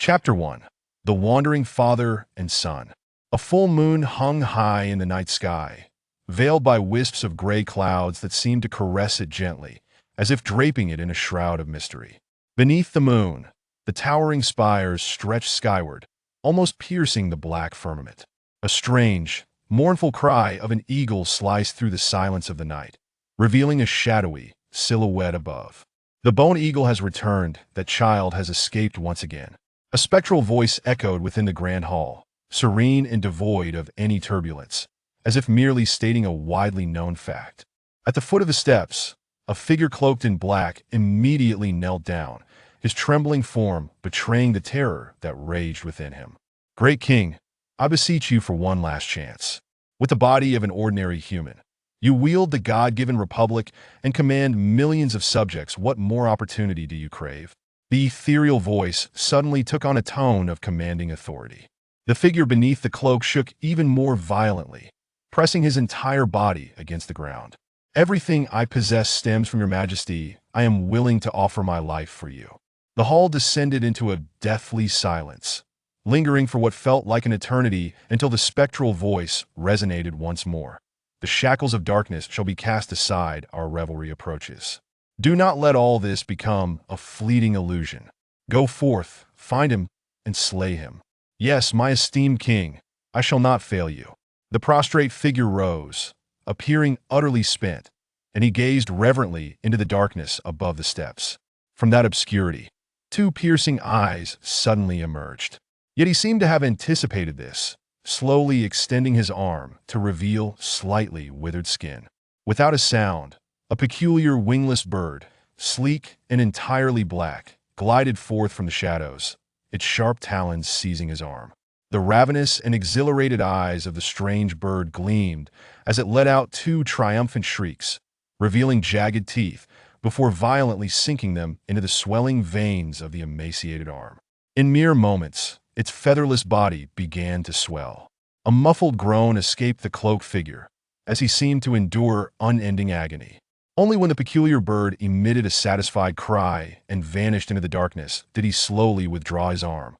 Chapter 1. The Wandering Father and Son. A full moon hung high in the night sky, veiled by wisps of gray clouds that seemed to caress it gently, as if draping it in a shroud of mystery. Beneath the moon, the towering spires stretched skyward, almost piercing the black firmament. A strange, mournful cry of an eagle sliced through the silence of the night, revealing a shadowy silhouette above. The bone eagle has returned, that child has escaped once again. A spectral voice echoed within the grand hall, serene and devoid of any turbulence, as if merely stating a widely known fact. At the foot of the steps, a figure cloaked in black immediately knelt down, his trembling form betraying the terror that raged within him. "Great King, I beseech you for one last chance. With the body of an ordinary human, you wield the God-given republic and command millions of subjects. What more opportunity do you crave?" The ethereal voice suddenly took on a tone of commanding authority. The figure beneath the cloak shook even more violently, pressing his entire body against the ground. "Everything I possess stems from your majesty. I am willing to offer my life for you." The hall descended into a deathly silence, lingering for what felt like an eternity until the spectral voice resonated once more. "The shackles of darkness shall be cast aside, our revelry approaches. Do not let all this become a fleeting illusion. Go forth, find him, and slay him. Yes, my esteemed king, I shall not fail you." The prostrate figure rose, appearing utterly spent, and he gazed reverently into the darkness above the steps. From that obscurity, two piercing eyes suddenly emerged. Yet he seemed to have anticipated this, slowly extending his arm to reveal slightly withered skin. Without a sound, a peculiar wingless bird, sleek and entirely black, glided forth from the shadows, its sharp talons seizing his arm. The ravenous and exhilarated eyes of the strange bird gleamed as it let out two triumphant shrieks, revealing jagged teeth before violently sinking them into the swelling veins of the emaciated arm. In mere moments, its featherless body began to swell. A muffled groan escaped the cloaked figure, as he seemed to endure unending agony. Only when the peculiar bird emitted a satisfied cry and vanished into the darkness did he slowly withdraw his arm,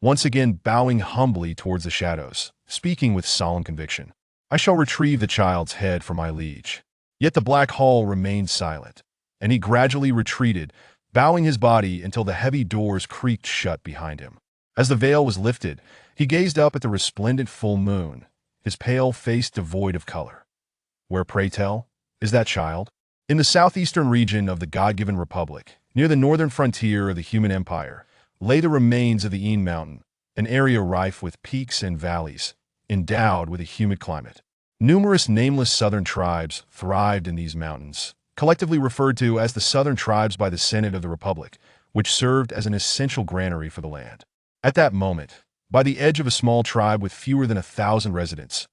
once again bowing humbly towards the shadows, speaking with solemn conviction. "I shall retrieve the child's head for my liege." Yet the black hall remained silent, and he gradually retreated, bowing his body until the heavy doors creaked shut behind him. As the veil was lifted, he gazed up at the resplendent full moon, his pale face devoid of color. Where, pray tell, is that child? In the southeastern region of the God-given republic, near the northern frontier of the human empire, lay the remains of the Een Mountain, an area rife with peaks and valleys, endowed with a humid climate. Numerous nameless southern tribes thrived in these mountains, collectively referred to as the Southern Tribes by the Senate of the Republic, which served as an essential granary for the land. At that moment, by the edge of a small tribe with fewer than 1,000 residents,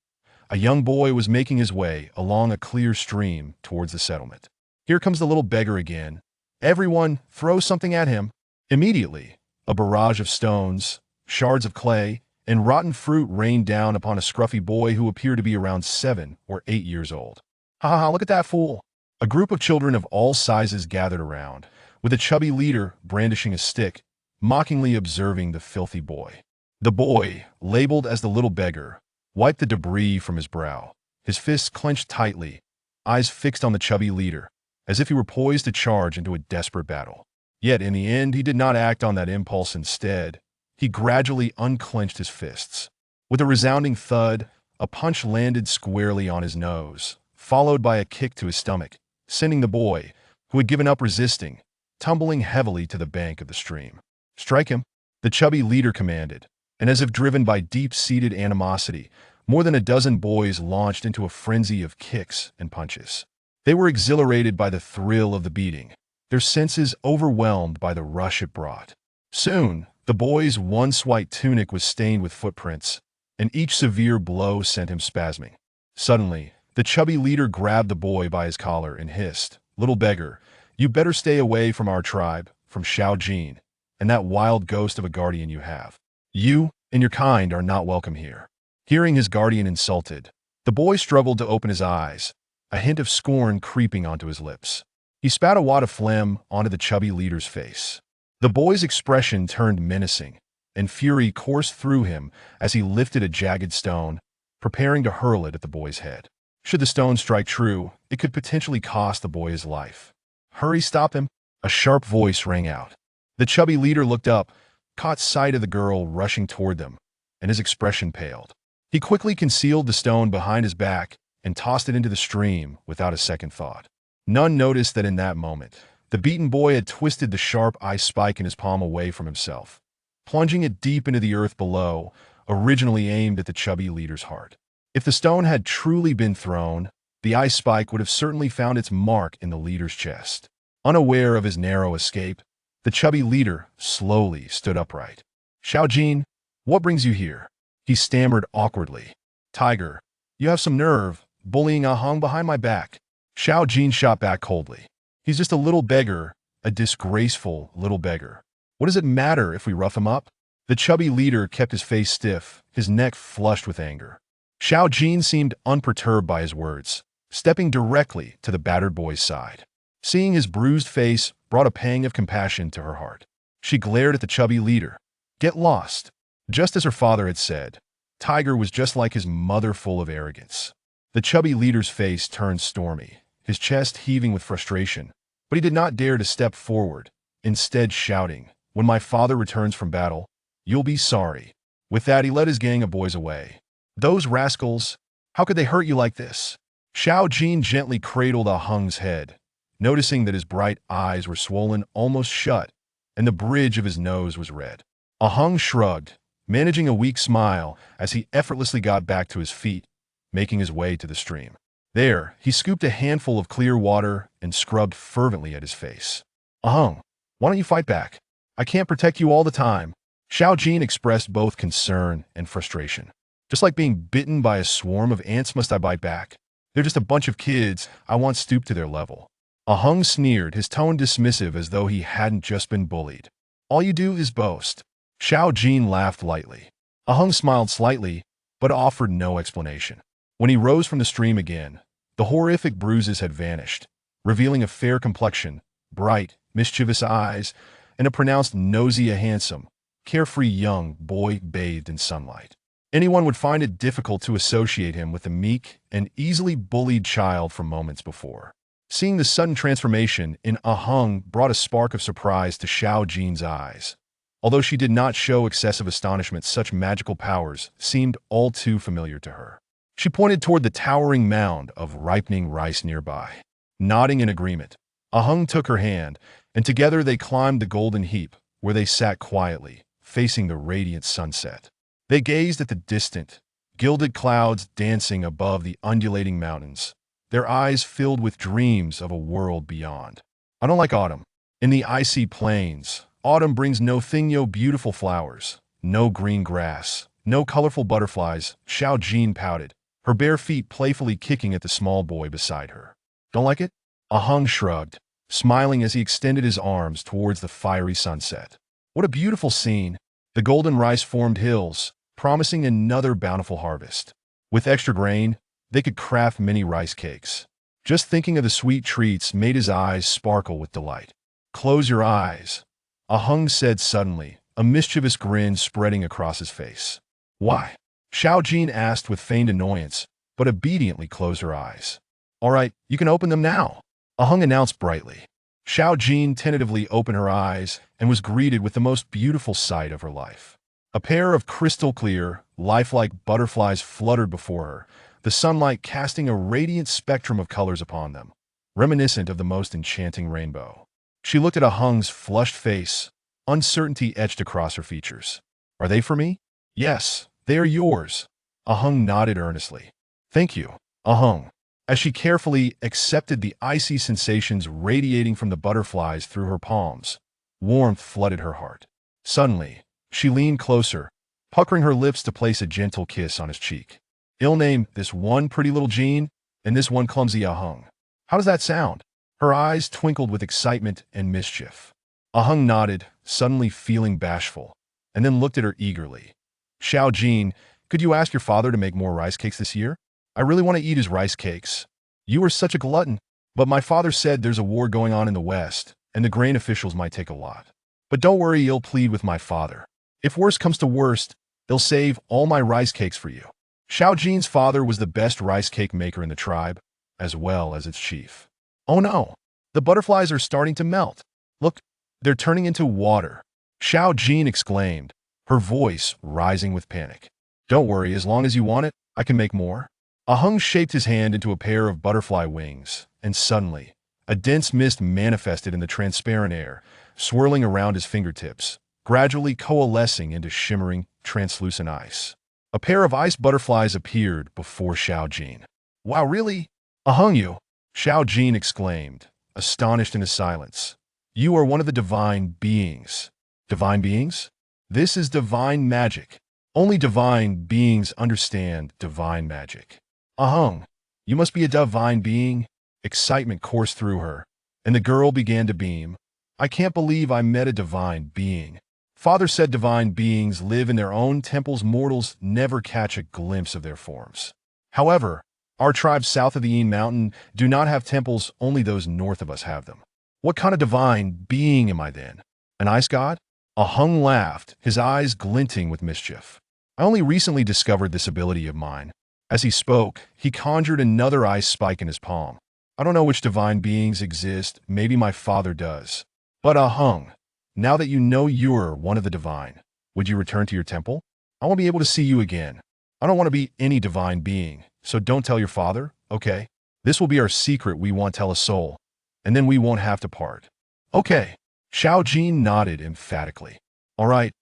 a young boy was making his way along a clear stream towards the settlement. "Here comes the little beggar again. Everyone, throw something at him." Immediately, a barrage of stones, shards of clay, and rotten fruit rained down upon a scruffy boy who appeared to be around 7 or 8 years old. "Ha ha ha, look at that fool." A group of children of all sizes gathered around, with a chubby leader brandishing a stick, mockingly observing the filthy boy. The boy, labeled as the little beggar, wiped the debris from his brow, his fists clenched tightly, eyes fixed on the chubby leader, as if he were poised to charge into a desperate battle. Yet in the end, he did not act on that impulse. Instead, he gradually unclenched his fists. With a resounding thud, a punch landed squarely on his nose, followed by a kick to his stomach, sending the boy, who had given up resisting, tumbling heavily to the bank of the stream. "Strike him," the chubby leader commanded, and as if driven by deep-seated animosity, more than a dozen boys launched into a frenzy of kicks and punches. They were exhilarated by the thrill of the beating, their senses overwhelmed by the rush it brought. Soon, the boy's once white tunic was stained with footprints, and each severe blow sent him spasming. Suddenly, the chubby leader grabbed the boy by his collar and hissed, "Little beggar, you better stay away from our tribe, from Xiao Jin, and that wild ghost of a guardian you have. You and your kind are not welcome here." Hearing his guardian insulted, the boy struggled to open his eyes, a hint of scorn creeping onto his lips. He spat a wad of phlegm onto the chubby leader's face. The boy's expression turned menacing, and fury coursed through him as he lifted a jagged stone, preparing to hurl it at the boy's head. Should the stone strike true, it could potentially cost the boy his life. "Hurry, stop him!" A sharp voice rang out. The chubby leader looked up, caught sight of the girl rushing toward them, and his expression paled. He quickly concealed the stone behind his back and tossed it into the stream without a second thought. None noticed that in that moment, the beaten boy had twisted the sharp ice spike in his palm away from himself, plunging it deep into the earth below, originally aimed at the chubby leader's heart. If the stone had truly been thrown, the ice spike would have certainly found its mark in the leader's chest. Unaware of his narrow escape, the chubby leader slowly stood upright. "Xiao, what brings you here?" He stammered awkwardly. "Tiger, you have some nerve, bullying Ahung behind my back." Xiao shot back coldly. "He's just a little beggar, a disgraceful little beggar. What does it matter if we rough him up?" The chubby leader kept his face stiff, his neck flushed with anger. Xiao seemed unperturbed by his words, stepping directly to the battered boy's side. Seeing his bruised face brought a pang of compassion to her heart. She glared at the chubby leader. "Get lost." Just as her father had said, Tiger was just like his mother, full of arrogance. The chubby leader's face turned stormy, his chest heaving with frustration, but he did not dare to step forward, instead shouting, "When my father returns from battle, you'll be sorry." With that, he led his gang of boys away. "Those rascals, how could they hurt you like this?" Xiao gently cradled Ahung's head, noticing that his bright eyes were swollen almost shut, and the bridge of his nose was red. Ahung shrugged, managing a weak smile as he effortlessly got back to his feet, making his way to the stream. There, he scooped a handful of clear water and scrubbed fervently at his face. "Ahung, why don't you fight back? I can't protect you all the time." Xiao expressed both concern and frustration. "Just like being bitten by a swarm of ants must I bite back? They're just a bunch of kids, I want stoop to their level." Ahung sneered, his tone dismissive as though he hadn't just been bullied. "All you do is boast." Xiao laughed lightly. Ahung smiled slightly, but offered no explanation. When he rose from the stream again, the horrific bruises had vanished, revealing a fair complexion, bright, mischievous eyes, and a pronounced nosy, a handsome, carefree young boy bathed in sunlight. Anyone would find it difficult to associate him with the meek and easily bullied child from moments before. Seeing the sudden transformation in Ahung brought a spark of surprise to Xiao eyes. Although she did not show excessive astonishment, such magical powers seemed all too familiar to her. She pointed toward the towering mound of ripening rice nearby. Nodding in agreement, Ahung took her hand, and together they climbed the golden heap, where they sat quietly, facing the radiant sunset. They gazed at the distant, gilded clouds dancing above the undulating mountains, their eyes filled with dreams of a world beyond. "I don't like autumn. In the icy plains, autumn brings no beautiful flowers, no green grass, no colorful butterflies." Xiao pouted, her bare feet playfully kicking at the small boy beside her. "Don't like it?" Ahung shrugged, smiling as he extended his arms towards the fiery sunset. What a beautiful scene! The golden rice-formed hills, promising another bountiful harvest. With extra grain, they could craft many rice cakes. Just thinking of the sweet treats made his eyes sparkle with delight. "Close your eyes," Ahung said suddenly, a mischievous grin spreading across his face. "Why?" Xiao asked with feigned annoyance, but obediently closed her eyes. "All right, you can open them now," Ahung announced brightly. Xiao tentatively opened her eyes and was greeted with the most beautiful sight of her life. A pair of crystal-clear, lifelike butterflies fluttered before her, the sunlight casting a radiant spectrum of colors upon them, reminiscent of the most enchanting rainbow. She looked at Ahung's flushed face, uncertainty etched across her features. "Are they for me?" "Yes, they are yours." Ahung nodded earnestly. "Thank you, Ahung." As she carefully accepted the icy sensations radiating from the butterflies through her palms, warmth flooded her heart. Suddenly, she leaned closer, puckering her lips to place a gentle kiss on his cheek. "I'll name this one pretty little Jean, and this one clumsy Ahung. How does that sound?" Her eyes twinkled with excitement and mischief. Ahung nodded, suddenly feeling bashful, and then looked at her eagerly. "Xiao, could you ask your father to make more rice cakes this year? I really want to eat his rice cakes. You are such a glutton." "But my father said there's a war going on in the West, and the grain officials might take a lot." "But don't worry, you'll plead with my father. If worst comes to worst, they'll save all my rice cakes for you. Xiao Jin's father was the best rice cake maker in the tribe, as well as its chief. Oh no! The butterflies are starting to melt. Look, they're turning into water. Xiao Jin exclaimed, her voice rising with panic. Don't worry, as long as you want it, I can make more. Ahung shaped his hand into a pair of butterfly wings, and suddenly, a dense mist manifested in the transparent air, swirling around his fingertips, gradually coalescing into shimmering, translucent ice. A pair of ice butterflies appeared before Xiao Jin. Wow, really? Ahung you! Xiao Jin exclaimed, astonished in his silence. You are one of the divine beings. Divine beings? This is divine magic. Only divine beings understand divine magic. Ahung, you must be a divine being. Excitement coursed through her, and the girl began to beam. I can't believe I met a divine being. Father said divine beings live in their own temples. Mortals never catch a glimpse of their forms. However, our tribes south of the Yin Mountain do not have temples, only those north of us have them. What kind of divine being am I then? An ice god? Ahung laughed, his eyes glinting with mischief. I only recently discovered this ability of mine. As he spoke, he conjured another ice spike in his palm. I don't know which divine beings exist, maybe my father does. But Ahung, now that you know you're one of the divine, would you return to your temple? I won't be able to see you again. I don't want to be any divine being, so don't tell your father, okay? This will be our secret. We won't tell a soul, and then we won't have to part. Okay. Xiao Jin nodded emphatically. All right,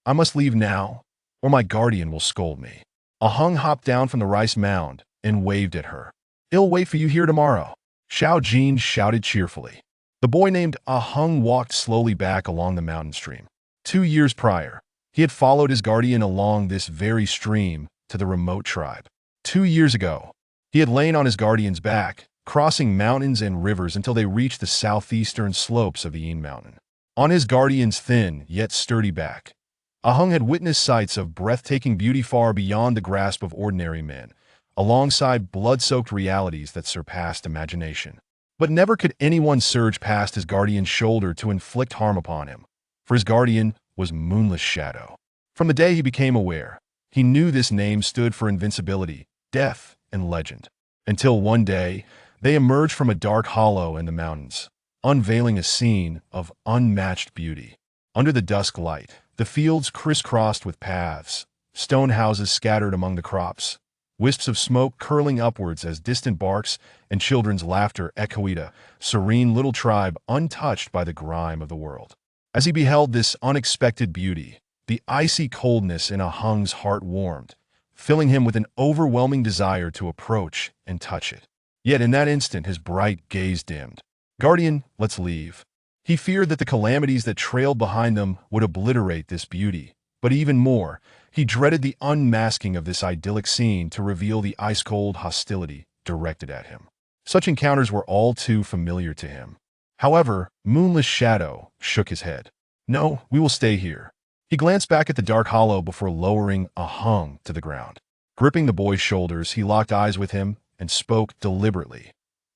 I must leave now, or my guardian will scold me. Ahung hopped down from the rice mound and waved at her. I'll wait for you here tomorrow. Xiao Jin shouted cheerfully. The boy named Ahung walked slowly back along the mountain stream. 2 years prior, he had followed his guardian along this very stream to the remote tribe. 2 years ago, he had lain on his guardian's back, crossing mountains and rivers until they reached the southeastern slopes of the Yin Mountain. On his guardian's thin yet sturdy back, Ahung had witnessed sights of breathtaking beauty far beyond the grasp of ordinary men, alongside blood-soaked realities that surpassed imagination. But never could anyone surge past his guardian's shoulder to inflict harm upon him, for his guardian was Moonless Shadow. From the day he became aware, he knew this name stood for invincibility, death, and legend. Until one day, they emerged from a dark hollow in the mountains, unveiling a scene of unmatched beauty. Under the dusk light, the fields crisscrossed with paths, stone houses scattered among the crops, wisps of smoke curling upwards as distant barks and children's laughter echoed a serene little tribe untouched by the grime of the world. As he beheld this unexpected beauty, the icy coldness in Ahung's heart warmed, filling him with an overwhelming desire to approach and touch it. Yet in that instant his bright gaze dimmed. Guardian, let's leave. He feared that the calamities that trailed behind them would obliterate this beauty, but even more, he dreaded the unmasking of this idyllic scene to reveal the ice-cold hostility directed at him. Such encounters were all too familiar to him. However, Moonless Shadow shook his head. No, we will stay here. He glanced back at the dark hollow before lowering Ahung to the ground. Gripping the boy's shoulders, he locked eyes with him and spoke deliberately.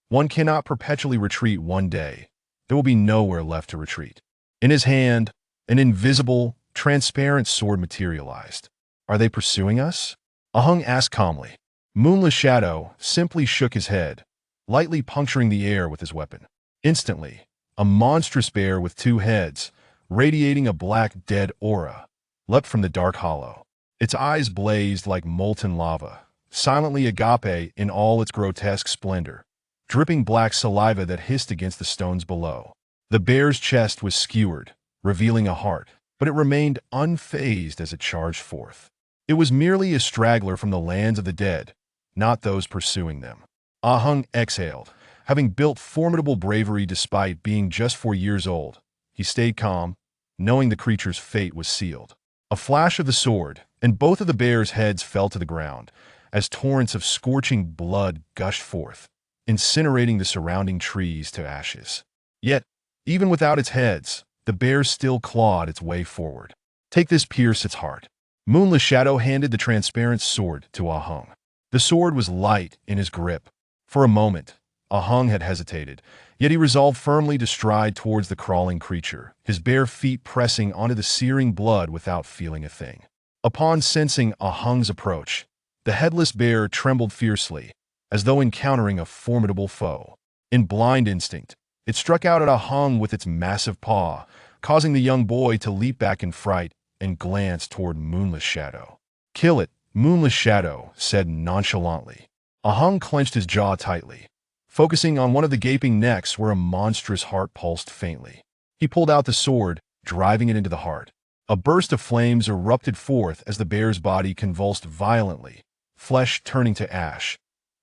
One cannot perpetually retreat one day. There will be nowhere left to retreat. In his hand, an invisible, transparent sword materialized. Are they pursuing us? Ahung asked calmly. Moonless Shadow simply shook his head, lightly puncturing the air with his weapon. Instantly, a monstrous bear with 2 heads, radiating a black dead aura, leapt from the dark hollow. Its eyes blazed like molten lava, silently agape in all its grotesque splendor, dripping black saliva that hissed against the stones below. The bear's chest was skewered, revealing a heart, but it remained unfazed as it charged forth. It was merely a straggler from the lands of the dead, not those pursuing them. Ahung exhaled. Having built formidable bravery despite being just 4 years old, he stayed calm, knowing the creature's fate was sealed. A flash of the sword, and both of the bear's heads fell to the ground, as torrents of scorching blood gushed forth, incinerating the surrounding trees to ashes. Yet, even without its heads, the bear still clawed its way forward. Take this, pierce its heart. Moonless Shadow handed the transparent sword to Ahung. The sword was light in his grip. For a moment, Ahung had hesitated, Yet he resolved firmly to stride towards the crawling creature, his bare feet pressing onto the searing blood without feeling a thing. Upon sensing Ahung's approach, the headless bear trembled fiercely, as though encountering a formidable foe. In blind instinct, it struck out at Ahung with its massive paw, causing the young boy to leap back in fright and glance toward Moonless Shadow. "Kill it," Moonless Shadow said nonchalantly. Ahung clenched his jaw tightly, focusing on one of the gaping necks where a monstrous heart pulsed faintly. He pulled out the sword, driving it into the heart. A burst of flames erupted forth as the bear's body convulsed violently, flesh turning to ash,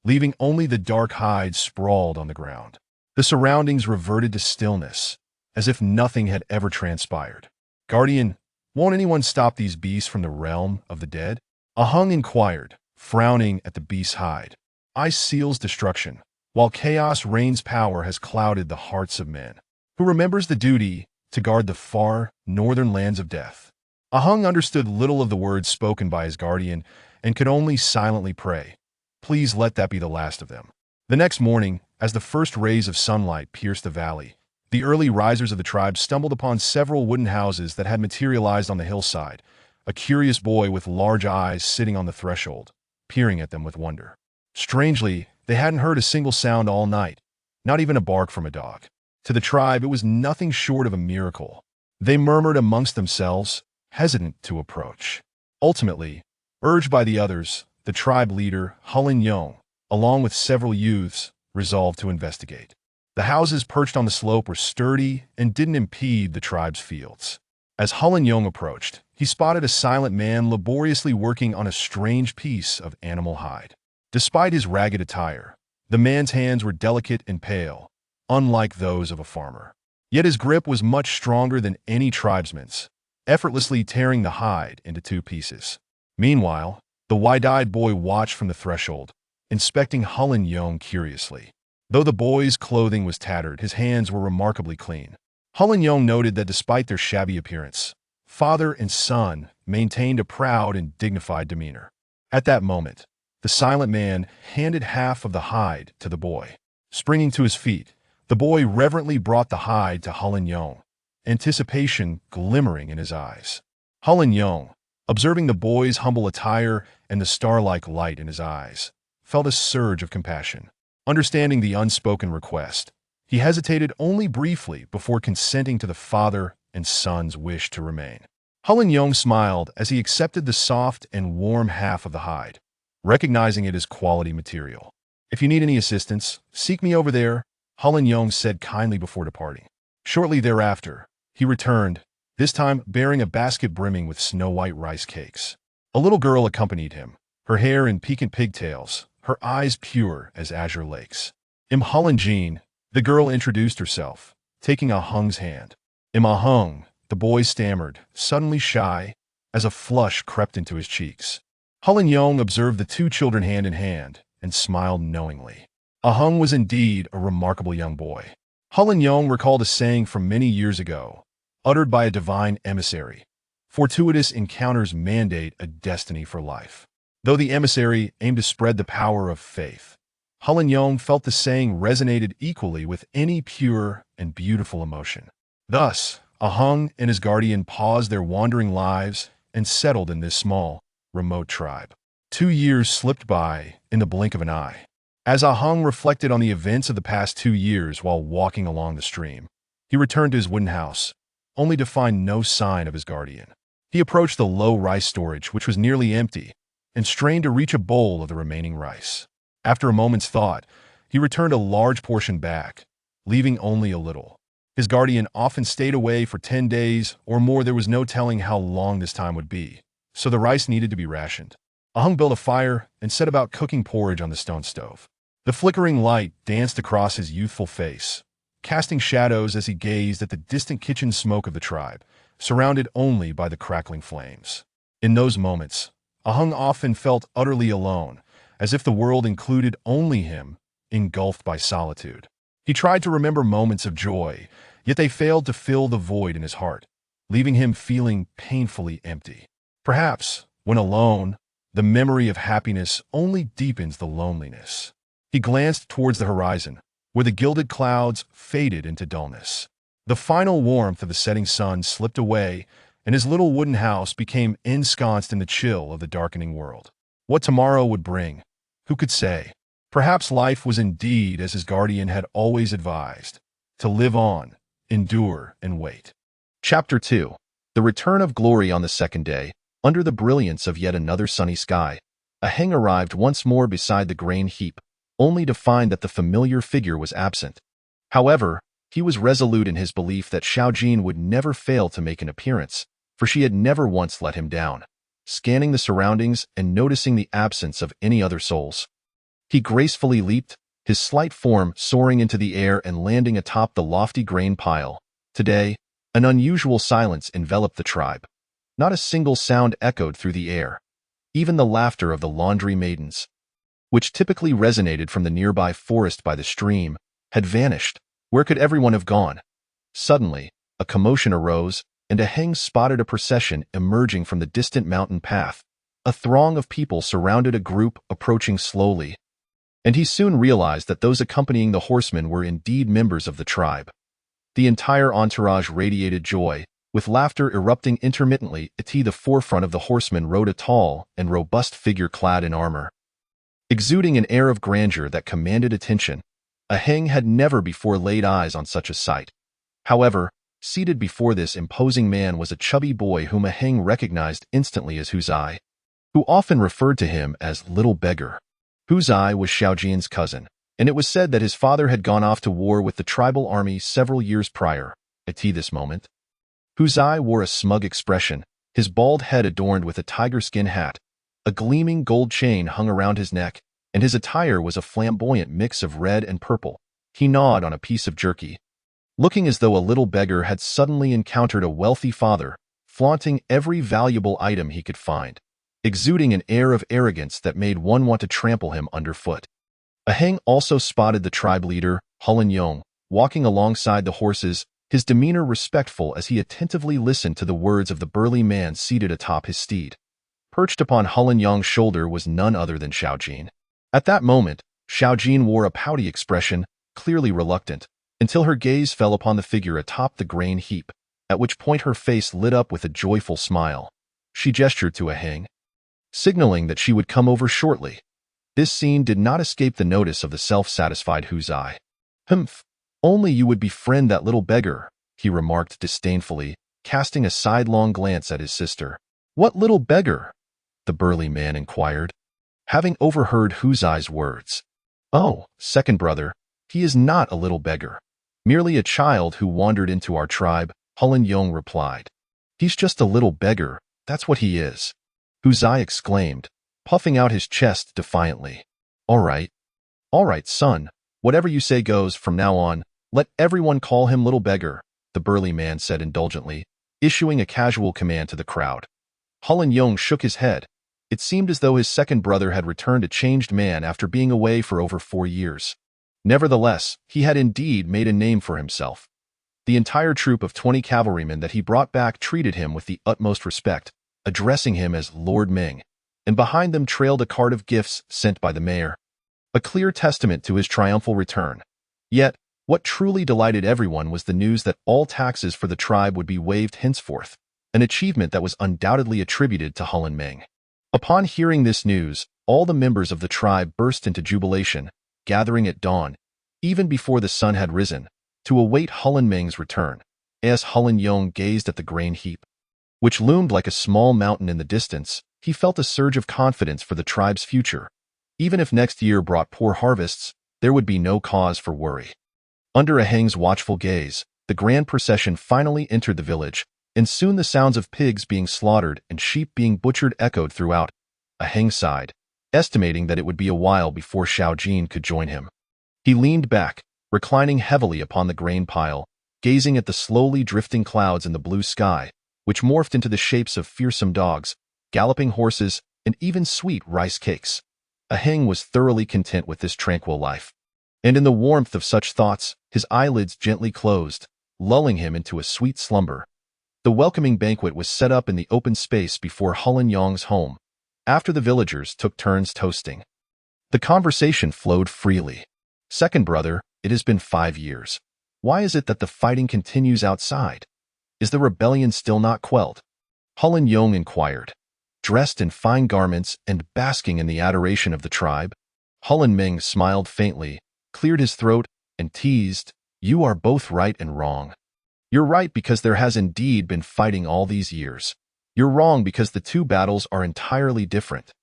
leaving only the dark hide sprawled on the ground. The surroundings reverted to stillness, as if nothing had ever transpired. "Guardian, won't anyone stop these beasts from the realm of the dead?" Ahung inquired, frowning at the beast's hide. "Ice seals destruction, while chaos reigns. Power has clouded the hearts of men. Who remembers the duty to guard the far northern lands of death?" Ahung understood little of the words spoken by his guardian and could only silently pray, "Please let that be the last of them." The next morning, as the first rays of sunlight pierced the valley, the early risers of the tribe stumbled upon several wooden houses that had materialized on the hillside, a curious boy with large eyes sitting on the threshold, peering at them with wonder. Strangely, they hadn't heard a single sound all night, not even a bark from a dog. To the tribe, it was nothing short of a miracle. They murmured amongst themselves, hesitant to approach. Ultimately, urged by the others, the tribe leader, Hulin Yong, along with several youths, resolved to investigate. The houses perched on the slope were sturdy and didn't impede the tribe's fields. As Hulin Yong approached, he spotted a silent man laboriously working on a strange piece of animal hide. Despite his ragged attire, the man's hands were delicate and pale, unlike those of a farmer. Yet his grip was much stronger than any tribesman's, effortlessly tearing the hide into two pieces. Meanwhile, the wide-eyed boy watched from the threshold, inspecting Hulin Yong curiously. Though the boy's clothing was tattered, his hands were remarkably clean. Hulin Yong noted that despite their shabby appearance, father and son maintained a proud and dignified demeanor. At that moment, the silent man handed half of the hide to the boy. Springing to his feet, the boy reverently brought the hide to Hulin Yong, anticipation glimmering in his eyes. Hulin Yong, observing the boy's humble attire and the star-like light in his eyes, felt a surge of compassion. Understanding the unspoken request, he hesitated only briefly before consenting to the father and son's wish to remain. Hulin Yong smiled as he accepted the soft and warm half of the hide, recognizing it as quality material. "If you need any assistance, seek me over there," Hulin Yong said kindly before departing. Shortly thereafter, he returned, this time bearing a basket brimming with snow-white rice cakes. A little girl accompanied him, her hair in piquant pigtails, her eyes pure as azure lakes. "I'm Hulin Jean," the girl introduced herself, taking Ahung's hand. "I'm Ahung," the boy stammered, suddenly shy, as a flush crept into his cheeks. Hulin Yong observed the two children hand in hand and smiled knowingly. Ahung was indeed a remarkable young boy. Hulin Yong recalled a saying from many years ago, uttered by a divine emissary: "Fortuitous encounters mandate a destiny for life." Though the emissary aimed to spread the power of faith, Hulin Yong felt the saying resonated equally with any pure and beautiful emotion. Thus, Ahung and his guardian paused their wandering lives and settled in this small, remote tribe. 2 years slipped by in the blink of an eye. As Ahung reflected on the events of the past 2 years while walking along the stream, he returned to his wooden house, only to find no sign of his guardian. He approached the low rice storage, which was nearly empty, and strained to reach a bowl of the remaining rice. After a moment's thought, he returned a large portion back, leaving only a little. His guardian often stayed away for 10 days or more. There was no telling how long this time would be, so the rice needed to be rationed. Ahung built a fire and set about cooking porridge on the stone stove. The flickering light danced across his youthful face, casting shadows as he gazed at the distant kitchen smoke of the tribe, surrounded only by the crackling flames. In those moments, Ahung often felt utterly alone, as if the world included only him, engulfed by solitude. He tried to remember moments of joy, yet they failed to fill the void in his heart, leaving him feeling painfully empty. Perhaps, when alone, the memory of happiness only deepens the loneliness. He glanced towards the horizon, where the gilded clouds faded into dullness. The final warmth of the setting sun slipped away, and his little wooden house became ensconced in the chill of the darkening world. What tomorrow would bring, who could say? Perhaps life was indeed as his guardian had always advised, to live on, endure, and wait. Chapter 2. The Return of Glory. On the second day, under the brilliance of yet another sunny sky, a Heng arrived once more beside the grain heap, only to find that the familiar figure was absent. However, he was resolute in his belief that Xiaojin would never fail to make an appearance, for she had never once let him down. Scanning the surroundings and noticing the absence of any other souls, he gracefully leaped, his slight form soaring into the air and landing atop the lofty grain pile. Today, an unusual silence enveloped the tribe. Not a single sound echoed through the air. Even the laughter of the laundry maidens, which typically resonated from the nearby forest by the stream, had vanished. Where could everyone have gone? Suddenly, a commotion arose, and a Heng spotted a procession emerging from the distant mountain path. A throng of people surrounded a group approaching slowly, and he soon realized that those accompanying the horsemen were indeed members of the tribe. The entire entourage radiated joy, with laughter erupting intermittently. At the forefront of the horsemen rode a tall and robust figure clad in armor, exuding an air of grandeur that commanded attention. A Heng had never before laid eyes on such a sight. However, seated before this imposing man was a chubby boy whom a Heng recognized instantly as Huzai, who often referred to him as Little Beggar. Huzai was Xiaojin's cousin, and it was said that his father had gone off to war with the tribal army several years prior. At this moment, Huzai wore a smug expression, his bald head adorned with a tiger-skin hat. A gleaming gold chain hung around his neck, and his attire was a flamboyant mix of red and purple. He gnawed on a piece of jerky, looking as though a little beggar had suddenly encountered a wealthy father, flaunting every valuable item he could find, exuding an air of arrogance that made one want to trample him underfoot. A Heng also spotted the tribe leader, Hulun Yong, walking alongside the horses, his demeanor respectful as he attentively listened to the words of the burly man seated atop his steed. Perched upon Hulun Yong's shoulder was none other than Xiaojin. At that moment, Xiaojin wore a pouty expression, clearly reluctant, until her gaze fell upon the figure atop the grain heap, at which point her face lit up with a joyful smile. She gestured to a Heng, signaling that she would come over shortly. This scene did not escape the notice of the self-satisfied Huzai. "Humph, only you would befriend that little beggar," he remarked disdainfully, casting a sidelong glance at his sister. "What little beggar?" the burly man inquired, having overheard Huzai's words. "Oh, second brother, he is not a little beggar. Merely a child who wandered into our tribe," Hulun Yong replied. "He's just a little beggar, that's what he is," Huzai exclaimed, puffing out his chest defiantly. All right, son, whatever you say goes from now on. Let everyone call him Little Beggar," the burly man said indulgently, issuing a casual command to the crowd. Hulun Yong shook his head. It seemed as though his second brother had returned a changed man after being away for over 4 years. Nevertheless, he had indeed made a name for himself. The entire troop of 20 cavalrymen that he brought back treated him with the utmost respect, addressing him as Lord Ming, and behind them trailed a cart of gifts sent by the mayor, a clear testament to his triumphal return. Yet, what truly delighted everyone was the news that all taxes for the tribe would be waived henceforth, an achievement that was undoubtedly attributed to Hulun Ming. Upon hearing this news, all the members of the tribe burst into jubilation, gathering at dawn, even before the sun had risen, to await Hulun Ming's return. As Hulun Yong gazed at the grain heap, which loomed like a small mountain in the distance, he felt a surge of confidence for the tribe's future. Even if next year brought poor harvests, there would be no cause for worry. Under a Heng's watchful gaze, the grand procession finally entered the village, and soon the sounds of pigs being slaughtered and sheep being butchered echoed throughout. A Heng sighed, estimating that it would be a while before Xiaojin could join him. He leaned back, reclining heavily upon the grain pile, gazing at the slowly drifting clouds in the blue sky, which morphed into the shapes of fearsome dogs, galloping horses, and even sweet rice cakes. A Heng was thoroughly content with this tranquil life, and in the warmth of such thoughts, his eyelids gently closed, lulling him into a sweet slumber. The welcoming banquet was set up in the open space before Hulun Yong's home, after the villagers took turns toasting. The conversation flowed freely. "Second brother, It has been 5 years. Why is it that the fighting continues outside? Is the rebellion still not quelled? Hulun Yong inquired. Dressed in fine garments and basking in the adoration of the tribe, Hulun Ming smiled faintly, cleared his throat, and teased, "You are both right and wrong. You're right because there has indeed been fighting all these years. You're wrong because the two battles are entirely different.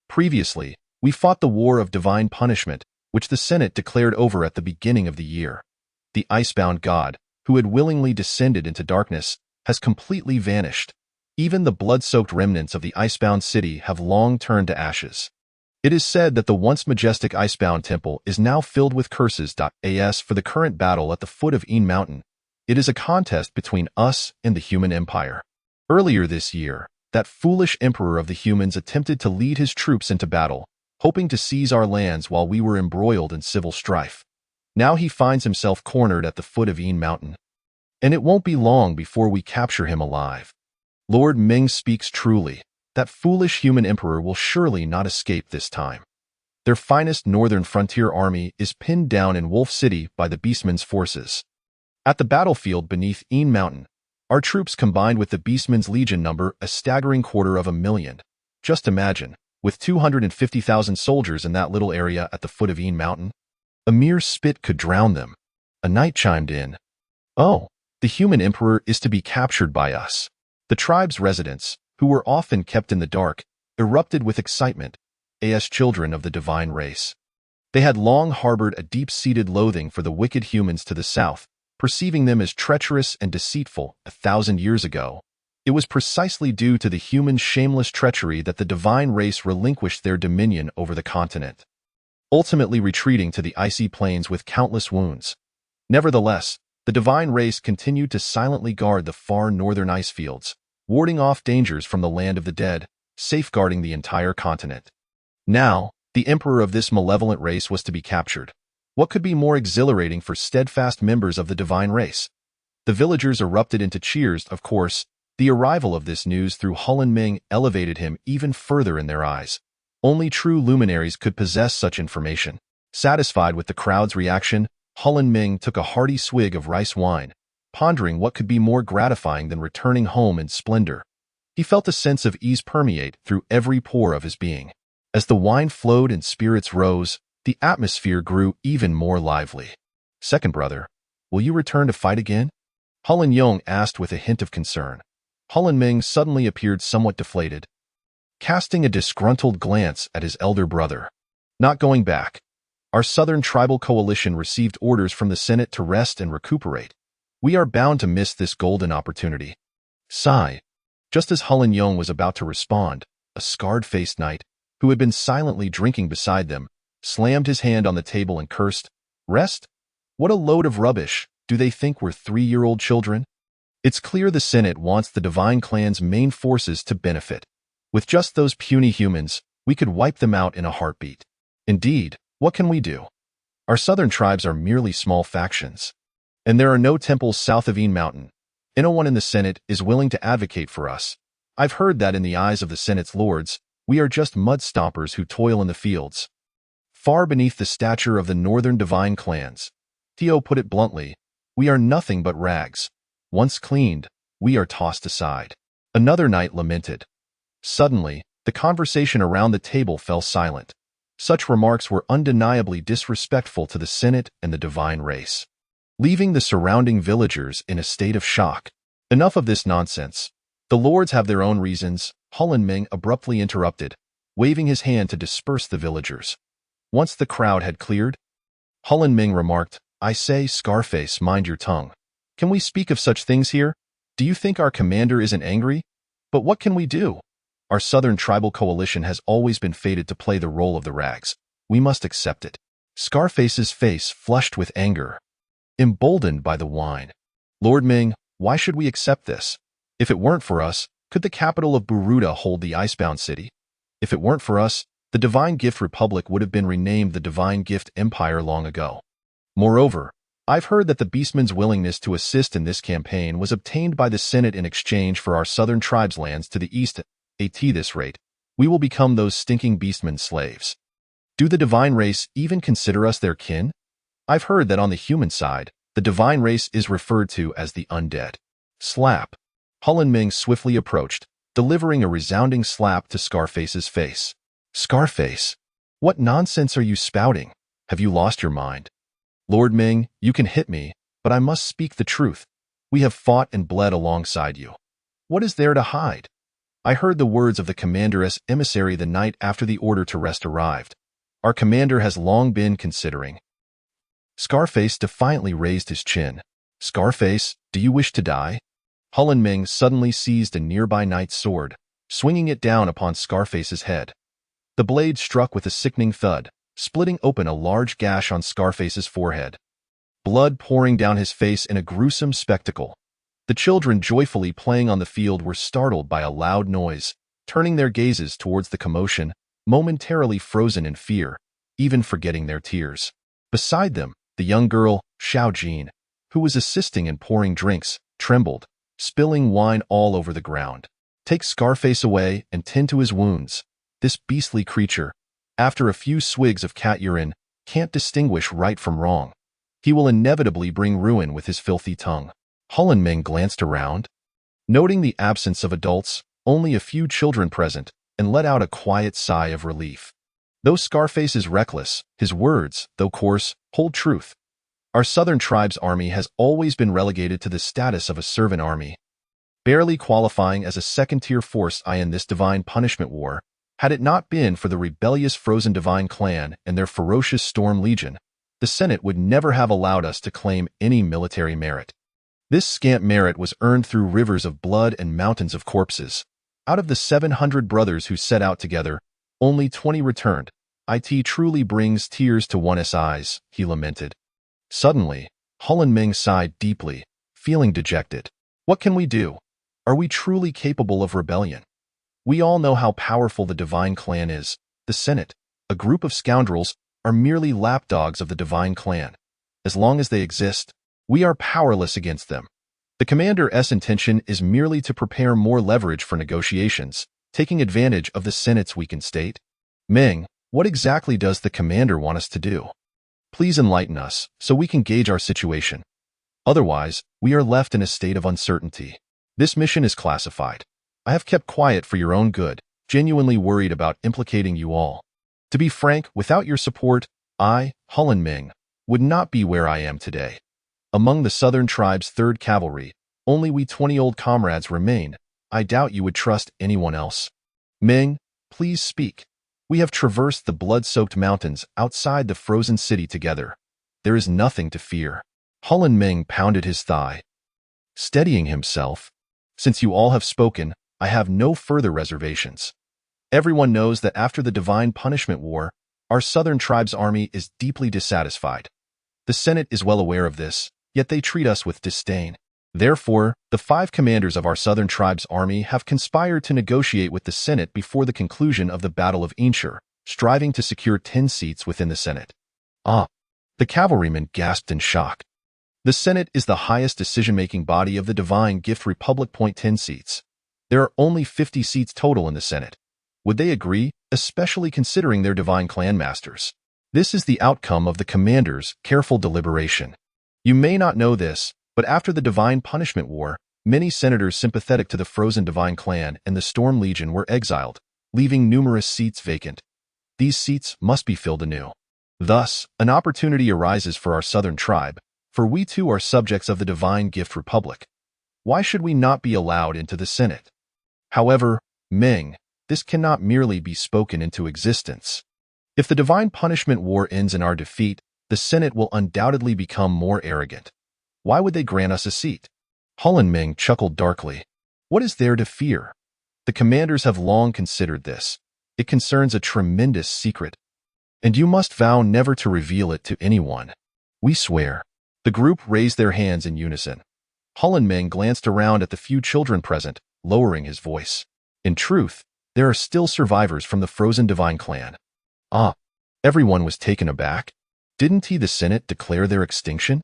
Previously, we fought the war of divine punishment, which the Senate declared over at the beginning of the year. The icebound god, who had willingly descended into darkness, has completely vanished. Even the blood-soaked remnants of the icebound city have long turned to ashes. It is said that the once majestic icebound temple is now filled with curses. As for the current battle at the foot of Een Mountain, it is a contest between us and the human empire. Earlier this year, that foolish emperor of the humans attempted to lead his troops into battle, hoping to seize our lands while we were embroiled in civil strife. Now he finds himself cornered at the foot of Een Mountain. And it won't be long before we capture him alive. Lord Ming speaks truly. That foolish human emperor will surely not escape this time. Their finest northern frontier army is pinned down in Wolf City by the Beastmen's forces. At the battlefield beneath Een Mountain, our troops combined with the Beastmen's legion number a staggering 250,000. Just imagine, with 250,000 soldiers in that little area at the foot of Een Mountain. A mere spit could drown them. A knight chimed in. Oh, the human emperor is to be captured by us. The tribe's residents, who were often kept in the dark, erupted with excitement, as children of the divine race. They had long harbored a deep-seated loathing for the wicked humans to the south, perceiving them as treacherous and deceitful 1,000 years ago. It was precisely due to the humans' shameless treachery that the divine race relinquished their dominion over the continent, ultimately retreating to the icy plains with countless wounds. Nevertheless, the divine race continued to silently guard the far northern ice fields, warding off dangers from the land of the dead, safeguarding the entire continent. Now, the emperor of this malevolent race was to be captured. What could be more exhilarating for steadfast members of the divine race? The villagers erupted into cheers. Of course, the arrival of this news through Hulun Ming elevated him even further in their eyes. Only true luminaries could possess such information. Satisfied with the crowd's reaction, Hulun Ming took a hearty swig of rice wine, pondering what could be more gratifying than returning home in splendor. He felt a sense of ease permeate through every pore of his being. As the wine flowed and spirits rose, the atmosphere grew even more lively. "Second brother, will you return to fight again?" Hulun Yong asked with a hint of concern. Hulun Ming suddenly appeared somewhat deflated, casting a disgruntled glance at his elder brother. "Not going back. Our southern tribal coalition received orders from the Senate to rest and recuperate. We are bound to miss this golden opportunity." Sigh. Just as Hulun Yong was about to respond, a scarred-faced knight, who had been silently drinking beside them, slammed his hand on the table and cursed, "Rest? What a load of rubbish. Do they think we're 3-year-old children? It's clear the Senate wants the divine clan's main forces to benefit. With just those puny humans, we could wipe them out in a heartbeat. Indeed, what can we do? Our southern tribes are merely small factions. And there are no temples south of Een Mountain. No one in the Senate is willing to advocate for us. I've heard that in the eyes of the Senate's lords, we are just mud stompers who toil in the fields, far beneath the stature of the northern divine clans. Theo put it bluntly, we are nothing but rags. Once cleaned, we are tossed aside." Another knight lamented. Suddenly, the conversation around the table fell silent. Such remarks were undeniably disrespectful to the Senate and the divine race, leaving the surrounding villagers in a state of shock. "Enough of this nonsense. The lords have their own reasons," Hulun Ming abruptly interrupted, waving his hand to disperse the villagers. Once the crowd had cleared, Hulun Ming remarked, "I say, Scarface, mind your tongue. Can we speak of such things here? Do you think our commander isn't angry? But what can we do? Our southern tribal coalition has always been fated to play the role of the rags. We must accept it." Scarface's face flushed with anger, emboldened by the wine. "Lord Ming, why should we accept this? If it weren't for us, could the capital of Buruda hold the icebound city? If it weren't for us, the Divine Gift Republic would have been renamed the Divine Gift Empire long ago. Moreover, I've heard that the Beastmen's willingness to assist in this campaign was obtained by the Senate in exchange for our southern tribes' lands to the east. At this rate, we will become those stinking Beastmen slaves. Do the divine race even consider us their kin? I've heard that on the human side, the divine race is referred to as the undead. Slap. Hulun Ming swiftly approached, delivering a resounding slap to Scarface's face. Scarface, what nonsense are you spouting? Have you lost your mind? Lord Ming, you can hit me, but I must speak the truth. We have fought and bled alongside you. What is there to hide? I heard the words of the commander's emissary the night after the order to rest arrived. Our commander has long been considering. Scarface defiantly raised his chin. Scarface, do you wish to die? Hulun Ming suddenly seized a nearby knight's sword, swinging it down upon Scarface's head. The blade struck with a sickening thud, splitting open a large gash on Scarface's forehead. Blood pouring down his face in a gruesome spectacle. The children joyfully playing on the field were startled by a loud noise, turning their gazes towards the commotion, momentarily frozen in fear, even forgetting their tears. Beside them, the young girl, Xiao Jin, who was assisting in pouring drinks, trembled, spilling wine all over the ground. Take Scarface away and tend to his wounds. This beastly creature, after a few swigs of cat urine, can't distinguish right from wrong. He will inevitably bring ruin with his filthy tongue. Hulun Ming glanced around, noting the absence of adults, only a few children present, and let out a quiet sigh of relief. Though Scarface is reckless, his words, though coarse, hold truth. Our Southern Tribes army has always been relegated to the status of a servant army, barely qualifying as a second-tier force in this divine punishment war. Had it not been for the rebellious Frozen Divine Clan and their ferocious Storm Legion, the Senate would never have allowed us to claim any military merit. This scant merit was earned through rivers of blood and mountains of corpses. Out of the 700 brothers who set out together, only 20 returned. It truly brings tears to one's eyes, he lamented. Suddenly, Hulun Ming sighed deeply, feeling dejected. What can we do? Are we truly capable of rebellion? We all know how powerful the Divine Clan is. The Senate, a group of scoundrels, are merely lapdogs of the Divine Clan. As long as they exist, we are powerless against them. The commander's intention is merely to prepare more leverage for negotiations, taking advantage of the Senate's weakened state. Ming, what exactly does the commander want us to do? Please enlighten us, so we can gauge our situation. Otherwise, we are left in a state of uncertainty. This mission is classified. I have kept quiet for your own good, genuinely worried about implicating you all. To be frank, without your support, I, Hulun Ming, would not be where I am today. Among the Southern Tribes' 3rd Cavalry, only we 20 old comrades remain. I doubt you would trust anyone else. Ming, please speak. We have traversed the blood-soaked mountains outside the frozen city together. There is nothing to fear. Hulun Ming pounded his thigh, steadying himself. Since you all have spoken, I have no further reservations. Everyone knows that after the Divine Punishment War, our Southern Tribes army is deeply dissatisfied. The Senate is well aware of this, yet they treat us with disdain. Therefore, the 5 commanders of our Southern Tribes army have conspired to negotiate with the Senate before the conclusion of the Battle of Inshur, striving to secure 10 seats within the Senate. The cavalryman gasped in shock. The Senate is the highest decision-making body of the Divine Gift Republic. 10 seats. There are only 50 seats total in the Senate. Would they agree, especially considering their Divine Clan Masters? This is the outcome of the commander's careful deliberation. You may not know this, but after the Divine Punishment War, many senators sympathetic to the Frozen Divine Clan and the Storm Legion were exiled, leaving numerous seats vacant. These seats must be filled anew. Thus, an opportunity arises for our Southern Tribe, for we too are subjects of the Divine Gift Republic. Why should we not be allowed into the Senate? However, Ming, this cannot merely be spoken into existence. If the Divine Punishment War ends in our defeat, the Senate will undoubtedly become more arrogant. Why would they grant us a seat? Hulun Ming chuckled darkly. What is there to fear? The commanders have long considered this. It concerns a tremendous secret, and you must vow never to reveal it to anyone. We swear. The group raised their hands in unison. Hulun Ming glanced around at the few children present, lowering his voice. In truth, there are still survivors from the Frozen Divine Clan. Everyone was taken aback. Didn't the Senate declare their extinction?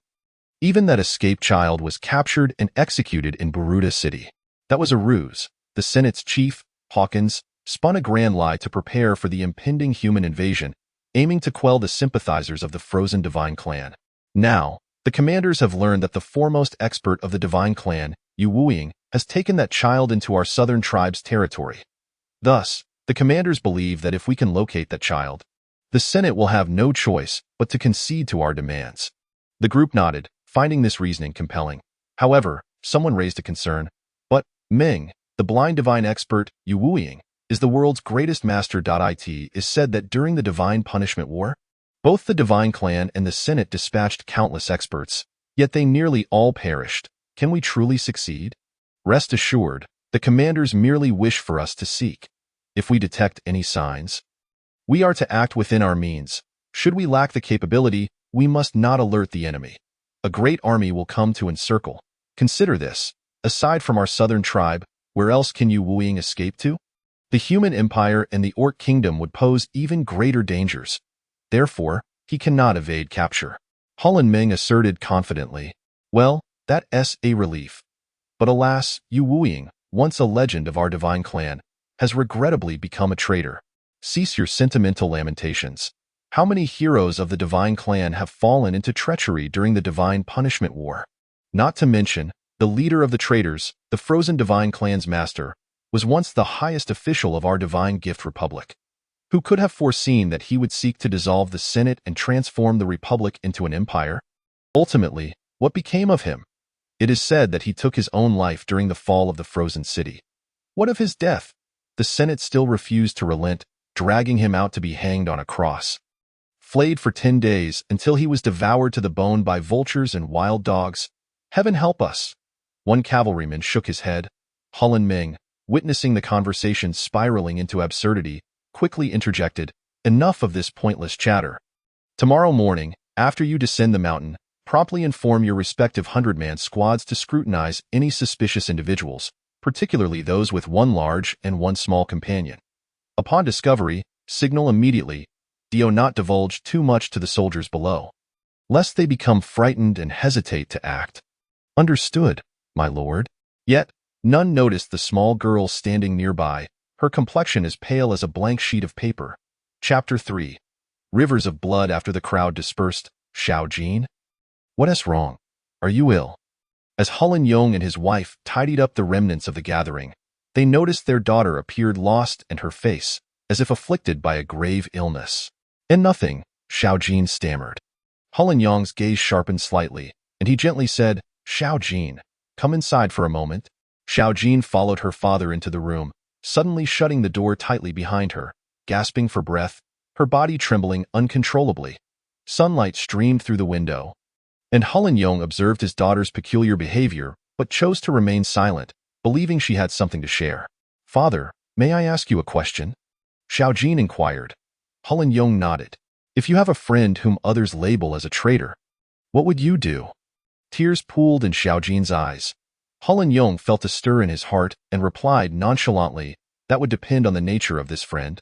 Even that escaped child was captured and executed in Buruda City. That was a ruse. The Senate's chief, Hawkins, spun a grand lie to prepare for the impending human invasion, aiming to quell the sympathizers of the Frozen Divine Clan. Now, the commanders have learned that the foremost expert of the divine clan, Yu Wuing, has taken that child into our southern tribe's territory. Thus, the commanders believe that if we can locate that child, the Senate will have no choice but to concede to our demands. The group nodded, finding this reasoning compelling. However, someone raised a concern. But Ming, the blind divine expert, Yu Wuing, is the world's greatest master. It is said that during the Divine Punishment War, both the Divine Clan and the Senate dispatched countless experts, yet they nearly all perished. Can we truly succeed? Rest assured, the commanders merely wish for us to seek. If we detect any signs, we are to act within our means. Should we lack the capability, we must not alert the enemy. A great army will come to encircle. Consider this. Aside from our southern tribe, where else can Yu Wuing escape to? The human empire and the Orc kingdom would pose even greater dangers. Therefore, he cannot evade capture. Holland Ming asserted confidently. Well, that's a relief. But alas, Yu Wuing, once a legend of our divine clan, has regrettably become a traitor. Cease your sentimental lamentations. How many heroes of the divine clan have fallen into treachery during the Divine Punishment War? Not to mention, the leader of the traitors, the frozen divine clan's master, was once the highest official of our divine gift republic. Who could have foreseen that he would seek to dissolve the Senate and transform the republic into an empire? Ultimately, what became of him? It is said that he took his own life during the fall of the frozen city. What of his death? The Senate still refused to relent, dragging him out to be hanged on a cross. Flayed for 10 days until he was devoured to the bone by vultures and wild dogs. Heaven help us! One cavalryman shook his head. Holland Ming, witnessing the conversation spiraling into absurdity, quickly interjected, "Enough of this pointless chatter. Tomorrow morning, after you descend the mountain, promptly inform your respective 100-man squads to scrutinize any suspicious individuals, particularly those with one large and one small companion. Upon discovery, signal immediately. Do not divulge too much to the soldiers below, lest they become frightened and hesitate to act." "Understood, my lord." Yet, none noticed the small girl standing nearby, her complexion as pale as a blank sheet of paper. Chapter 3. Rivers of blood after the crowd dispersed. Xiao Jin? What is wrong? Are you ill? As Hulun Yong and his wife tidied up the remnants of the gathering, they noticed their daughter appeared lost and her face, as if afflicted by a grave illness. "And nothing," Xiao Jin stammered. Hulun Yong's gaze sharpened slightly, and he gently said, "Xiao Jin, come inside for a moment." Xiao Jin followed her father into the room, suddenly shutting the door tightly behind her, gasping for breath, her body trembling uncontrollably. Sunlight streamed through the window, and Hulun Yong observed his daughter's peculiar behavior, but chose to remain silent, believing she had something to share. "Father, may I ask you a question?" Xiao Jin inquired. Hulun Yong nodded. "If you have a friend whom others label as a traitor, what would you do?" Tears pooled in Xiao Jin's eyes. Hulun Yong felt a stir in his heart and replied nonchalantly, "That would depend on the nature of this friend.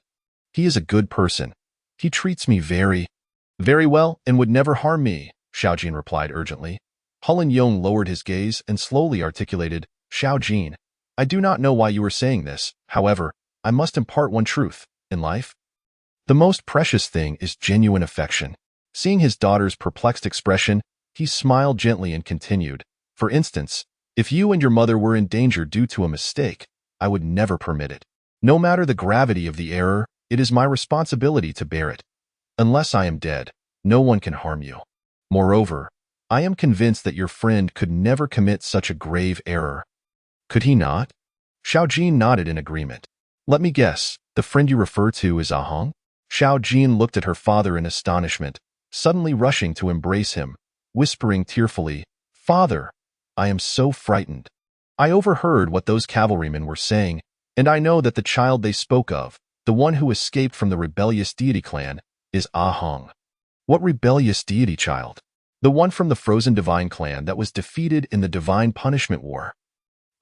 He is a good person. He treats me very well and would never harm me," Xiao Jin replied urgently. Hulun Yong lowered his gaze and slowly articulated, "Xiao Jin, I do not know why you are saying this. However, I must impart one truth. In life, the most precious thing is genuine affection." Seeing his daughter's perplexed expression, he smiled gently and continued, "For instance, if you and your mother were in danger due to a mistake, I would never permit it. No matter the gravity of the error, it is my responsibility to bear it. Unless I am dead, no one can harm you. Moreover, I am convinced that your friend could never commit such a grave error. Could he not?" Xiao Jin nodded in agreement. "Let me guess, the friend you refer to is Ahong?" Xiao Jin looked at her father in astonishment, suddenly rushing to embrace him, whispering tearfully, "Father, I am so frightened. I overheard what those cavalrymen were saying, and I know that the child they spoke of, the one who escaped from the rebellious deity clan, is Ahong." "What rebellious deity child?" "The one from the frozen divine clan that was defeated in the Divine Punishment War.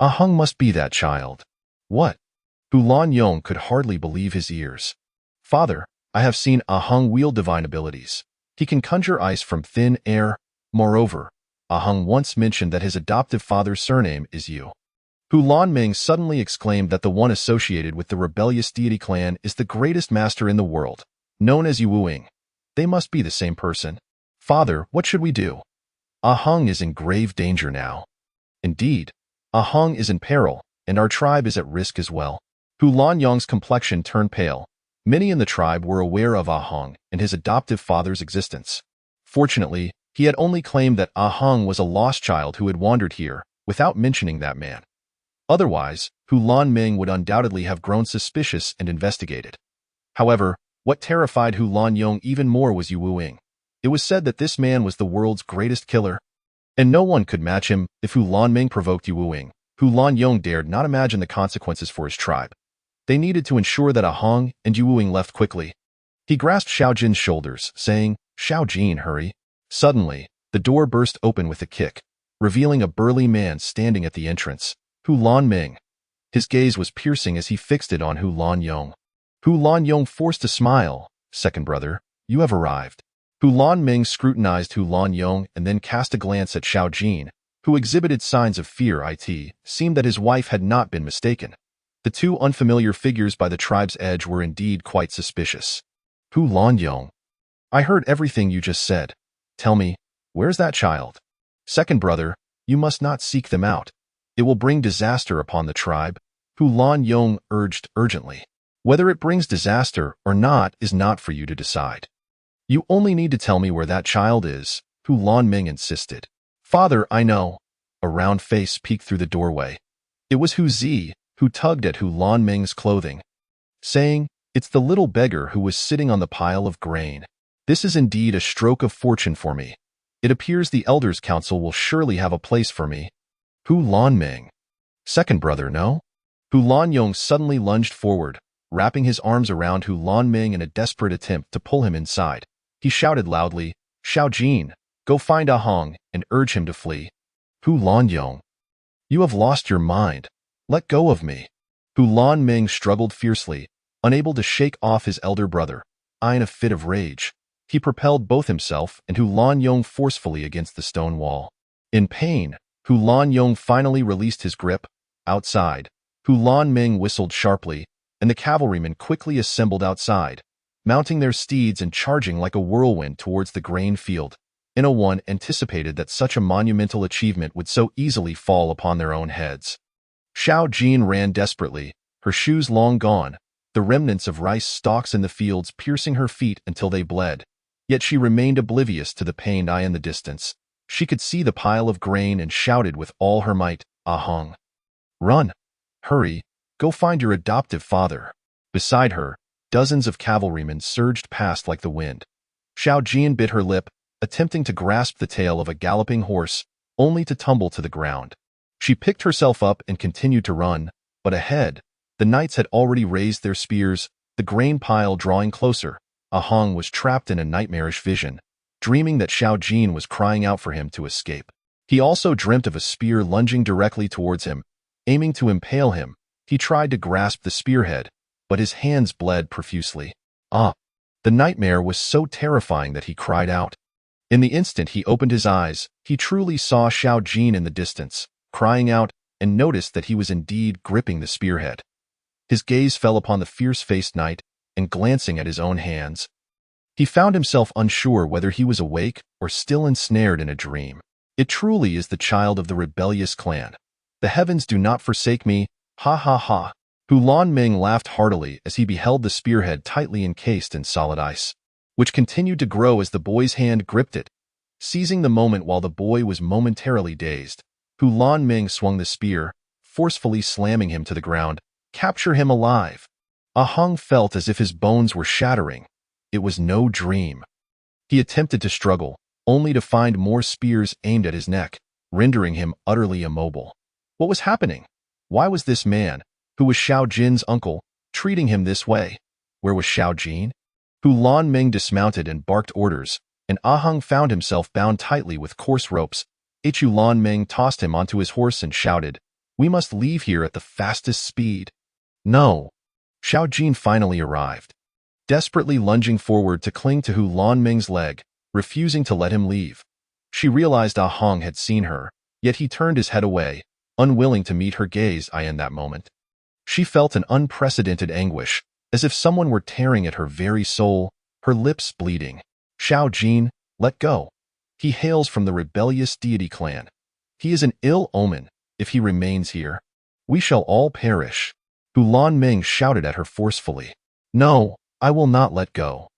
Ahong must be that child." "What?" Hulun Yong could hardly believe his ears. "Father, I have seen Ahong wield divine abilities. He can conjure ice from thin air. Moreover, Ahong once mentioned that his adoptive father's surname is Yu." Hulun Ming suddenly exclaimed that the one associated with the rebellious deity clan is the greatest master in the world, known as Yu Wuing. They must be the same person. "Father, what should we do? Ah Hung is in grave danger now." "Indeed, Ah Hung is in peril, and our tribe is at risk as well." Hu Lanyong's complexion turned pale. Many in the tribe were aware of Ah Hung and his adoptive father's existence. Fortunately, he had only claimed that Ah Hung was a lost child who had wandered here, without mentioning that man. Otherwise, Hu Lanming would undoubtedly have grown suspicious and investigated. However, what terrified Hu Lanyong even more was Yu Wuing. It was said that this man was the world's greatest killer, and no one could match him. If Hu Lanming provoked Yu Wuing, Hu Lanyong dared not imagine the consequences for his tribe. They needed to ensure that Ah Hung and Yu Wuing left quickly. He grasped Xiao Jin's shoulders, saying, "Xiao Jin, hurry." Suddenly, the door burst open with a kick, revealing a burly man standing at the entrance, Hu Lanming. His gaze was piercing as he fixed it on Hu Lanyong. Hu Lanyong forced a smile. "Second brother, you have arrived." Hu Lanming scrutinized Hu Lanyong and then cast a glance at Xiao Jin, who exhibited signs of fear. It seemed that his wife had not been mistaken. The two unfamiliar figures by the tribe's edge were indeed quite suspicious. "Hu Lanyong, I heard everything you just said. Tell me, where's that child?" "Second brother, you must not seek them out. It will bring disaster upon the tribe," Hu Lanyong urged urgently. "Whether it brings disaster or not is not for you to decide. You only need to tell me where that child is," Hu Lanming insisted. "Father, I know." A round face peeked through the doorway. It was Hu Zi, who tugged at Hu Lanming's clothing, saying, "It's the little beggar who was sitting on the pile of grain. This is indeed a stroke of fortune for me. It appears the Elders' Council will surely have a place for me." "Hu Lanming. Second brother, no?" Hu Lanyong suddenly lunged forward, wrapping his arms around Hu Lanming in a desperate attempt to pull him inside. He shouted loudly, "Xiao Jin, go find Ah Hung and urge him to flee." "Hu Lanyong, you have lost your mind. Let go of me." Hu Lanming struggled fiercely, unable to shake off his elder brother. In a fit of rage, he propelled both himself and Hu Lanyong forcefully against the stone wall. In pain, Hu Lanyong finally released his grip. Outside, Hu Lanming whistled sharply, and the cavalrymen quickly assembled outside, mounting their steeds and charging like a whirlwind towards the grain field. No one anticipated that such a monumental achievement would so easily fall upon their own heads. Xiao Jin ran desperately, her shoes long gone, the remnants of rice stalks in the fields piercing her feet until they bled. Yet she remained oblivious to the pain in the distance. She could see the pile of grain and shouted with all her might, "Ah Hung, run! Hurry, go find your adoptive father." Beside her, dozens of cavalrymen surged past like the wind. Xiao Jin bit her lip, attempting to grasp the tail of a galloping horse, only to tumble to the ground. She picked herself up and continued to run, but ahead, the knights had already raised their spears, the grain pile drawing closer. Ah Hung was trapped in a nightmarish vision, dreaming that Xiao Jin was crying out for him to escape. He also dreamt of a spear lunging directly towards him, aiming to impale him. He tried to grasp the spearhead, but his hands bled profusely. The nightmare was so terrifying that he cried out. In the instant he opened his eyes, he truly saw Xiao Jin in the distance, crying out, and noticed that he was indeed gripping the spearhead. His gaze fell upon the fierce-faced knight, and glancing at his own hands, he found himself unsure whether he was awake or still ensnared in a dream. It truly is the child of the rebellious clan. The heavens do not forsake me, ha ha ha. Hu Lanming laughed heartily as he beheld the spearhead tightly encased in solid ice, which continued to grow as the boy's hand gripped it. Seizing the moment while the boy was momentarily dazed, Hu Lanming swung the spear, forcefully slamming him to the ground. "Capture him alive." Ah Hung felt as if his bones were shattering. It was no dream. He attempted to struggle, only to find more spears aimed at his neck, rendering him utterly immobile. What was happening? Why was this man, who was Xiao Jin's uncle, treating him this way? Where was Xiao Jin? Hu Lanming dismounted and barked orders, and Ah Hung found himself bound tightly with coarse ropes. Hu Lanming tossed him onto his horse and shouted, "We must leave here at the fastest speed." "No." Xiao Jin finally arrived, desperately lunging forward to cling to Hu Lanming's leg, refusing to let him leave. She realized Ah Hung had seen her, yet he turned his head away, unwilling to meet her gaze in that moment. She felt an unprecedented anguish, as if someone were tearing at her very soul, her lips bleeding. "Xiao Jin, let go." He hails from the rebellious deity clan. He is an ill omen. If he remains here, we shall all perish. Hulan Ming shouted at her forcefully. No, I will not let go.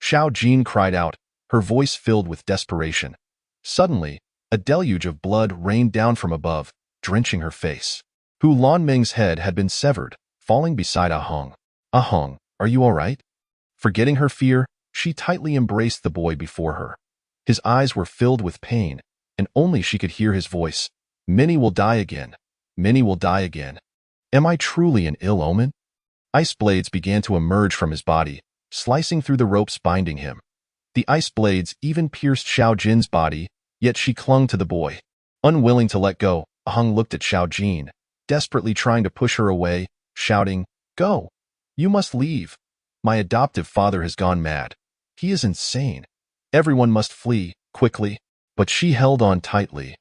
Xiao Jin cried out, her voice filled with desperation. Suddenly, a deluge of blood rained down from above, drenching her face. Hulan Ming's head had been severed, falling beside Ah Hong. Ah Hong, are you all right? Forgetting her fear, she tightly embraced the boy before her. His eyes were filled with pain, and only she could hear his voice. Many will die again. Many will die again. Am I truly an ill omen? Ice blades began to emerge from his body, slicing through the ropes binding him. The ice blades even pierced Xiao Jin's body, yet she clung to the boy. Unwilling to let go, Ah Hong looked at Xiao Jin, desperately trying to push her away, shouting, Go! You must leave. My adoptive father has gone mad. He is insane. Everyone must flee, quickly. But she held on tightly,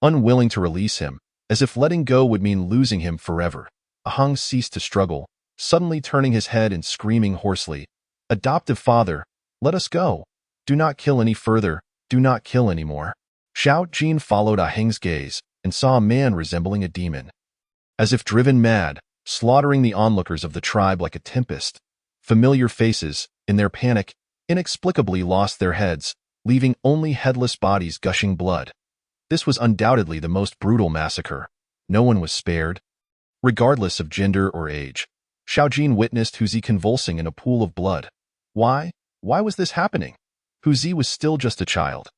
unwilling to release him, as if letting go would mean losing him forever. Ah Hong ceased to struggle, suddenly turning his head and screaming hoarsely, Adoptive father, let us go. Do not kill any further. Do not kill any more. Xiao Jin followed Ah Heng's gaze and saw a man resembling a demon. As if driven mad, slaughtering the onlookers of the tribe like a tempest. Familiar faces, in their panic, inexplicably lost their heads, leaving only headless bodies gushing blood. This was undoubtedly the most brutal massacre. No one was spared. Regardless of gender or age, Xiao Jin witnessed Huzi convulsing in a pool of blood. Why? Why was this happening? Huzi was still just a child.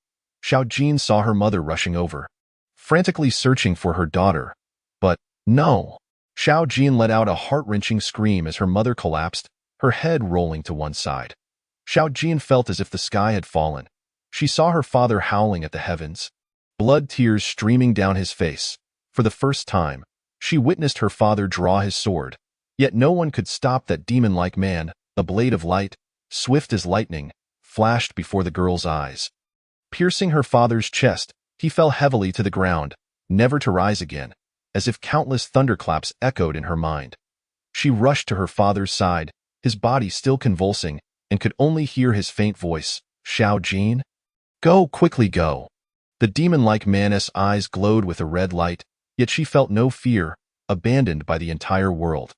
Xiao Jin saw her mother rushing over, frantically searching for her daughter. But no! Xiao Jin let out a heart-wrenching scream as her mother collapsed, her head rolling to one side. Xiao Jin felt as if the sky had fallen. She saw her father howling at the heavens, blood tears streaming down his face. For the first time, she witnessed her father draw his sword. Yet no one could stop that demon-like man. A blade of light, swift as lightning, flashed before the girl's eyes. Piercing her father's chest, he fell heavily to the ground, never to rise again, as if countless thunderclaps echoed in her mind. She rushed to her father's side, his body still convulsing, and could only hear his faint voice, Xiao Jin? Go, quickly go. The demon-like man's eyes glowed with a red light, yet she felt no fear, abandoned by the entire world.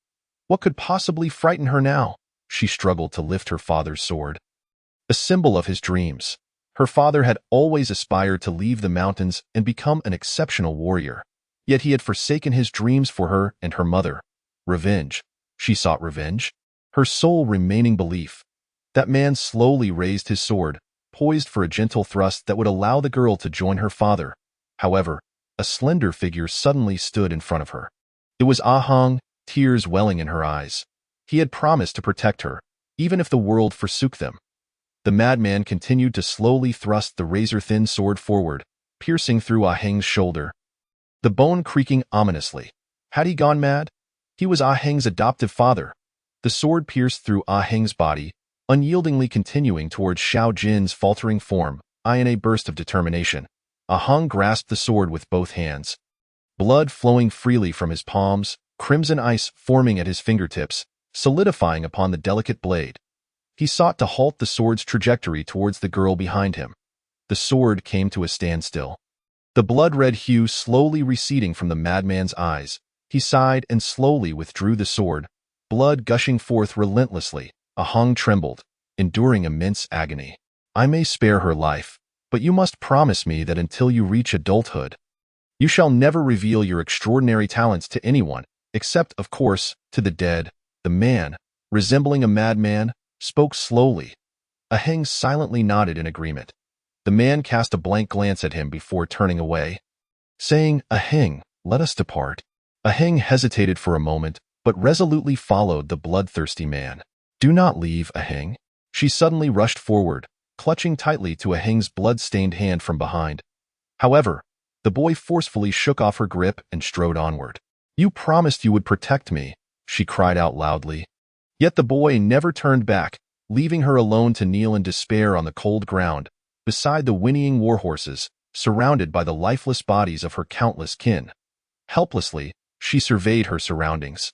What could possibly frighten her now? She struggled to lift her father's sword. A symbol of his dreams. Her father had always aspired to leave the mountains and become an exceptional warrior. Yet he had forsaken his dreams for her and her mother. Revenge. She sought revenge. Her sole remaining belief. That man slowly raised his sword, poised for a gentle thrust that would allow the girl to join her father. However, a slender figure suddenly stood in front of her. It was Ah Hong, tears welling in her eyes. He had promised to protect her, even if the world forsook them. The madman continued to slowly thrust the razor-thin sword forward, piercing through Ah Heng's shoulder. The bone creaking ominously. Had he gone mad? He was Ah Heng's adoptive father. The sword pierced through Ah Heng's body, unyieldingly continuing towards Xiao Jin's faltering form. In a burst of determination, Ah Hong grasped the sword with both hands. Blood flowing freely from his palms, crimson ice forming at his fingertips, solidifying upon the delicate blade. He sought to halt the sword's trajectory towards the girl behind him. The sword came to a standstill. The blood-red hue slowly receding from the madman's eyes. He sighed and slowly withdrew the sword, blood gushing forth relentlessly. Ah Hong trembled, enduring immense agony. I may spare her life, but you must promise me that until you reach adulthood, you shall never reveal your extraordinary talents to anyone, except, of course, to the dead. The man, resembling a madman, spoke slowly. Ah Heng silently nodded in agreement. The man cast a blank glance at him before turning away, saying, Ah Heng, let us depart. Ah Heng hesitated for a moment, but resolutely followed the bloodthirsty man. Do not leave, Ah Heng. She suddenly rushed forward, clutching tightly to Ah Heng's blood-stained hand from behind. However, the boy forcefully shook off her grip and strode onward. You promised you would protect me, she cried out loudly. Yet the boy never turned back, leaving her alone to kneel in despair on the cold ground, beside the whinnying warhorses, surrounded by the lifeless bodies of her countless kin. Helplessly, she surveyed her surroundings.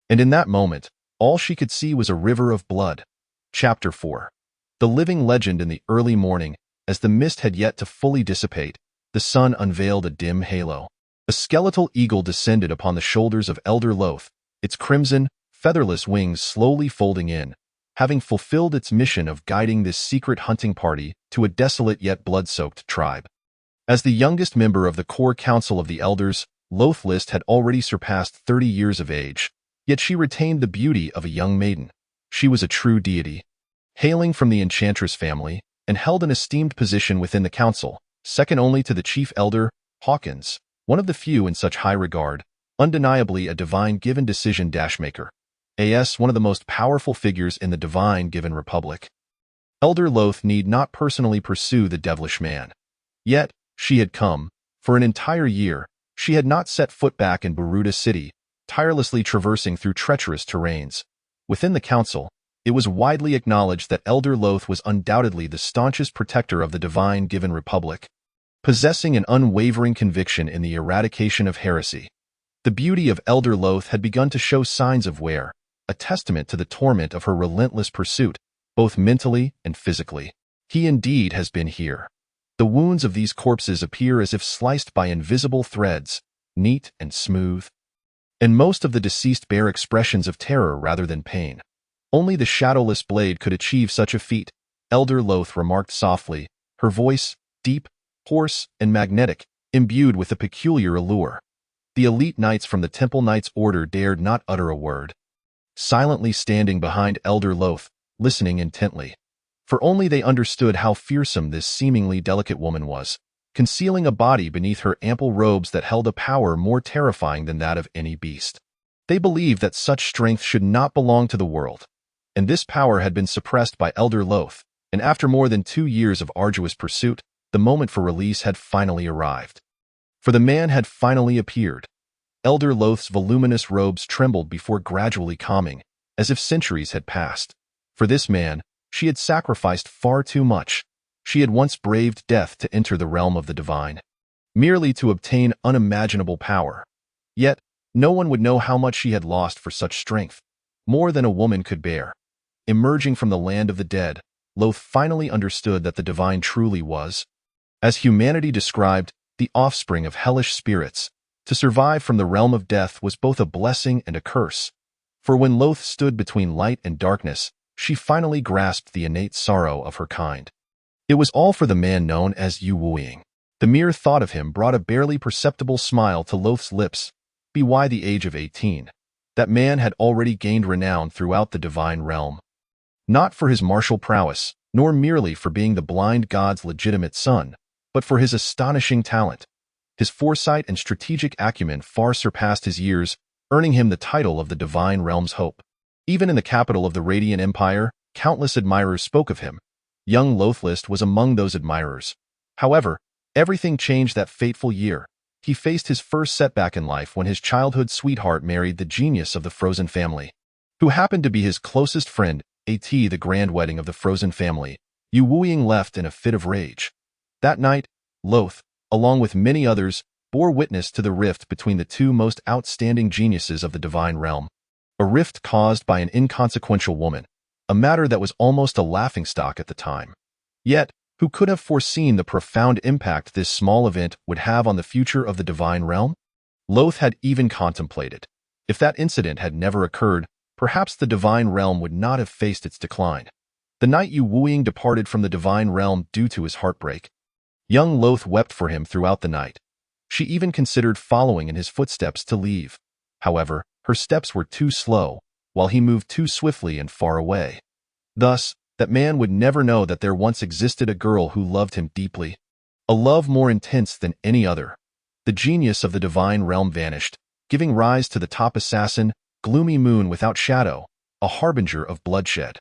And in that moment, all she could see was a river of blood. Chapter 4. The living legend in the early morning, as the mist had yet to fully dissipate, the sun unveiled a dim halo. A skeletal eagle descended upon the shoulders of Elder Loth, its crimson, featherless wings slowly folding in, having fulfilled its mission of guiding this secret hunting party to a desolate yet blood-soaked tribe. As the youngest member of the core council of the elders, Lothlist had already surpassed 30 years of age, yet she retained the beauty of a young maiden. She was a true deity. Hailing from the Enchantress family, and held an esteemed position within the council, second only to the chief elder, Hawkins, one of the few in such high regard, undeniably a divine-given decision-maker. One of the most powerful figures in the divine-given republic. Elder Loth need not personally pursue the devilish man. Yet, she had come. For an entire year, she had not set foot back in Baruda City, tirelessly traversing through treacherous terrains. Within the council, it was widely acknowledged that Elder Loth was undoubtedly the staunchest protector of the divine-given republic, possessing an unwavering conviction in the eradication of heresy. The beauty of Elder Loth had begun to show signs of wear, a testament to the torment of her relentless pursuit, both mentally and physically. He indeed has been here. The wounds of these corpses appear as if sliced by invisible threads, neat and smooth. And most of the deceased bear expressions of terror rather than pain. Only the shadowless blade could achieve such a feat, Elder Loth remarked softly, her voice, deep, hoarse, and magnetic, imbued with a peculiar allure. The elite knights from the Temple Knights Order dared not utter a word, silently standing behind Elder Loth, listening intently. For only they understood how fearsome this seemingly delicate woman was, concealing a body beneath her ample robes that held a power more terrifying than that of any beast. They believed that such strength should not belong to the world, and this power had been suppressed by Elder Loth, and after more than 2 years of arduous pursuit, the moment for release had finally arrived. For the man had finally appeared. Elder Loth's voluminous robes trembled before gradually calming, as if centuries had passed. For this man, she had sacrificed far too much. She had once braved death to enter the realm of the divine, merely to obtain unimaginable power. Yet, no one would know how much she had lost for such strength, more than a woman could bear. Emerging from the land of the dead, Loth finally understood that the divine truly was, as humanity described, the offspring of hellish spirits. To survive from the realm of death was both a blessing and a curse. For when Loth stood between light and darkness, she finally grasped the innate sorrow of her kind. It was all for the man known as Yu Wuing. The mere thought of him brought a barely perceptible smile to Loth's lips. By the age of 18, that man had already gained renown throughout the divine realm. Not for his martial prowess, nor merely for being the blind god's legitimate son, but for his astonishing talent. His foresight and strategic acumen far surpassed his years, earning him the title of the divine realm's hope. Even in the capital of the Radiant Empire, countless admirers spoke of him. Young Lothlist was among those admirers. However, everything changed that fateful year. He faced his first setback in life when his childhood sweetheart married the genius of the Frozen family, who happened to be his closest friend. The grand wedding of the Frozen family, Yu Wuing left in a fit of rage. That night, Loth, along with many others, bore witness to the rift between the two most outstanding geniuses of the divine realm. A rift caused by an inconsequential woman, a matter that was almost a laughingstock at the time. Yet, who could have foreseen the profound impact this small event would have on the future of the divine realm? Loth had even contemplated. If that incident had never occurred, perhaps the divine realm would not have faced its decline. The night Yu Wuing departed from the divine realm due to his heartbreak, young Loth wept for him throughout the night. She even considered following in his footsteps to leave. However, her steps were too slow, while he moved too swiftly and far away. Thus, that man would never know that there once existed a girl who loved him deeply, a love more intense than any other. The genius of the divine realm vanished, giving rise to the top assassin, gloomy moon without shadow, a harbinger of bloodshed.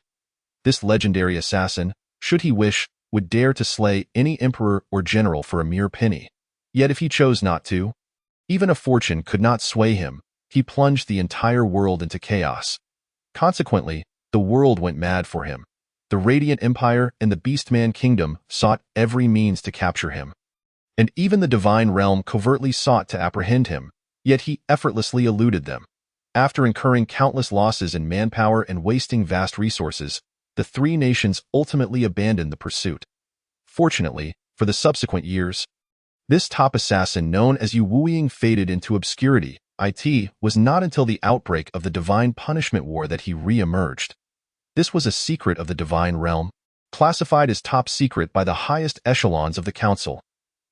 This legendary assassin, should he wish, would dare to slay any emperor or general for a mere penny. Yet if he chose not to, even a fortune could not sway him. He plunged the entire world into chaos. Consequently, the world went mad for him. The Radiant Empire and the Beastman Kingdom sought every means to capture him. And even the divine realm covertly sought to apprehend him, yet he effortlessly eluded them. After incurring countless losses in manpower and wasting vast resources, the three nations ultimately abandoned the pursuit. Unfortunately, for the subsequent years, this top assassin known as Yu Wuying faded into obscurity. It was not until the outbreak of the Divine Punishment War that he re-emerged. This was a secret of the Divine Realm, classified as top secret by the highest echelons of the Council.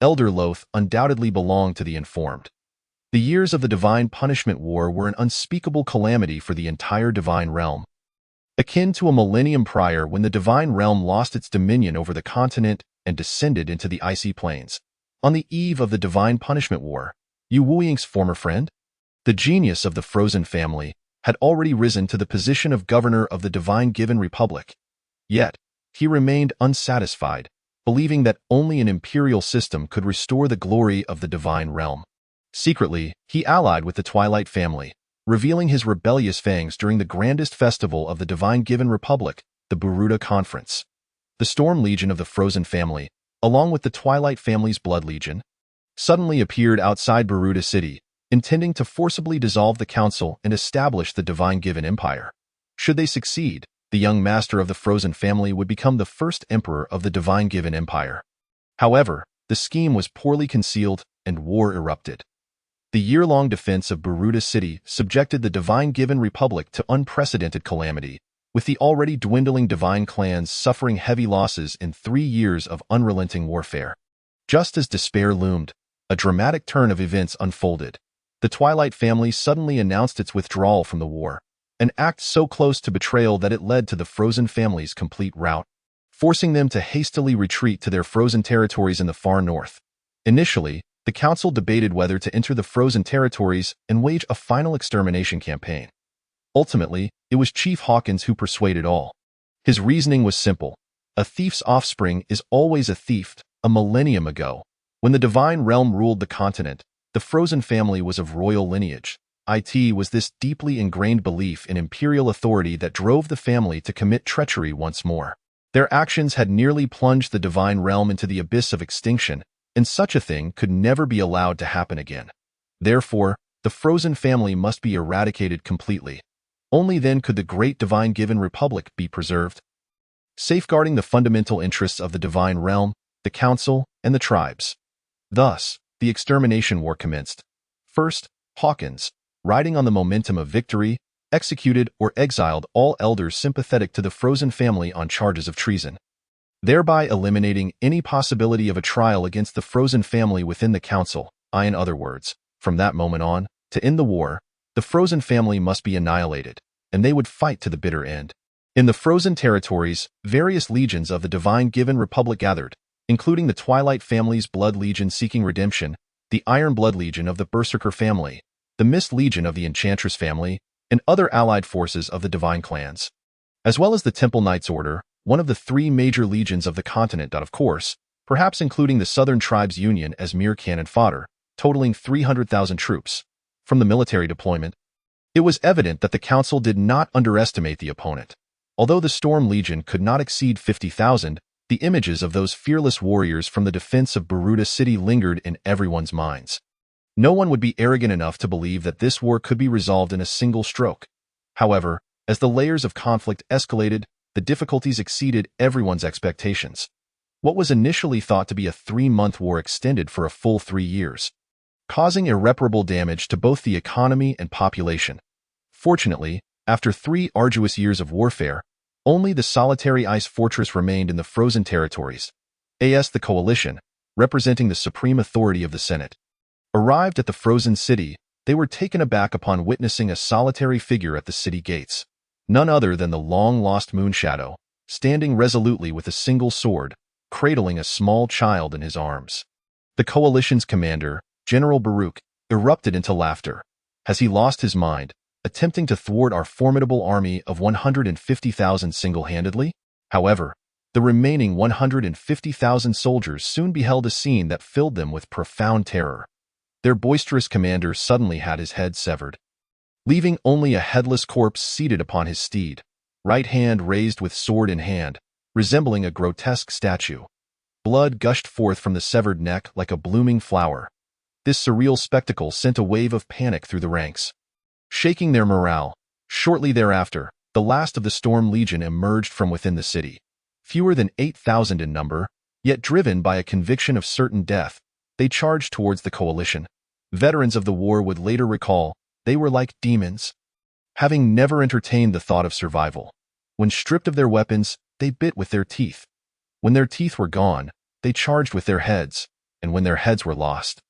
Elder Loth undoubtedly belonged to the informed. The years of the Divine Punishment War were an unspeakable calamity for the entire Divine Realm. Akin to a millennium prior when the Divine Realm lost its dominion over the continent and descended into the icy plains. On the eve of the Divine Punishment War, Yu Wuiying's former friend, the genius of the Frozen family, had already risen to the position of governor of the Divine Given Republic. Yet, he remained unsatisfied, believing that only an imperial system could restore the glory of the Divine Realm. Secretly, he allied with the Twilight family, revealing his rebellious fangs during the grandest festival of the Divine Given Republic, the Buruda Conference. The Storm Legion of the Frozen family, along with the Twilight family's Blood Legion, suddenly appeared outside Buruda City, intending to forcibly dissolve the council and establish the Divine Given Empire. Should they succeed, the young master of the Frozen family would become the first emperor of the Divine Given Empire. However, the scheme was poorly concealed and war erupted. The year-long defense of Buruda City subjected the Divine Given Republic to unprecedented calamity, with the already dwindling divine clans suffering heavy losses in 3 years of unrelenting warfare. Just as despair loomed, a dramatic turn of events unfolded. The Twilight family suddenly announced its withdrawal from the war, an act so close to betrayal that it led to the Frozen family's complete rout, forcing them to hastily retreat to their frozen territories in the far north. Initially, the council debated whether to enter the frozen territories and wage a final extermination campaign. Ultimately, it was Chief Hawkins who persuaded all. His reasoning was simple. A thief's offspring is always a thief. A millennium ago, when the Divine Realm ruled the continent, the Frozen family was of royal lineage. It was this deeply ingrained belief in imperial authority that drove the family to commit treachery once more. Their actions had nearly plunged the Divine Realm into the abyss of extinction, and such a thing could never be allowed to happen again. Therefore, the Frozen family must be eradicated completely. Only then could the great Divine Given Republic be preserved. Safeguarding the fundamental interests of the Divine Realm, the Council, and the tribes. Thus, the extermination war commenced. First, Hawkins, riding on the momentum of victory, executed or exiled all elders sympathetic to the Frozen family on charges of treason, thereby eliminating any possibility of a trial against the Frozen family within the Council. In other words, from that moment on, to end the war, the Frozen family must be annihilated, and they would fight to the bitter end. In the Frozen territories, various legions of the Divine Given Republic gathered, including the Twilight family's Blood Legion seeking redemption, the Iron Blood Legion of the Berserker family, the Mist Legion of the Enchantress family, and other allied forces of the Divine clans, as well as the Temple Knights Order, one of the 3 major legions of the continent, of course, perhaps including the Southern Tribes Union as mere cannon fodder, totaling 300,000 troops. From the military deployment, it was evident that the Council did not underestimate the opponent. Although the Storm Legion could not exceed 50,000, the images of those fearless warriors from the defense of Buruda City lingered in everyone's minds. No one would be arrogant enough to believe that this war could be resolved in a single stroke. However, as the layers of conflict escalated, the difficulties exceeded everyone's expectations. What was initially thought to be a 3-month war extended for a full 3 years, causing irreparable damage to both the economy and population. Fortunately, after 3 arduous years of warfare, only the solitary ice fortress remained in the Frozen territories. The Coalition, representing the supreme authority of the Senate, arrived at the Frozen City. They were taken aback upon witnessing a solitary figure at the city gates, none other than the long-lost Moonshadow, standing resolutely with a single sword, cradling a small child in his arms. The Coalition's commander, General Baruch, erupted into laughter. Has he lost his mind, attempting to thwart our formidable army of 150,000 single-handedly? However, the remaining 150,000 soldiers soon beheld a scene that filled them with profound terror. Their boisterous commander suddenly had his head severed, leaving only a headless corpse seated upon his steed, right hand raised with sword in hand, resembling a grotesque statue. Blood gushed forth from the severed neck like a blooming flower. This surreal spectacle sent a wave of panic through the ranks, shaking their morale. Shortly thereafter, the last of the Storm Legion emerged from within the city. Fewer than 8,000 in number, Yet driven by a conviction of certain death, they charged towards the coalition. Veterans of the war would later recall, they were like demons, having never entertained the thought of survival. When stripped of their weapons, they bit with their teeth. When their teeth were gone, they charged with their heads, and when their heads were lost,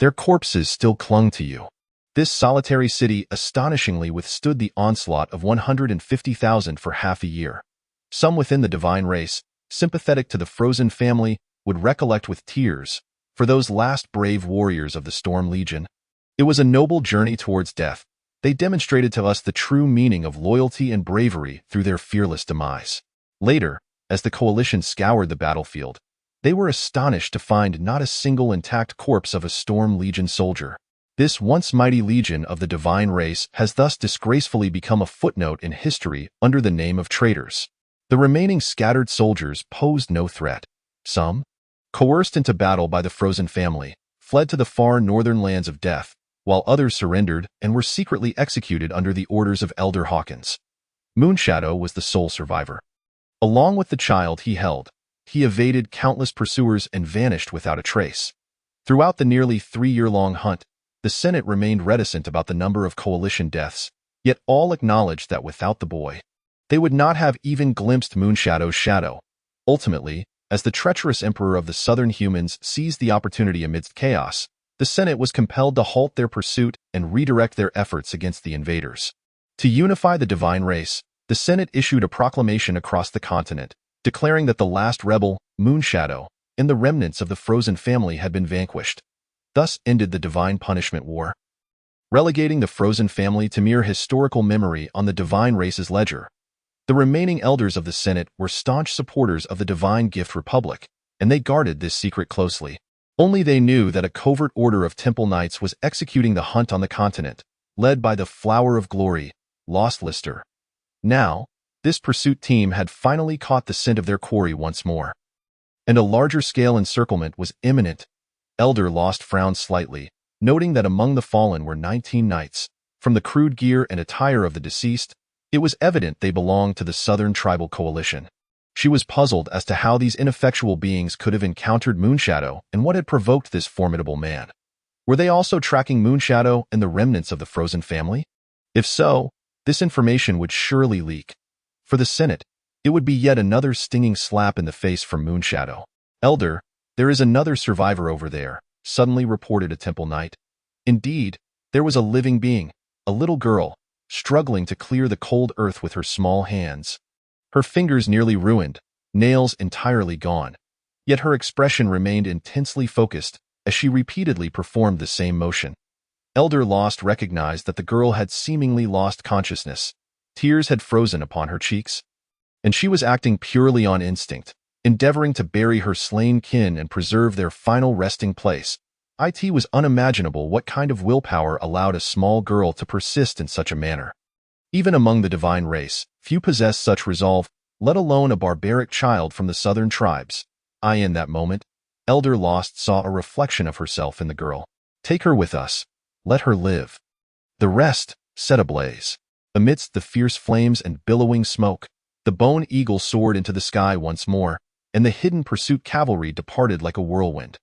their corpses still clung to you. This solitary city astonishingly withstood the onslaught of 150,000 for half a year. Some within the divine race, sympathetic to the frozen family, would recollect with tears, for those last brave warriors of the Storm Legion. It was a noble journey towards death. They demonstrated to us the true meaning of loyalty and bravery through their fearless demise. Later, as the coalition scoured the battlefield, they were astonished to find not a single intact corpse of a Storm Legion soldier. This once mighty legion of the divine race has thus disgracefully become a footnote in history under the name of traitors. The remaining scattered soldiers posed no threat. Some, coerced into battle by the frozen family, fled to the far northern lands of death, while others surrendered and were secretly executed under the orders of Elder Hawkins. Moonshadow was the sole survivor. Along with the child he held, he evaded countless pursuers and vanished without a trace. Throughout the nearly 3-year-long hunt, the Senate remained reticent about the number of coalition deaths, yet all acknowledged that without the boy, they would not have even glimpsed Moonshadow's shadow. Ultimately, as the treacherous emperor of the southern humans seized the opportunity amidst chaos, the Senate was compelled to halt their pursuit and redirect their efforts against the invaders. To unify the divine race, the Senate issued a proclamation across the continent, declaring that the last rebel, Moonshadow, and the remnants of the frozen family had been vanquished. Thus ended the Divine Punishment War, relegating the frozen family to mere historical memory on the divine race's ledger. The remaining elders of the Senate were staunch supporters of the Divine Gift Republic, and they guarded this secret closely. Only they knew that a covert order of Temple Knights was executing the hunt on the continent, led by the Flower of Glory, Lost Lister. Now, this pursuit team had finally caught the scent of their quarry once more, and a larger-scale encirclement was imminent. Elder Lost frowned slightly, noting that among the fallen were 19 knights. From the crude gear and attire of the deceased, it was evident they belonged to the Southern Tribal Coalition. She was puzzled as to how these ineffectual beings could have encountered Moonshadow and what had provoked this formidable man. Were they also tracking Moonshadow and the remnants of the frozen family? If so, this information would surely leak. For the Senate, it would be yet another stinging slap in the face from Moonshadow. Elder, there is another survivor over there, suddenly reported a Temple Knight. Indeed, there was a living being, a little girl, struggling to clear the cold earth with her small hands. Her fingers nearly ruined, nails entirely gone. Yet her expression remained intensely focused as she repeatedly performed the same motion. Elder Lost recognized that the girl had seemingly lost consciousness. Tears had frozen upon her cheeks, and she was acting purely on instinct, endeavoring to bury her slain kin and preserve their final resting place. It was unimaginable what kind of willpower allowed a small girl to persist in such a manner. Even among the divine race, few possessed such resolve, let alone a barbaric child from the southern tribes. In that moment, Elder Lost saw a reflection of herself in the girl. Take her with us. Let her live. The rest, set ablaze. Amidst the fierce flames and billowing smoke, the bone eagle soared into the sky once more, and the hidden pursuit cavalry departed like a whirlwind.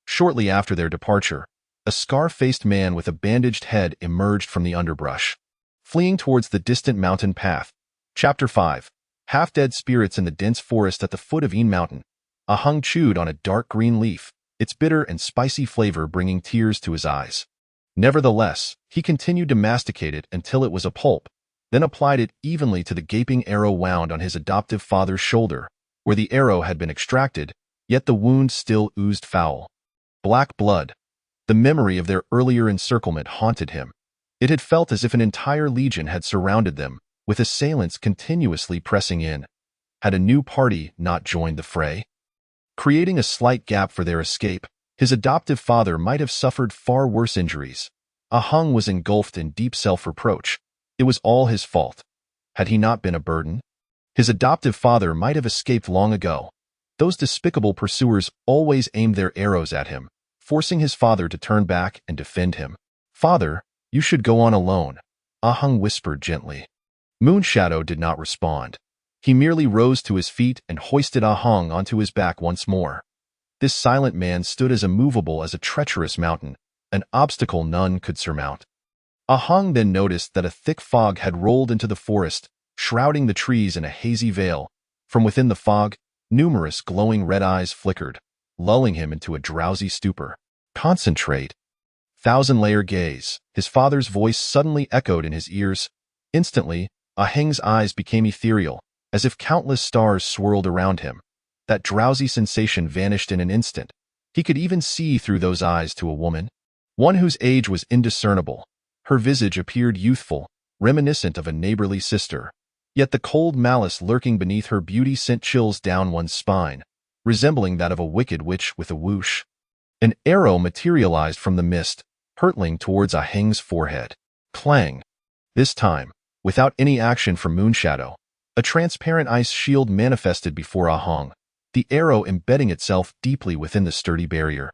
Shortly after their departure, a scar-faced man with a bandaged head emerged from the underbrush, fleeing towards the distant mountain path. Chapter 5. Half-dead spirits in the dense forest at the foot of Een Mountain. Ahung chewed on a dark green leaf, its bitter and spicy flavor bringing tears to his eyes. Nevertheless, he continued to masticate it until it was a pulp, then applied it evenly to the gaping arrow wound on his adoptive father's shoulder, where the arrow had been extracted, yet the wound still oozed foul. Black blood. The memory of their earlier encirclement haunted him. It had felt as if an entire legion had surrounded them, with assailants continuously pressing in. Had a new party not joined the fray? Creating a slight gap for their escape, his adoptive father might have suffered far worse injuries. Ahung was engulfed in deep self-reproach. It was all his fault. Had he not been a burden? His adoptive father might have escaped long ago. Those despicable pursuers always aimed their arrows at him, forcing his father to turn back and defend him. Father, you should go on alone, Ahung whispered gently. Moonshadow did not respond. He merely rose to his feet and hoisted Ah Hong onto his back once more. This silent man stood as immovable as a treacherous mountain, an obstacle none could surmount. Ah Hong then noticed that a thick fog had rolled into the forest, shrouding the trees in a hazy veil. From within the fog, numerous glowing red eyes flickered, lulling him into a drowsy stupor. Concentrate. Thousand-layer gaze. His father's voice suddenly echoed in his ears. Instantly, Ah Heng's eyes became ethereal, as if countless stars swirled around him. That drowsy sensation vanished in an instant. He could even see through those eyes to a woman, one whose age was indiscernible. Her visage appeared youthful, reminiscent of a neighborly sister. Yet the cold malice lurking beneath her beauty sent chills down one's spine, resembling that of a wicked witch with a whoosh. An arrow materialized from the mist, hurtling towards Ah Heng's forehead. Clang! This time, without any action from Moonshadow, a transparent ice shield manifested before Ah Hong, the arrow embedding itself deeply within the sturdy barrier.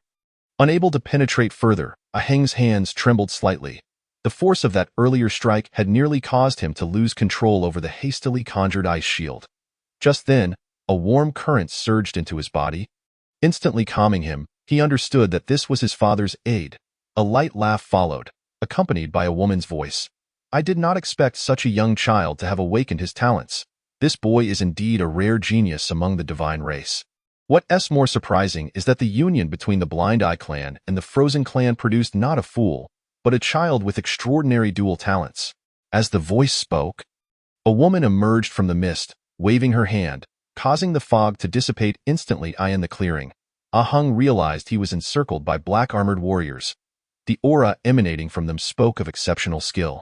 Unable to penetrate further, Ah Heng's hands trembled slightly. The force of that earlier strike had nearly caused him to lose control over the hastily conjured ice shield. Just then, a warm current surged into his body. Instantly calming him, he understood that this was his father's aid. A light laugh followed, accompanied by a woman's voice. I did not expect such a young child to have awakened his talents. This boy is indeed a rare genius among the divine race. What's more surprising is that the union between the Blind Eye clan and the Frozen clan produced not a fool, but a child with extraordinary dual talents. As the voice spoke, a woman emerged from the mist, waving her hand, causing the fog to dissipate instantly. In the clearing, Ah Hong realized he was encircled by black-armored warriors. The aura emanating from them spoke of exceptional skill.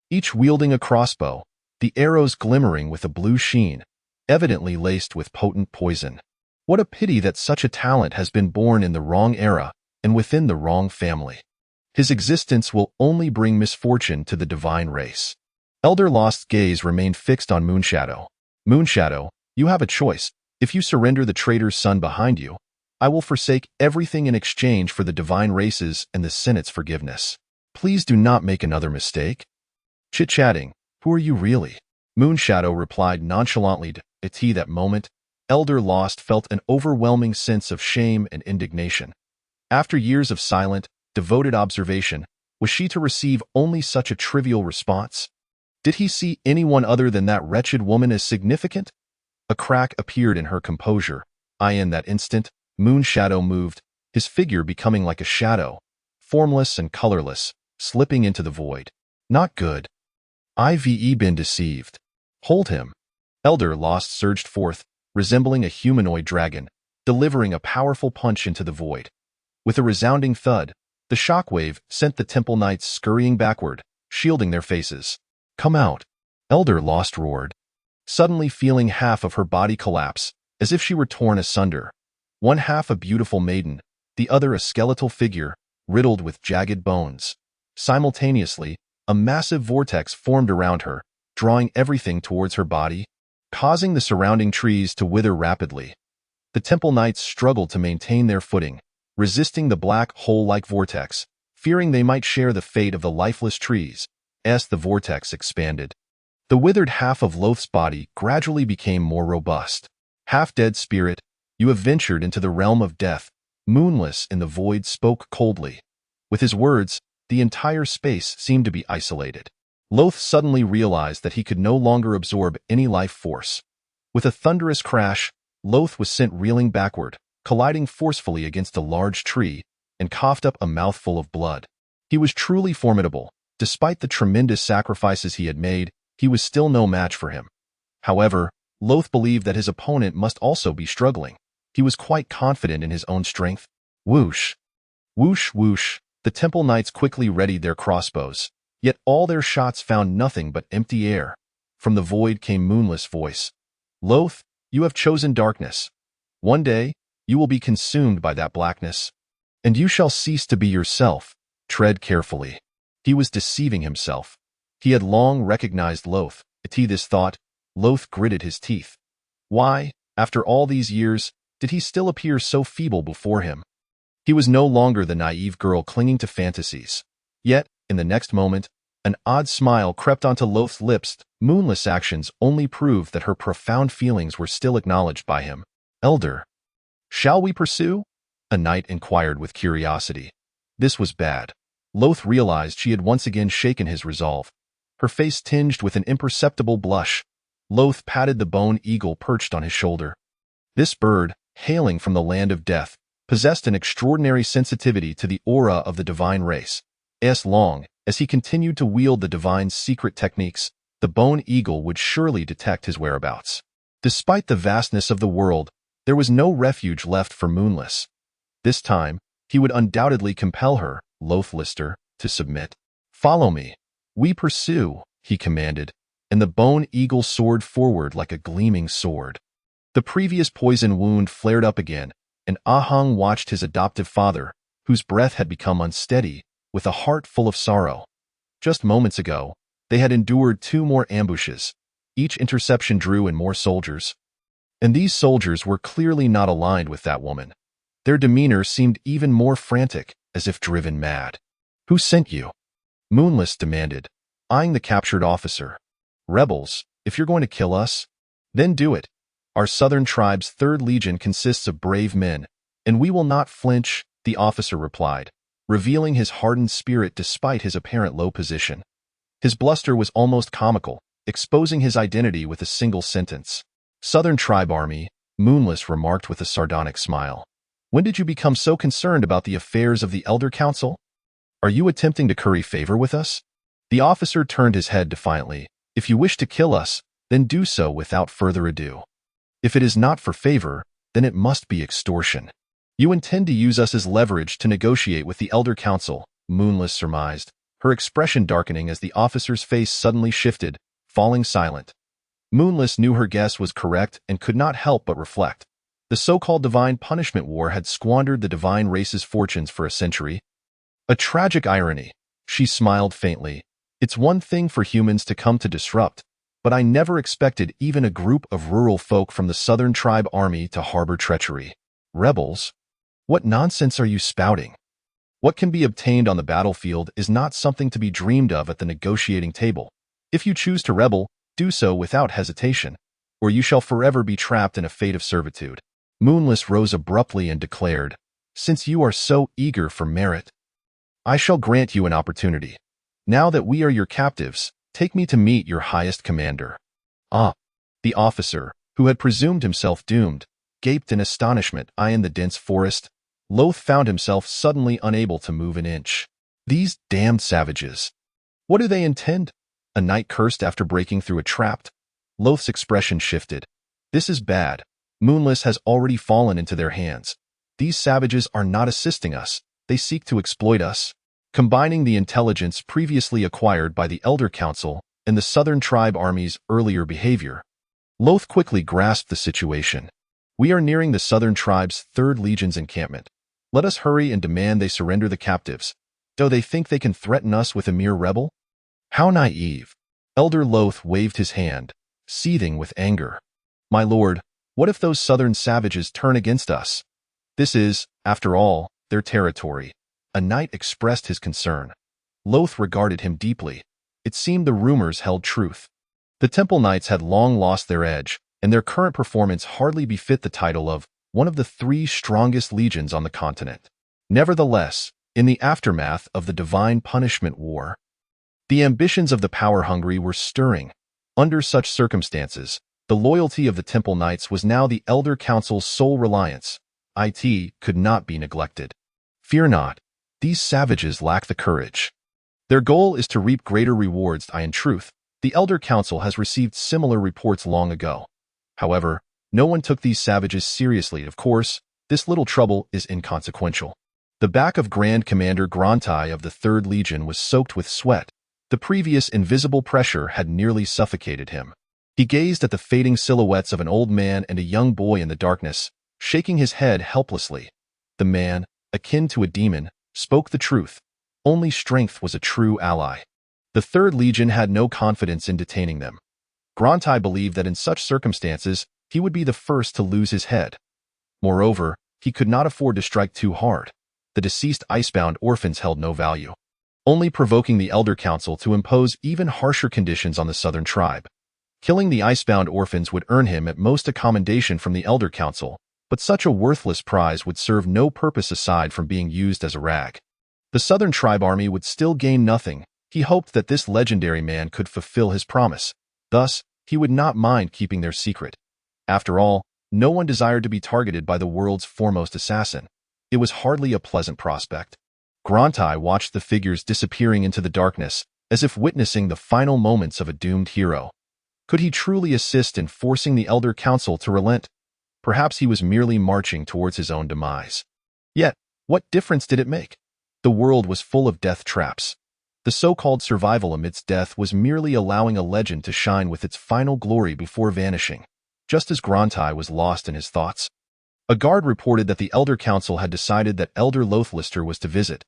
Each wielding a crossbow, the arrows glimmering with a blue sheen, evidently laced with potent poison. What a pity that such a talent has been born in the wrong era and within the wrong family. His existence will only bring misfortune to the divine race. Elder Lost's gaze remained fixed on Moonshadow. Moonshadow, you have a choice. If you surrender the traitor's son behind you, I will forsake everything in exchange for the divine races and the Senate's forgiveness. Please do not make another mistake. Chit-chatting, who are you really? Moonshadow replied nonchalantly. At that moment, Elder Lost felt an overwhelming sense of shame and indignation. After years of silent, devoted observation, was she to receive only such a trivial response? Did he see anyone other than that wretched woman as significant? A crack appeared in her composure. In that instant, Moonshadow moved, his figure becoming like a shadow, formless and colorless, slipping into the void. Not good. I've been deceived. Hold him. Elder Lost surged forth, resembling a humanoid dragon, delivering a powerful punch into the void. With a resounding thud, the shockwave sent the Temple Knights scurrying backward, shielding their faces. Come out. Elder Lost roared, suddenly feeling half of her body collapse, as if she were torn asunder. One half a beautiful maiden, the other a skeletal figure, riddled with jagged bones. Simultaneously, a massive vortex formed around her, drawing everything towards her body, causing the surrounding trees to wither rapidly. The Temple Knights struggled to maintain their footing, resisting the black hole-like vortex, fearing they might share the fate of the lifeless trees. As the vortex expanded, the withered half of Loth's body gradually became more robust. Half-dead spirit, you have ventured into the realm of death. Moonless in the void spoke coldly. With his words, the entire space seemed to be isolated. Loth suddenly realized that he could no longer absorb any life force. With a thunderous crash, Loth was sent reeling backward, colliding forcefully against a large tree, and coughed up a mouthful of blood. He was truly formidable. Despite the tremendous sacrifices he had made, he was still no match for him. However, Loth believed that his opponent must also be struggling. He was quite confident in his own strength. Whoosh! Whoosh whoosh! The Temple Knights quickly readied their crossbows, yet all their shots found nothing but empty air. From the void came Moonless' voice. Loth, you have chosen darkness. One day, you will be consumed by that blackness, and you shall cease to be yourself. Tread carefully. He was deceiving himself. He had long recognized Loth. At this thought, Loth gritted his teeth. Why, after all these years, did he still appear so feeble before him? He was no longer the naive girl clinging to fantasies. Yet, in the next moment, An odd smile crept onto Loth's lips. Moonless' actions only proved that her profound feelings were still acknowledged by him. Elder, shall we pursue? A knight inquired with curiosity. This was bad. Loth realized she had once again shaken his resolve. Her face tinged with an imperceptible blush. Loth patted the bone eagle perched on his shoulder. This bird, hailing from the land of death, possessed an extraordinary sensitivity to the aura of the divine race. As long as he continued to wield the divine's secret techniques, the bone eagle would surely detect his whereabouts. Despite the vastness of the world, there was no refuge left for Moonless. This time, he would undoubtedly compel her, Loth Lister, to submit. Follow me. We pursue, he commanded, and the bone eagle soared forward like a gleaming sword. The previous poison wound flared up again, and Ahang watched his adoptive father, whose breath had become unsteady, with a heart full of sorrow. Just moments ago, they had endured 2 more ambushes. Each interception drew in more soldiers. And these soldiers were clearly not aligned with that woman. Their demeanor seemed even more frantic, as if driven mad. Who sent you? Moonless demanded, eyeing the captured officer. Rebels, if you're going to kill us, then do it. Our southern tribe's 3rd Legion consists of brave men, and we will not flinch, the officer replied, revealing his hardened spirit despite his apparent low position. His bluster was almost comical, exposing his identity with a single sentence. Southern Tribe Army, Moonless remarked with a sardonic smile. When did you become so concerned about the affairs of the Elder Council? Are you attempting to curry favor with us? The officer turned his head defiantly. If you wish to kill us, then do so without further ado. If it is not for favor, then it must be extortion. You intend to use us as leverage to negotiate with the Elder Council, Moonless surmised, her expression darkening as the officer's face suddenly shifted, falling silent. Moonless knew her guess was correct and could not help but reflect. The so-called Divine Punishment War had squandered the divine race's fortunes for a century. A tragic irony. She smiled faintly. It's one thing for humans to come to disrupt, but I never expected even a group of rural folk from the Southern Tribe Army to harbor treachery. Rebels? What nonsense are you spouting? What can be obtained on the battlefield is not something to be dreamed of at the negotiating table. If you choose to rebel, do so without hesitation, or you shall forever be trapped in a fate of servitude. Moonless rose abruptly and declared, Since you are so eager for merit, I shall grant you an opportunity. Now that we are your captives, take me to meet your highest commander. Ah! The officer, who had presumed himself doomed, gaped in astonishment, eyeing the dense forest. Loth found himself suddenly unable to move an inch. These damned savages. What do they intend? A knight cursed after breaking through a trap. Loth's expression shifted. This is bad. Moonless has already fallen into their hands. These savages are not assisting us. They seek to exploit us. Combining the intelligence previously acquired by the Elder Council and the Southern Tribe Army's earlier behavior, Loth quickly grasped the situation. We are nearing the Southern Tribe's 3rd Legion's encampment. Let us hurry and demand they surrender the captives. Do they think they can threaten us with a mere rebel? How naive. Elder Loth waved his hand, seething with anger. My lord, what if those southern savages turn against us? This is, after all, their territory. A knight expressed his concern. Loth regarded him deeply. It seemed the rumors held truth. The Temple Knights had long lost their edge, and their current performance hardly befit the title of one of the 3 strongest legions on the continent. Nevertheless, in the aftermath of the Divine Punishment War, the ambitions of the power-hungry were stirring. Under such circumstances, the loyalty of the Temple Knights was now the Elder Council's sole reliance. It could not be neglected. Fear not. These savages lack the courage. Their goal is to reap greater rewards. In truth, the Elder Council has received similar reports long ago. However, no one took these savages seriously. Of course, this little trouble is inconsequential. The back of Grand Commander Grantai of the 3rd Legion was soaked with sweat. The previous invisible pressure had nearly suffocated him. He gazed at the fading silhouettes of an old man and a young boy in the darkness, shaking his head helplessly. The man, akin to a demon, spoke the truth. Only strength was a true ally. The 3rd Legion had no confidence in detaining them. Grantai believed that in such circumstances, he would be the first to lose his head. Moreover, he could not afford to strike too hard. The deceased icebound orphans held no value. only provoking the Elder Council to impose even harsher conditions on the southern tribe. Killing the icebound orphans would earn him at most a commendation from the Elder Council, but such a worthless prize would serve no purpose aside from being used as a rag. The southern tribe army would still gain nothing. He hoped that this legendary man could fulfill his promise. Thus, he would not mind keeping their secret. After all, no one desired to be targeted by the world's foremost assassin. It was hardly a pleasant prospect. Grantai watched the figures disappearing into the darkness, as if witnessing the final moments of a doomed hero. Could he truly assist in forcing the Elder Council to relent? Perhaps he was merely marching towards his own demise. Yet, what difference did it make? The world was full of death traps. The so-called survival amidst death was merely allowing a legend to shine with its final glory before vanishing, just as Grantai was lost in his thoughts. A guard reported that the Elder Council had decided that Elder Lothlister was to visit.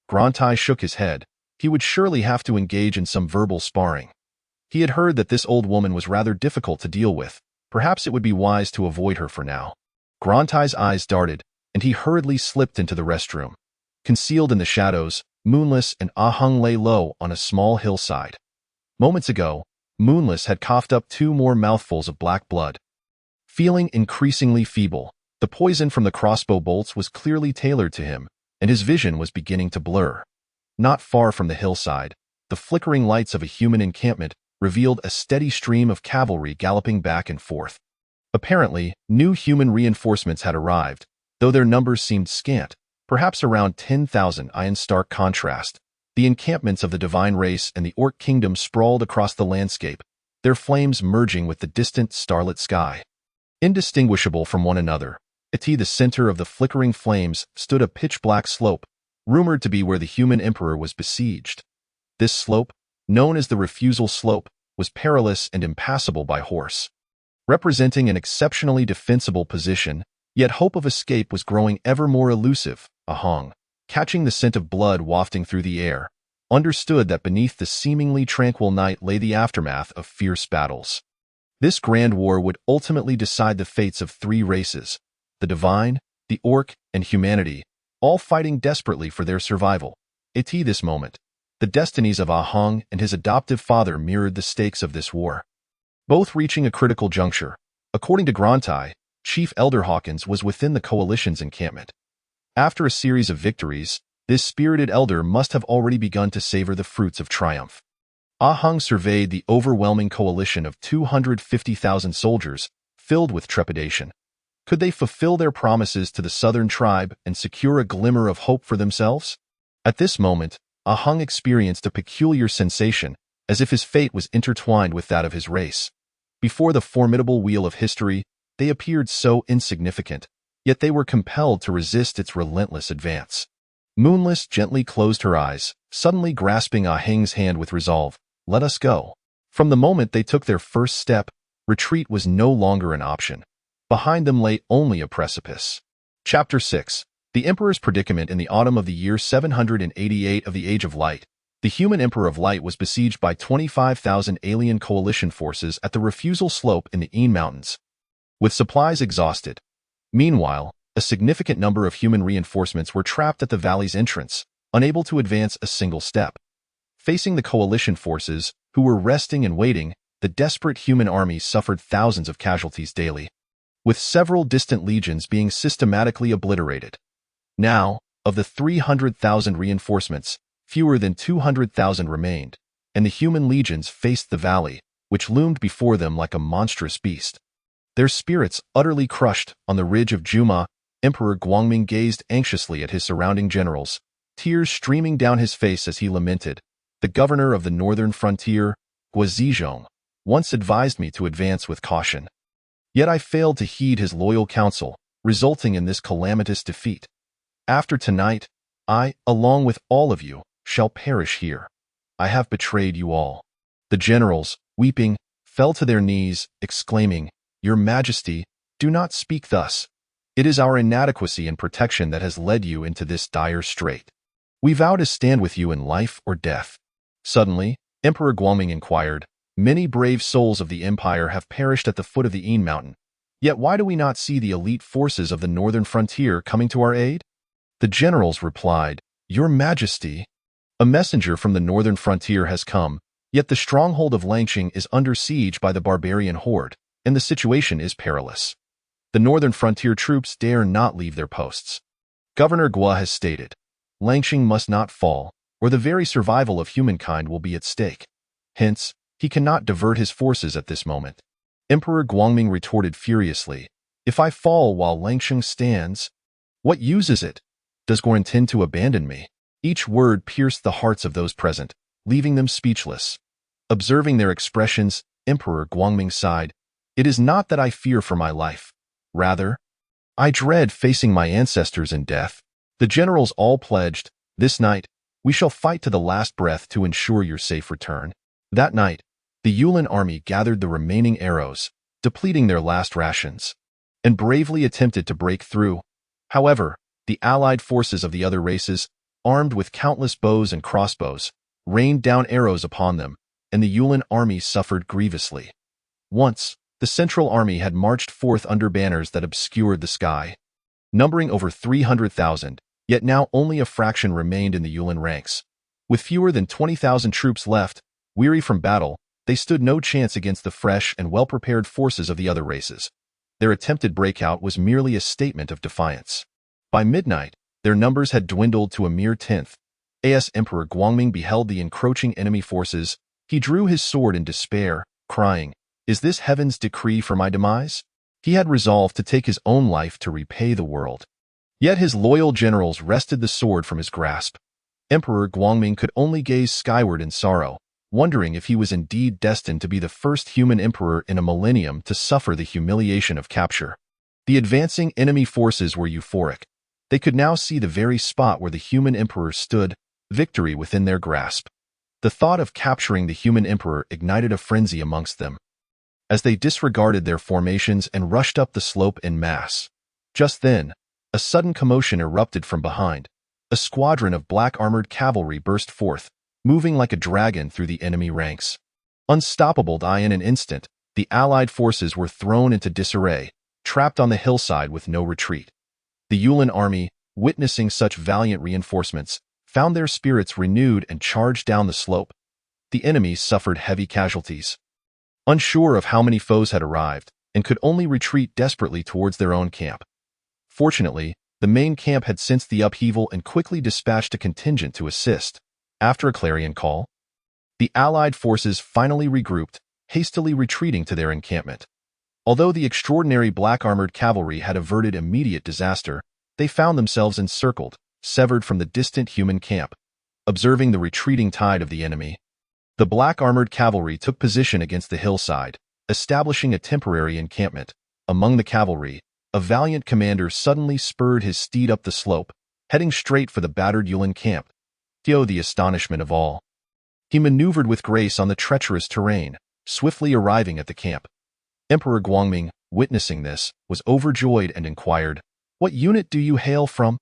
Grantai shook his head. He would surely have to engage in some verbal sparring. He had heard that this old woman was rather difficult to deal with. Perhaps it would be wise to avoid her for now. Grantai's eyes darted, and he hurriedly slipped into the restroom. Concealed in the shadows, Moonless and Ahung lay low on a small hillside. Moments ago, Moonless had coughed up 2 more mouthfuls of black blood. Feeling increasingly feeble, the poison from the crossbow bolts was clearly tailored to him, and his vision was beginning to blur. Not far from the hillside, the flickering lights of a human encampment revealed a steady stream of cavalry galloping back and forth. Apparently, new human reinforcements had arrived, though their numbers seemed scant, perhaps around 10,000. In stark contrast, the encampments of the divine race and the Orc kingdom sprawled across the landscape, their flames merging with the distant starlit sky. Indistinguishable from one another, at the center of the flickering flames stood a pitch-black slope, rumored to be where the human emperor was besieged. This slope, known as the Refusal Slope, was perilous and impassable by horse. Representing an exceptionally defensible position, yet hope of escape was growing ever more elusive. Ahung, catching the scent of blood wafting through the air, understood that beneath the seemingly tranquil night lay the aftermath of fierce battles. This grand war would ultimately decide the fates of 3 races, the divine, the Orc, and humanity, all fighting desperately for their survival. At this moment, the destinies of Ahung and his adoptive father mirrored the stakes of this war. Both reaching a critical juncture, according to Grantai, Chief Elder Hawkins was within the coalition's encampment. After a series of victories, this spirited elder must have already begun to savor the fruits of triumph. Ahung surveyed the overwhelming coalition of 250,000 soldiers, filled with trepidation. Could they fulfill their promises to the southern tribe and secure a glimmer of hope for themselves? At this moment, Ahung experienced a peculiar sensation, as if his fate was intertwined with that of his race. Before the formidable wheel of history, they appeared so insignificant, yet they were compelled to resist its relentless advance. Moonless gently closed her eyes, suddenly grasping Ahung's hand with resolve. Let us go. From the moment they took their first step, retreat was no longer an option. Behind them lay only a precipice. Chapter 6. The Emperor's Predicament. In the autumn of the year 788 of the Age of Light, the human Emperor of Light was besieged by 25,000 alien coalition forces at the Refusal Slope in the Een Mountains, with supplies exhausted. Meanwhile, a significant number of human reinforcements were trapped at the valley's entrance, unable to advance a single step. Facing the coalition forces, who were resting and waiting, the desperate human army suffered thousands of casualties daily, with several distant legions being systematically obliterated. Now, of the 300,000 reinforcements, fewer than 200,000 remained, and the human legions faced the valley, which loomed before them like a monstrous beast. Their spirits utterly crushed on the ridge of Juma, Emperor Guangming gazed anxiously at his surrounding generals, tears streaming down his face as he lamented. The governor of the northern frontier, Guazizhong, once advised me to advance with caution. Yet I failed to heed his loyal counsel, resulting in this calamitous defeat. After tonight, I, along with all of you, shall perish here. I have betrayed you all. The generals, weeping, fell to their knees, exclaiming, Your Majesty, do not speak thus. It is our inadequacy in protection that has led you into this dire strait. We vow to stand with you in life or death. Suddenly, Emperor Guangming inquired, Many brave souls of the empire have perished at the foot of the Een Mountain. Yet why do we not see the elite forces of the northern frontier coming to our aid? The generals replied, Your Majesty, A messenger from the northern frontier has come, yet the stronghold of Langqing is under siege by the barbarian horde, and the situation is perilous. The northern frontier troops dare not leave their posts. Governor Guo has stated, Langqing must not fall, or the very survival of humankind will be at stake. Hence, he cannot divert his forces at this moment. Emperor Guangming retorted furiously, if I fall while Langqing stands, what use is it? Does Guo intend to abandon me? Each word pierced the hearts of those present, leaving them speechless. Observing their expressions, Emperor Guangming sighed, it is not that I fear for my life. Rather, I dread facing my ancestors in death. The generals all pledged, this night, we shall fight to the last breath to ensure your safe return. That night, the Yulin army gathered the remaining arrows, depleting their last rations, and bravely attempted to break through. However, the allied forces of the other races, armed with countless bows and crossbows, rained down arrows upon them, and the Yulin army suffered grievously. Once, the central army had marched forth under banners that obscured the sky, numbering over 300,000, yet now only a fraction remained in the Yulin ranks. With fewer than 20,000 troops left, weary from battle, they stood no chance against the fresh and well-prepared forces of the other races. Their attempted breakout was merely a statement of defiance. By midnight, their numbers had dwindled to a mere tenth. As Emperor Guangming beheld the encroaching enemy forces, he drew his sword in despair, crying, is this heaven's decree for my demise? He had resolved to take his own life to repay the world. Yet his loyal generals wrested the sword from his grasp. Emperor Guangming could only gaze skyward in sorrow, wondering if he was indeed destined to be the first human emperor in a millennium to suffer the humiliation of capture. The advancing enemy forces were euphoric. They could now see the very spot where the human emperor stood, victory within their grasp. The thought of capturing the human emperor ignited a frenzy amongst them, as they disregarded their formations and rushed up the slope en masse. Just then, a sudden commotion erupted from behind. A squadron of black-armored cavalry burst forth, moving like a dragon through the enemy ranks. Unstoppable in an instant, the allied forces were thrown into disarray, trapped on the hillside with no retreat. The Yulin army, witnessing such valiant reinforcements, found their spirits renewed and charged down the slope. The enemy suffered heavy casualties, unsure of how many foes had arrived, and could only retreat desperately towards their own camp. Fortunately, the main camp had sensed the upheaval and quickly dispatched a contingent to assist. After a clarion call, the allied forces finally regrouped, hastily retreating to their encampment. Although the extraordinary black-armored cavalry had averted immediate disaster, they found themselves encircled, severed from the distant human camp. Observing the retreating tide of the enemy, the black-armored cavalry took position against the hillside, establishing a temporary encampment. Among the cavalry, a valiant commander suddenly spurred his steed up the slope, heading straight for the battered Yulin camp. The astonishment of all. He maneuvered with grace on the treacherous terrain, swiftly arriving at the camp. Emperor Guangming, witnessing this, was overjoyed and inquired, what unit do you hail from?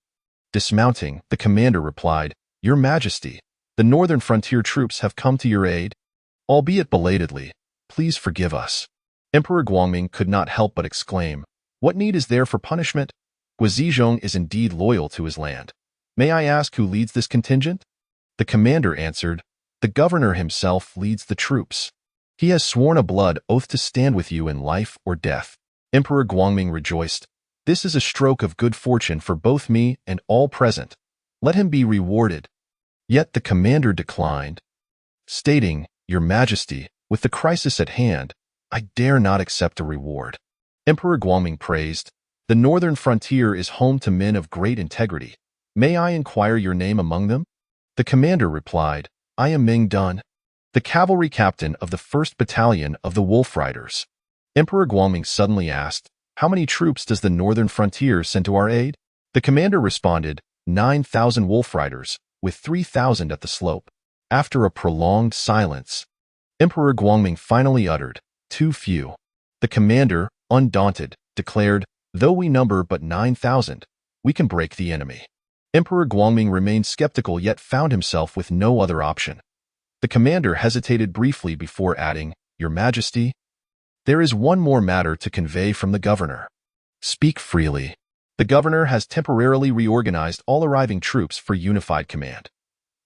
Dismounting, the commander replied, Your Majesty, the northern frontier troops have come to your aid, albeit belatedly. Please forgive us. Emperor Guangming could not help but exclaim, what need is there for punishment? Guizhong is indeed loyal to his land. May I ask who leads this contingent? The commander answered, the governor himself leads the troops. He has sworn a blood oath to stand with you in life or death. Emperor Guangming rejoiced. This is a stroke of good fortune for both me and all present. Let him be rewarded. Yet the commander declined, stating, Your Majesty, with the crisis at hand, I dare not accept a reward. Emperor Guangming praised, the northern frontier is home to men of great integrity. May I inquire your name among them? The commander replied, I am Ming Dun, the cavalry captain of the 1st Battalion of the Wolf Riders. Emperor Guangming suddenly asked, how many troops does the northern frontier send to our aid? The commander responded, 9,000 Wolf Riders, with 3,000 at the slope. After a prolonged silence, Emperor Guangming finally uttered, too few. The commander, undaunted, declared, though we number but 9,000, we can break the enemy. Emperor Guangming remained skeptical yet found himself with no other option. The commander hesitated briefly before adding, Your Majesty, there is one more matter to convey from the governor. Speak freely. The governor has temporarily reorganized all arriving troops for unified command.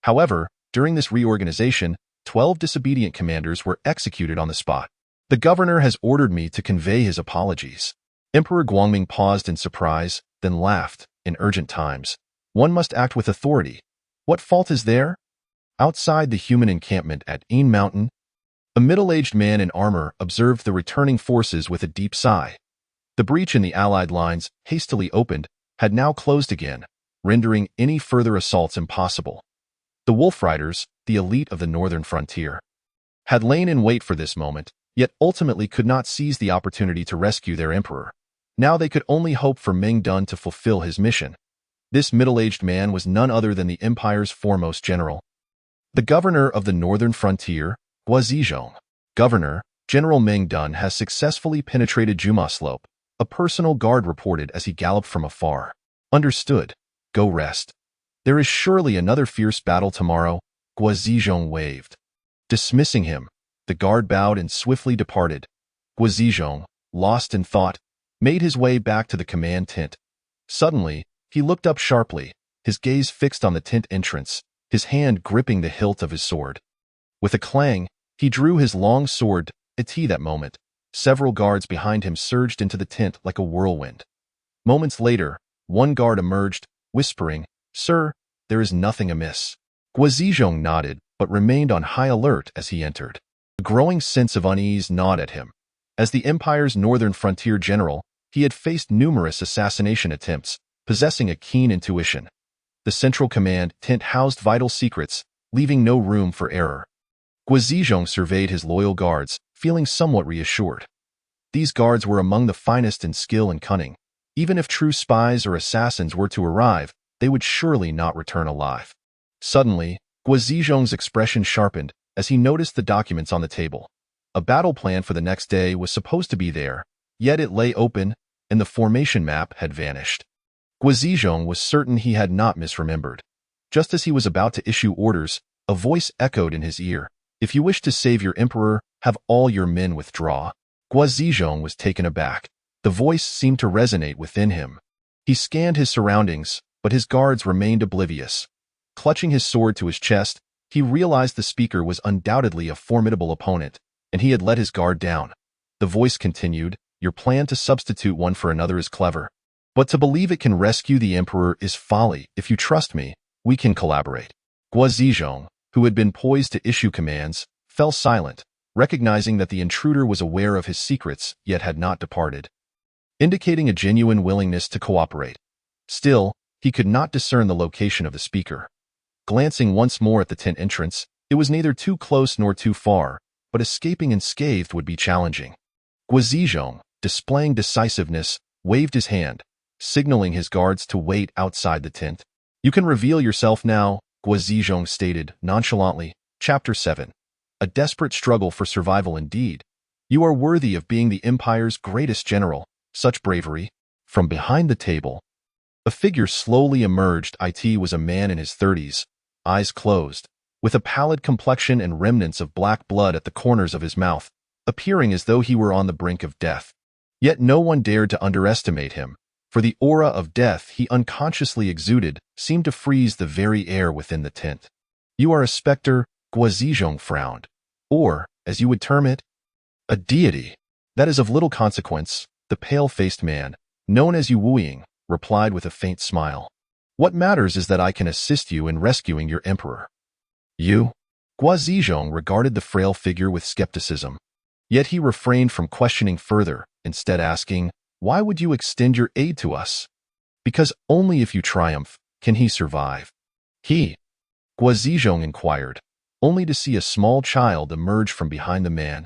However, During this reorganization, 12 disobedient commanders were executed on the spot. The governor has ordered me to convey his apologies. Emperor Guangming paused in surprise, then laughed. In urgent times, one must act with authority. What fault is there? Outside the human encampment at Ein Mountain, a middle-aged man in armor observed the returning forces with a deep sigh. The breach in the Allied lines, hastily opened, had now closed again, rendering any further assaults impossible. The Wolf Riders, the elite of the northern frontier, had lain in wait for this moment, yet ultimately could not seize the opportunity to rescue their emperor. Now they could only hope for Meng Dan to fulfill his mission. This middle-aged man was none other than the empire's foremost general, the governor of the northern frontier, Guazizhong. Governor, General Meng Dan has successfully penetrated Juma Slope, a personal guard reported as he galloped from afar. Understood. Go rest. There is surely another fierce battle tomorrow, Guazizhong waved. Dismissing him, the guard bowed and swiftly departed. Guazizhong, lost in thought, made his way back to the command tent. Suddenly, he looked up sharply, his gaze fixed on the tent entrance, his hand gripping the hilt of his sword. With a clang, he drew his long sword. At that moment, several guards behind him surged into the tent like a whirlwind. Moments later, one guard emerged, whispering, "Sir, there is nothing amiss." Guazizhong nodded, but remained on high alert as he entered. A growing sense of unease gnawed at him. As the Empire's northern frontier general, he had faced numerous assassination attempts, possessing a keen intuition. The central command tent housed vital secrets, leaving no room for error. Guazizhong surveyed his loyal guards, feeling somewhat reassured. These guards were among the finest in skill and cunning. Even if true spies or assassins were to arrive, they would surely not return alive. Suddenly, Guazizhong's expression sharpened as he noticed the documents on the table. A battle plan for the next day was supposed to be there, yet it lay open, and the formation map had vanished. Guazizhong was certain he had not misremembered. Just as he was about to issue orders, a voice echoed in his ear. "If you wish to save your emperor, have all your men withdraw." Guazizhong was taken aback. The voice seemed to resonate within him. He scanned his surroundings, but his guards remained oblivious. Clutching his sword to his chest, he realized the speaker was undoubtedly a formidable opponent, and he had let his guard down. The voice continued, "Your plan to substitute one for another is clever, but to believe it can rescue the emperor is folly. If you trust me, we can collaborate." Guazizhong, who had been poised to issue commands, fell silent, recognizing that the intruder was aware of his secrets yet had not departed, indicating a genuine willingness to cooperate. Still, he could not discern the location of the speaker. Glancing once more at the tent entrance, it was neither too close nor too far, but escaping unscathed would be challenging. Guazizhong, displaying decisiveness, waved his hand, signaling his guards to wait outside the tent. "You can reveal yourself now," Guazizhong stated nonchalantly. Chapter 7. A desperate struggle for survival indeed. "You are worthy of being the Empire's greatest general. Such bravery." From behind the table, a figure slowly emerged. It was a man in his 30s, eyes closed, with a pallid complexion and remnants of black blood at the corners of his mouth, appearing as though he were on the brink of death. Yet no one dared to underestimate him, for the aura of death he unconsciously exuded seemed to freeze the very air within the tent. "You are a specter," Guazizhong frowned. "Or, as you would term it, a deity." "That is of little consequence," the pale-faced man, known as Yu Wuiying, replied with a faint smile. "What matters is that I can assist you in rescuing your emperor." "You?" Guazizhong regarded the frail figure with skepticism. Yet he refrained from questioning further, instead asking, "Why would you extend your aid to us?" "Because only if you triumph can he survive." "He?" Guazizhong inquired, only to see a small child emerge from behind the man.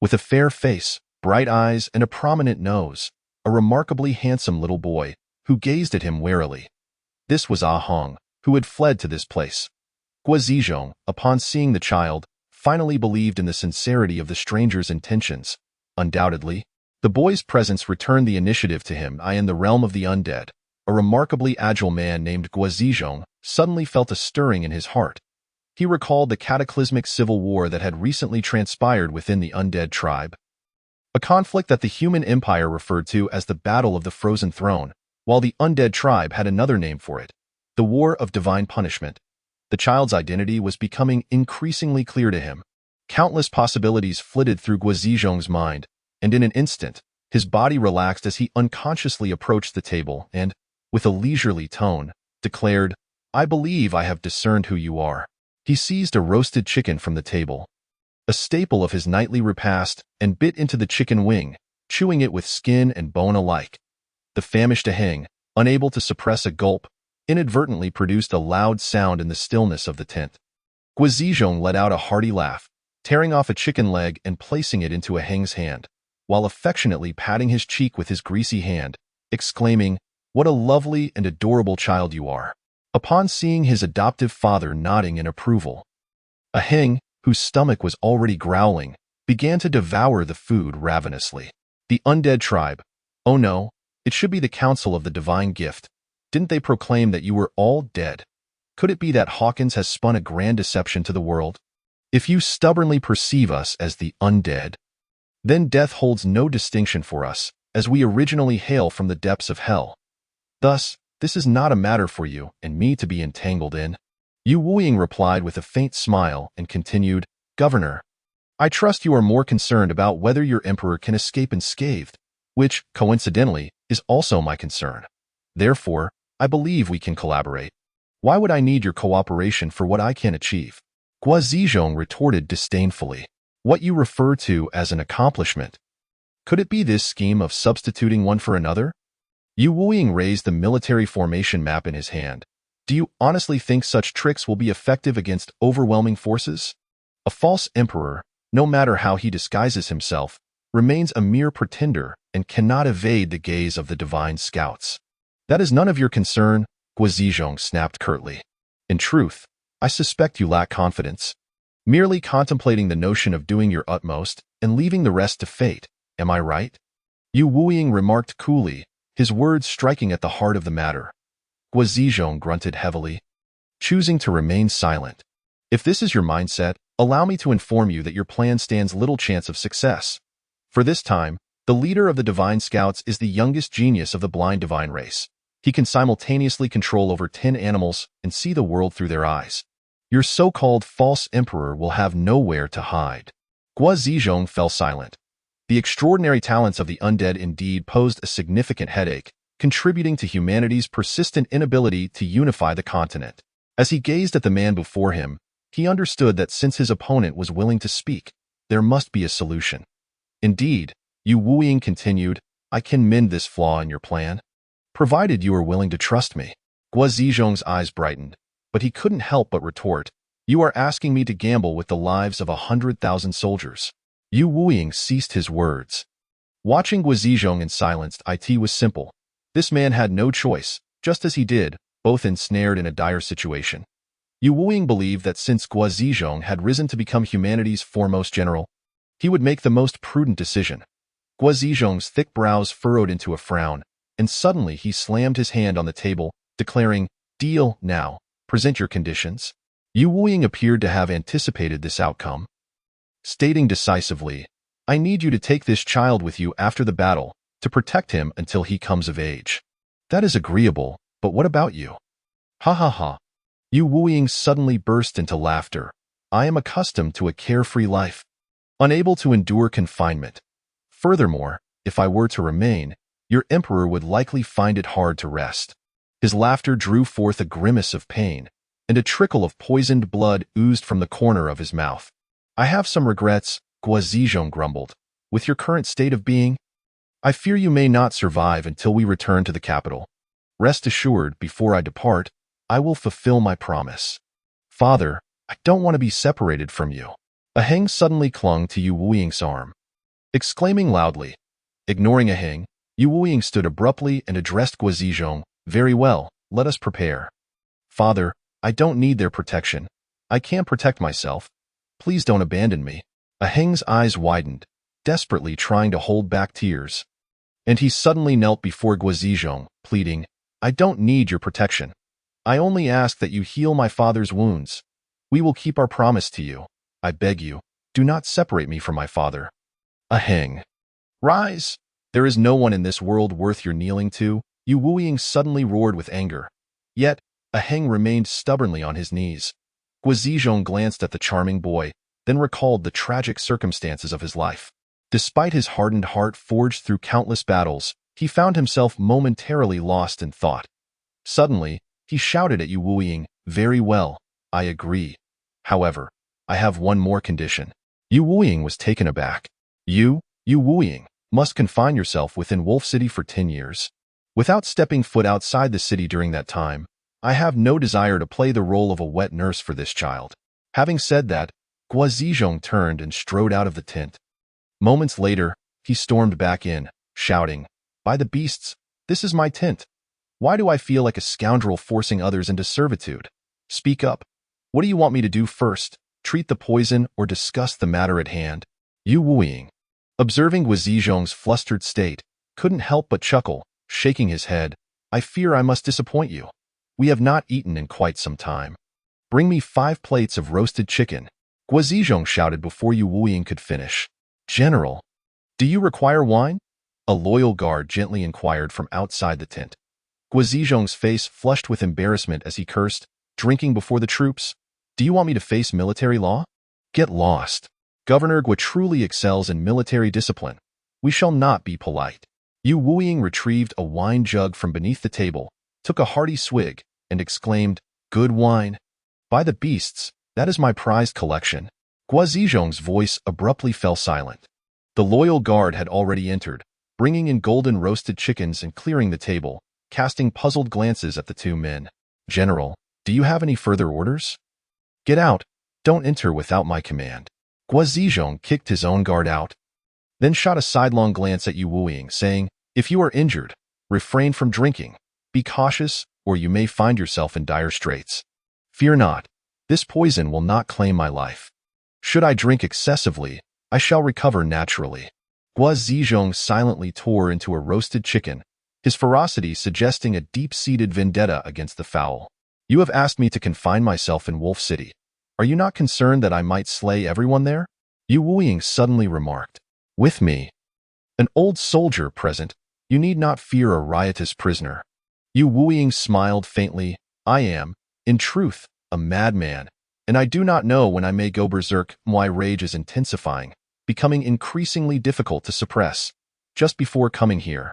With a fair face, bright eyes, and a prominent nose, a remarkably handsome little boy, who gazed at him warily. This was Ah Hong, who had fled to this place. Guazizhong, upon seeing the child, finally believed in the sincerity of the stranger's intentions. Undoubtedly, the boy's presence returned the initiative to him. In the realm of the undead, a remarkably agile man named Guazizhong suddenly felt a stirring in his heart. He recalled the cataclysmic civil war that had recently transpired within the undead tribe. A conflict that the human empire referred to as the Battle of the Frozen Throne, while the undead tribe had another name for it, the War of Divine Punishment. The child's identity was becoming increasingly clear to him. Countless possibilities flitted through Guizhong's mind, and in an instant, his body relaxed as he unconsciously approached the table and, with a leisurely tone, declared, "I believe I have discerned who you are." He seized a roasted chicken from the table, a staple of his nightly repast, and bit into the chicken wing, chewing it with skin and bone alike. The famished Aheng, unable to suppress a gulp, inadvertently produced a loud sound in the stillness of the tent. Guizhong let out a hearty laugh, tearing off a chicken leg and placing it into Aheng's hand, while affectionately patting his cheek with his greasy hand, exclaiming, "What a lovely and adorable child you are." Upon seeing his adoptive father nodding in approval, Aheng, whose stomach was already growling, began to devour the food ravenously. The undead tribe. Oh no, it should be the council of the divine gift. Didn't they proclaim that you were all dead? Could it be that Hawkins has spun a grand deception to the world? If you stubbornly perceive us as the undead, then death holds no distinction for us, as we originally hail from the depths of hell. Thus, this is not a matter for you and me to be entangled in. Yu Wuying replied with a faint smile and continued, "Governor, I trust you are more concerned about whether your emperor can escape unscathed, which, coincidentally, is also my concern. Therefore, I believe we can collaborate. Why would I need your cooperation for what I can achieve?" Guizhong retorted disdainfully, "What you refer to as an accomplishment. Could it be this scheme of substituting one for another?" Yu Wuying raised the military formation map in his hand. "Do you honestly think such tricks will be effective against overwhelming forces? A false emperor, no matter how he disguises himself, remains a mere pretender and cannot evade the gaze of the divine scouts." "That is none of your concern," Guizhong snapped curtly. "In truth, I suspect you lack confidence, merely contemplating the notion of doing your utmost and leaving the rest to fate. Am I right?" Yu Wuying remarked coolly, his words striking at the heart of the matter. Guizhong grunted heavily, choosing to remain silent. "If this is your mindset, allow me to inform you that your plan stands little chance of success. For this time, the leader of the Divine Scouts is the youngest genius of the blind divine race. He can simultaneously control over 10 animals and see the world through their eyes. Your so-called false emperor will have nowhere to hide." Guizhong fell silent. The extraordinary talents of the undead indeed posed a significant headache, contributing to humanity's persistent inability to unify the continent. As he gazed at the man before him, he understood that since his opponent was willing to speak, there must be a solution. "Indeed," Yu Wuying continued, "I can mend this flaw in your plan, provided you are willing to trust me." Guizhong's eyes brightened, but he couldn't help but retort, "You are asking me to gamble with the lives of 100,000 soldiers." Yu Wuying ceased his words. Watching Guizhong in silence, it was simple. This man had no choice, just as he did, both ensnared in a dire situation. Yu Wuying believed that since Guizhong had risen to become humanity's foremost general, he would make the most prudent decision. Guizhong's thick brows furrowed into a frown, and suddenly he slammed his hand on the table, declaring, "Deal now. Present your conditions." Yu Wuying appeared to have anticipated this outcome, stating decisively, "I need you to take this child with you after the battle, to protect him until he comes of age." "That is agreeable, but what about you?" "Ha ha ha." Yu Wuying suddenly burst into laughter. "I am accustomed to a carefree life, unable to endure confinement. Furthermore, if I were to remain, your emperor would likely find it hard to rest." His laughter drew forth a grimace of pain, and a trickle of poisoned blood oozed from the corner of his mouth. "I have some regrets," Guizhong grumbled, "with your current state of being. I fear you may not survive until we return to the capital. Rest assured, before I depart, I will fulfill my promise." "Father, I don't want to be separated from you." Aheng suddenly clung to Yu Wuying's arm, exclaiming loudly. Ignoring Aheng, Yu Wuying stood abruptly and addressed Guizhong, "Very well, let us prepare." "Father, I don't need their protection. I can protect myself. Please don't abandon me." Aheng's eyes widened, desperately trying to hold back tears. And he suddenly knelt before Guizhong, pleading, "I don't need your protection. I only ask that you heal my father's wounds. We will keep our promise to you. I beg you, do not separate me from my father." Aheng, "Rise! There is no one in this world worth your kneeling to," Yu Wuying suddenly roared with anger. Yet, Aheng remained stubbornly on his knees, Guizhong glanced at the charming boy, then recalled the tragic circumstances of his life. Despite his hardened heart forged through countless battles, he found himself momentarily lost in thought. Suddenly, he shouted at Yu Wuying, "Very well, I agree. However, I have one more condition." Yu Wuying was taken aback. Yu Wuying, must confine yourself within Wolf City for 10 years. Without stepping foot outside the city during that time, I have no desire to play the role of a wet nurse for this child. Having said that, Guizhong turned and strode out of the tent. Moments later, he stormed back in, shouting, "By the beasts, this is my tent. Why do I feel like a scoundrel forcing others into servitude? Speak up. What do you want me to do first? Treat the poison or discuss the matter at hand?" Yu Wuying, observing Guizhong's flustered state, couldn't help but chuckle, shaking his head. "I fear I must disappoint you. We have not eaten in quite some time. Bring me 5 plates of roasted chicken," Guizhong shouted before Yu Wuying could finish. "General, do you require wine?" a loyal guard gently inquired from outside the tent. Guizhong's face flushed with embarrassment as he cursed, "Drinking before the troops? Do you want me to face military law? Get lost. Governor Gua truly excels in military discipline. We shall not be polite." Yu Wuying retrieved a wine jug from beneath the table, took a hearty swig, and exclaimed, "Good wine. By the beasts, that is my prized collection." Guizhong's voice abruptly fell silent. The loyal guard had already entered, bringing in golden roasted chickens and clearing the table, casting puzzled glances at the two men. "General, do you have any further orders?" "Get out. Don't enter without my command." Guizhong kicked his own guard out, then shot a sidelong glance at Yu Wuying, saying, "If you are injured, refrain from drinking. Be cautious, or you may find yourself in dire straits. Fear not. This poison will not claim my life. Should I drink excessively, I shall recover naturally." Guizhong silently tore into a roasted chicken, his ferocity suggesting a deep-seated vendetta against the fowl. "You have asked me to confine myself in Wolf City. Are you not concerned that I might slay everyone there?" Yu Wuying suddenly remarked. "With me, an old soldier present, you need not fear a riotous prisoner." Yu Wuying smiled faintly. "I am, in truth, a madman, and I do not know when I may go berserk. My rage is intensifying, becoming increasingly difficult to suppress. Just before coming here,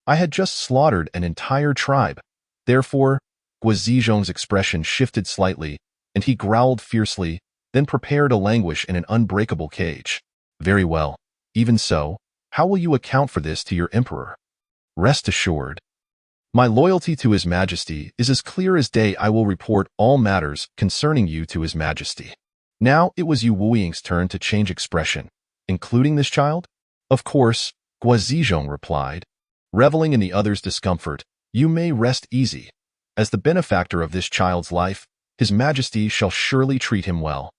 I had just slaughtered an entire tribe. Therefore," Guizhong's expression shifted slightly, and he growled fiercely, then prepared to languish in an unbreakable cage. "Very well. Even so, how will you account for this to your emperor? Rest assured, my loyalty to His Majesty is as clear as day. I will report all matters concerning you to His Majesty." Now it was Yu Wuiying's turn to change expression. "Including this child?" "Of course," Guizhong replied. Reveling in the other's discomfort, "You may rest easy. As the benefactor of this child's life, His Majesty shall surely treat him well.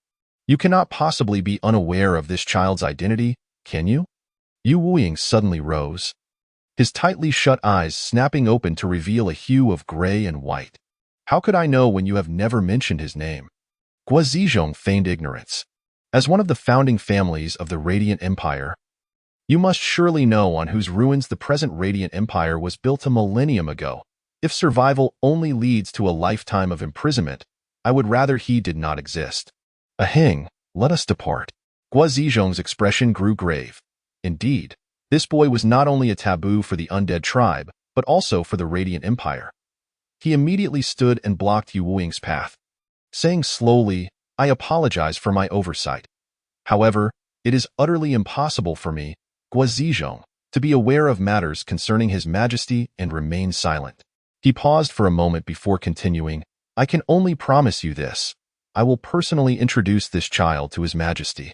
You cannot possibly be unaware of this child's identity, can you?" Yu Wuiying suddenly rose, his tightly shut eyes snapping open to reveal a hue of gray and white. "How could I know when you have never mentioned his name?" Guizhong feigned ignorance. "As one of the founding families of the Radiant Empire, you must surely know on whose ruins the present Radiant Empire was built a millennium ago. If survival only leads to a lifetime of imprisonment, I would rather he did not exist. Aheng, let us depart." Guizhong's expression grew grave. Indeed, this boy was not only a taboo for the Undead tribe, but also for the Radiant Empire. He immediately stood and blocked Yu Wuiying's path, saying slowly, "I apologize for my oversight. However, it is utterly impossible for me, Guizhong, to be aware of matters concerning His Majesty and remain silent." He paused for a moment before continuing, "I can only promise you this. I will personally introduce this child to His Majesty.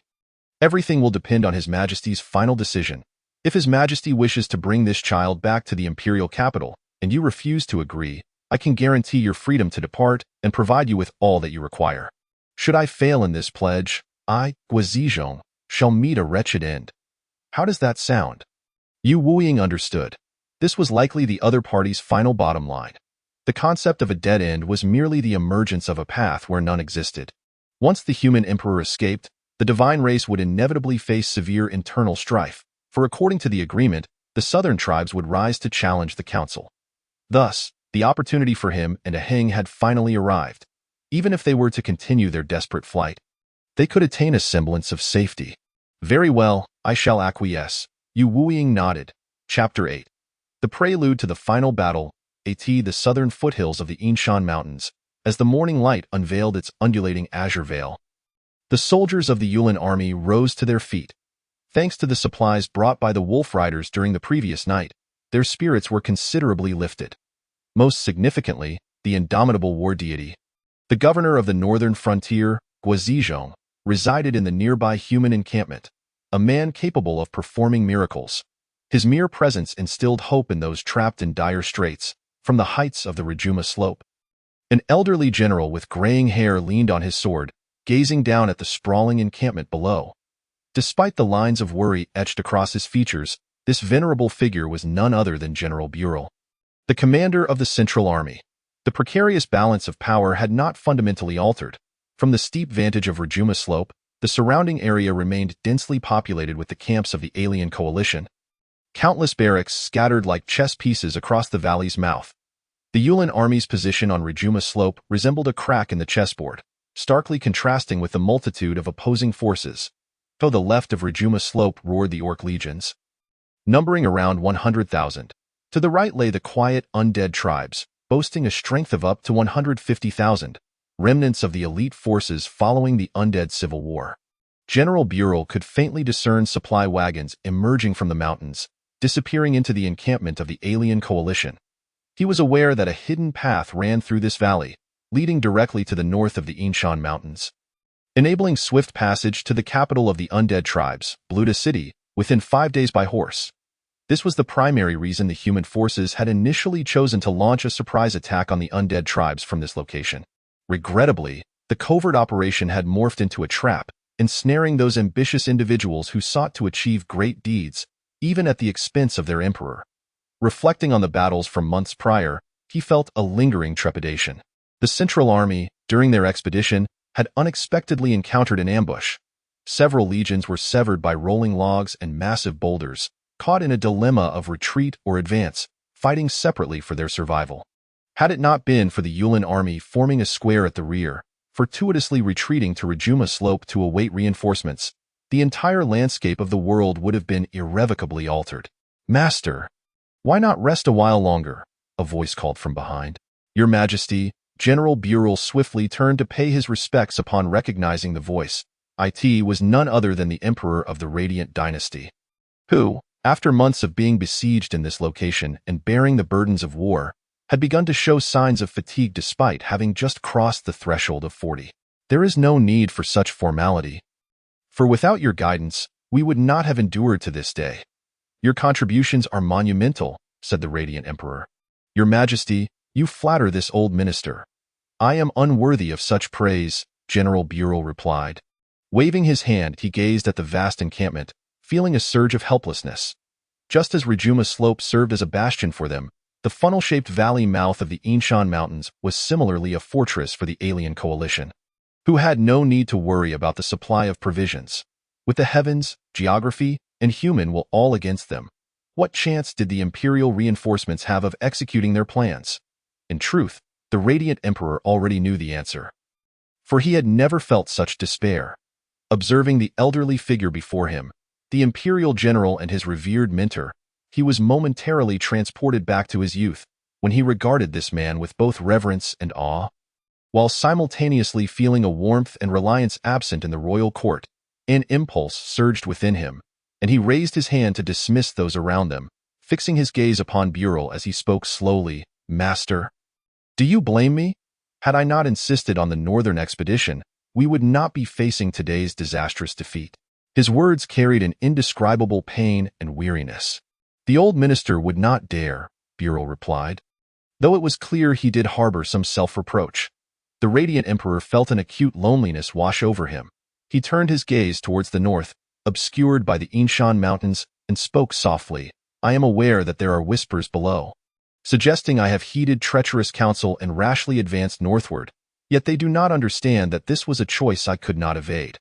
Everything will depend on His Majesty's final decision. If His Majesty wishes to bring this child back to the imperial capital, and you refuse to agree, I can guarantee your freedom to depart and provide you with all that you require. Should I fail in this pledge, I, Guizhong, shall meet a wretched end. How does that sound?" Yu Wuiying understood. This was likely the other party's final bottom line. The concept of a dead end was merely the emergence of a path where none existed. Once the human emperor escaped, the divine race would inevitably face severe internal strife, for according to the agreement, the southern tribes would rise to challenge the council. Thus, the opportunity for him and Aheng had finally arrived. Even if they were to continue their desperate flight, they could attain a semblance of safety. Very well, I shall acquiesce. Yu Wuying nodded. Chapter 8. The prelude to the final battle, the southern foothills of the Yinshan Mountains, as the morning light unveiled its undulating azure veil. The soldiers of the Yulin army rose to their feet. Thanks to the supplies brought by the wolf riders during the previous night, their spirits were considerably lifted. Most significantly, the indomitable war deity. The governor of the northern frontier, Guazizhong, resided in the nearby human encampment, a man capable of performing miracles. His mere presence instilled hope in those trapped in dire straits, from the heights of the Rajuma slope. An elderly general with graying hair leaned on his sword, gazing down at the sprawling encampment below. Despite the lines of worry etched across his features, this venerable figure was none other than General Burel, the commander of the Central Army. The precarious balance of power had not fundamentally altered. From the steep vantage of Rajuma Slope, the surrounding area remained densely populated with the camps of the alien coalition. Countless barracks scattered like chess pieces across the valley's mouth. The Yulin army's position on Rajuma Slope resembled a crack in the chessboard, starkly contrasting with the multitude of opposing forces. To the left of Rajuma Slope roared the Orc legions, numbering around 100,000. To the right lay the quiet, undead tribes, boasting a strength of up to 150,000, remnants of the elite forces following the Undead civil war. General Burel could faintly discern supply wagons emerging from the mountains, disappearing into the encampment of the alien coalition. He was aware that a hidden path ran through this valley, leading directly to the north of the Yinshan Mountains, enabling swift passage to the capital of the Undead tribes, Bluda City, within 5 days by horse. This was the primary reason the human forces had initially chosen to launch a surprise attack on the Undead tribes from this location. Regrettably, the covert operation had morphed into a trap, ensnaring those ambitious individuals who sought to achieve great deeds, even at the expense of their emperor. Reflecting on the battles from months prior, he felt a lingering trepidation. The Central Army, during their expedition, had unexpectedly encountered an ambush. Several legions were severed by rolling logs and massive boulders, caught in a dilemma of retreat or advance, fighting separately for their survival. Had it not been for the Yulin army forming a square at the rear, fortuitously retreating to Rajuma Slope to await reinforcements, the entire landscape of the world would have been irrevocably altered. Master, why not rest a while longer? A voice called from behind. Your Majesty, General Burel swiftly turned to pay his respects upon recognizing the voice. It was none other than the Emperor of the Radiant Dynasty, who, after months of being besieged in this location and bearing the burdens of war, had begun to show signs of fatigue despite having just crossed the threshold of 40. There is no need for such formality. For without your guidance, we would not have endured to this day. Your contributions are monumental, said the Radiant Emperor. Your Majesty, you flatter this old minister. I am unworthy of such praise, General Burel replied. Waving his hand, he gazed at the vast encampment, feeling a surge of helplessness. Just as Rajuma Slope served as a bastion for them, the funnel-shaped valley mouth of the Yinshan Mountains was similarly a fortress for the alien coalition, who had no need to worry about the supply of provisions. With the heavens, geography, and human will all against them, what chance did the imperial reinforcements have of executing their plans? In truth, the Radiant Emperor already knew the answer, for he had never felt such despair. Observing the elderly figure before him, the imperial general and his revered mentor, he was momentarily transported back to his youth, when he regarded this man with both reverence and awe. While simultaneously feeling a warmth and reliance absent in the royal court, an impulse surged within him, and he raised his hand to dismiss those around them, fixing his gaze upon Burel as he spoke slowly. Master, do you blame me? Had I not insisted on the northern expedition, we would not be facing today's disastrous defeat. His words carried an indescribable pain and weariness. The old minister would not dare, Burel replied, though it was clear he did harbor some self-reproach. The Radiant Emperor felt an acute loneliness wash over him. He turned his gaze towards the north, obscured by the Yinshan Mountains, and spoke softly. I am aware that there are whispers below, suggesting I have heeded treacherous counsel and rashly advanced northward, yet they do not understand that this was a choice I could not evade.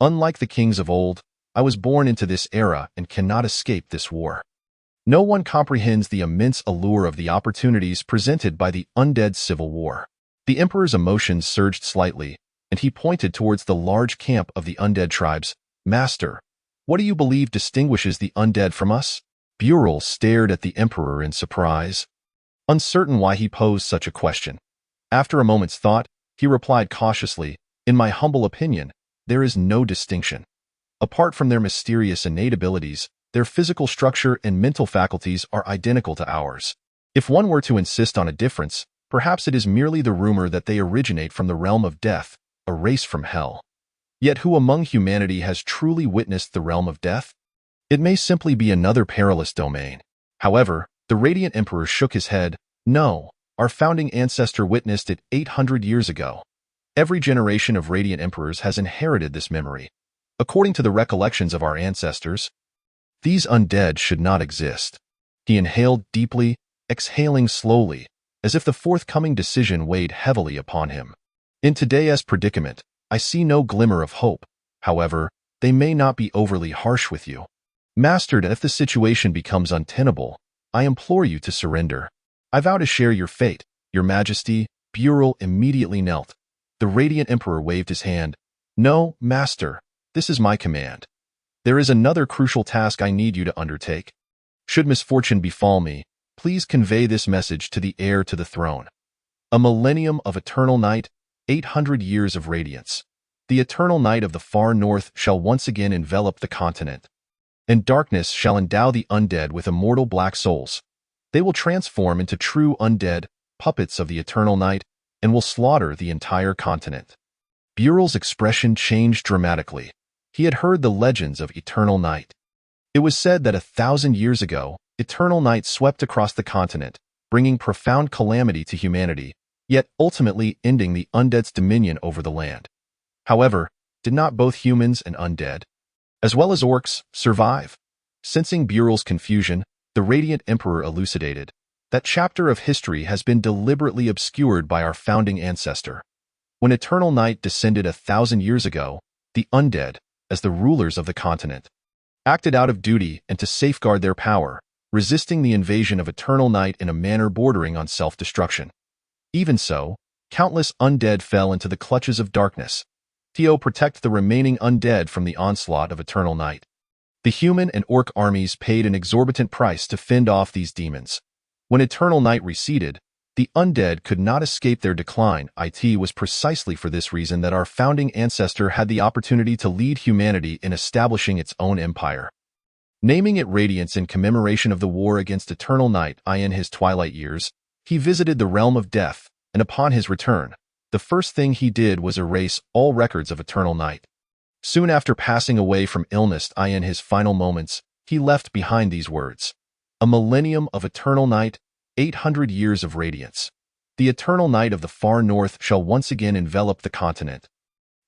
Unlike the kings of old, I was born into this era and cannot escape this war. No one comprehends the immense allure of the opportunities presented by the Undead civil war. The emperor's emotions surged slightly, and he pointed towards the large camp of the undead tribes. Master, what do you believe distinguishes the undead from us? Burel stared at the emperor in surprise, uncertain why he posed such a question. After a moment's thought, he replied cautiously, in my humble opinion, there is no distinction. Apart from their mysterious innate abilities, their physical structure and mental faculties are identical to ours. If one were to insist on a difference, perhaps it is merely the rumor that they originate from the realm of death, a race from hell. Yet who among humanity has truly witnessed the realm of death? It may simply be another perilous domain. However, the Radiant Emperor shook his head. No, our founding ancestor witnessed it 800 years ago. Every generation of Radiant Emperors has inherited this memory. According to the recollections of our ancestors, these undead should not exist. He inhaled deeply, exhaling slowly, as if the forthcoming decision weighed heavily upon him. In today's predicament, I see no glimmer of hope. However, they may not be overly harsh with you. Master, if the situation becomes untenable, I implore you to surrender. I vow to share your fate, your majesty. Burel immediately knelt. The Radiant Emperor waved his hand. No, master, this is my command. There is another crucial task I need you to undertake. Should misfortune befall me, please convey this message to the heir to the throne. A millennium of eternal night, 800 years of radiance. The eternal night of the far north shall once again envelop the continent, and darkness shall endow the undead with immortal black souls. They will transform into true undead, puppets of the eternal night, and will slaughter the entire continent. Burel's expression changed dramatically. He had heard the legends of eternal night. It was said that 1,000 years ago, eternal night swept across the continent, bringing profound calamity to humanity, yet ultimately ending the undead's dominion over the land. However, did not both humans and undead, as well as orcs, survive? Sensing Burel's confusion, the Radiant Emperor elucidated. That chapter of history has been deliberately obscured by our founding ancestor. When eternal night descended 1,000 years ago, the undead, as the rulers of the continent, acted out of duty and to safeguard their power, resisting the invasion of eternal night in a manner bordering on self-destruction. Even so, countless undead fell into the clutches of darkness. To protect the remaining undead from the onslaught of eternal night. The human and orc armies paid an exorbitant price to fend off these demons. When eternal night receded, the undead could not escape their decline. It was precisely for this reason that our founding ancestor had the opportunity to lead humanity in establishing its own empire. Naming it Radiance in commemoration of the war against eternal night in his twilight years, he visited the realm of death, and upon his return, the first thing he did was erase all records of eternal night. Soon after passing away from illness in his final moments, he left behind these words. A millennium of eternal night, 800 years of radiance. The eternal night of the far north shall once again envelop the continent,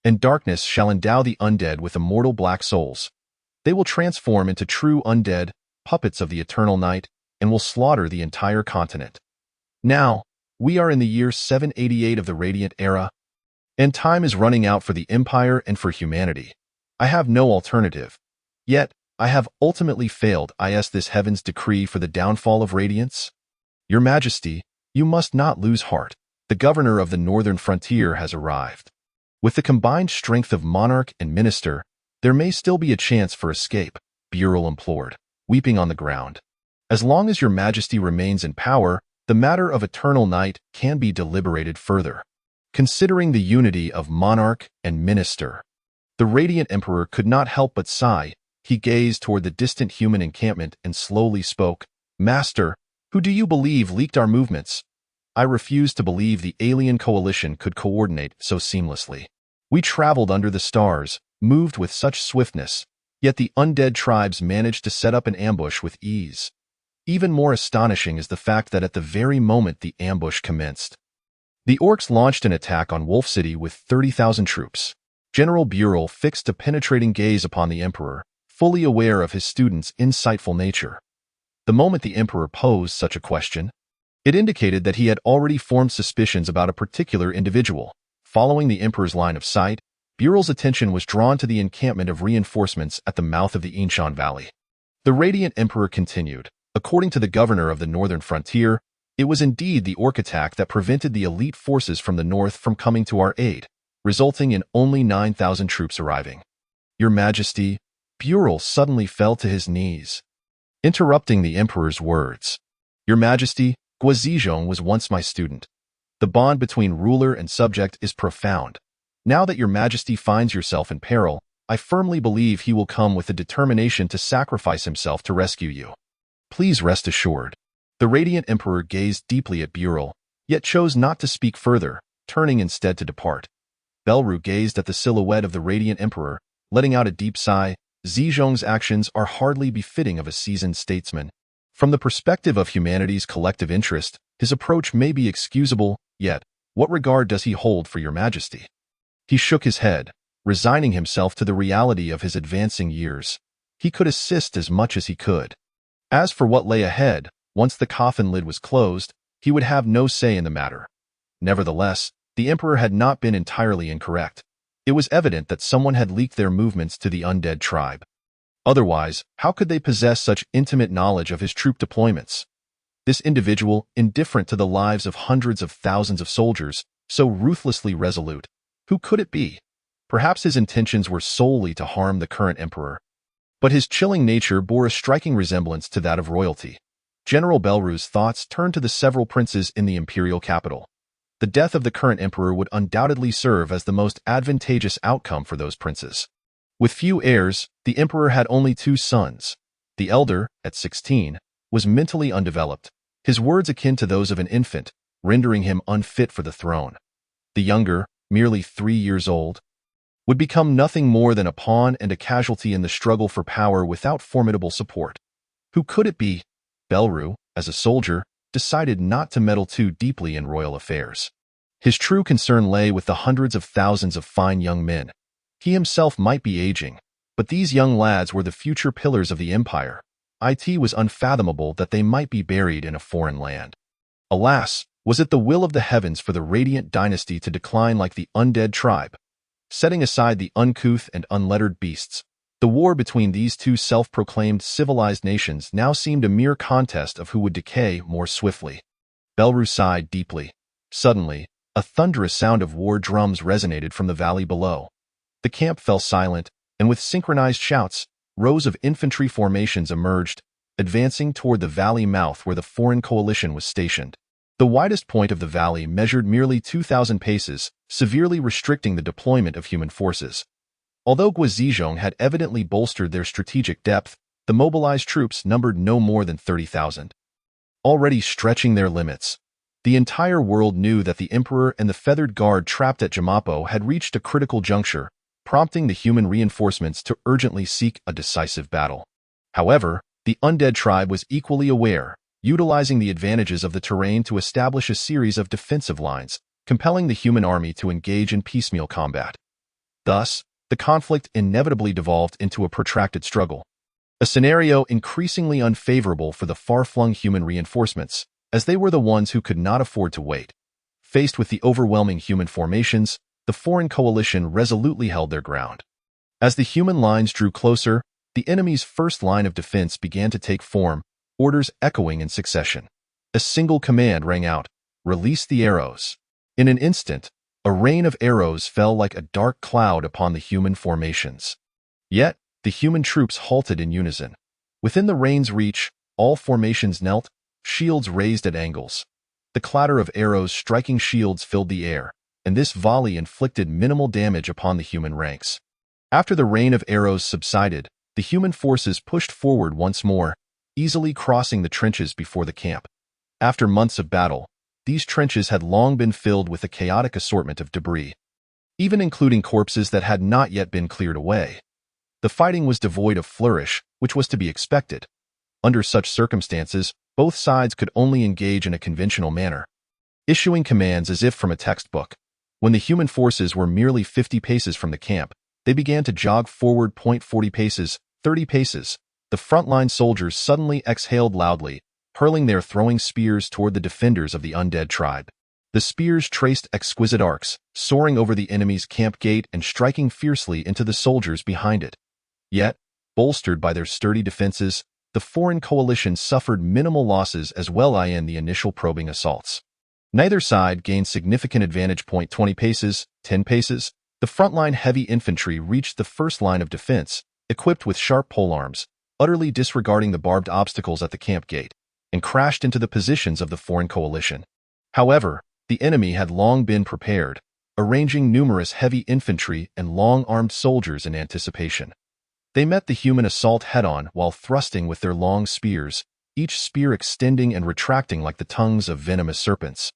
and darkness shall endow the undead with immortal black souls. They will transform into true undead, puppets of the eternal night, and will slaughter the entire continent. Now, we are in the year 788 of the Radiant Era, and time is running out for the Empire and for humanity. I have no alternative. Yet, I have ultimately failed. This heaven's decree for the downfall of Radiance? Your Majesty, you must not lose heart. The governor of the northern frontier has arrived. With the combined strength of monarch and minister, there may still be a chance for escape, Burel implored, weeping on the ground. As long as your Majesty remains in power, the matter of eternal night can be deliberated further. Considering the unity of monarch and minister, the Radiant Emperor could not help but sigh. He gazed toward the distant human encampment and slowly spoke. Master, who do you believe leaked our movements? I refuse to believe the alien coalition could coordinate so seamlessly. We traveled under the stars, moved with such swiftness, yet the undead tribes managed to set up an ambush with ease. Even more astonishing is the fact that at the very moment the ambush commenced, the orcs launched an attack on Wolf City with 30,000 troops. General Burel fixed a penetrating gaze upon the Emperor, fully aware of his student's insightful nature. The moment the Emperor posed such a question, it indicated that he had already formed suspicions about a particular individual. Following the Emperor's line of sight, Burel's attention was drawn to the encampment of reinforcements at the mouth of the Scions Valley. The Radiant Emperor continued. According to the governor of the northern frontier, It was indeed the orc attack that prevented the elite forces from the north from coming to our aid, resulting in only 9,000 troops arriving. Your Majesty, Burel suddenly fell to his knees, interrupting the emperor's words. Your Majesty, Guizhong was once my student. The bond between ruler and subject is profound. Now that your Majesty finds yourself in peril, I firmly believe he will come with the determination to sacrifice himself to rescue you. Please rest assured. The radiant emperor gazed deeply at Burel, yet chose not to speak further, turning instead to depart. Belru gazed at the silhouette of the radiant emperor, letting out a deep sigh. Zizhong's actions are hardly befitting of a seasoned statesman. From the perspective of humanity's collective interest, his approach may be excusable, yet, what regard does he hold for your Majesty? He shook his head, resigning himself to the reality of his advancing years. He could assist as much as he could. As for what lay ahead, once the coffin lid was closed, he would have no say in the matter. Nevertheless, the emperor had not been entirely incorrect. It was evident that someone had leaked their movements to the Undead tribe. Otherwise, how could they possess such intimate knowledge of his troop deployments? This individual, indifferent to the lives of hundreds of thousands of soldiers, so ruthlessly resolute, who could it be? Perhaps his intentions were solely to harm the current emperor. But his chilling nature bore a striking resemblance to that of royalty. General Belru's thoughts turned to the several princes in the imperial capital. The death of the current emperor would undoubtedly serve as the most advantageous outcome for those princes. With few heirs, the emperor had only 2 sons. The elder, at 16, was mentally undeveloped, his words akin to those of an infant, rendering him unfit for the throne. The younger, merely 3 years old, would become nothing more than a pawn and a casualty in the struggle for power without formidable support. Who could it be? Belru, as a soldier, decided not to meddle too deeply in royal affairs. His true concern lay with the hundreds of thousands of fine young men. He himself might be aging, but these young lads were the future pillars of the empire. It was unfathomable that they might be buried in a foreign land. Alas, was it the will of the heavens for the radiant dynasty to decline like the Undead tribe? Setting aside the uncouth and unlettered beasts, the war between these 2 self-proclaimed civilized nations now seemed a mere contest of who would decay more swiftly. Belru sighed deeply. Suddenly, a thunderous sound of war drums resonated from the valley below. The camp fell silent, and with synchronized shouts, rows of infantry formations emerged, advancing toward the valley mouth where the foreign coalition was stationed. The widest point of the valley measured merely 2,000 paces, severely restricting the deployment of human forces. Although Guizhong had evidently bolstered their strategic depth, the mobilized troops numbered no more than 30,000. Already stretching their limits, the entire world knew that the emperor and the feathered guard trapped at Jamapo had reached a critical juncture, prompting the human reinforcements to urgently seek a decisive battle. However, the Undead tribe was equally aware, utilizing the advantages of the terrain to establish a series of defensive lines, compelling the human army to engage in piecemeal combat. Thus, the conflict inevitably devolved into a protracted struggle, a scenario increasingly unfavorable for the far-flung human reinforcements, as they were the ones who could not afford to wait. Faced with the overwhelming human formations, the foreign coalition resolutely held their ground. As the human lines drew closer, the enemy's first line of defense began to take form, orders echoing in succession. A single command rang out, "Release the arrows." In an instant, a rain of arrows fell like a dark cloud upon the human formations. Yet, the human troops halted in unison. Within the rain's reach, all formations knelt, shields raised at angles. The clatter of arrows striking shields filled the air, and this volley inflicted minimal damage upon the human ranks. After the rain of arrows subsided, the human forces pushed forward once more, easily crossing the trenches before the camp. After months of battle, these trenches had long been filled with a chaotic assortment of debris, even including corpses that had not yet been cleared away. The fighting was devoid of flourish, which was to be expected. Under such circumstances, both sides could only engage in a conventional manner, issuing commands as if from a textbook. When the human forces were merely 50 paces from the camp, they began to jog forward. 40 paces, 30 paces. The frontline soldiers suddenly exhaled loudly, hurling their throwing spears toward the defenders of the Undead tribe. The spears traced exquisite arcs, soaring over the enemy's camp gate and striking fiercely into the soldiers behind it. Yet, bolstered by their sturdy defenses, the foreign coalition suffered minimal losses as well in the initial probing assaults. Neither side gained significant advantage. 20 paces, 10 paces. The frontline heavy infantry reached the first line of defense, equipped with sharp polearms, utterly disregarding the barbed obstacles at the camp gate, and crashed into the positions of the foreign coalition. However, the enemy had long been prepared, arranging numerous heavy infantry and long-armed soldiers in anticipation. They met the human assault head-on while thrusting with their long spears, each spear extending and retracting like the tongues of venomous serpents,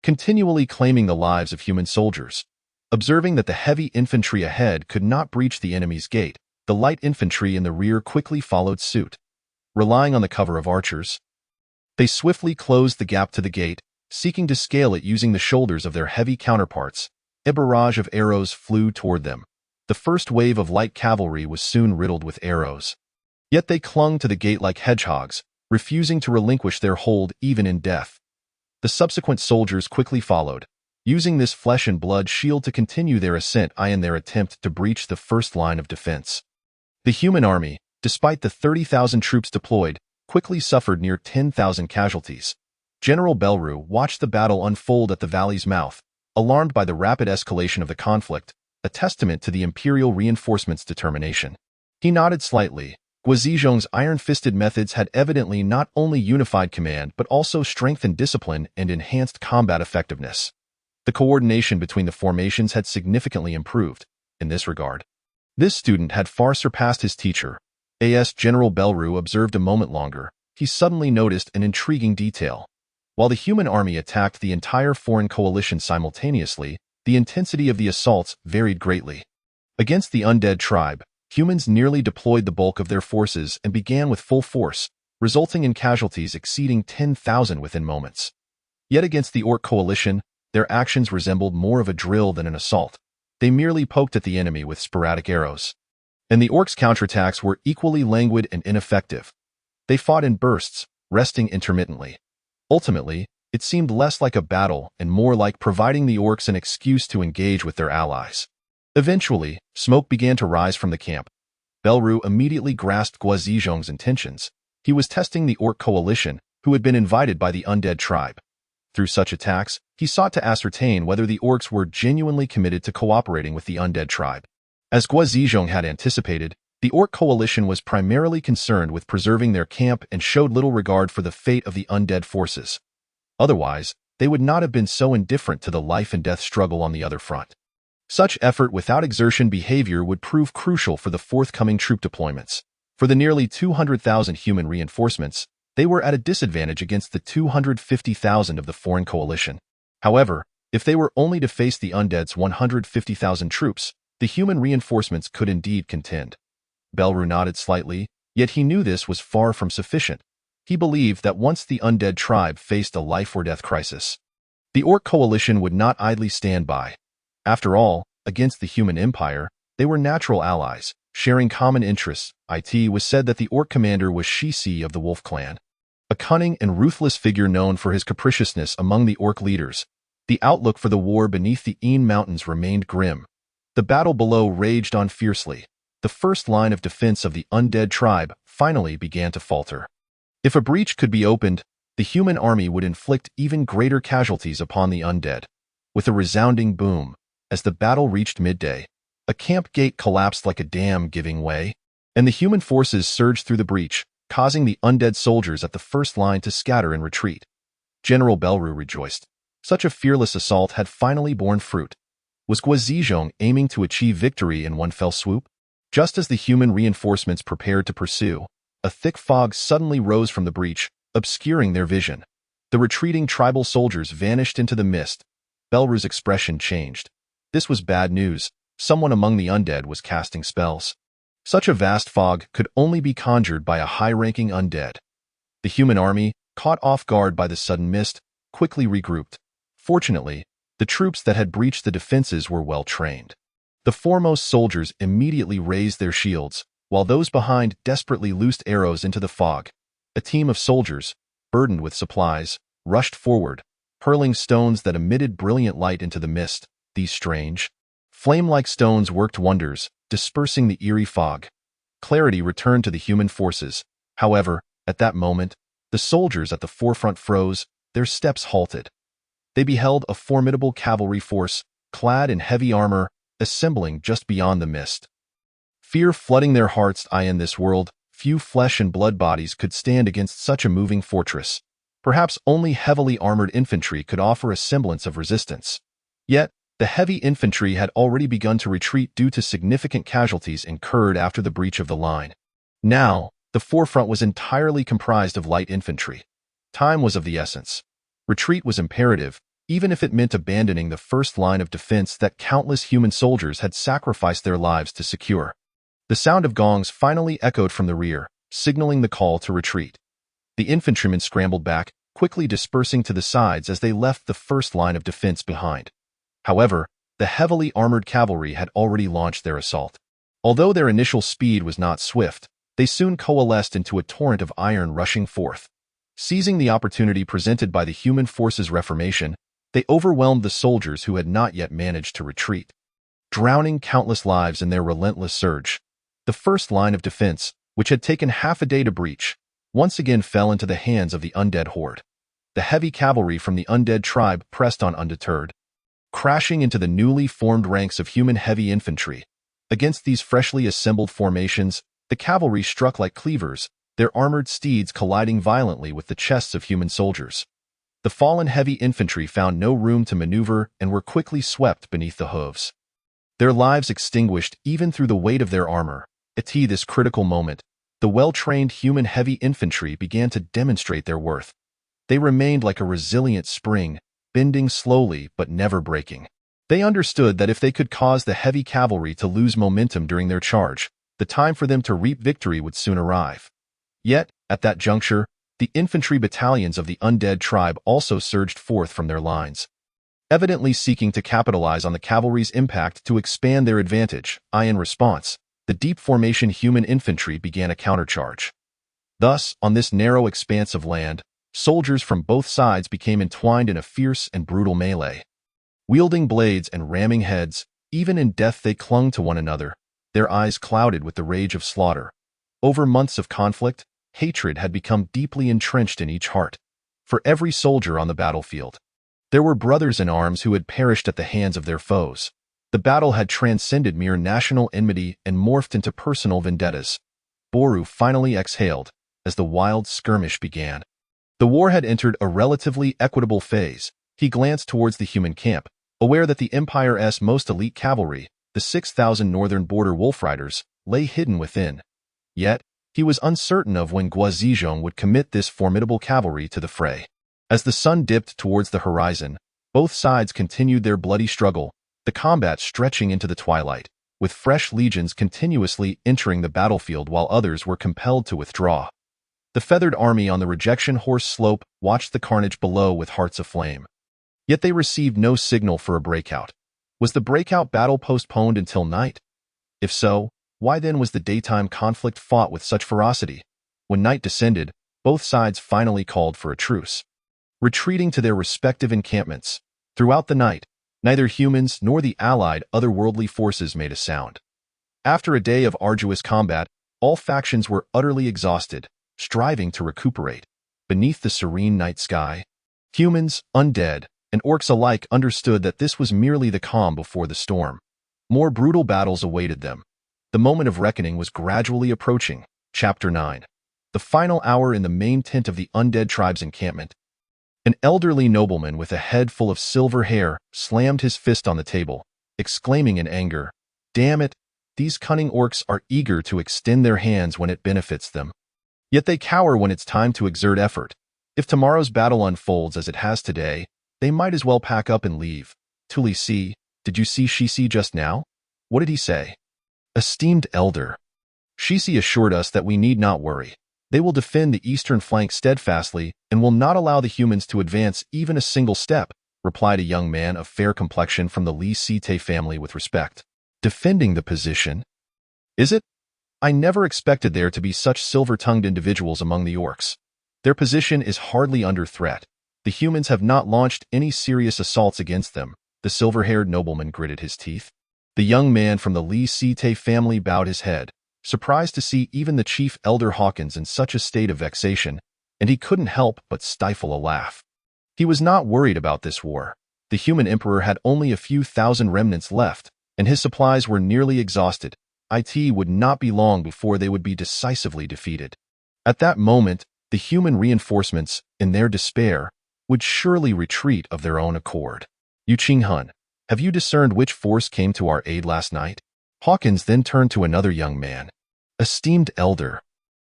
continually claiming the lives of human soldiers. Observing that the heavy infantry ahead could not breach the enemy's gate, the light infantry in the rear quickly followed suit. Relying on the cover of archers, they swiftly closed the gap to the gate, seeking to scale it using the shoulders of their heavy counterparts. A barrage of arrows flew toward them. The first wave of light cavalry was soon riddled with arrows. Yet they clung to the gate like hedgehogs, refusing to relinquish their hold even in death. The subsequent soldiers quickly followed, using this flesh and blood shield to continue their ascent in their attempt to breach the first line of defense. The human army, despite the 30,000 troops deployed, quickly suffered near 10,000 casualties. General Belru watched the battle unfold at the valley's mouth, alarmed by the rapid escalation of the conflict, a testament to the Imperial reinforcements' determination. He nodded slightly. Guizhong's iron-fisted methods had evidently not only unified command but also strengthened discipline and enhanced combat effectiveness. The coordination between the formations had significantly improved in this regard. This student had far surpassed his teacher. As General Belru observed a moment longer, he suddenly noticed an intriguing detail. While the human army attacked the entire foreign coalition simultaneously, the intensity of the assaults varied greatly. Against the undead tribe, humans nearly deployed the bulk of their forces and began with full force, resulting in casualties exceeding 10,000 within moments. Yet against the orc coalition, their actions resembled more of a drill than an assault. They merely poked at the enemy with sporadic arrows. And the orcs' counterattacks were equally languid and ineffective. They fought in bursts, resting intermittently. Ultimately, it seemed less like a battle and more like providing the orcs an excuse to engage with their allies. Eventually, smoke began to rise from the camp. Belru immediately grasped Guizhong's intentions. He was testing the orc coalition, who had been invited by the undead tribe. Through such attacks, he sought to ascertain whether the orcs were genuinely committed to cooperating with the undead tribe. As Guizhong had anticipated, the orc coalition was primarily concerned with preserving their camp and showed little regard for the fate of the undead forces. Otherwise, they would not have been so indifferent to the life and death struggle on the other front. Such effort without exertion behavior would prove crucial for the forthcoming troop deployments. For the nearly 200,000 human reinforcements, they were at a disadvantage against the 250,000 of the foreign coalition. However, if they were only to face the undead's 150,000 troops, the human reinforcements could indeed contend. Belru nodded slightly, yet he knew this was far from sufficient. He believed that once the undead tribe faced a life-or-death crisis, the orc coalition would not idly stand by. After all, against the human empire, they were natural allies, sharing common interests. It was said that the orc commander was Shisi of the Wolf clan, a cunning and ruthless figure known for his capriciousness among the orc leaders. The outlook for the war beneath the Een Mountains remained grim. The battle below raged on fiercely. The first line of defense of the undead tribe finally began to falter. If a breach could be opened, the human army would inflict even greater casualties upon the undead. With a resounding boom, as the battle reached midday, a camp gate collapsed like a dam giving way, and the human forces surged through the breach, causing the undead soldiers at the first line to scatter and retreat. General Belru rejoiced. Such a fearless assault had finally borne fruit. Was Guizhong aiming to achieve victory in one fell swoop? Just as the human reinforcements prepared to pursue, a thick fog suddenly rose from the breach, obscuring their vision. The retreating tribal soldiers vanished into the mist. Belru's expression changed. This was bad news. Someone among the undead was casting spells. Such a vast fog could only be conjured by a high-ranking undead. The human army, caught off guard by the sudden mist, quickly regrouped. Fortunately, the troops that had breached the defenses were well trained. The foremost soldiers immediately raised their shields, while those behind desperately loosed arrows into the fog. A team of soldiers, burdened with supplies, rushed forward, hurling stones that emitted brilliant light into the mist. These strange, flame-like stones worked wonders, dispersing the eerie fog. Clarity returned to the human forces. However, at that moment, the soldiers at the forefront froze, their steps halted. They beheld a formidable cavalry force, clad in heavy armor, assembling just beyond the mist. Fear flooding their hearts. In this world, few flesh and blood bodies could stand against such a moving fortress. Perhaps only heavily armored infantry could offer a semblance of resistance. Yet, the heavy infantry had already begun to retreat due to significant casualties incurred after the breach of the line. Now, the forefront was entirely comprised of light infantry. Time was of the essence. Retreat was imperative, even if it meant abandoning the first line of defense that countless human soldiers had sacrificed their lives to secure. The sound of gongs finally echoed from the rear, signaling the call to retreat. The infantrymen scrambled back, quickly dispersing to the sides as they left the first line of defense behind. However, the heavily armored cavalry had already launched their assault. Although their initial speed was not swift, they soon coalesced into a torrent of iron rushing forth. Seizing the opportunity presented by the human force's reformation, they overwhelmed the soldiers who had not yet managed to retreat. Drowning countless lives in their relentless surge, the first line of defense, which had taken half a day to breach, once again fell into the hands of the undead horde. The heavy cavalry from the undead tribe pressed on undeterred, crashing into the newly formed ranks of human heavy infantry. Against these freshly assembled formations, the cavalry struck like cleavers, their armored steeds colliding violently with the chests of human soldiers. The fallen heavy infantry found no room to maneuver and were quickly swept beneath the hooves. Their lives extinguished even through the weight of their armor. At this critical moment, the well-trained human heavy infantry began to demonstrate their worth. They remained like a resilient spring, bending slowly but never breaking. They understood that if they could cause the heavy cavalry to lose momentum during their charge, the time for them to reap victory would soon arrive. Yet, at that juncture, the infantry battalions of the undead tribe also surged forth from their lines, evidently seeking to capitalize on the cavalry's impact to expand their advantage. In response, the deep formation human infantry began a countercharge. Thus, on this narrow expanse of land, soldiers from both sides became entwined in a fierce and brutal melee. Wielding blades and ramming heads, even in death they clung to one another, their eyes clouded with the rage of slaughter. Over months of conflict, hatred had become deeply entrenched in each heart. For every soldier on the battlefield, there were brothers in arms who had perished at the hands of their foes. The battle had transcended mere national enmity and morphed into personal vendettas. Boru finally exhaled as the wild skirmish began. The war had entered a relatively equitable phase. He glanced towards the human camp, aware that the Empire's most elite cavalry, the 6,000 northern border wolf riders, lay hidden within. Yet, he was uncertain of when Guazijong would commit this formidable cavalry to the fray. As the sun dipped towards the horizon, both sides continued their bloody struggle, the combat stretching into the twilight, with fresh legions continuously entering the battlefield while others were compelled to withdraw. The feathered army on the rejection horse slope watched the carnage below with hearts aflame. Yet they received no signal for a breakout. Was the breakout battle postponed until night? If so, why then was the daytime conflict fought with such ferocity? When night descended, both sides finally called for a truce. Retreating to their respective encampments, throughout the night, neither humans nor the allied otherworldly forces made a sound. After a day of arduous combat, all factions were utterly exhausted, striving to recuperate. Beneath the serene night sky, humans, undead, and orcs alike understood that this was merely the calm before the storm. More brutal battles awaited them. The moment of reckoning was gradually approaching. Chapter 9. The final hour in the main tent of the undead tribe's encampment. An elderly nobleman with a head full of silver hair slammed his fist on the table, exclaiming in anger, "Damn it! These cunning orcs are eager to extend their hands when it benefits them. Yet they cower when it's time to exert effort. If tomorrow's battle unfolds as it has today, they might as well pack up and leave." Tuli C, did you see Shishi just now? What did he say? Esteemed elder, Shishi assured us that we need not worry. They will defend the eastern flank steadfastly and will not allow the humans to advance even a single step, replied a young man of fair complexion from the Li Site family with respect. Defending the position? Is it? I never expected there to be such silver-tongued individuals among the orcs. Their position is hardly under threat. The humans have not launched any serious assaults against them. The silver-haired nobleman gritted his teeth. The young man from the Li Site family bowed his head. surprised to see even the chief elder Hawkins in such a state of vexation, and he couldn't help but stifle a laugh. He was not worried about this war. The human emperor had only a few thousand remnants left, and his supplies were nearly exhausted. It would not be long before they would be decisively defeated. At that moment, the human reinforcements, in their despair, would surely retreat of their own accord. Yu Qinghun, have you discerned which force came to our aid last night? Hawkins then turned to another young man. Esteemed elder,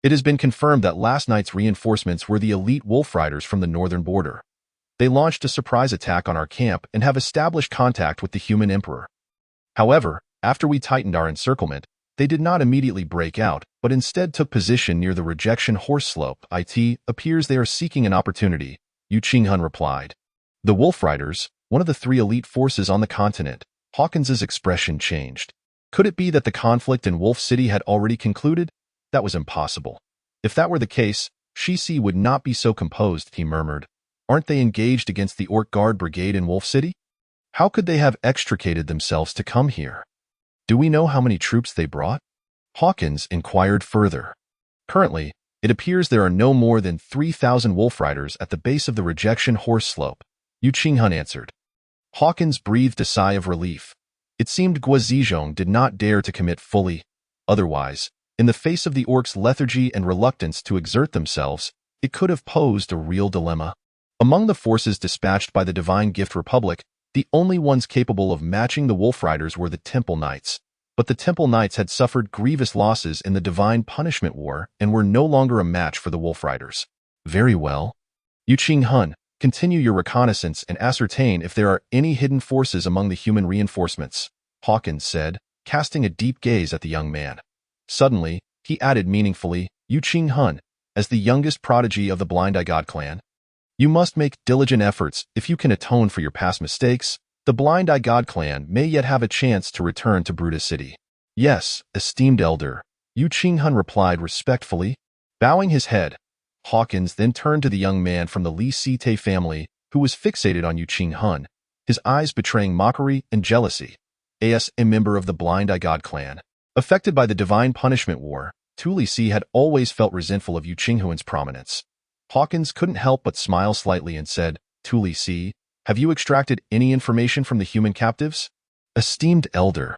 it has been confirmed that last night's reinforcements were the elite wolf riders from the northern border. They launched a surprise attack on our camp and have established contact with the human emperor. However, after we tightened our encirclement, they did not immediately break out, but instead took position near the rejection horse slope. It appears they are seeking an opportunity, Yu Qinghun replied. The wolf riders, one of the 3 elite forces on the continent. Hawkins's expression changed. Could it be that the conflict in Wolf City had already concluded? That was impossible. If that were the case, Shisi would not be so composed, he murmured. Aren't they engaged against the Orc Guard Brigade in Wolf City? How could they have extricated themselves to come here? Do we know how many troops they brought? Hawkins inquired further. Currently, it appears there are no more than 3,000 wolf riders at the base of the rejection horse slope, Yu Qinghun answered. Hawkins breathed a sigh of relief. It seemed Guazizhong did not dare to commit fully. Otherwise, in the face of the orcs' lethargy and reluctance to exert themselves, it could have posed a real dilemma. Among the forces dispatched by the Divine Gift Republic, the only ones capable of matching the Wolf Riders were the Temple Knights. But the Temple Knights had suffered grievous losses in the Divine Punishment War and were no longer a match for the Wolf Riders. Very well. Yu Qinghun, continue your reconnaissance and ascertain if there are any hidden forces among the human reinforcements, Hawkins said, casting a deep gaze at the young man. Suddenly, he added meaningfully, Yu Qinghun, as the youngest prodigy of the Blind Eye God clan, you must make diligent efforts. If you can atone for your past mistakes, the Blind Eye God clan may yet have a chance to return to Brutus City. Yes, esteemed elder, Yu Qinghun replied respectfully. Bowing his head, Hawkins then turned to the young man from the Li Site family who was fixated on Yu Qinghun, his eyes betraying mockery and jealousy. As a member of the Blind Eye God clan, affected by the Divine Punishment War, Tu Li Si had always felt resentful of Yu Qinghun's prominence. Hawkins couldn't help but smile slightly and said, Tu Li Si, have you extracted any information from the human captives? Esteemed elder,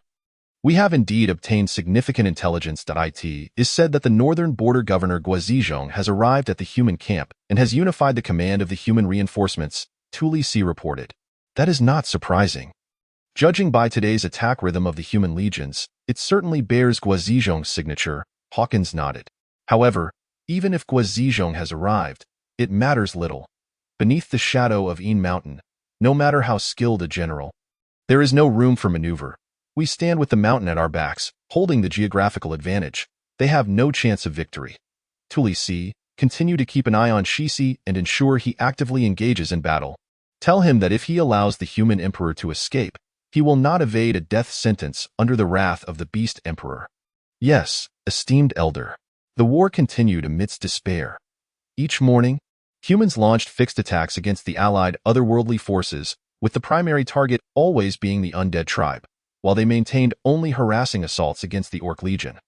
we have indeed obtained significant intelligence. It is said that the northern border governor Guazizhong has arrived at the human camp and has unified the command of the human reinforcements, Tu Li Si reported. That is not surprising. Judging by today's attack rhythm of the human legions, it certainly bears Guazizhong's signature, Hawkins nodded. However, even if Guazizhong has arrived, it matters little. Beneath the shadow of Yin Mountain, no matter how skilled a general, there is no room for maneuver. We stand with the mountain at our backs, holding the geographical advantage. They have no chance of victory. Tu Li Si, continue to keep an eye on Shisi and ensure he actively engages in battle. Tell him that if he allows the human emperor to escape, he will not evade a death sentence under the wrath of the beast emperor. Yes, esteemed elder. The war continued amidst despair. Each morning, humans launched fixed attacks against the allied otherworldly forces, with the primary target always being the Undead tribe, while they maintained only harassing assaults against the Orc Legion.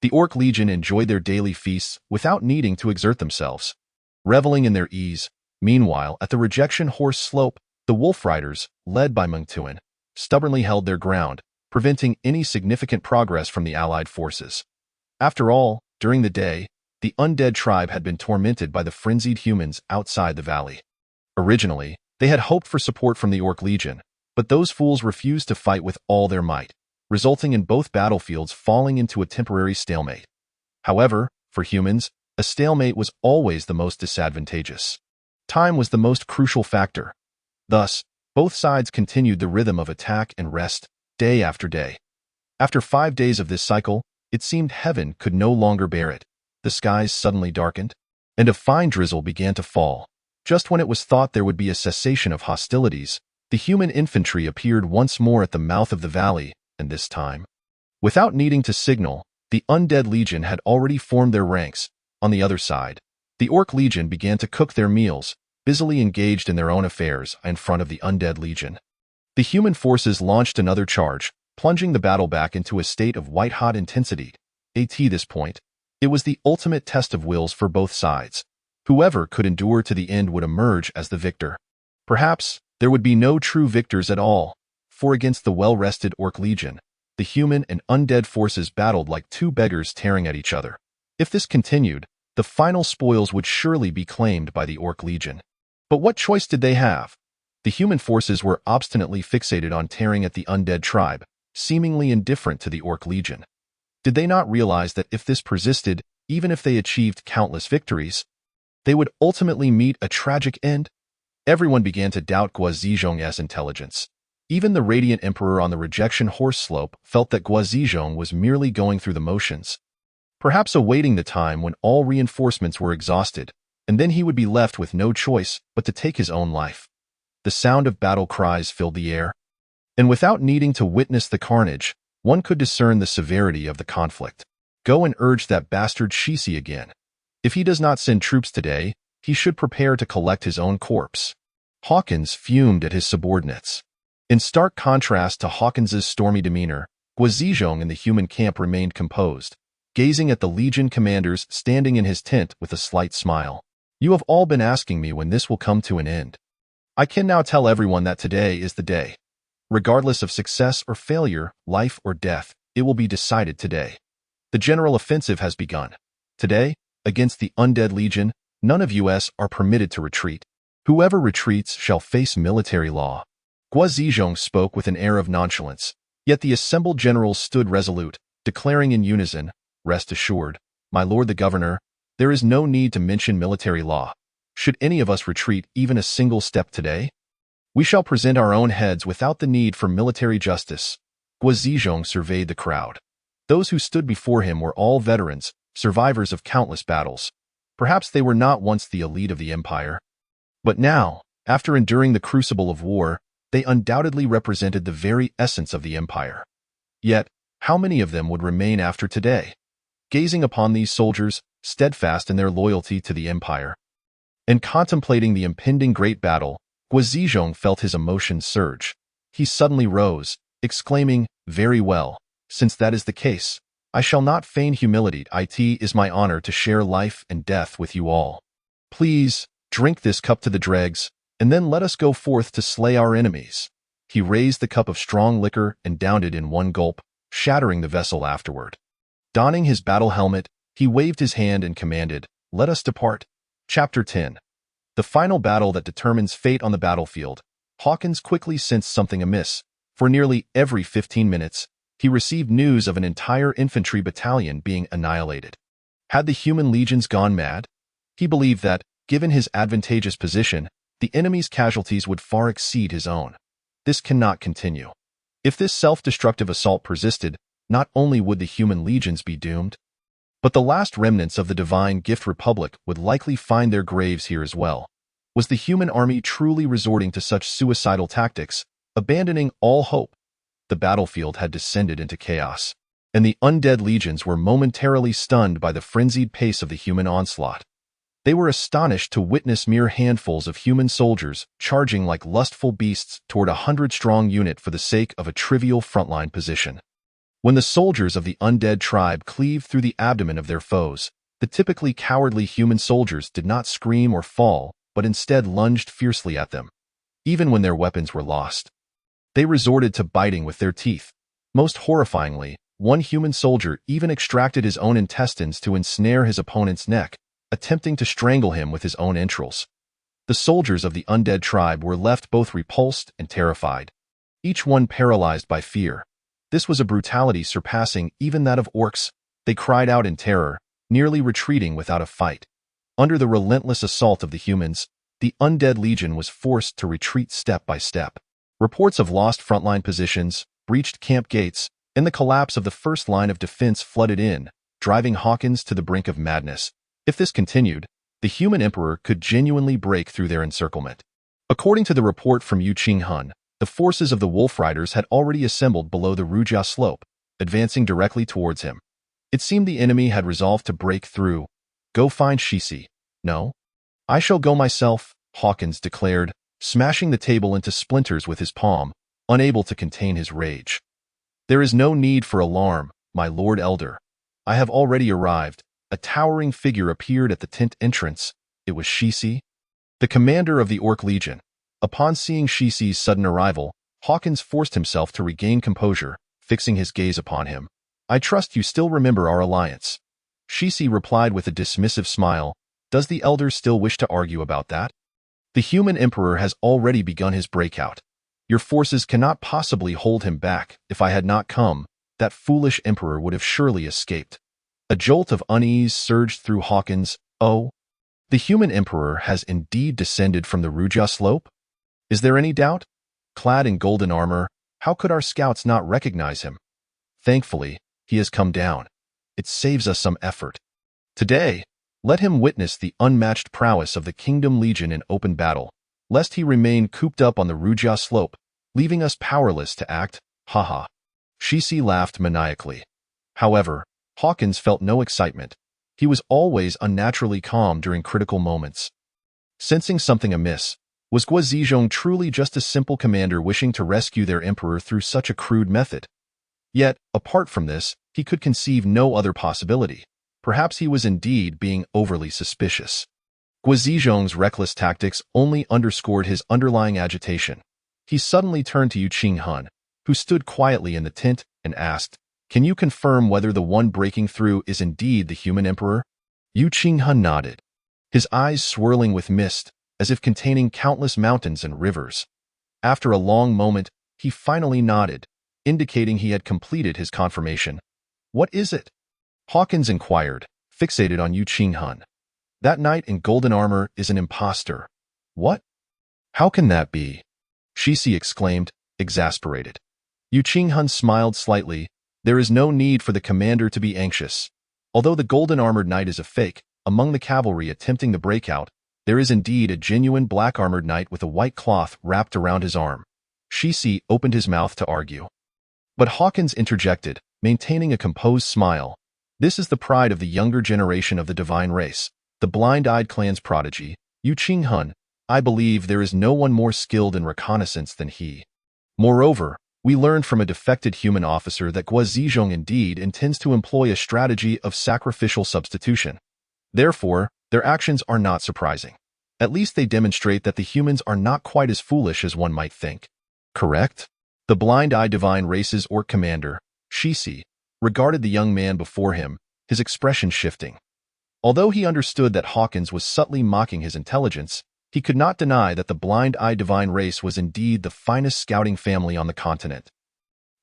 The Orc Legion enjoyed their daily feasts without needing to exert themselves, reveling in their ease. Meanwhile, at the rejection horse slope, the Wolf Riders, led by Meng Tuan, stubbornly held their ground, preventing any significant progress from the allied forces. After all, during the day, the Undead tribe had been tormented by the frenzied humans outside the valley. Originally, they had hoped for support from the Orc Legion, but those fools refused to fight with all their might, resulting in both battlefields falling into a temporary stalemate. However, for humans, a stalemate was always the most disadvantageous. Time was the most crucial factor. Thus, both sides continued the rhythm of attack and rest, day after day. After 5 days of this cycle, it seemed heaven could no longer bear it. The skies suddenly darkened, and a fine drizzle began to fall. Just when it was thought there would be a cessation of hostilities, the human infantry appeared once more at the mouth of the valley, and this time, without needing to signal, the Undead Legion had already formed their ranks. On the other side, the Orc Legion began to cook their meals, busily engaged in their own affairs in front of the Undead Legion. The human forces launched another charge, plunging the battle back into a state of white-hot intensity. At this point, it was the ultimate test of wills for both sides. Whoever could endure to the end would emerge as the victor. Perhaps there would be no true victors at all, for against the well-rested Orc Legion, the human and undead forces battled like two beggars tearing at each other. If this continued, the final spoils would surely be claimed by the Orc Legion. But what choice did they have? The human forces were obstinately fixated on tearing at the undead tribe, seemingly indifferent to the Orc Legion. Did they not realize that if this persisted, even if they achieved countless victories, they would ultimately meet a tragic end? Everyone began to doubt Guo Zizhong's intelligence. Even the Radiant Emperor on the rejection horse slope felt that Guo Zizhong was merely going through the motions, perhaps awaiting the time when all reinforcements were exhausted, and then he would be left with no choice but to take his own life. The sound of battle cries filled the air, and without needing to witness the carnage, one could discern the severity of the conflict. Go and urge that bastard Shisi again. If he does not send troops today, he should prepare to collect his own corpse. Hawkins fumed at his subordinates. In stark contrast to Hawkins's stormy demeanor, Guo Zizhong in the human camp remained composed, gazing at the Legion commanders standing in his tent with a slight smile. You have all been asking me when this will come to an end. I can now tell everyone that today is the day. Regardless of success or failure, life or death, it will be decided today. The general offensive has begun. Today, against the Undead Legion, none of us are permitted to retreat. Whoever retreats shall face military law. Guo Zizhong spoke with an air of nonchalance, yet the assembled generals stood resolute, declaring in unison, "Rest assured, my lord the governor, there is no need to mention military law. Should any of us retreat even a single step today, we shall present our own heads without the need for military justice." Guo Zizhong surveyed the crowd. Those who stood before him were all veterans, survivors of countless battles. Perhaps they were not once the elite of the empire, but now, after enduring the crucible of war, they undoubtedly represented the very essence of the empire. Yet, how many of them would remain after today? Gazing upon these soldiers, steadfast in their loyalty to the empire, and contemplating the impending great battle, Guo Zizhong felt his emotions surge. He suddenly rose, exclaiming, "Very well, since that is the case, I shall not feign humility. It is my honor to share life and death with you all. Please, drink this cup to the dregs, and then let us go forth to slay our enemies." He raised the cup of strong liquor and downed it in one gulp, shattering the vessel afterward. Donning his battle helmet, he waved his hand and commanded, "Let us depart." Chapter 10. The final battle that determines fate on the battlefield. Hawkins quickly sensed something amiss. For nearly every 15 minutes, he received news of an entire infantry battalion being annihilated. Had the human legions gone mad? He believed that, given his advantageous position, the enemy's casualties would far exceed his own. This cannot continue. If this self-destructive assault persisted, not only would the human legions be doomed, but the last remnants of the Divine Gift Republic would likely find their graves here as well. Was the human army truly resorting to such suicidal tactics, abandoning all hope? The battlefield had descended into chaos, and the undead legions were momentarily stunned by the frenzied pace of the human onslaught. They were astonished to witness mere handfuls of human soldiers charging like lustful beasts toward a 100-strong unit for the sake of a trivial frontline position. When the soldiers of the undead tribe cleaved through the abdomen of their foes, the typically cowardly human soldiers did not scream or fall, but instead lunged fiercely at them. Even when their weapons were lost, they resorted to biting with their teeth. Most horrifyingly, one human soldier even extracted his own intestines to ensnare his opponent's neck, attempting to strangle him with his own entrails. The soldiers of the undead tribe were left both repulsed and terrified, each one paralyzed by fear. This was a brutality surpassing even that of orcs. They cried out in terror, nearly retreating without a fight. Under the relentless assault of the humans, the undead legion was forced to retreat step by step. Reports of lost frontline positions, breached camp gates, and the collapse of the first line of defense flooded in, driving Hawkins to the brink of madness. If this continued, the human emperor could genuinely break through their encirclement. According to the report from Yu Qinghun, the forces of the Wolf Riders had already assembled below the Rujia slope, advancing directly towards him. It seemed the enemy had resolved to break through. "Go find Shisi." "No, I shall go myself," Hawkins declared, smashing the table into splinters with his palm, unable to contain his rage. "There is no need for alarm, my Lord Elder. I have already arrived. A towering figure appeared at the tent entrance. It was Shisi, the commander of the Orc Legion. Upon seeing Shisi's sudden arrival, Hawkins forced himself to regain composure, fixing his gaze upon him. I trust you still remember our alliance. Shisi replied with a dismissive smile. Does the elder still wish to argue about that? The human emperor has already begun his breakout. Your forces cannot possibly hold him back. If I had not come, that foolish emperor would have surely escaped. A jolt of unease surged through Hawkins. Oh, the human emperor has indeed descended from the Ruja slope? Is there any doubt? Clad in golden armor, how could our scouts not recognize him? Thankfully, he has come down. It saves us some effort. Today, let him witness the unmatched prowess of the Kingdom Legion in open battle, lest he remain cooped up on the Ruja slope, leaving us powerless to act. Haha. Shisi laughed maniacally. However, Hawkins felt no excitement. He was always unnaturally calm during critical moments. Sensing something amiss, was Guo Zizhong truly just a simple commander wishing to rescue their emperor through such a crude method? Yet, apart from this, he could conceive no other possibility. Perhaps he was indeed being overly suspicious. Guo Zizhong's reckless tactics only underscored his underlying agitation. He suddenly turned to Yu Qinghun, who stood quietly in the tent, and asked, "Can you confirm whether the one breaking through is indeed the human emperor?" Yu Qinghun nodded, his eyes swirling with mist, as if containing countless mountains and rivers. After a long moment, he finally nodded, indicating he had completed his confirmation. "What is it?" Hawkins inquired, fixated on Yu Qinghun. "That knight in golden armor is an impostor." "What? How can that be?" Shisi exclaimed, exasperated. Yu Qinghun smiled slightly. "There is no need for the commander to be anxious. Although the golden-armored knight is a fake, among the cavalry attempting the breakout, there is indeed a genuine black-armored knight with a white cloth wrapped around his arm." Shisi opened his mouth to argue, but Hawkins interjected, maintaining a composed smile. "This is the pride of the younger generation of the divine race, the blind-eyed clan's prodigy, Yu Qinghun. I believe there is no one more skilled in reconnaissance than he. Moreover, we learned from a defected human officer that Guo Zizhong indeed intends to employ a strategy of sacrificial substitution. Therefore, their actions are not surprising. At least they demonstrate that the humans are not quite as foolish as one might think." "Correct?" The blind-eyed divine race's orc commander, Shisi, regarded the young man before him, his expression shifting. Although he understood that Hawkins was subtly mocking his intelligence, he could not deny that the blind-eyed divine race was indeed the finest scouting family on the continent.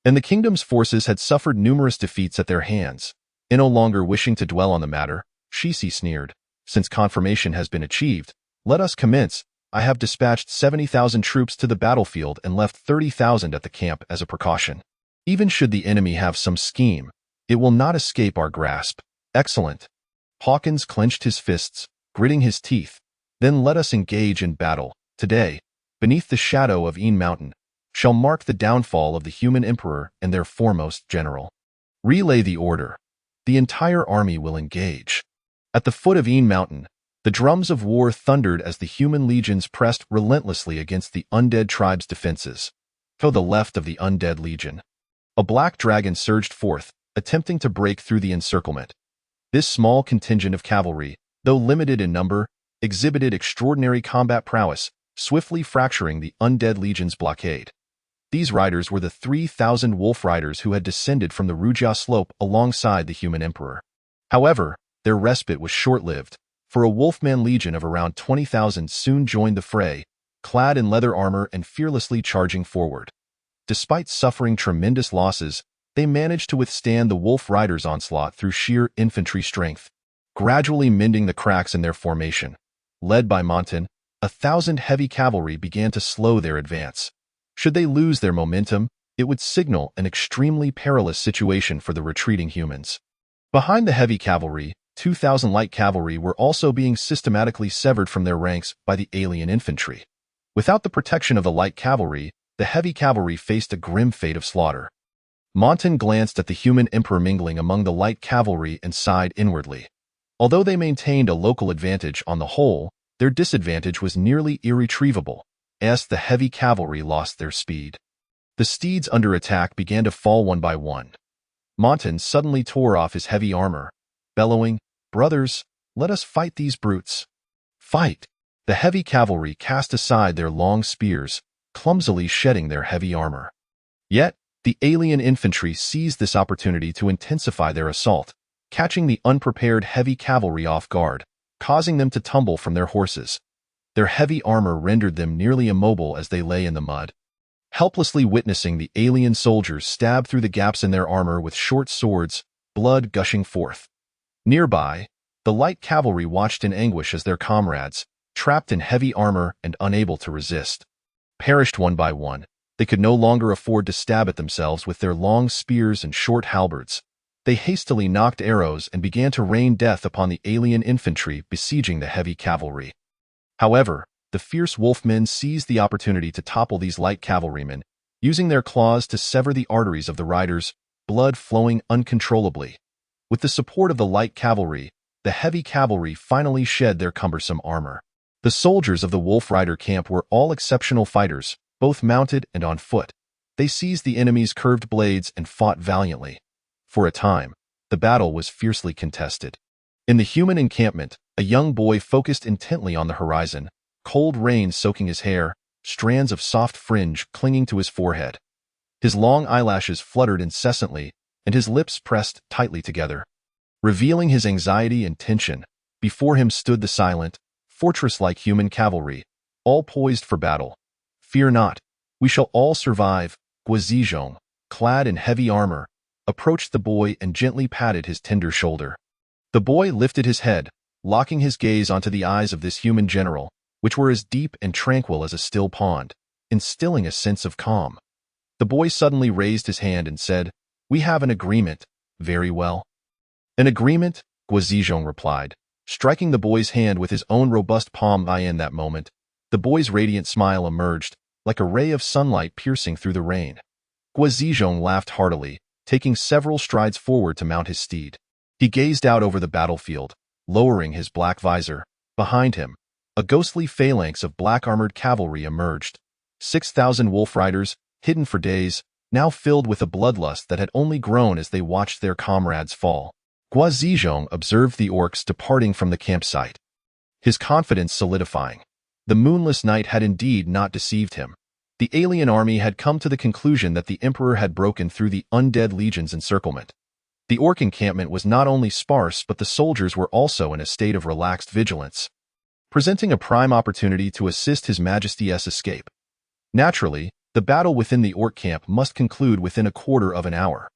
And the kingdom's forces had suffered numerous defeats at their hands. And no longer wishing to dwell on the matter, Shisi sneered, "Since confirmation has been achieved, let us commence. I have dispatched 70,000 troops to the battlefield and left 30,000 at the camp as a precaution. Even should the enemy have some scheme, it will not escape our grasp." "Excellent." Hawkins clenched his fists, gritting his teeth. "Then let us engage in battle. Today, beneath the shadow of Een Mountain, shall mark the downfall of the human emperor and their foremost general. Relay the order. The entire army will engage." At the foot of Een Mountain, the drums of war thundered as the human legions pressed relentlessly against the undead tribe's defenses. To the left of the undead legion, a black dragon surged forth, attempting to break through the encirclement. This small contingent of cavalry, though limited in number, exhibited extraordinary combat prowess, swiftly fracturing the undead legion's blockade. These riders were the 3,000 wolf riders who had descended from the Ruja slope alongside the human emperor. However, their respite was short-lived, for a wolfman legion of around 20,000 soon joined the fray, clad in leather armor and fearlessly charging forward. Despite suffering tremendous losses, they managed to withstand the wolf riders' onslaught through sheer infantry strength, gradually mending the cracks in their formation. Led by Montan, 1,000 heavy cavalry began to slow their advance. Should they lose their momentum, it would signal an extremely perilous situation for the retreating humans. Behind the heavy cavalry, 2,000 light cavalry were also being systematically severed from their ranks by the alien infantry. Without the protection of the light cavalry, the heavy cavalry faced a grim fate of slaughter. Montan glanced at the human emperor mingling among the light cavalry and sighed inwardly. Although they maintained a local advantage on the whole, their disadvantage was nearly irretrievable, as the heavy cavalry lost their speed. The steeds under attack began to fall one by one. Montan suddenly tore off his heavy armor, bellowing, "Brothers, let us fight these brutes." Fight! The heavy cavalry cast aside their long spears, clumsily shedding their heavy armor. Yet, the alien infantry seized this opportunity to intensify their assault, catching the unprepared heavy cavalry off guard, causing them to tumble from their horses. Their heavy armor rendered them nearly immobile as they lay in the mud, helplessly witnessing the alien soldiers stab through the gaps in their armor with short swords, blood gushing forth. Nearby, the light cavalry watched in anguish as their comrades, trapped in heavy armor and unable to resist, perished one by one. They could no longer afford to stab at themselves with their long spears and short halberds. They hastily nocked arrows and began to rain death upon the alien infantry besieging the heavy cavalry. However, the fierce wolfmen seized the opportunity to topple these light cavalrymen, using their claws to sever the arteries of the riders, blood flowing uncontrollably. With the support of the light cavalry, the heavy cavalry finally shed their cumbersome armor. The soldiers of the Wolf Rider camp were all exceptional fighters, both mounted and on foot. They seized the enemy's curved blades and fought valiantly. For a time, the battle was fiercely contested. In the human encampment, a young boy focused intently on the horizon, cold rain soaking his hair, strands of soft fringe clinging to his forehead. His long eyelashes fluttered incessantly, and his lips pressed tightly together, revealing his anxiety and tension. Before him stood the silent, fortress-like human cavalry, all poised for battle. "Fear not, we shall all survive." Guizhong, clad in heavy armor, approached the boy and gently patted his tender shoulder. The boy lifted his head, locking his gaze onto the eyes of this human general, which were as deep and tranquil as a still pond, instilling a sense of calm. The boy suddenly raised his hand and said, "We have an agreement." "Very well." "An agreement?" Guizhong replied, striking the boy's hand with his own robust palm. In that moment, the boy's radiant smile emerged, like a ray of sunlight piercing through the rain. Guizhong laughed heartily, taking several strides forward to mount his steed. He gazed out over the battlefield, lowering his black visor. Behind him, a ghostly phalanx of black-armored cavalry emerged. 6,000 wolf riders, hidden for days, now filled with a bloodlust that had only grown as they watched their comrades fall. Guizhong observed the orcs departing from the campsite, his confidence solidifying. The moonless night had indeed not deceived him. The alien army had come to the conclusion that the Emperor had broken through the Undead Legion's encirclement. The orc encampment was not only sparse, but the soldiers were also in a state of relaxed vigilance, presenting a prime opportunity to assist His Majesty's escape. Naturally, the battle within the orc camp must conclude within a quarter of an hour.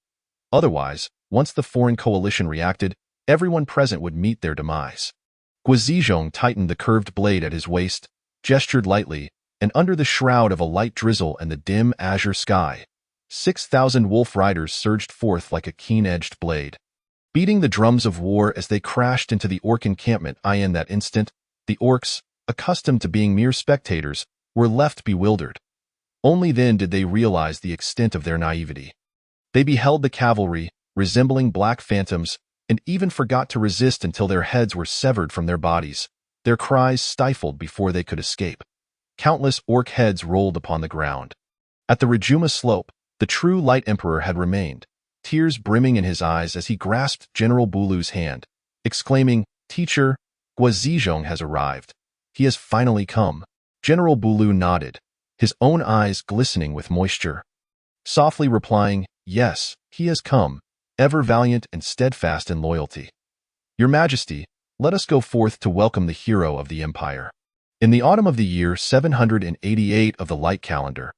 Otherwise, once the foreign coalition reacted, everyone present would meet their demise. Guizhong tightened the curved blade at his waist, gestured lightly, and under the shroud of a light drizzle and the dim azure sky, 6,000 wolf riders surged forth like a keen-edged blade, beating the drums of war as they crashed into the orc encampment. In that instant, the orcs, accustomed to being mere spectators, were left bewildered. Only then did they realize the extent of their naivety. They beheld the cavalry, resembling black phantoms, and even forgot to resist until their heads were severed from their bodies, their cries stifled before they could escape. Countless orc heads rolled upon the ground. At the Rajuma slope, the true Light Emperor had remained, tears brimming in his eyes as he grasped General Bulu's hand, exclaiming, "Teacher, Guizhong has arrived. He has finally come." General Bulu nodded, his own eyes glistening with moisture, softly replying, "Yes, he has come, ever valiant and steadfast in loyalty. Your Majesty, let us go forth to welcome the hero of the Empire." In the autumn of the year 788 of the Light Calendar,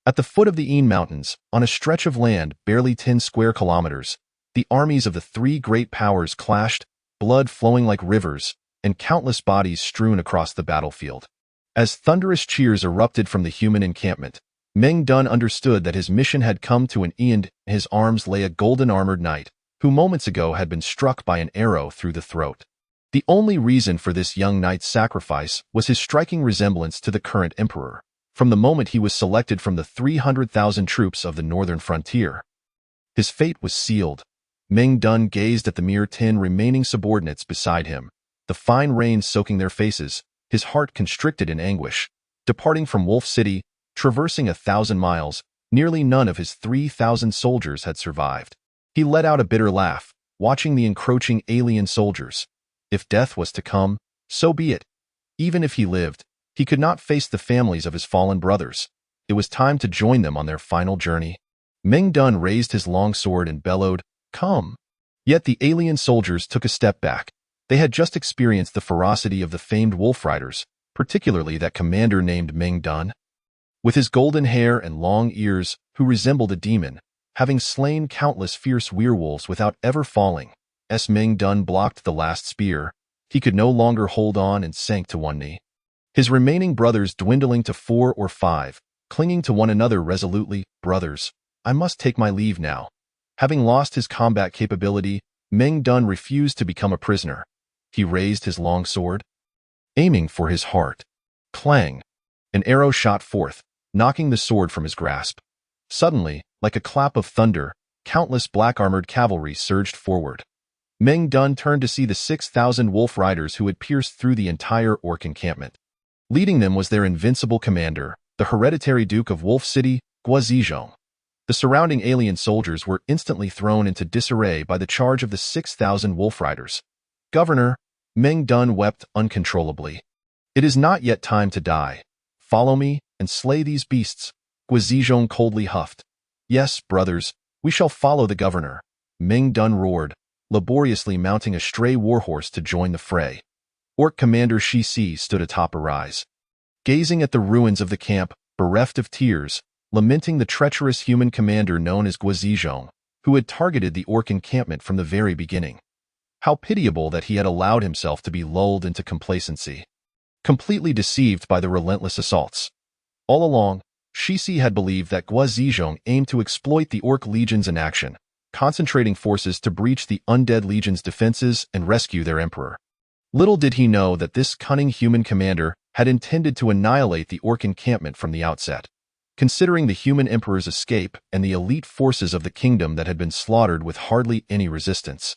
at the foot of the Een Mountains, on a stretch of land barely 10 square kilometers, the armies of the three great powers clashed, blood flowing like rivers, and countless bodies strewn across the battlefield. As thunderous cheers erupted from the human encampment, Meng Dun understood that his mission had come to an end. In his arms lay a golden-armored knight, who moments ago had been struck by an arrow through the throat. The only reason for this young knight's sacrifice was his striking resemblance to the current emperor, from the moment he was selected from the 300,000 troops of the northern frontier. His fate was sealed. Meng Dun gazed at the mere 10 remaining subordinates beside him, the fine rain soaking their faces, his heart constricted in anguish. Departing from Wolf City, traversing 1,000 miles, nearly none of his 3,000 soldiers had survived. He let out a bitter laugh, watching the encroaching alien soldiers. If death was to come, so be it. Even if he lived, he could not face the families of his fallen brothers. It was time to join them on their final journey. Meng Dun raised his long sword and bellowed, "Come!" Yet the alien soldiers took a step back. They had just experienced the ferocity of the famed wolf riders, particularly that commander named Meng Dun. With his golden hair and long ears, who resembled a demon, having slain countless fierce werewolves without ever falling, as Meng Dun blocked the last spear, he could no longer hold on and sank to one knee. His remaining brothers dwindling to 4 or 5, clinging to one another resolutely. "Brothers, I must take my leave now." Having lost his combat capability, Meng Dun refused to become a prisoner. He raised his long sword, aiming for his heart. Clang! An arrow shot forth, knocking the sword from his grasp. Suddenly, like a clap of thunder, countless black-armored cavalry surged forward. Meng Dun turned to see the 6,000 wolf riders who had pierced through the entire orc encampment. Leading them was their invincible commander, the hereditary Duke of Wolf City, Guazizhong. The surrounding alien soldiers were instantly thrown into disarray by the charge of the 6,000 wolf riders. "Governor," Meng Dun wept uncontrollably. "It is not yet time to die. Follow me and slay these beasts," Guazizhong coldly huffed. "Yes, brothers, we shall follow the governor," Meng Dun roared, laboriously mounting a stray warhorse to join the fray. Orc commander Shi Si stood atop a rise, gazing at the ruins of the camp, bereft of tears, lamenting the treacherous human commander known as Guazizhong, who had targeted the orc encampment from the very beginning. How pitiable that he had allowed himself to be lulled into complacency, completely deceived by the relentless assaults. All along, Shi Si had believed that Guazizhong aimed to exploit the orc legions in action, concentrating forces to breach the Undead Legion's defenses and rescue their emperor. Little did he know that this cunning human commander had intended to annihilate the orc encampment from the outset. Considering the human emperor's escape and the elite forces of the kingdom that had been slaughtered with hardly any resistance,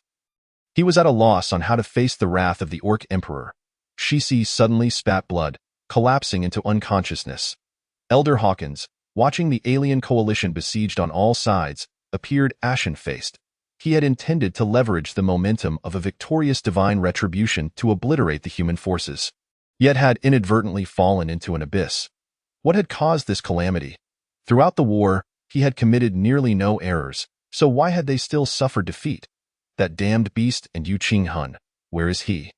he was at a loss on how to face the wrath of the orc emperor. Shi Si suddenly spat blood, collapsing into unconsciousness. Elder Hawkins, watching the alien coalition besieged on all sides, appeared ashen-faced. He had intended to leverage the momentum of a victorious divine retribution to obliterate the human forces, yet had inadvertently fallen into an abyss. What had caused this calamity? Throughout the war, he had committed nearly no errors, so why had they still suffered defeat? That damned beast and Yu Qinghan, where is he?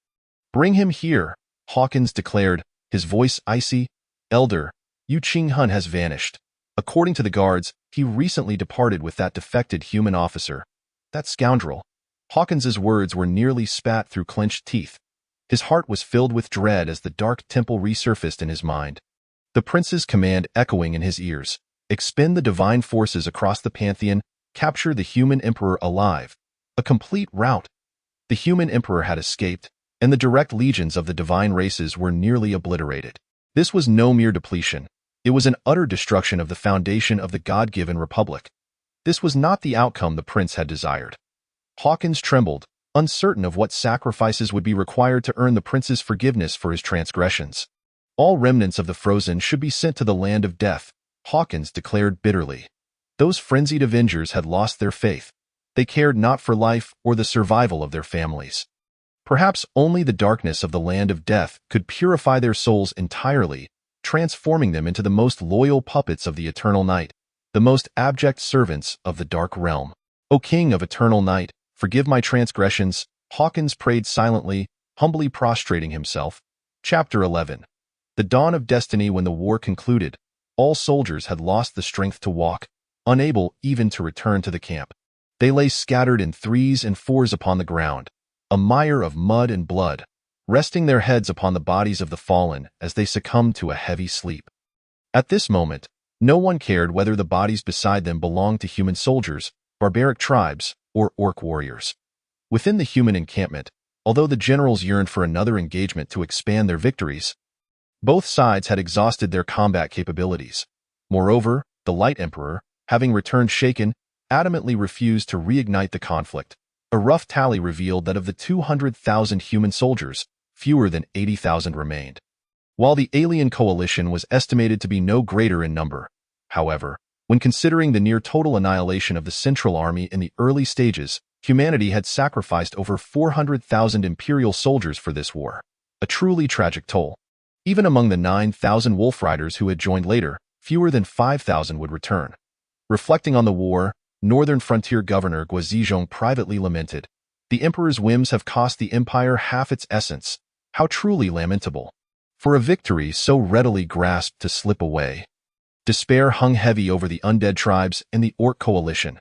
"Bring him here," Hawkins declared, his voice icy. "Elder, Yu Qinghan has vanished. According to the guards, he recently departed with that defected human officer. That scoundrel." Hawkins's words were nearly spat through clenched teeth. His heart was filled with dread as the dark temple resurfaced in his mind. The prince's command echoing in his ears: expend the divine forces across the pantheon, capture the human emperor alive. A complete rout. The human emperor had escaped, and the direct legions of the divine races were nearly obliterated. This was no mere depletion. It was an utter destruction of the foundation of the God-given republic. This was not the outcome the prince had desired. Hawkins trembled, uncertain of what sacrifices would be required to earn the prince's forgiveness for his transgressions. All remnants of the Frozen should be sent to the land of death, Hawkins declared bitterly. Those frenzied avengers had lost their faith. They cared not for life or the survival of their families. Perhaps only the darkness of the land of death could purify their souls entirely, transforming them into the most loyal puppets of the eternal night, the most abject servants of the dark realm. "O King of eternal night, forgive my transgressions," Hawkins prayed silently, humbly prostrating himself. Chapter 11. The dawn of destiny. When the war concluded, all soldiers had lost the strength to walk, unable even to return to the camp. They lay scattered in 3s and 4s upon the ground, a mire of mud and blood, resting their heads upon the bodies of the fallen as they succumbed to a heavy sleep. At this moment, no one cared whether the bodies beside them belonged to human soldiers, barbaric tribes, or orc warriors. Within the human encampment, although the generals yearned for another engagement to expand their victories, both sides had exhausted their combat capabilities. Moreover, the Light Emperor, having returned shaken, adamantly refused to reignite the conflict. A rough tally revealed that of the 200,000 human soldiers, fewer than 80,000 remained. While the alien coalition was estimated to be no greater in number, however, When considering the near-total annihilation of the Central Army in the early stages, humanity had sacrificed over 400,000 Imperial soldiers for this war. A truly tragic toll. Even among the 9,000 Wolf Riders who had joined later, fewer than 5,000 would return. Reflecting on the war, Northern Frontier Governor Guazizhong privately lamented, "The Emperor's whims have cost the Empire half its essence. How truly lamentable. For a victory so readily grasped to slip away." Despair hung heavy over the undead tribes and the Orc coalition.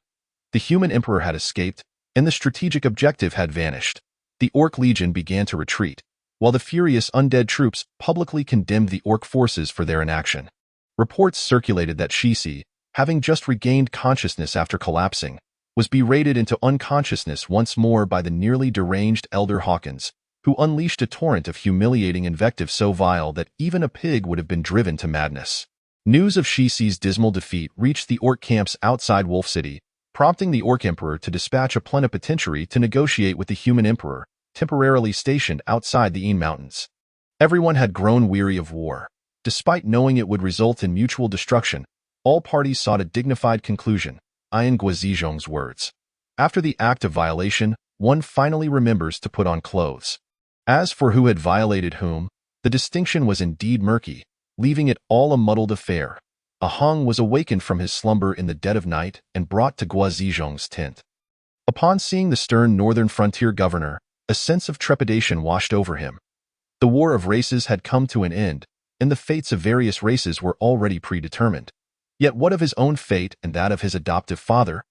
The human emperor had escaped, and the strategic objective had vanished. The Orc legion began to retreat, while the furious undead troops publicly condemned the Orc forces for their inaction. Reports circulated that Shishi, having just regained consciousness after collapsing, was berated into unconsciousness once more by the nearly deranged Elder Hawkins, who unleashed a torrent of humiliating invective so vile that even a pig would have been driven to madness. News of Shishi's dismal defeat reached the Orc camps outside Wolf City, prompting the Orc Emperor to dispatch a plenipotentiary to negotiate with the human emperor, temporarily stationed outside the Een Mountains. Everyone had grown weary of war. Despite knowing it would result in mutual destruction, all parties sought a dignified conclusion, in Guazizhong's words. After the act of violation, one finally remembers to put on clothes. As for who had violated whom, the distinction was indeed murky, leaving it all a muddled affair. A Hung was awakened from his slumber in the dead of night and brought to Guazizhong's tent. Upon seeing the stern northern frontier governor, a sense of trepidation washed over him. The war of races had come to an end, and the fates of various races were already predetermined. Yet what of his own fate and that of his adoptive father?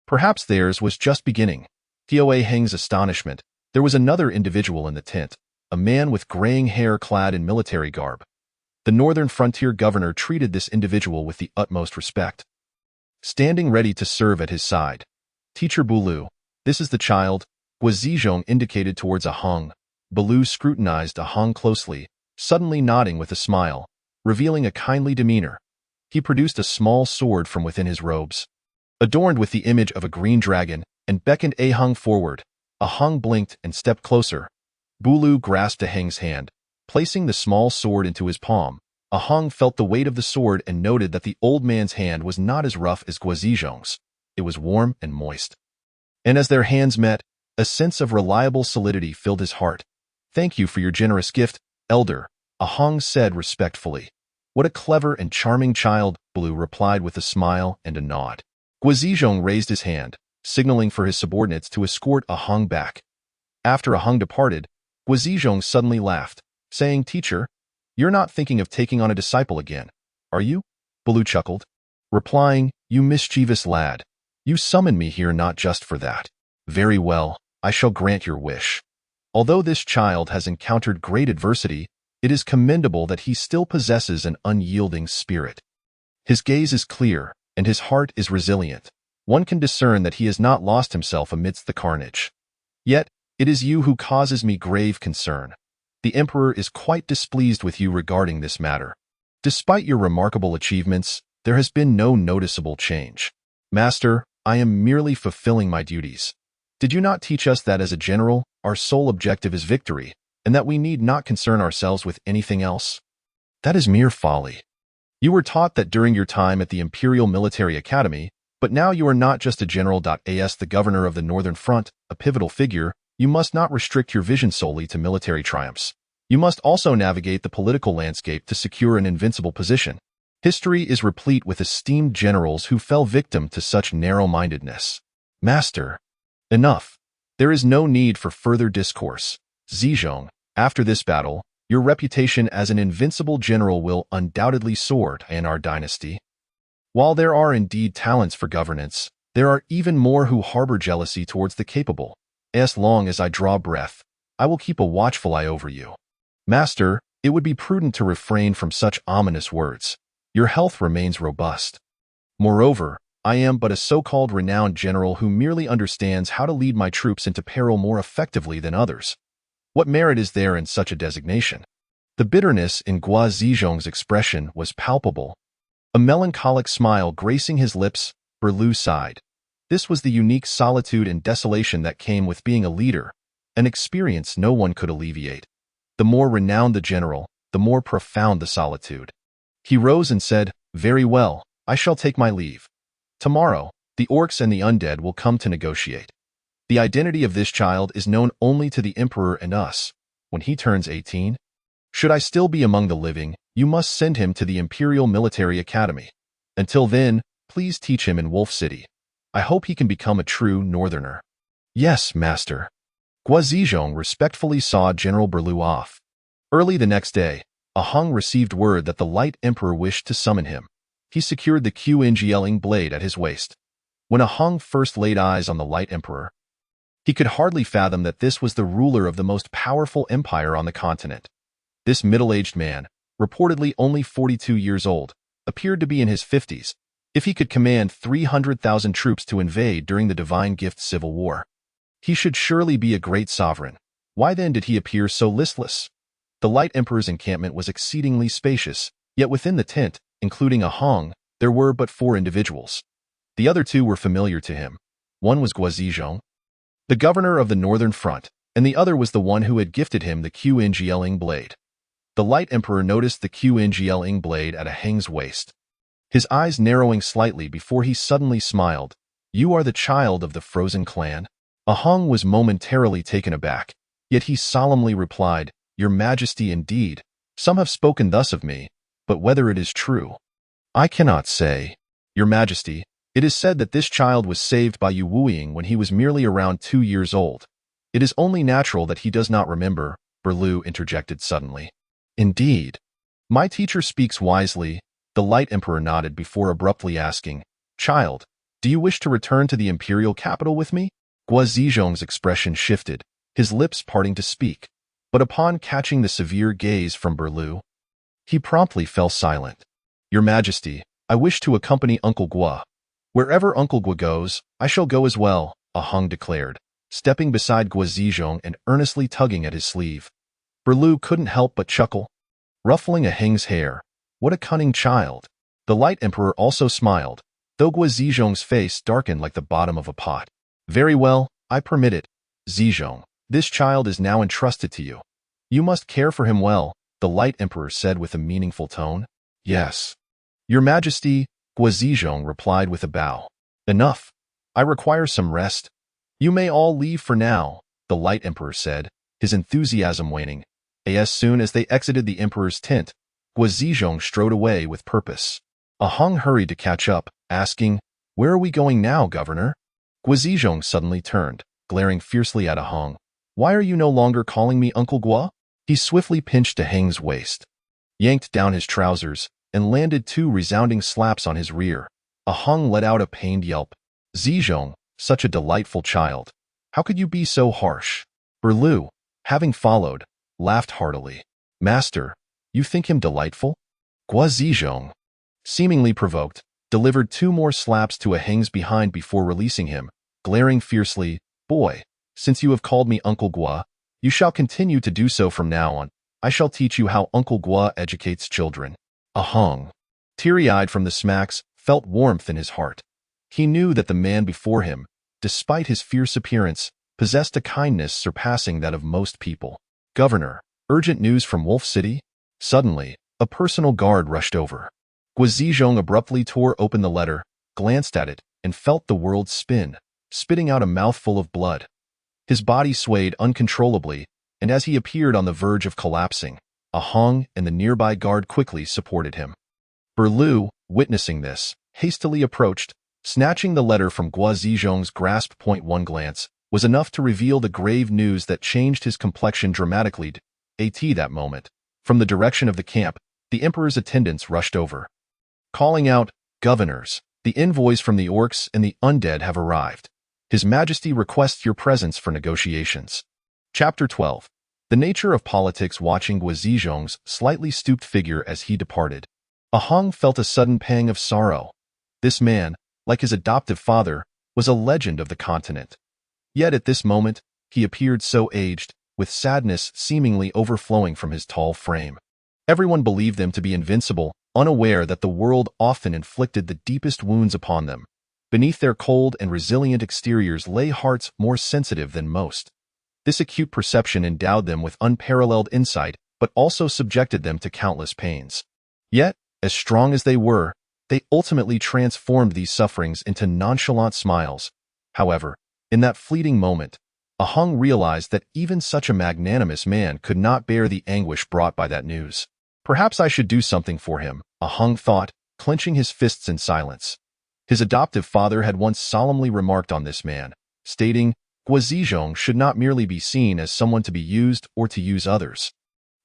Perhaps theirs was just beginning. To Heng's astonishment, there was another individual in the tent, a man with graying hair clad in military garb. The northern frontier governor treated this individual with the utmost respect. Standing ready to serve at his side, "Teacher Bulu, this is the child," Guazizhong indicated towards a Hung. Bulu scrutinized a Hung closely, suddenly nodding with a smile, revealing a kindly demeanor. He produced a small sword from within his robes, adorned with the image of a green dragon, and beckoned a Hung forward. A Hung blinked and stepped closer. Bulu grasped a Heng's hand, placing the small sword into his palm. A Hung felt the weight of the sword and noted that the old man's hand was not as rough as Guazizhong's. It was warm and moist. And as their hands met, a sense of reliable solidity filled his heart. "Thank you for your generous gift, Elder," a Hung said respectfully. "What a clever and charming child," Bulu replied with a smile and a nod. Guazizhong raised his hand, signaling for his subordinates to escort a Hung back. After a Hung departed, Guazizhong suddenly laughed, saying, "Teacher, you're not thinking of taking on a disciple again, are you?" Bulu chuckled, replying, "You mischievous lad. You summoned me here not just for that. Very well, I shall grant your wish. Although this child has encountered great adversity, it is commendable that he still possesses an unyielding spirit. His gaze is clear, and his heart is resilient. One can discern that he has not lost himself amidst the carnage. Yet, it is you who causes me grave concern. The Emperor is quite displeased with you regarding this matter. Despite your remarkable achievements, there has been no noticeable change. Master, I am merely fulfilling my duties. Did you not teach us that as a general, our sole objective is victory, and that we need not concern ourselves with anything else? That is mere folly. You were taught that during your time at the Imperial Military Academy, but now you are not just a general. As the governor of the Northern Front, a pivotal figure, you must not restrict your vision solely to military triumphs. You must also navigate the political landscape to secure an invincible position. History is replete with esteemed generals who fell victim to such narrow-mindedness. Master, enough. There is no need for further discourse. Zizhong, after this battle, your reputation as an invincible general will undoubtedly soar in our dynasty. While there are indeed talents for governance, there are even more who harbor jealousy towards the capable. As long as I draw breath, I will keep a watchful eye over you. Master, it would be prudent to refrain from such ominous words. Your health remains robust. Moreover, I am but a so-called renowned general who merely understands how to lead my troops into peril more effectively than others. What merit is there in such a designation? The bitterness in Guazizhong's expression was palpable. A melancholic smile gracing his lips, Berlu sighed. This was the unique solitude and desolation that came with being a leader, an experience no one could alleviate. The more renowned the general, the more profound the solitude. He rose and said, "Very well, I shall take my leave." Tomorrow, the orcs and the undead will come to negotiate. The identity of this child is known only to the Emperor and us. When he turns 18, should I still be among the living, you must send him to the Imperial Military Academy. Until then, please teach him in Wolf City. I hope he can become a true northerner. Yes, master. Guazizhong respectfully saw General Berlu off. Early the next day, Ahang received word that the Light Emperor wished to summon him. He secured the Qingling blade at his waist. When Ahang first laid eyes on the Light Emperor, he could hardly fathom that this was the ruler of the most powerful empire on the continent. This middle-aged man, reportedly only 42 years old, appeared to be in his 50s, if he could command 300,000 troops to invade during the Divine Gift Civil War. He should surely be a great sovereign. Why then did he appear so listless? The Light Emperor's encampment was exceedingly spacious, yet within the tent, including Ahang, there were but 4 individuals. The other 2 were familiar to him. One was Guazizhong, the governor of the Northern Front, and the other was the one who had gifted him the Qingling blade. The Light Emperor noticed the Qingling blade at Ahang's waist, his eyes narrowing slightly before he suddenly smiled. You are the child of the Frozen clan? Ahang was momentarily taken aback, yet he solemnly replied, Your Majesty, indeed. Some have spoken thus of me, but whether it is true, I cannot say. Your Majesty, it is said that this child was saved by Yu Wuying when he was merely around 2 years old. It is only natural that he does not remember, Berlu interjected suddenly. Indeed. My teacher speaks wisely, the Light Emperor nodded before abruptly asking, Child, do you wish to return to the imperial capital with me? Guazizhong's expression shifted, his lips parting to speak, but upon catching the severe gaze from Berlu, he promptly fell silent. Your Majesty, I wish to accompany Uncle Gua. Wherever Uncle Gua goes, I shall go as well, Ahang declared, stepping beside Guazizhong and earnestly tugging at his sleeve. Berlu couldn't help but chuckle, ruffling Ahang's hair. What a cunning child. The Light Emperor also smiled, though Guazizhong's face darkened like the bottom of a pot. Very well, I permit it. Zizhong, this child is now entrusted to you. You must care for him well, the Light Emperor said with a meaningful tone. Yes. Your Majesty, Guazizhong replied with a bow. Enough. I require some rest. You may all leave for now, the Light Emperor said, his enthusiasm waning. As soon as they exited the Emperor's tent, Guazizhong strode away with purpose. Ahang hurried to catch up, asking, Where are we going now, Governor? Guazizhong suddenly turned, glaring fiercely at Ahang. Why are you no longer calling me Uncle Gua? He swiftly pinched Ahang's waist, yanked down his trousers, and landed 2 resounding slaps on his rear. Ahang let out a pained yelp. Zizhong, such a delightful child. How could you be so harsh? Berlu, having followed, laughed heartily. Master, you think him delightful? Guazizhong, seemingly provoked, delivered 2 more slaps to Ahang's behind before releasing him, glaring fiercely, Boy, since you have called me Uncle Gua, you shall continue to do so from now on. I shall teach you how Uncle Gua educates children. Ahang, teary-eyed from the smacks, felt warmth in his heart. He knew that the man before him, despite his fierce appearance, possessed a kindness surpassing that of most people. Governor, urgent news from Wolf City? Suddenly, a personal guard rushed over. Guazizhong abruptly tore open the letter, glanced at it, and felt the world spin, spitting out a mouthful of blood. His body swayed uncontrollably, and as he appeared on the verge of collapsing, Ahang and the nearby guard quickly supported him. Berlu, witnessing this, hastily approached, snatching the letter from Guazizhong's grasp. One glance was enough to reveal the grave news that changed his complexion dramatically. At that moment, from the direction of the camp, the Emperor's attendants rushed over, calling out, Governors, the envoys from the orcs and the undead have arrived. His Majesty requests your presence for negotiations. Chapter 12. The nature of politics. Watching Guazizhong's slightly stooped figure as he departed, Ahang felt a sudden pang of sorrow. This man, like his adoptive father, was a legend of the continent. Yet at this moment, he appeared so aged, with sadness seemingly overflowing from his tall frame. Everyone believed them to be invincible, unaware that the world often inflicted the deepest wounds upon them. Beneath their cold and resilient exteriors lay hearts more sensitive than most. This acute perception endowed them with unparalleled insight, but also subjected them to countless pains. Yet, as strong as they were, they ultimately transformed these sufferings into nonchalant smiles. However, in that fleeting moment, Ahung realized that even such a magnanimous man could not bear the anguish brought by that news. Perhaps I should do something for him, Ahung thought, clenching his fists in silence. His adoptive father had once solemnly remarked on this man, stating, Guazizhong should not merely be seen as someone to be used or to use others.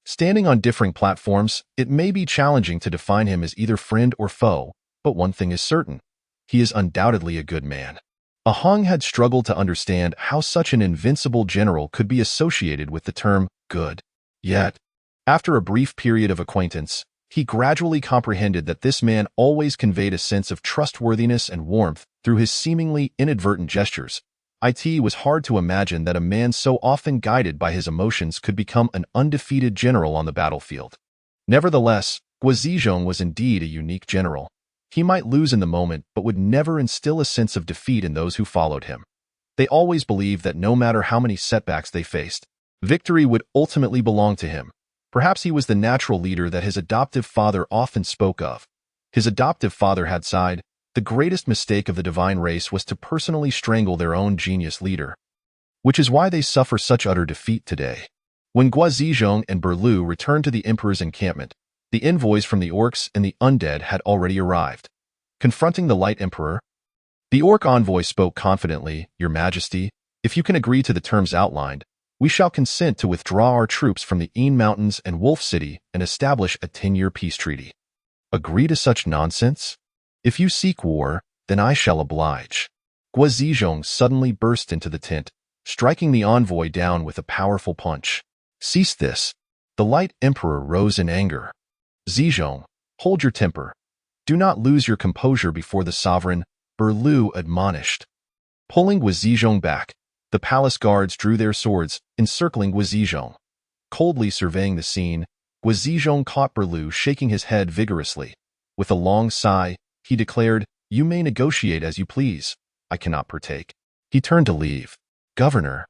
Standing on differing platforms, it may be challenging to define him as either friend or foe, but one thing is certain. He is undoubtedly a good man. Ahung had struggled to understand how such an invincible general could be associated with the term good. Yet, after a brief period of acquaintance, he gradually comprehended that this man always conveyed a sense of trustworthiness and warmth through his seemingly inadvertent gestures. It was hard to imagine that a man so often guided by his emotions could become an undefeated general on the battlefield. Nevertheless, Guazizhong was indeed a unique general. He might lose in the moment, but would never instill a sense of defeat in those who followed him. They always believed that no matter how many setbacks they faced, victory would ultimately belong to him. Perhaps he was the natural leader that his adoptive father often spoke of. His adoptive father had sighed, the greatest mistake of the divine race was to personally strangle their own genius leader, which is why they suffer such utter defeat today. When Guazizhong and Berlu returned to the emperor's encampment, the envoys from the orcs and the undead had already arrived. Confronting the light emperor, the orc envoy spoke confidently, Your Majesty, if you can agree to the terms outlined, we shall consent to withdraw our troops from the Een Mountains and Wolf City and establish a 10-year peace treaty. Agree to such nonsense? If you seek war, then I shall oblige. Guazizhong suddenly burst into the tent, striking the envoy down with a powerful punch. Cease this. The light emperor rose in anger. Zizhong, hold your temper. Do not lose your composure before the sovereign, Berlu admonished. Pulling Guazizhong back, the palace guards drew their swords, encircling Guazizhong. Coldly surveying the scene, Guazizhong caught Berlu shaking his head vigorously. With a long sigh, he declared, You may negotiate as you please. I cannot partake. He turned to leave. Governor,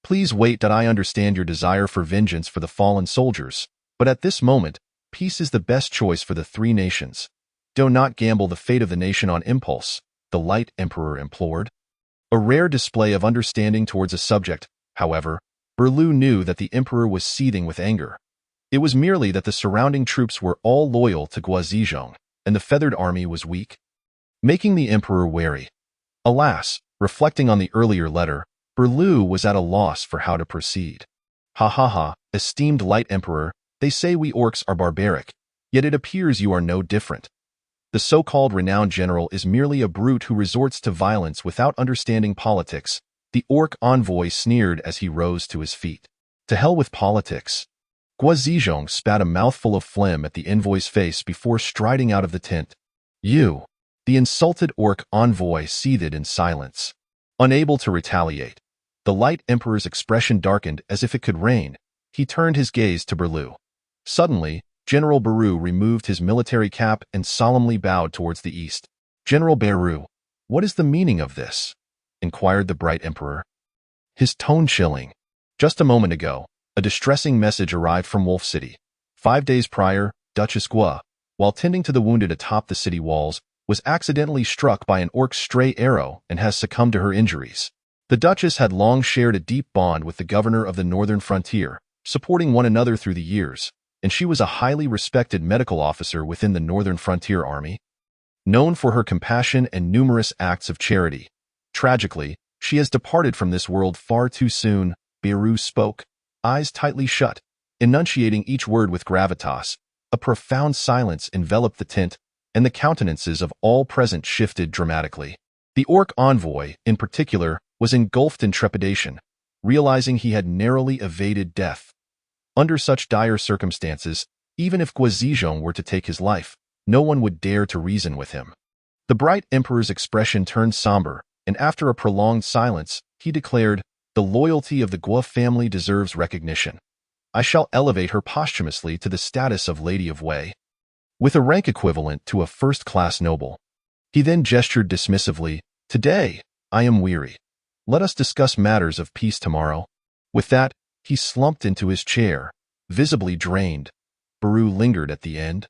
please wait that I understand your desire for vengeance for the fallen soldiers, but at this moment, peace is the best choice for the three nations. Do not gamble the fate of the nation on impulse, the light emperor implored. A rare display of understanding towards a subject, however, Berlu knew that the emperor was seething with anger. It was merely that the surrounding troops were all loyal to Guazizhong, and the feathered army was weak, making the emperor wary. Alas, reflecting on the earlier letter, Berlu was at a loss for how to proceed. Ha ha ha, esteemed light emperor, they say we orcs are barbaric, yet it appears you are no different. The so-called renowned general is merely a brute who resorts to violence without understanding politics, the orc envoy sneered as he rose to his feet. To hell with politics. Guazizhong spat a mouthful of phlegm at the envoy's face before striding out of the tent. You, the insulted orc envoy seethed in silence. Unable to retaliate, the light emperor's expression darkened as if it could rain. He turned his gaze to Berlu. Suddenly, General Beru removed his military cap and solemnly bowed towards the east. General Beru, what is the meaning of this? Inquired the bright emperor. His tone chilling. Just a moment ago, a distressing message arrived from Wolf City. 5 days prior, Duchess Gua, while tending to the wounded atop the city walls, was accidentally struck by an orc's stray arrow and has succumbed to her injuries. The Duchess had long shared a deep bond with the governor of the northern frontier, supporting one another through the years, and she was a highly respected medical officer within the Northern Frontier Army, known for her compassion and numerous acts of charity. Tragically, she has departed from this world far too soon, Beru spoke, eyes tightly shut, enunciating each word with gravitas. A profound silence enveloped the tent, and the countenances of all present shifted dramatically. The orc envoy, in particular, was engulfed in trepidation, realizing he had narrowly evaded death. Under such dire circumstances, even if Guazizhong were to take his life, no one would dare to reason with him. The bright emperor's expression turned somber, and after a prolonged silence, he declared, The loyalty of the Gua family deserves recognition. I shall elevate her posthumously to the status of Lady of Wei, with a rank equivalent to a first-class noble. He then gestured dismissively, Today, I am weary. Let us discuss matters of peace tomorrow. With that, he slumped into his chair, visibly drained. Beru lingered at the end.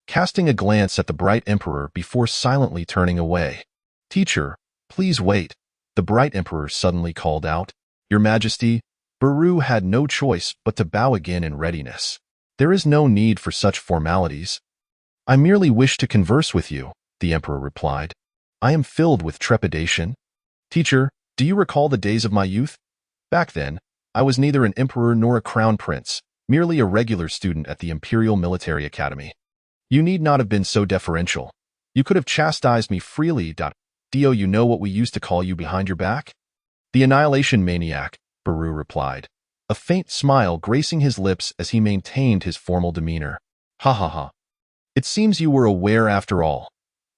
casting a glance at the bright emperor before silently turning away. "Teacher, please wait," the bright emperor suddenly called out. "Your Majesty," Baru had no choice but to bow again in readiness. "There is no need for such formalities." "I merely wish to converse with you," the emperor replied. "I am filled with trepidation." "Teacher, do you recall the days of my youth? Back then, I was neither an emperor nor a crown prince, merely a regular student at the Imperial Military Academy. You need not have been so deferential. You could have chastised me freely. Do you know what we used to call you behind your back?" "The annihilation maniac," Baru replied, a faint smile gracing his lips as he maintained his formal demeanor. "Ha ha ha. It seems you were aware after all.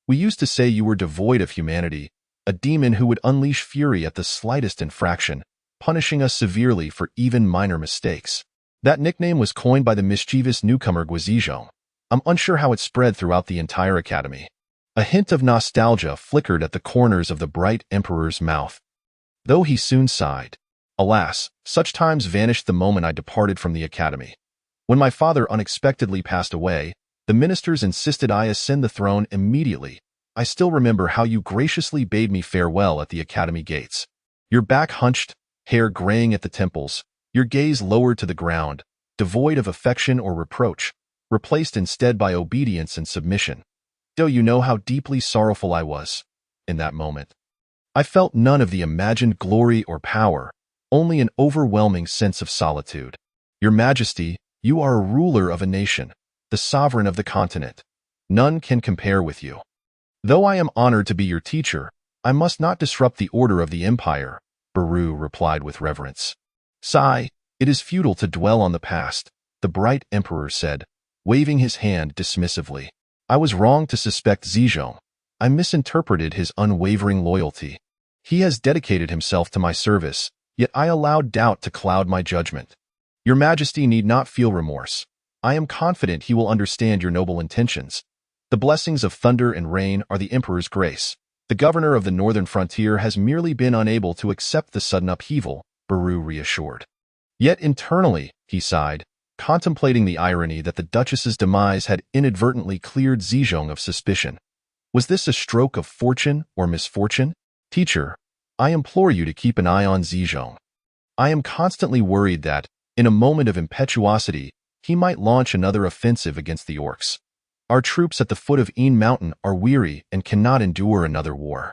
We used to say you were devoid of humanity, a demon who would unleash fury at the slightest infraction, punishing us severely for even minor mistakes. That nickname was coined by the mischievous newcomer Guizhong. I'm unsure how it spread throughout the entire academy." A hint of nostalgia flickered at the corners of the bright emperor's mouth, though he soon sighed. "Alas, such times vanished the moment I departed from the academy. When my father unexpectedly passed away, the ministers insisted I ascend the throne immediately. I still remember how you graciously bade me farewell at the academy gates. Your back hunched, hair graying at the temples, your gaze lowered to the ground, devoid of affection or reproach, replaced instead by obedience and submission. Do you know how deeply sorrowful I was in that moment? I felt none of the imagined glory or power, only an overwhelming sense of solitude. Your Majesty, you are a ruler of a nation, the sovereign of the continent. None can compare with you. Though I am honored to be your teacher, I must not disrupt the order of the empire," Baru replied with reverence. "Sigh, it is futile to dwell on the past," the bright emperor said, waving his hand dismissively. "I was wrong to suspect Zizhong. I misinterpreted his unwavering loyalty. He has dedicated himself to my service, yet I allowed doubt to cloud my judgment. Your Majesty need not feel remorse. I am confident he will understand your noble intentions. The blessings of thunder and rain are the emperor's grace. The governor of the northern frontier has merely been unable to accept the sudden upheaval," Baru reassured. Yet internally, he sighed, contemplating the irony that the Duchess's demise had inadvertently cleared Zizhong of suspicion. Was this a stroke of fortune or misfortune? "Teacher, I implore you to keep an eye on Zizhong. I am constantly worried that, in a moment of impetuosity, he might launch another offensive against the orcs. Our troops at the foot of Een Mountain are weary and cannot endure another war."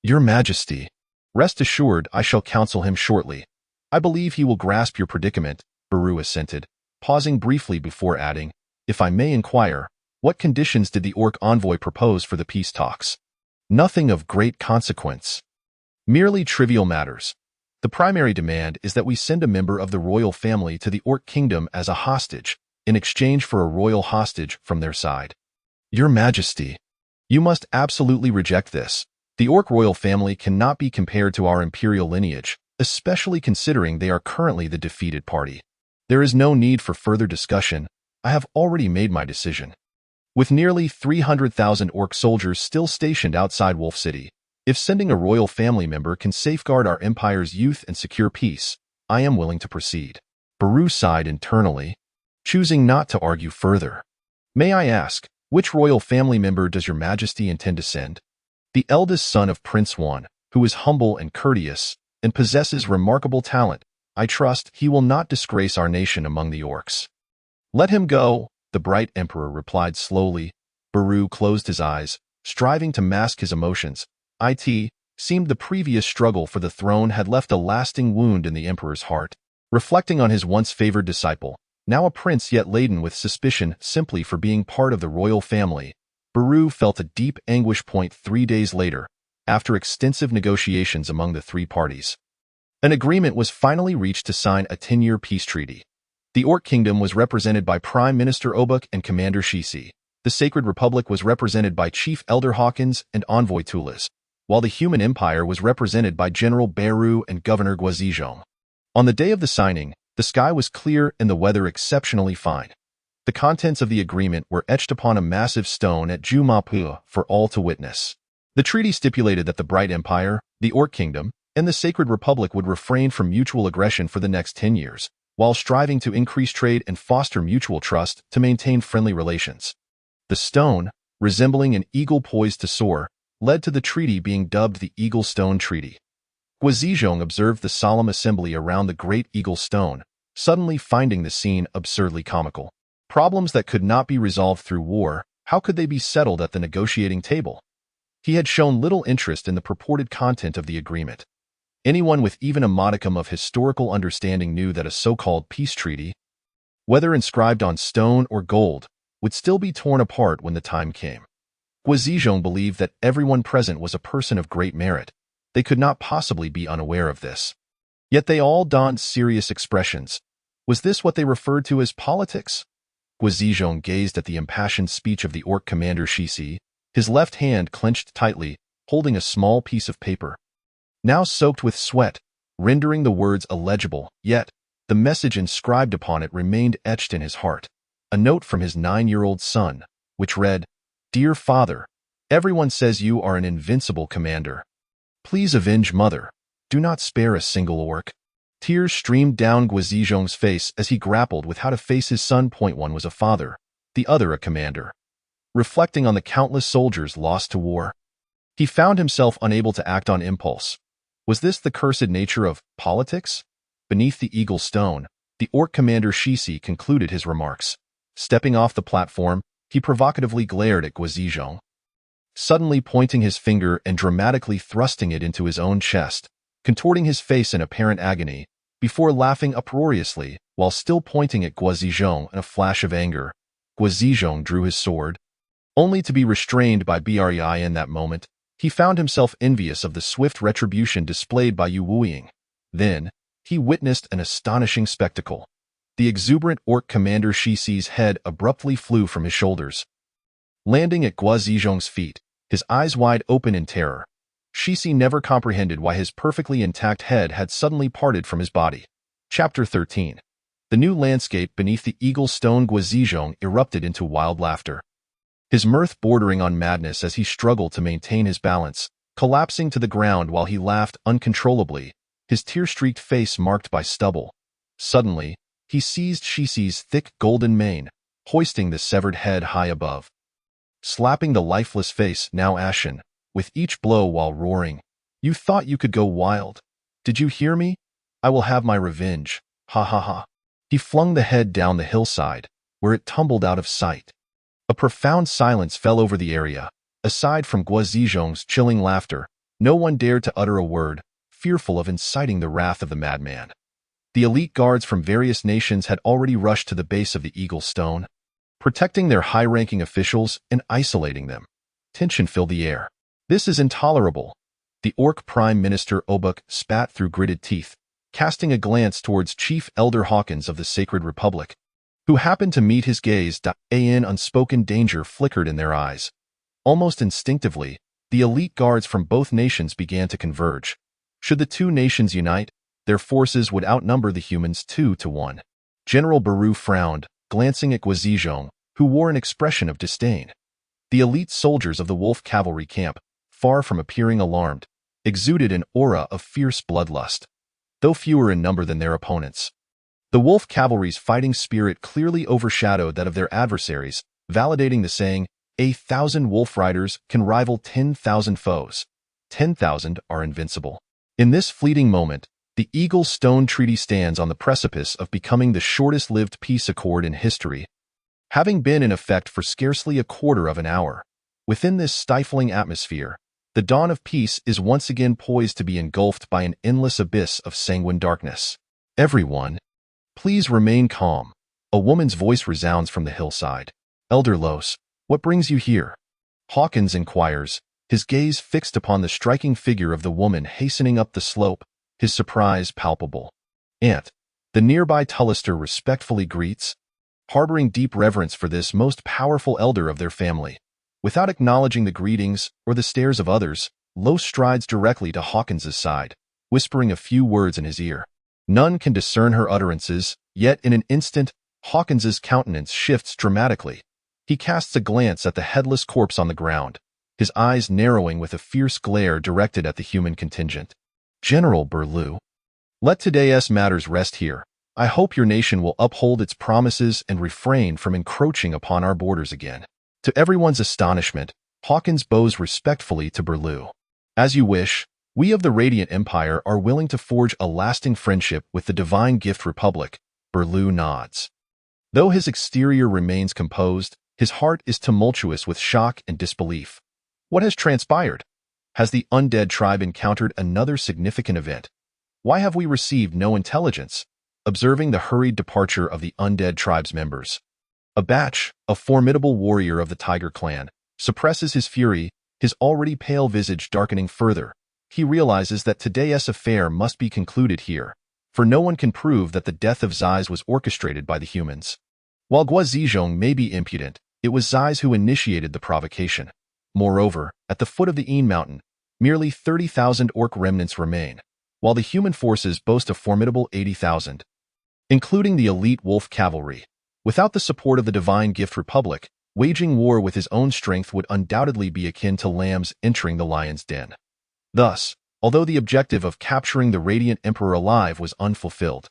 "Your Majesty, rest assured I shall counsel him shortly. I believe he will grasp your predicament," Baru assented, pausing briefly before adding, "If I may inquire, what conditions did the orc envoy propose for the peace talks?" "Nothing of great consequence. Merely trivial matters. The primary demand is that we send a member of the royal family to the Orc Kingdom as a hostage, in exchange for a royal hostage from their side." "Your Majesty, you must absolutely reject this. The Orc royal family cannot be compared to our imperial lineage, especially considering they are currently the defeated party. There is no need for further discussion. I have already made my decision." With nearly 300,000 Orc soldiers still stationed outside Wolf City, if sending a royal family member can safeguard our empire's youth and secure peace, I am willing to proceed. Baru sighed internally, choosing not to argue further. "May I ask, which royal family member does your Majesty intend to send?" "The eldest son of Prince Wan, who is humble and courteous, and possesses remarkable talent. I trust he will not disgrace our nation among the orcs." "Let him go," the bright emperor replied slowly. Baru closed his eyes, striving to mask his emotions. It seemed the previous struggle for the throne had left a lasting wound in the emperor's heart. Reflecting on his once favored disciple, now a prince yet laden with suspicion simply for being part of the royal family, Baru felt a deep anguish. 3 days later, after extensive negotiations among the three parties, an agreement was finally reached to sign a 10-year peace treaty. The Orc Kingdom was represented by Prime Minister Obuk and Commander Shisi. The Sacred Republic was represented by Chief Elder Hawkins and Envoy Tulas, while the Human Empire was represented by General Beru and Governor Guizhong. On the day of the signing, the sky was clear and the weather exceptionally fine. The contents of the agreement were etched upon a massive stone at Jumapu for all to witness. The treaty stipulated that the Bright Empire, the Orc Kingdom, and the Sacred Republic would refrain from mutual aggression for the next 10 years, while striving to increase trade and foster mutual trust to maintain friendly relations. The stone, resembling an eagle poised to soar, led to the treaty being dubbed the Eagle Stone Treaty. Guizhong observed the solemn assembly around the great eagle stone, suddenly finding the scene absurdly comical. Problems that could not be resolved through war, how could they be settled at the negotiating table? He had shown little interest in the purported content of the agreement. Anyone with even a modicum of historical understanding knew that a so-called peace treaty, whether inscribed on stone or gold, would still be torn apart when the time came. Guizhong believed that everyone present was a person of great merit. They could not possibly be unaware of this. Yet they all donned serious expressions. Was this what they referred to as politics? Guizhong gazed at the impassioned speech of the orc commander Shisi, his left hand clenched tightly, holding a small piece of paper, now soaked with sweat, rendering the words illegible, yet the message inscribed upon it remained etched in his heart. A note from his 9-year-old son, which read, "Dear Father, everyone says you are an invincible commander. Please avenge Mother. Do not spare a single orc." Tears streamed down Guizhong's face as he grappled with how to face his son. One was a father, the other a commander. Reflecting on the countless soldiers lost to war, he found himself unable to act on impulse. Was this the cursed nature of politics? Beneath the eagle stone, the orc commander Shisi concluded his remarks. Stepping off the platform, he provocatively glared at Guizhong, suddenly pointing his finger and dramatically thrusting it into his own chest, contorting his face in apparent agony, before laughing uproariously while still pointing at Guizhong in a flash of anger. Guizhong drew his sword, only to be restrained by Bri in that moment. He found himself envious of the swift retribution displayed by Yu Wuiying. Then, he witnessed an astonishing spectacle. The exuberant orc commander Shisi's head abruptly flew from his shoulders, landing at Guizhong's feet, his eyes wide open in terror. Shisi never comprehended why his perfectly intact head had suddenly parted from his body. Chapter 13. The new landscape beneath the eagle stone. Guizhong erupted into wild laughter, his mirth bordering on madness as he struggled to maintain his balance, collapsing to the ground while he laughed uncontrollably, his tear-streaked face marked by stubble. Suddenly, he seized Shisi's thick golden mane, hoisting the severed head high above, slapping the lifeless face, now ashen, with each blow while roaring, "You thought you could go wild. Did you hear me? I will have my revenge. Ha ha ha." He flung the head down the hillside, where it tumbled out of sight. A profound silence fell over the area. Aside from Guizhong's chilling laughter, no one dared to utter a word, fearful of inciting the wrath of the madman. The elite guards from various nations had already rushed to the base of the Eagle Stone, protecting their high-ranking officials and isolating them. Tension filled the air. "This is intolerable." The Orc Prime Minister Obuk spat through gritted teeth, casting a glance towards Chief Elder Hawkins of the Sacred Republic, who happened to meet his gaze. An unspoken danger flickered in their eyes. Almost instinctively, the elite guards from both nations began to converge. Should the two nations unite, their forces would outnumber the humans 2-1. General Baru frowned, glancing at Guizhong, who wore an expression of disdain. The elite soldiers of the Wolf Cavalry camp, far from appearing alarmed, exuded an aura of fierce bloodlust, though fewer in number than their opponents. The Wolf Cavalry's fighting spirit clearly overshadowed that of their adversaries, validating the saying, "1,000 wolf riders can rival 10,000 foes. 10,000 are invincible." In this fleeting moment, the Eagle Stone Treaty stands on the precipice of becoming the shortest-lived peace accord in history. Having been in effect for scarcely a quarter of an hour, within this stifling atmosphere, the dawn of peace is once again poised to be engulfed by an endless abyss of sanguine darkness. "Everyone, please remain calm." A woman's voice resounds from the hillside. "Elder Los, what brings you here?" Hawkins inquires, his gaze fixed upon the striking figure of the woman hastening up the slope, his surprise palpable. "Aunt," the nearby Tullister respectfully greets, harboring deep reverence for this most powerful elder of their family. Without acknowledging the greetings or the stares of others, Los strides directly to Hawkins's side, whispering a few words in his ear. None can discern her utterances, yet in an instant, Hawkins's countenance shifts dramatically. He casts a glance at the headless corpse on the ground, his eyes narrowing with a fierce glare directed at the human contingent. "General Berlu, let today's matters rest here. I hope your nation will uphold its promises and refrain from encroaching upon our borders again." To everyone's astonishment, Hawkins bows respectfully to Berlu. As you wish, we of the Radiant Empire are willing to forge a lasting friendship with the Divine Gift Republic. Berlu nods. Though his exterior remains composed, his heart is tumultuous with shock and disbelief. What has transpired? Has the Undead tribe encountered another significant event? Why have we received no intelligence? Observing the hurried departure of the Undead tribe's members, Abach, a formidable warrior of the Tiger clan, suppresses his fury, his already pale visage darkening further. He realizes that today's affair must be concluded here, for no one can prove that the death of Zeiss was orchestrated by the humans. While Guo Zizhong may be impudent, it was Zeiss who initiated the provocation. Moreover, at the foot of the Een Mountain, merely 30,000 orc remnants remain, while the human forces boast a formidable 80,000, including the elite wolf cavalry. Without the support of the Divine Gift Republic, waging war with his own strength would undoubtedly be akin to lambs entering the lion's den. Thus, although the objective of capturing the Radiant Emperor alive was unfulfilled,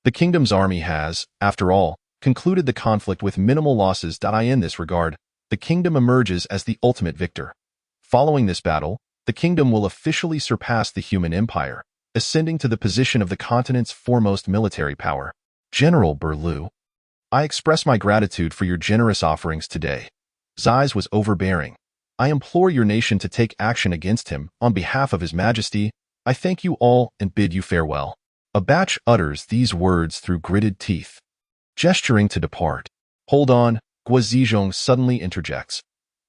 the kingdom's army has, after all, concluded the conflict with minimal losses. In this regard, the kingdom emerges as the ultimate victor. Following this battle, the kingdom will officially surpass the human empire, ascending to the position of the continent's foremost military power. General Berlu, I express my gratitude for your generous offerings today. Zeiss was overbearing. I implore your nation to take action against him on behalf of His Majesty. I thank you all and bid you farewell. Abach utters these words through gritted teeth, gesturing to depart. Hold on, Guo Zizhong suddenly interjects.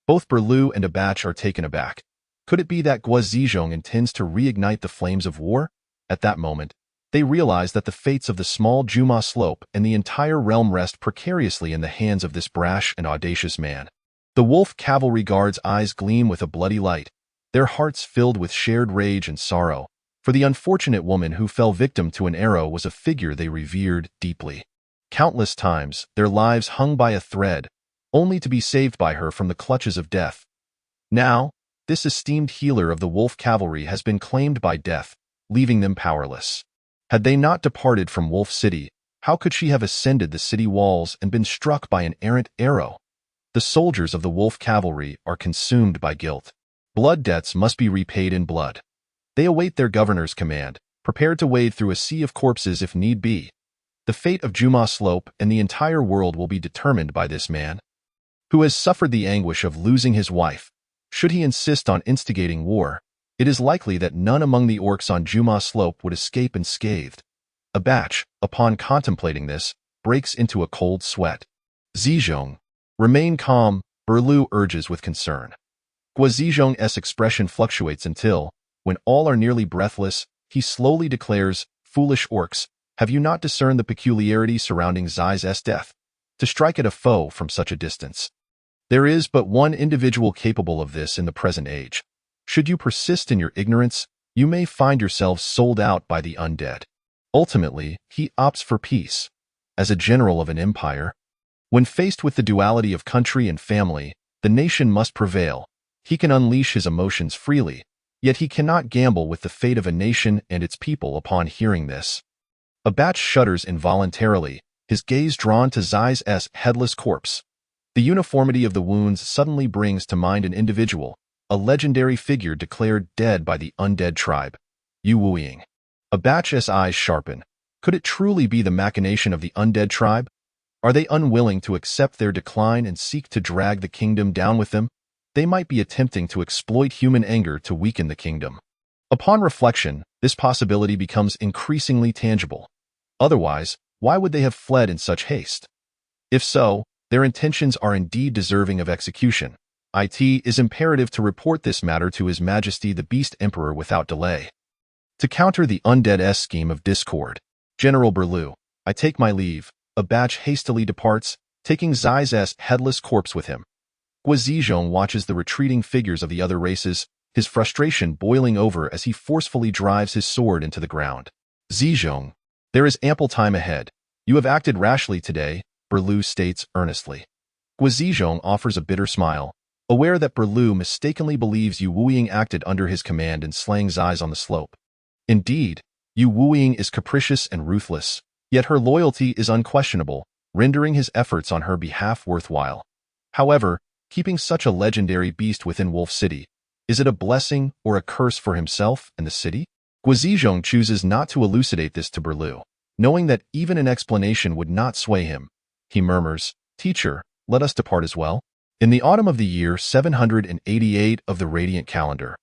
Both Berlu and Abach are taken aback. Could it be that Guo Zizhong intends to reignite the flames of war? At that moment, they realize that the fates of the small Juma slope and the entire realm rest precariously in the hands of this brash and audacious man. The wolf cavalry guards' eyes gleam with a bloody light, their hearts filled with shared rage and sorrow, for the unfortunate woman who fell victim to an arrow was a figure they revered deeply. Countless times, their lives hung by a thread, only to be saved by her from the clutches of death. Now, this esteemed healer of the wolf cavalry has been claimed by death, leaving them powerless. Had they not departed from Wolf City, how could she have ascended the city walls and been struck by an errant arrow? The soldiers of the wolf cavalry are consumed by guilt. Blood debts must be repaid in blood. They await their governor's command, prepared to wade through a sea of corpses if need be. The fate of Juma Slope and the entire world will be determined by this man, who has suffered the anguish of losing his wife. Should he insist on instigating war, it is likely that none among the orcs on Juma Slope would escape unscathed. Abach, upon contemplating this, breaks into a cold sweat. Zizhong, remain calm, Berlu urges with concern. Guo Zizhong's expression fluctuates until, when all are nearly breathless, he slowly declares, "Foolish orcs, have you not discerned the peculiarity surrounding Zeiss' death? To strike at a foe from such a distance. There is but one individual capable of this in the present age. Should you persist in your ignorance, you may find yourselves sold out by the undead." Ultimately, he opts for peace. As a general of an empire, when faced with the duality of country and family, the nation must prevail. He can unleash his emotions freely, yet he cannot gamble with the fate of a nation and its people. Upon hearing this, Abach shudders involuntarily, his gaze drawn to Zeiss' headless corpse. The uniformity of the wounds suddenly brings to mind an individual, a legendary figure declared dead by the Undead tribe, Yu Wuiying. Abach's eyes sharpen. Could it truly be the machination of the Undead tribe? Are they unwilling to accept their decline and seek to drag the kingdom down with them? They might be attempting to exploit human anger to weaken the kingdom. Upon reflection, this possibility becomes increasingly tangible. Otherwise, why would they have fled in such haste? If so, their intentions are indeed deserving of execution. It is imperative to report this matter to His Majesty the Beast Emperor without delay. To counter the Undead's scheme of discord, General Berlu, I take my leave. Abach hastily departs, taking Zeiss' headless corpse with him. Guo Zizhong watches the retreating figures of the other races, his frustration boiling over as he forcefully drives his sword into the ground. Zizhong, there is ample time ahead. You have acted rashly today, Berlu states earnestly. Guo Zizhong offers a bitter smile, aware that Berlu mistakenly believes Yu Wuiying acted under his command in slaying Zeiss on the slope. Indeed, Yu Wuiying is capricious and ruthless, yet her loyalty is unquestionable, rendering his efforts on her behalf worthwhile. However, keeping such a legendary beast within Wolf City? Is it a blessing or a curse for himself and the city? Guizhong chooses not to elucidate this to Berlu, knowing that even an explanation would not sway him. He murmurs, "Teacher, let us depart as well." In the autumn of the year 788 of the Radiant Calendar,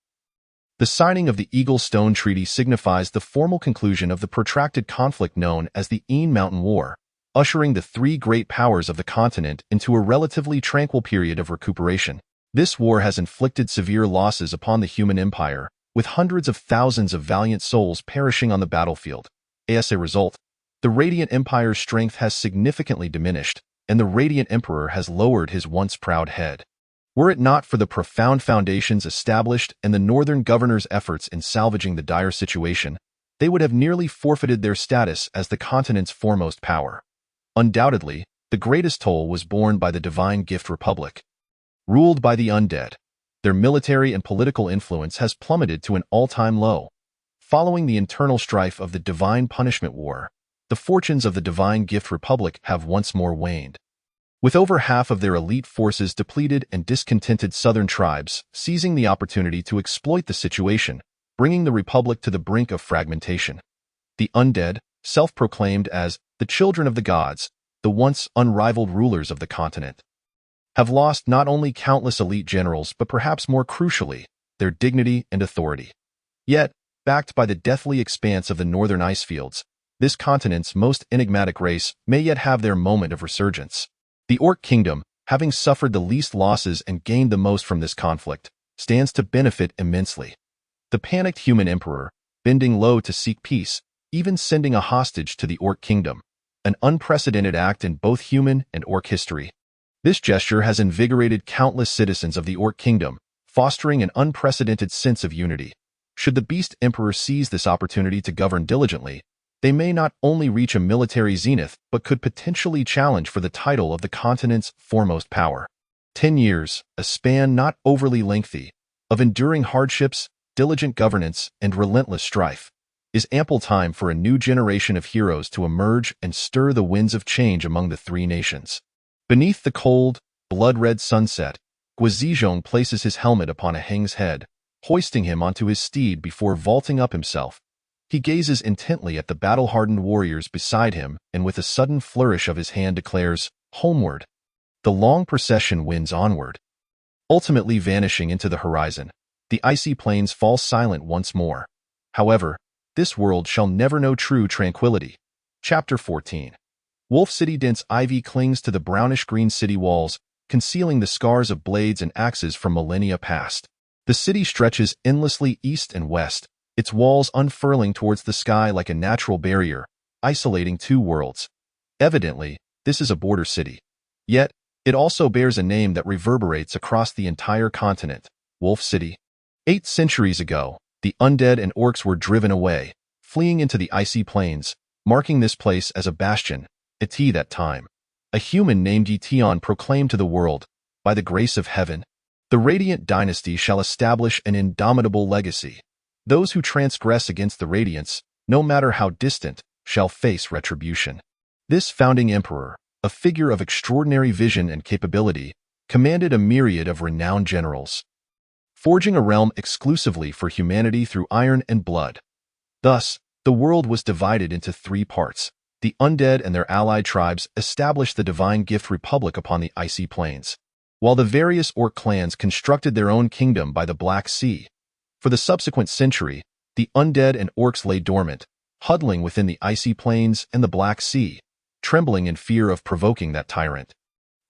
the signing of the Eagle Stone Treaty signifies the formal conclusion of the protracted conflict known as the Een Mountain War, ushering the three great powers of the continent into a relatively tranquil period of recuperation. This war has inflicted severe losses upon the human empire, with hundreds of thousands of valiant souls perishing on the battlefield. As a result, the Radiant Empire's strength has significantly diminished, and the Radiant Emperor has lowered his once proud head. Were it not for the profound foundations established and the northern governor's efforts in salvaging the dire situation, they would have nearly forfeited their status as the continent's foremost power. Undoubtedly, the greatest toll was borne by the Divine Gift Republic. Ruled by the Undead, their military and political influence has plummeted to an all-time low. Following the internal strife of the Divine Punishment War, the fortunes of the Divine Gift Republic have once more waned. With over half of their elite forces depleted and discontented southern tribes seizing the opportunity to exploit the situation, bringing the Republic to the brink of fragmentation. The Undead, self-proclaimed as the children of the gods, the once unrivaled rulers of the continent, have lost not only countless elite generals but perhaps more crucially, their dignity and authority. Yet, backed by the deathly expanse of the northern ice fields, this continent's most enigmatic race may yet have their moment of resurgence. The Orc Kingdom, having suffered the least losses and gained the most from this conflict, stands to benefit immensely. The panicked human emperor, bending low to seek peace, even sending a hostage to the Orc Kingdom, an unprecedented act in both human and Orc history. This gesture has invigorated countless citizens of the Orc Kingdom, fostering an unprecedented sense of unity. Should the Beast Emperor seize this opportunity to govern diligently, they may not only reach a military zenith but could potentially challenge for the title of the continent's foremost power. 10 years, a span not overly lengthy, of enduring hardships, diligent governance, and relentless strife, is ample time for a new generation of heroes to emerge and stir the winds of change among the three nations. Beneath the cold, blood-red sunset, Guizhong places his helmet upon a Heng's head, hoisting him onto his steed before vaulting up himself. He gazes intently at the battle-hardened warriors beside him and with a sudden flourish of his hand declares, "Homeward." The long procession winds onward. Ultimately vanishing into the horizon, the icy plains fall silent once more. However, this world shall never know true tranquility. Chapter 14. Wolf City. Dense ivy clings to the brownish-green city walls, concealing the scars of blades and axes from millennia past. The city stretches endlessly east and west, its walls unfurling towards the sky like a natural barrier, isolating two worlds. Evidently, this is a border city. Yet, it also bears a name that reverberates across the entire continent, Wolf City. 8 centuries ago, the Undead and Orcs were driven away, fleeing into the icy plains, marking this place as a bastion. At that time, a human named Yetion proclaimed to the world, "By the grace of heaven, the Radiant Dynasty shall establish an indomitable legacy. Those who transgress against the Radiants, no matter how distant, shall face retribution." This founding emperor, a figure of extraordinary vision and capability, commanded a myriad of renowned generals, forging a realm exclusively for humanity through iron and blood. Thus, the world was divided into 3 parts. The Undead and their allied tribes established the Divine Gift Republic upon the icy plains, while the various Orc clans constructed their own kingdom by the Black Sea. For the subsequent century, the Undead and Orcs lay dormant, huddling within the icy plains and the Black Sea, trembling in fear of provoking that tyrant.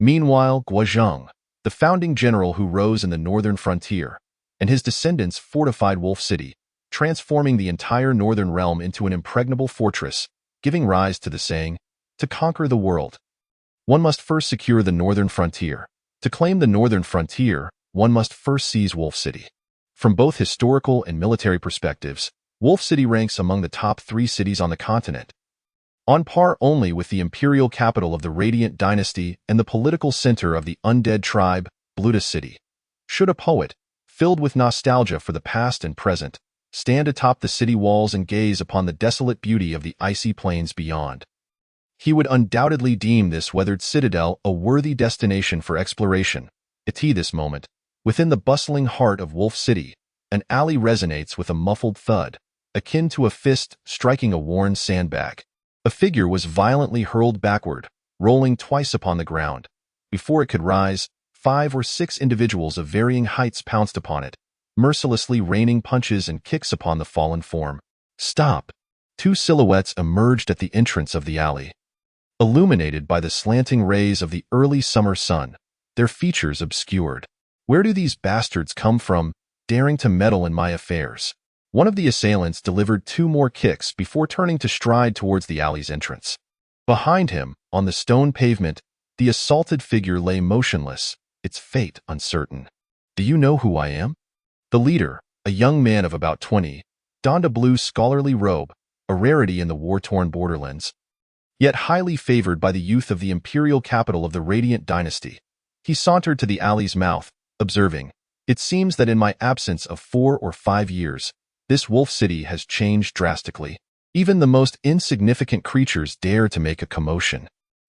Meanwhile, Guizhong, the founding general who rose in the northern frontier, and his descendants fortified Wolf City, transforming the entire northern realm into an impregnable fortress, giving rise to the saying, "To conquer the world, one must first secure the northern frontier. To claim the northern frontier, one must first seize Wolf City." From both historical and military perspectives, Wolf City ranks among the top 3 cities on the continent, on par only with the imperial capital of the Radiant Dynasty and the political center of the Undead tribe, Bluta City. Should a poet, filled with nostalgia for the past and present, stand atop the city walls and gaze upon the desolate beauty of the icy plains beyond, he would undoubtedly deem this weathered citadel a worthy destination for exploration, At this moment, within the bustling heart of Wolf City, an alley resonates with a muffled thud, akin to a fist striking a worn sandbag. A figure was violently hurled backward, rolling twice upon the ground. Before it could rise, 5 or 6 individuals of varying heights pounced upon it, mercilessly raining punches and kicks upon the fallen form. Stop! 2 silhouettes emerged at the entrance of the alley. Illuminated by the slanting rays of the early summer sun, their features obscured. Where do these bastards come from, daring to meddle in my affairs? One of the assailants delivered 2 more kicks before turning to stride towards the alley's entrance. Behind him, on the stone pavement, the assaulted figure lay motionless, its fate uncertain. Do you know who I am? The leader, a young man of about 20, donned a blue scholarly robe, a rarity in the war-torn borderlands, yet highly favored by the youth of the imperial capital of the Radiant dynasty. He sauntered to the alley's mouth, observing, "It seems that in my absence of 4 or 5 years, this wolf city has changed drastically. Even the most insignificant creatures dare to make a commotion."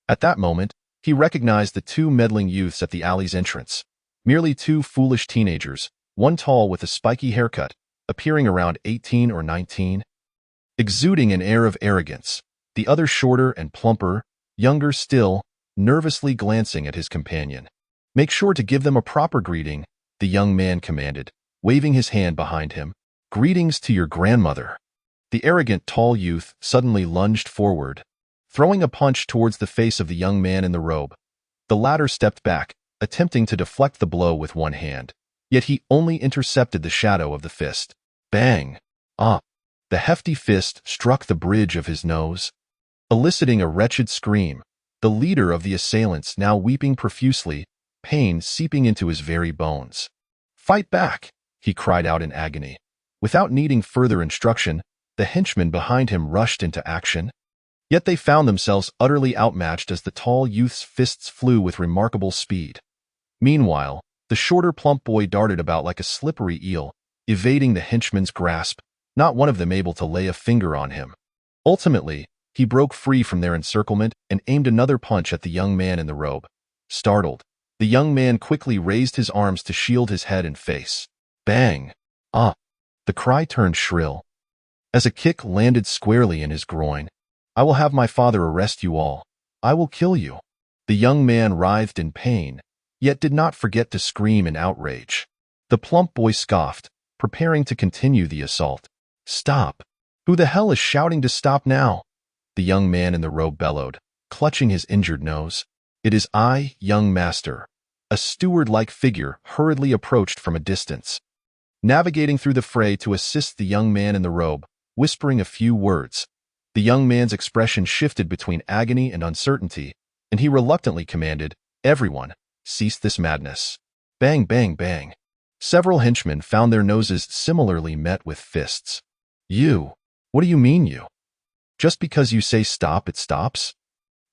At that moment, he recognized the 2 meddling youths at the alley's entrance. Merely 2 foolish teenagers, one tall with a spiky haircut, appearing around 18 or 19, exuding an air of arrogance, the other shorter and plumper, younger still, nervously glancing at his companion. "Make sure to give them a proper greeting," the young man commanded, waving his hand behind him. "Greetings to your grandmother." The arrogant tall youth suddenly lunged forward, throwing a punch towards the face of the young man in the robe. The latter stepped back, attempting to deflect the blow with one hand, yet he only intercepted the shadow of the fist. Bang! Ah! The hefty fist struck the bridge of his nose, eliciting a wretched scream. The leader of the assailants now weeping profusely, pain seeping into his very bones. "Fight back!" he cried out in agony. Without needing further instruction, the henchmen behind him rushed into action. Yet they found themselves utterly outmatched as the tall youth's fists flew with remarkable speed. Meanwhile, the shorter plump boy darted about like a slippery eel, evading the henchmen's grasp, not one of them able to lay a finger on him. Ultimately, he broke free from their encirclement and aimed another punch at the young man in the robe. Startled, the young man quickly raised his arms to shield his head and face. Bang! Ah! The cry turned shrill, as a kick landed squarely in his groin. "I will have my father arrest you all. I will kill you." The young man writhed in pain, yet did not forget to scream in outrage. The plump boy scoffed, preparing to continue the assault. "Stop! Who the hell is shouting to stop now?" the young man in the robe bellowed, clutching his injured nose. "It is I, young master." A steward-like figure hurriedly approached from a distance, navigating through the fray to assist the young man in the robe, whispering a few words. The young man's expression shifted between agony and uncertainty, and he reluctantly commanded, "Everyone, cease this madness." Bang, bang, bang. Several henchmen found their noses similarly met with fists. "You? What do you mean you? Just because you say stop, it stops?"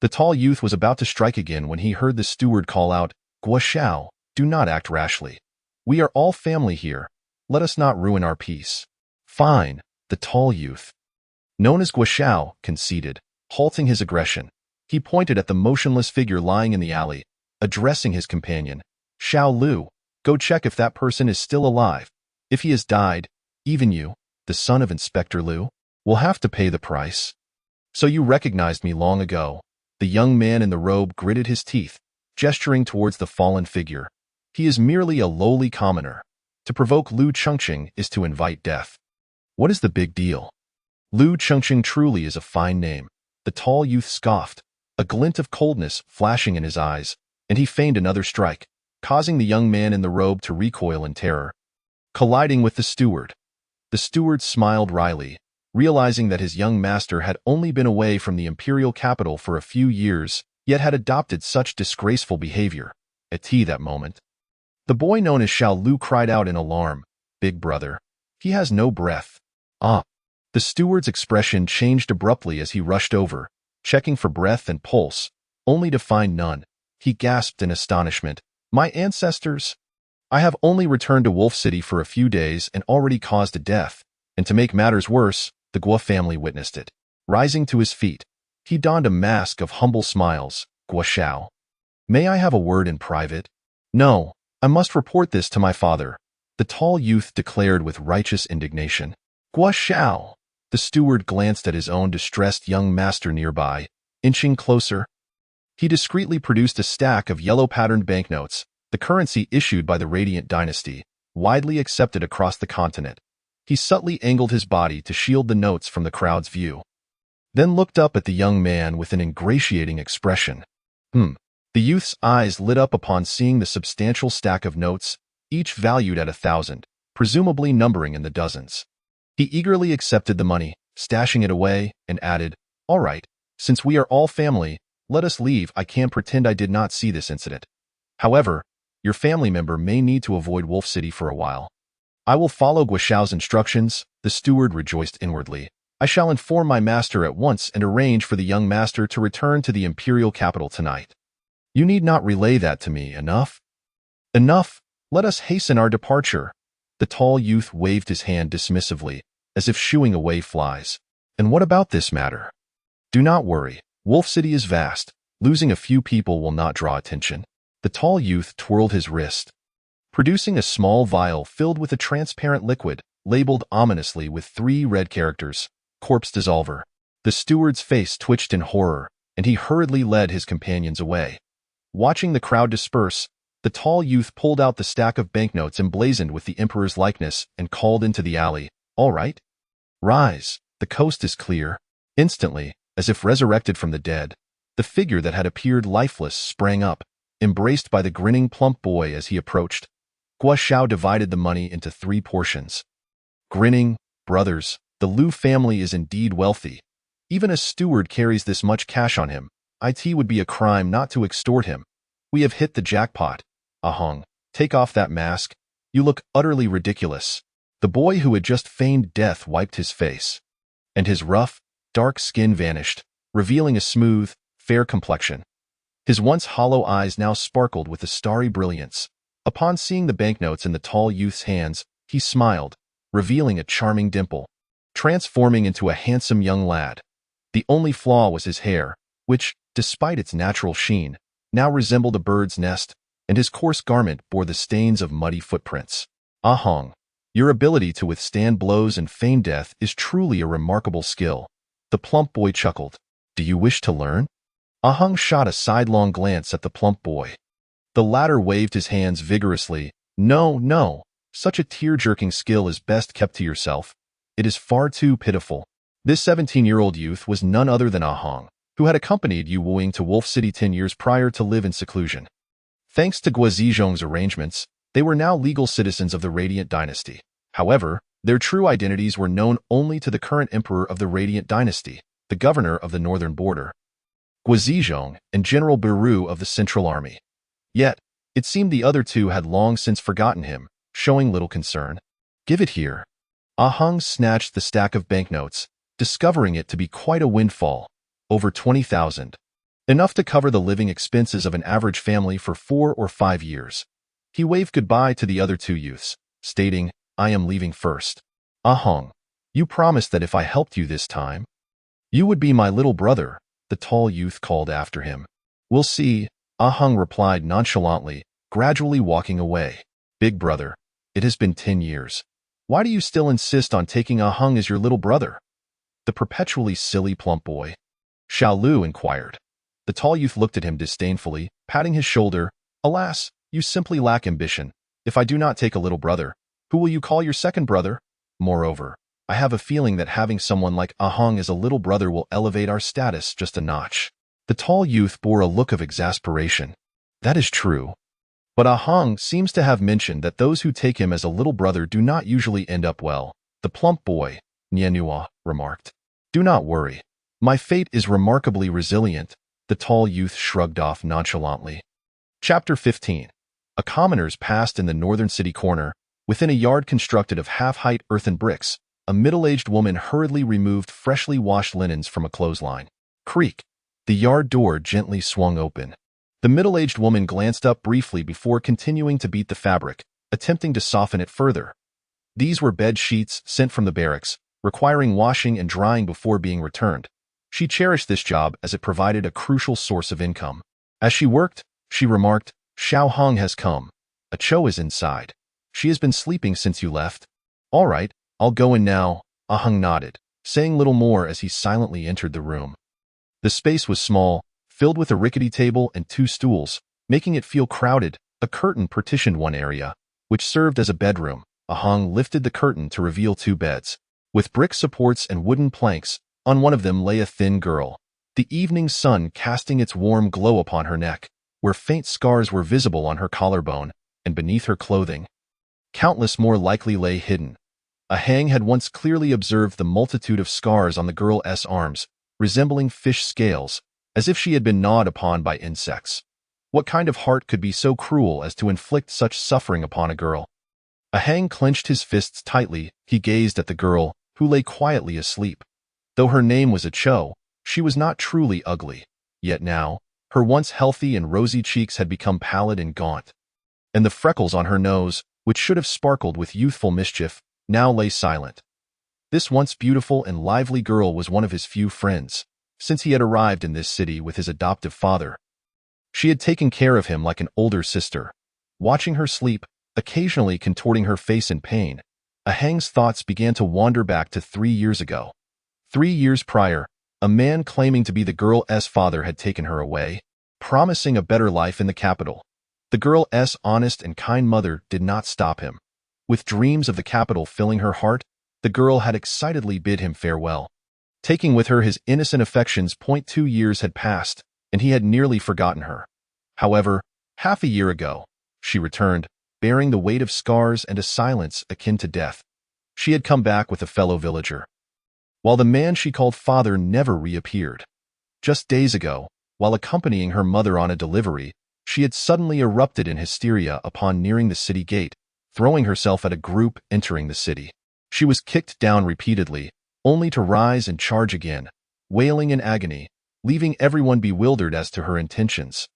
The tall youth was about to strike again when he heard the steward call out, "Guo Xiao, do not act rashly. We are all family here. Let us not ruin our peace." "Fine," the tall youth, known as Guo Xiao, conceded, halting his aggression. He pointed at the motionless figure lying in the alley, addressing his companion. "Xiao Lu, go check if that person is still alive. If he has died, even you, the son of Inspector Lu, will have to pay the price." "So you recognized me long ago." The young man in the robe gritted his teeth, gesturing towards the fallen figure. "He is merely a lowly commoner. To provoke Lu Chengqing is to invite death." "What is the big deal?" "Lu Chengqing truly is a fine name." The tall youth scoffed, a glint of coldness flashing in his eyes, and he feigned another strike, causing the young man in the robe to recoil in terror. Colliding with the steward smiled wryly, realizing that his young master had only been away from the imperial capital for a few years, yet had adopted such disgraceful behavior. At that moment, the boy known as Xiao Lu cried out in alarm, "Big brother, he has no breath." "Ah!" The steward's expression changed abruptly as he rushed over, checking for breath and pulse, only to find none. He gasped in astonishment, "My ancestors? I have only returned to Wolf City for a few days and already caused a death." And to make matters worse, the Guo family witnessed it. Rising to his feet, he donned a mask of humble smiles. "Guo Xiao, may I have a word in private?" "No," I must report this to my father, the tall youth declared with righteous indignation. Guo Xiao. The steward glanced at his own distressed young master nearby, inching closer. He discreetly produced a stack of yellow-patterned banknotes, the currency issued by the Radiant Dynasty, widely accepted across the continent. He subtly angled his body to shield the notes from the crowd's view, then looked up at the young man with an ingratiating expression. The youth's eyes lit up upon seeing the substantial stack of notes, each valued at 1,000, presumably numbering in the dozens. He eagerly accepted the money, stashing it away, and added, "All right, since we are all family, let us leave. I can't pretend I did not see this incident. However, your family member may need to avoid Wolf City for a while." "I will follow Guo Xiao's instructions," the steward rejoiced inwardly. "I shall inform my master at once and arrange for the young master to return to the imperial capital tonight." "You need not relay that to me. Enough? Enough. Let us hasten our departure." The tall youth waved his hand dismissively, as if shooing away flies. "And what about this matter?" "Do not worry. Wolf City is vast. Losing a few people will not draw attention." The tall youth twirled his wrist, producing a small vial filled with a transparent liquid, labeled ominously with 3 red characters, "Corpse Dissolver." The steward's face twitched in horror, and he hurriedly led his companions away. Watching the crowd disperse, the tall youth pulled out the stack of banknotes emblazoned with the emperor's likeness and called into the alley, "All right? Rise, the coast is clear." Instantly, as if resurrected from the dead, the figure that had appeared lifeless sprang up, embraced by the grinning plump boy as he approached. Guo Xiao divided the money into 3 portions. "Grinning, brothers, the Liu family is indeed wealthy. Even a steward carries this much cash on him. It would be a crime not to extort him. We have hit the jackpot. Ahong, take off that mask. You look utterly ridiculous." The boy who had just feigned death wiped his face, and his rough, dark skin vanished, revealing a smooth, fair complexion. His once hollow eyes now sparkled with a starry brilliance. Upon seeing the banknotes in the tall youth's hands, he smiled, revealing a charming dimple, transforming into a handsome young lad. The only flaw was his hair, which, despite its natural sheen, now resembled a bird's nest, and his coarse garment bore the stains of muddy footprints. "Ahong, your ability to withstand blows and feign death is truly a remarkable skill." The plump boy chuckled. "Do you wish to learn?" Ahong shot a sidelong glance at the plump boy. The latter waved his hands vigorously. No, such a tear-jerking skill is best kept to yourself. It is far too pitiful." This 17-year-old youth was none other than Ahong, who had accompanied Yu Wuing to Wolf City 10 years prior to live in seclusion. Thanks to Guo Zizhong's arrangements, they were now legal citizens of the Radiant Dynasty. However, their true identities were known only to the current emperor of the Radiant Dynasty, the governor of the northern border, Guo Zizhong, and General Biru of the Central Army. Yet, it seemed the other two had long since forgotten him, showing little concern. "Give it here." Ahong snatched the stack of banknotes, discovering it to be quite a windfall, over 20,000. Enough to cover the living expenses of an average family for 4 or 5 years. He waved goodbye to the other 2 youths, stating, "I am leaving first." "Ahong, you promised that if I helped you this time, you would be my little brother," the tall youth called after him. "We'll see," Ahong replied nonchalantly, gradually walking away. "Big brother, it has been 10 years. Why do you still insist on taking Ahong as your little brother?" The perpetually silly plump boy, Xiao Lu, inquired. The tall youth looked at him disdainfully, patting his shoulder. "Alas, you simply lack ambition. If I do not take a little brother, who will you call your second brother? Moreover, I have a feeling that having someone like Ahong as a little brother will elevate our status just a notch." The tall youth bore a look of exasperation. "That is true. But Ahong seems to have mentioned that those who take him as a little brother do not usually end up well," the plump boy, Nianhua, remarked. "Do not worry. My fate is remarkably resilient," the tall youth shrugged off nonchalantly. Chapter 15. A commoners passed in the northern city corner. Within a yard constructed of half-height earthen bricks, a middle-aged woman hurriedly removed freshly washed linens from a clothesline. Creak. The yard door gently swung open. The middle-aged woman glanced up briefly before continuing to beat the fabric, attempting to soften it further. These were bed sheets sent from the barracks, requiring washing and drying before being returned. She cherished this job as it provided a crucial source of income. As she worked, she remarked, "Xiao Hong has come." A Cho is inside. She has been sleeping since you left. All right, I'll go in now, Ahung nodded, saying little more as he silently entered the room. The space was small, filled with a rickety table and 2 stools, making it feel crowded. A curtain partitioned one area, which served as a bedroom. Ahung lifted the curtain to reveal 2 beds. With brick supports and wooden planks, on one of them lay a thin girl, the evening sun casting its warm glow upon her neck, where faint scars were visible on her collarbone and beneath her clothing. Countless more likely lay hidden. Ahang had once clearly observed the multitude of scars on the girl's arms, resembling fish scales, as if she had been gnawed upon by insects. What kind of heart could be so cruel as to inflict such suffering upon a girl? Ahang clenched his fists tightly. He gazed at the girl, who lay quietly asleep. Though her name was Cho, she was not truly ugly. Yet now, her once healthy and rosy cheeks had become pallid and gaunt. And the freckles on her nose, which should have sparkled with youthful mischief, now lay silent. This once beautiful and lively girl was one of his few friends, since he had arrived in this city with his adoptive father. She had taken care of him like an older sister. Watching her sleep, occasionally contorting her face in pain, Ahang's thoughts began to wander back to 3 years ago. 3 years prior, a man claiming to be the girl's father had taken her away, promising a better life in the capital. The girl's honest and kind mother did not stop him. With dreams of the capital filling her heart, the girl had excitedly bid him farewell. Taking with her his innocent affections. 2 years had passed, and he had nearly forgotten her. However, half a year ago, she returned, bearing the weight of scars and a silence akin to death. She had come back with a fellow villager, while the man she called father never reappeared. Just days ago, while accompanying her mother on a delivery, she had suddenly erupted in hysteria upon nearing the city gate, throwing herself at a group entering the city. She was kicked down repeatedly, only to rise and charge again, wailing in agony, leaving everyone bewildered as to her intentions.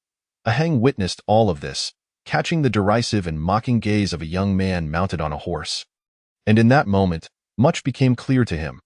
Ahang witnessed all of this, catching the derisive and mocking gaze of a young man mounted on a horse. And in that moment, much became clear to him.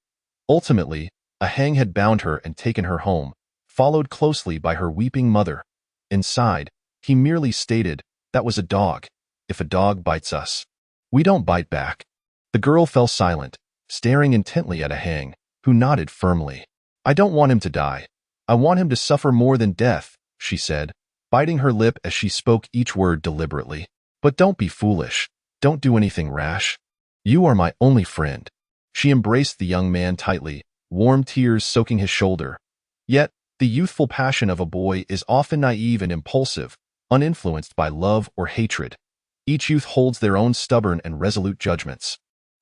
Ultimately, Ahang had bound her and taken her home, followed closely by her weeping mother. Inside, he merely stated, "That was a dog. If a dog bites us, we don't bite back." The girl fell silent, staring intently at Ahang, who nodded firmly. "I don't want him to die. I want him to suffer more than death," she said, biting her lip as she spoke each word deliberately. "But don't be foolish. Don't do anything rash. You are my only friend." She embraced the young man tightly, warm tears soaking his shoulder. Yet, the youthful passion of a boy is often naive and impulsive, uninfluenced by love or hatred. Each youth holds their own stubborn and resolute judgments.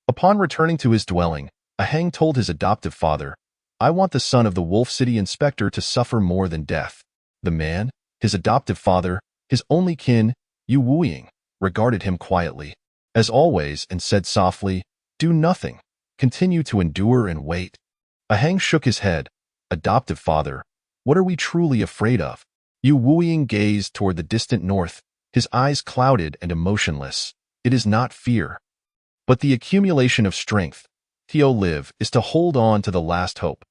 Upon returning to his dwelling, Ahang told his adoptive father, "I want the son of the Wolf City inspector to suffer more than death." The man, his adoptive father, his only kin, Yu Wuying, regarded him quietly, as always, and said softly, "Do nothing. Continue to endure and wait." Ahang shook his head. "Adoptive father, what are we truly afraid of?" Yu Wuying gazed toward the distant north, his eyes clouded and emotionless. "It is not fear, but the accumulation of strength. To live is to hold on to the last hope.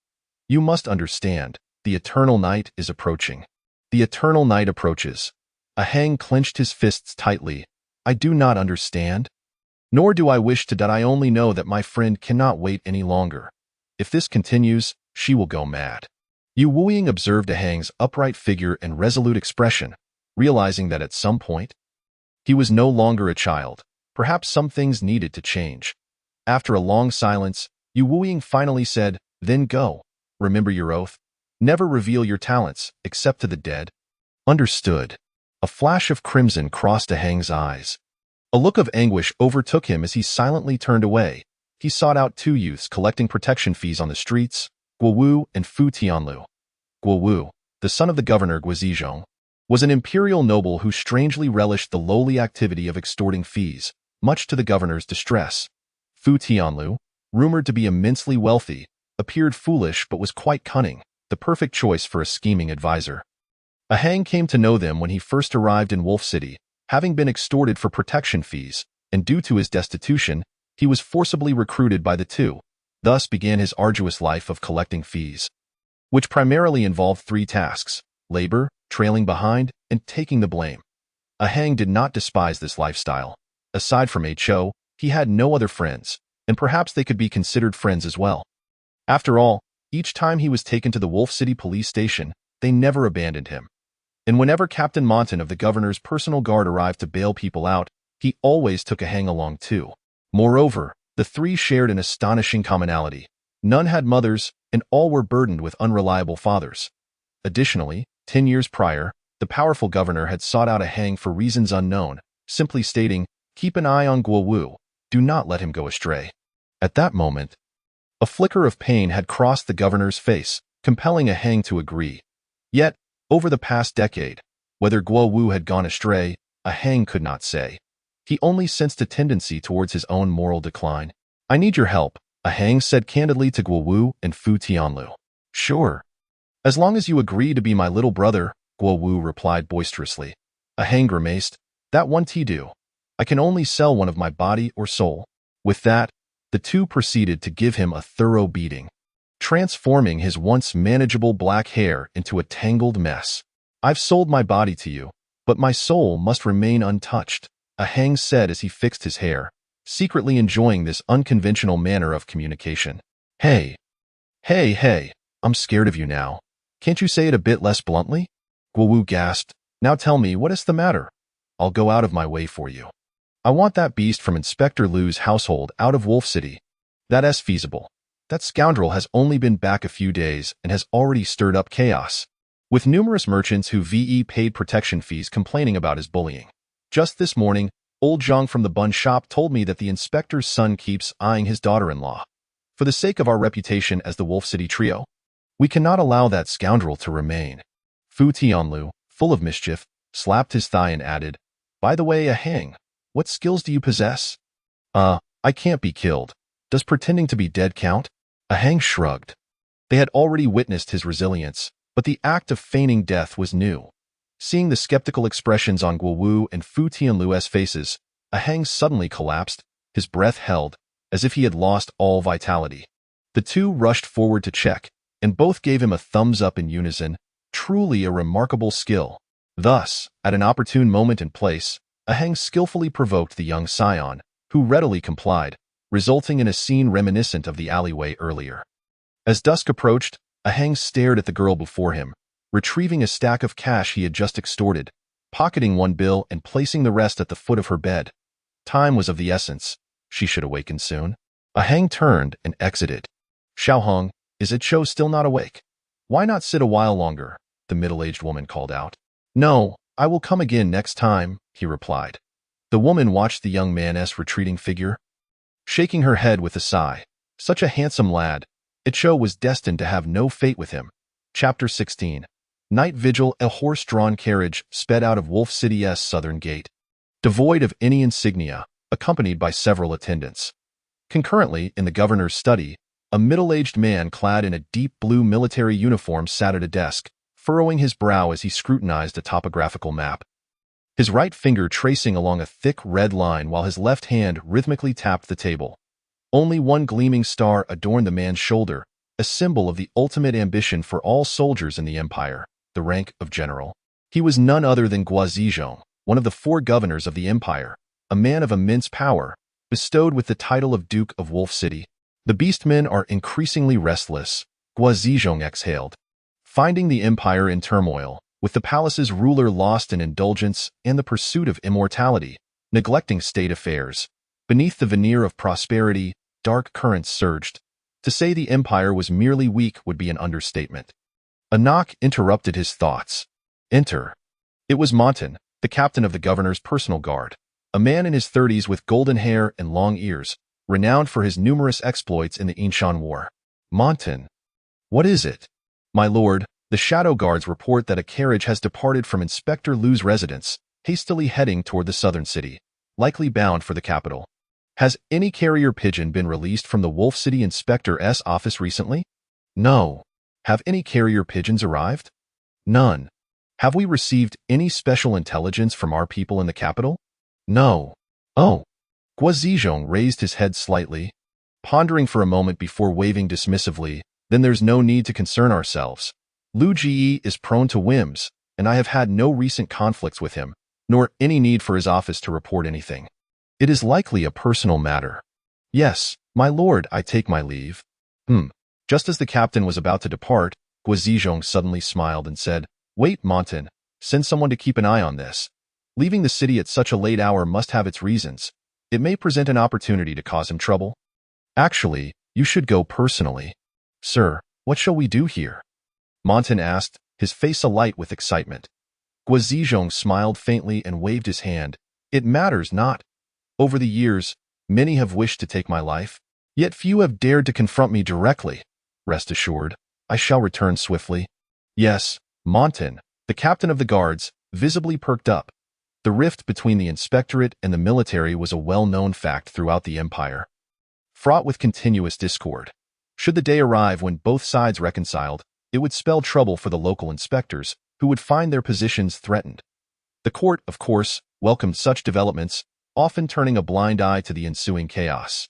You must understand, the eternal night is approaching." The eternal night approaches. Ahang clenched his fists tightly. "I do not understand. Nor do I wish to, that I only know that my friend cannot wait any longer. If this continues, she will go mad." Yu Wuying observed Ahang's upright figure and resolute expression, realizing that at some point, he was no longer a child. Perhaps some things needed to change. After a long silence, Yu Wuying finally said, "Then go. Remember your oath. Never reveal your talents, except to the dead." "Understood." A flash of crimson crossed Ahang's eyes. A look of anguish overtook him as he silently turned away. He sought out 2 youths collecting protection fees on the streets, Guowu and Fu Tianlu. Guowu, the son of the governor Guizhong, was an imperial noble who strangely relished the lowly activity of extorting fees, much to the governor's distress. Fu Tianlu, rumored to be immensely wealthy, appeared foolish but was quite cunning, the perfect choice for a scheming advisor. Ahang came to know them when he first arrived in Wolf City, having been extorted for protection fees, and due to his destitution, he was forcibly recruited by the two. Thus began his arduous life of collecting fees, which primarily involved 3 tasks: labor, trailing behind, and taking the blame. A Hang did not despise this lifestyle. Aside from Ho, he had no other friends, and perhaps they could be considered friends as well. After all, each time he was taken to the Wolf City police station, they never abandoned him. And whenever Captain Monton of the governor's personal guard arrived to bail people out, he always took a Hang along too. Moreover, the three shared an astonishing commonality. None had mothers, and all were burdened with unreliable fathers. Additionally, 10 years prior, the powerful governor had sought out a Hang for reasons unknown, simply stating, "Keep an eye on Guo Wu, do not let him go astray." At that moment, a flicker of pain had crossed the governor's face, compelling a Hang to agree. Yet, over the past decade, whether Guo Wu had gone astray, a Hang could not say. He only sensed a tendency towards his own moral decline. "I need your help," a Hang said candidly to Guo Wu and Fu Tianlu. "Sure. As long as you agree to be my little brother," Guo Wu replied boisterously. A Hang grimaced, "That won't do. I can only sell one of my body or soul." With that, the two proceeded to give him a thorough beating, transforming his once manageable black hair into a tangled mess. "I've sold my body to you, but my soul must remain untouched," a Hang said as he fixed his hair, secretly enjoying this unconventional manner of communication. Hey, I'm scared of you now. Can't you say it a bit less bluntly?" Guo Wu gasped. "Now tell me, what is the matter? I'll go out of my way for you. I want that beast from Inspector Liu's household out of Wolf City. That's feasible. That scoundrel has only been back a few days and has already stirred up chaos, with numerous merchants who paid protection fees complaining about his bullying. Just this morning, old Zhang from the bun shop told me that the inspector's son keeps eyeing his daughter-in-law. For the sake of our reputation as the Wolf City trio, we cannot allow that scoundrel to remain." Fu Tianlu, full of mischief, slapped his thigh and added, "By the way, a Hang, what skills do you possess?" I can't be killed. Does pretending to be dead count?" A Hang shrugged. They had already witnessed his resilience, but the act of feigning death was new. Seeing the skeptical expressions on Guo Wu and Fu Tianlu's faces, a Hang suddenly collapsed, his breath held, as if he had lost all vitality. The two rushed forward to check, and both gave him a thumbs up in unison, truly a remarkable skill. Thus, at an opportune moment and place, a Hang skillfully provoked the young scion, who readily complied, resulting in a scene reminiscent of the alleyway earlier. As dusk approached, a Hang stared at the girl before him, retrieving a stack of cash he had just extorted, pocketing one bill and placing the rest at the foot of her bed. Time was of the essence. She should awaken soon. A Hang turned and exited. "Xiaohong, is Cho still not awake? Why not sit a while longer?" the middle-aged woman called out. "No, I will come again next time," he replied. The woman watched the young man's retreating figure, shaking her head with a sigh. Such a handsome lad. Cho was destined to have no fate with him. Chapter 16. Night Vigil. A horse-drawn carriage sped out of Wolf City's southern gate, devoid of any insignia, accompanied by several attendants. Concurrently, in the governor's study, a middle-aged man clad in a deep blue military uniform sat at a desk, furrowing his brow as he scrutinized a topographical map, his right finger tracing along a thick red line while his left hand rhythmically tapped the table. Only one gleaming star adorned the man's shoulder, a symbol of the ultimate ambition for all soldiers in the empire, the rank of general. He was none other than Guo Zizhong, one of the 4 governors of the empire, a man of immense power, bestowed with the title of Duke of Wolf City. "The beastmen are increasingly restless," Guo Zizhong exhaled. Finding the empire in turmoil, with the palace's ruler lost in indulgence and the pursuit of immortality, neglecting state affairs, beneath the veneer of prosperity, dark currents surged. To say the empire was merely weak would be an understatement. A knock interrupted his thoughts. "Enter." It was Monton, the captain of the governor's personal guard, a man in his 30s with golden hair and long ears, renowned for his numerous exploits in the Yinshan War. "Monton, what is it?" "My lord, the shadow guards report that a carriage has departed from Inspector Liu's residence, hastily heading toward the southern city, likely bound for the capital." "Has any carrier pigeon been released from the Wolf City Inspector's office recently?" "No." "Have any carrier pigeons arrived?" "None." "Have we received any special intelligence from our people in the capital?" "No." "Oh." Guo Zizhong raised his head slightly, pondering for a moment before waving dismissively. "Then there's no need to concern ourselves. Liu Ji is prone to whims, and I have had no recent conflicts with him. nor any need for his office to report anything. It is likely a personal matter. Yes, my lord, I take my leave. Just as the captain was about to depart, Guizhong suddenly smiled and said, Wait, Montan, send someone to keep an eye on this. Leaving the city at such a late hour must have its reasons. It may present an opportunity to cause him trouble. Actually, you should go personally. Sir, what shall we do here? Montan asked, his face alight with excitement. Guizhong smiled faintly and waved his hand. It matters not. Over the years, many have wished to take my life, yet few have dared to confront me directly. Rest assured, I shall return swiftly. Yes, Montan, the captain of the guards, visibly perked up. The rift between the inspectorate and the military was a well-known fact throughout the empire, fraught with continuous discord. Should the day arrive when both sides reconciled, it would spell trouble for the local inspectors, who would find their positions threatened. The court, of course, welcomed such developments, often turning a blind eye to the ensuing chaos.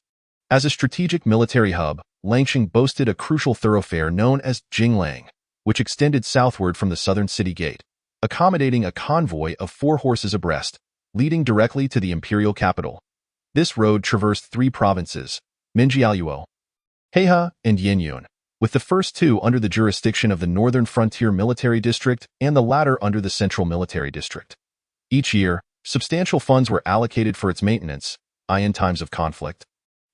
As a strategic military hub, Langsheng boasted a crucial thoroughfare known as Jinglang, which extended southward from the southern city gate, accommodating a convoy of 4 horses abreast, leading directly to the imperial capital. This road traversed 3 provinces, Minjialuo, Hehe, and Yinyun, with the first 2 under the jurisdiction of the Northern Frontier Military District and the latter under the Central Military District. Each year, substantial funds were allocated for its maintenance, in times of conflict.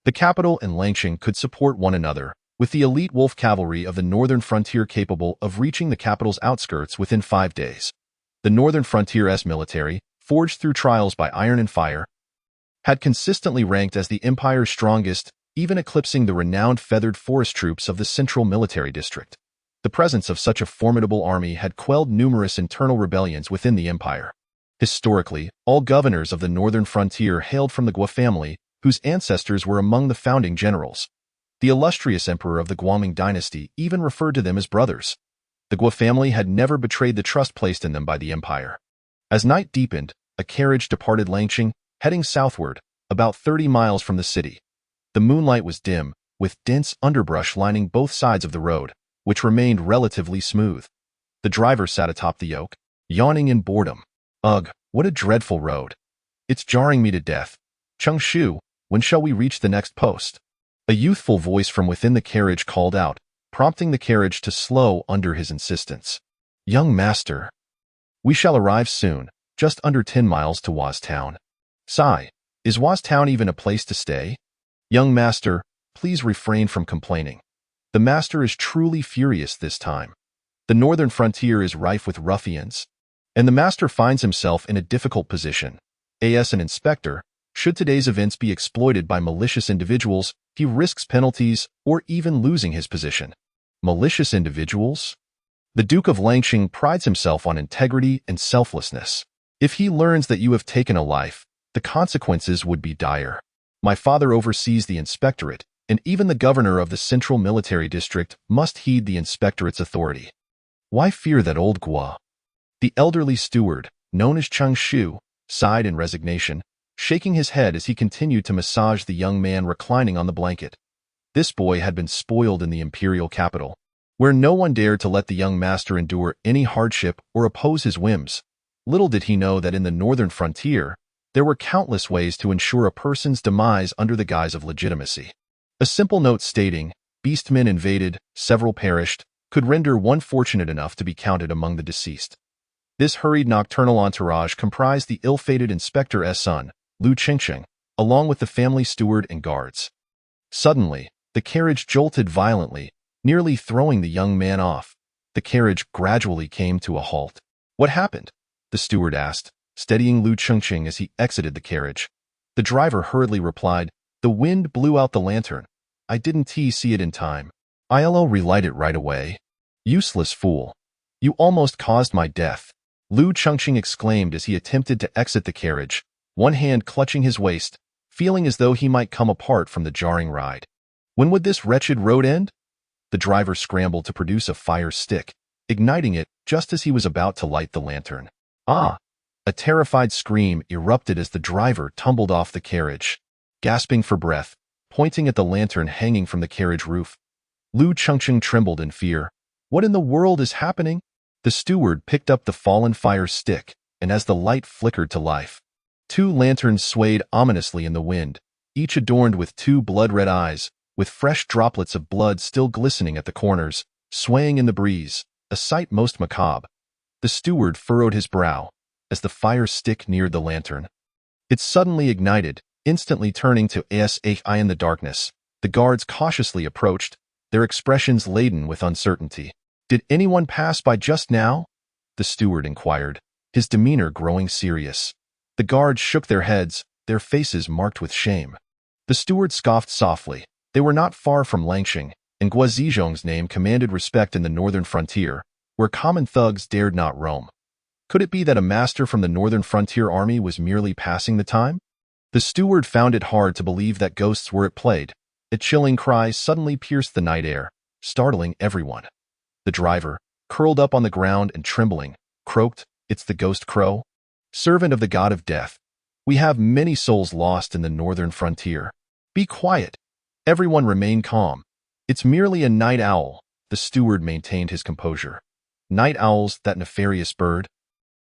The capital and Langsheng could support one another, with the elite wolf cavalry of the Northern Frontier capable of reaching the capital's outskirts within 5 days. The Northern Frontier's military, forged through trials by iron and fire, had consistently ranked as the Empire's strongest, even eclipsing the renowned feathered forest troops of the Central Military District. The presence of such a formidable army had quelled numerous internal rebellions within the Empire. Historically, all governors of the Northern Frontier hailed from the Guo family, whose ancestors were among the founding generals. The illustrious emperor of the Guoming dynasty even referred to them as brothers. The Guo family had never betrayed the trust placed in them by the empire. As night deepened, a carriage departed Langsheng, heading southward, about 30 miles from the city. The moonlight was dim, with dense underbrush lining both sides of the road, which remained relatively smooth. The driver sat atop the yoke, yawning in boredom. Ugh, what a dreadful road. It's jarring me to death. Changshu, when shall we reach the next post? A youthful voice from within the carriage called out, prompting the carriage to slow under his insistence. Young master. We shall arrive soon, just under 10 miles to Waz Town. Sigh, is Waz Town even a place to stay? Young master, please refrain from complaining. The master is truly furious this time. The northern frontier is rife with ruffians, and the master finds himself in a difficult position. As an inspector, should today's events be exploited by malicious individuals, he risks penalties or even losing his position. Malicious individuals? The Duke of Langsheng prides himself on integrity and selflessness. If he learns that you have taken a life, the consequences would be dire. My father oversees the inspectorate, and even the governor of the Central Military District must heed the inspectorate's authority. Why fear that old Guo? The elderly steward, known as Changshu, sighed in resignation, shaking his head as he continued to massage the young man reclining on the blanket. This boy had been spoiled in the imperial capital, where no one dared to let the young master endure any hardship or oppose his whims. Little did he know that in the northern frontier, there were countless ways to ensure a person's demise under the guise of legitimacy. A simple note stating, "Beastmen invaded, several perished," could render one fortunate enough to be counted among the deceased. This hurried nocturnal entourage comprised the ill-fated inspector's son, Lu Qingqing, along with the family steward and guards. Suddenly, the carriage jolted violently, nearly throwing the young man off. The carriage gradually came to a halt. What happened? The steward asked, steadying Lu Qingqing as he exited the carriage. The driver hurriedly replied, "The wind blew out the lantern. I didn't see it in time. I'll relight it right away." Useless fool. You almost caused my death. Lu Qingqing exclaimed as he attempted to exit the carriage, one hand clutching his waist, feeling as though he might come apart from the jarring ride. When would this wretched road end? The driver scrambled to produce a fire stick, igniting it just as he was about to light the lantern. Ah! A terrified scream erupted as the driver tumbled off the carriage. Gasping for breath, pointing at the lantern hanging from the carriage roof, Lu Qingqing trembled in fear. What in the world is happening? The steward picked up the fallen fire stick, and as the light flickered to life, two lanterns swayed ominously in the wind, each adorned with two blood-red eyes, with fresh droplets of blood still glistening at the corners, swaying in the breeze, a sight most macabre. The steward furrowed his brow as the fire stick neared the lantern. It suddenly ignited, instantly turning to ASHI in the darkness. The guards cautiously approached, their expressions laden with uncertainty. "Did anyone pass by just now?" the steward inquired, his demeanor growing serious. The guards shook their heads, their faces marked with shame. The steward scoffed softly. They were not far from Langsheng, and Guazizhong's name commanded respect in the northern frontier, where common thugs dared not roam. Could it be that a master from the northern frontier army was merely passing the time? The steward found it hard to believe that ghosts were at play. A chilling cry suddenly pierced the night air, startling everyone. The driver, curled up on the ground and trembling, croaked, "It's the ghost crow. Servant of the god of death. We have many souls lost in the northern frontier. Be quiet." Everyone remained calm. "It's merely a night owl," the steward maintained his composure. Night owls, that nefarious bird,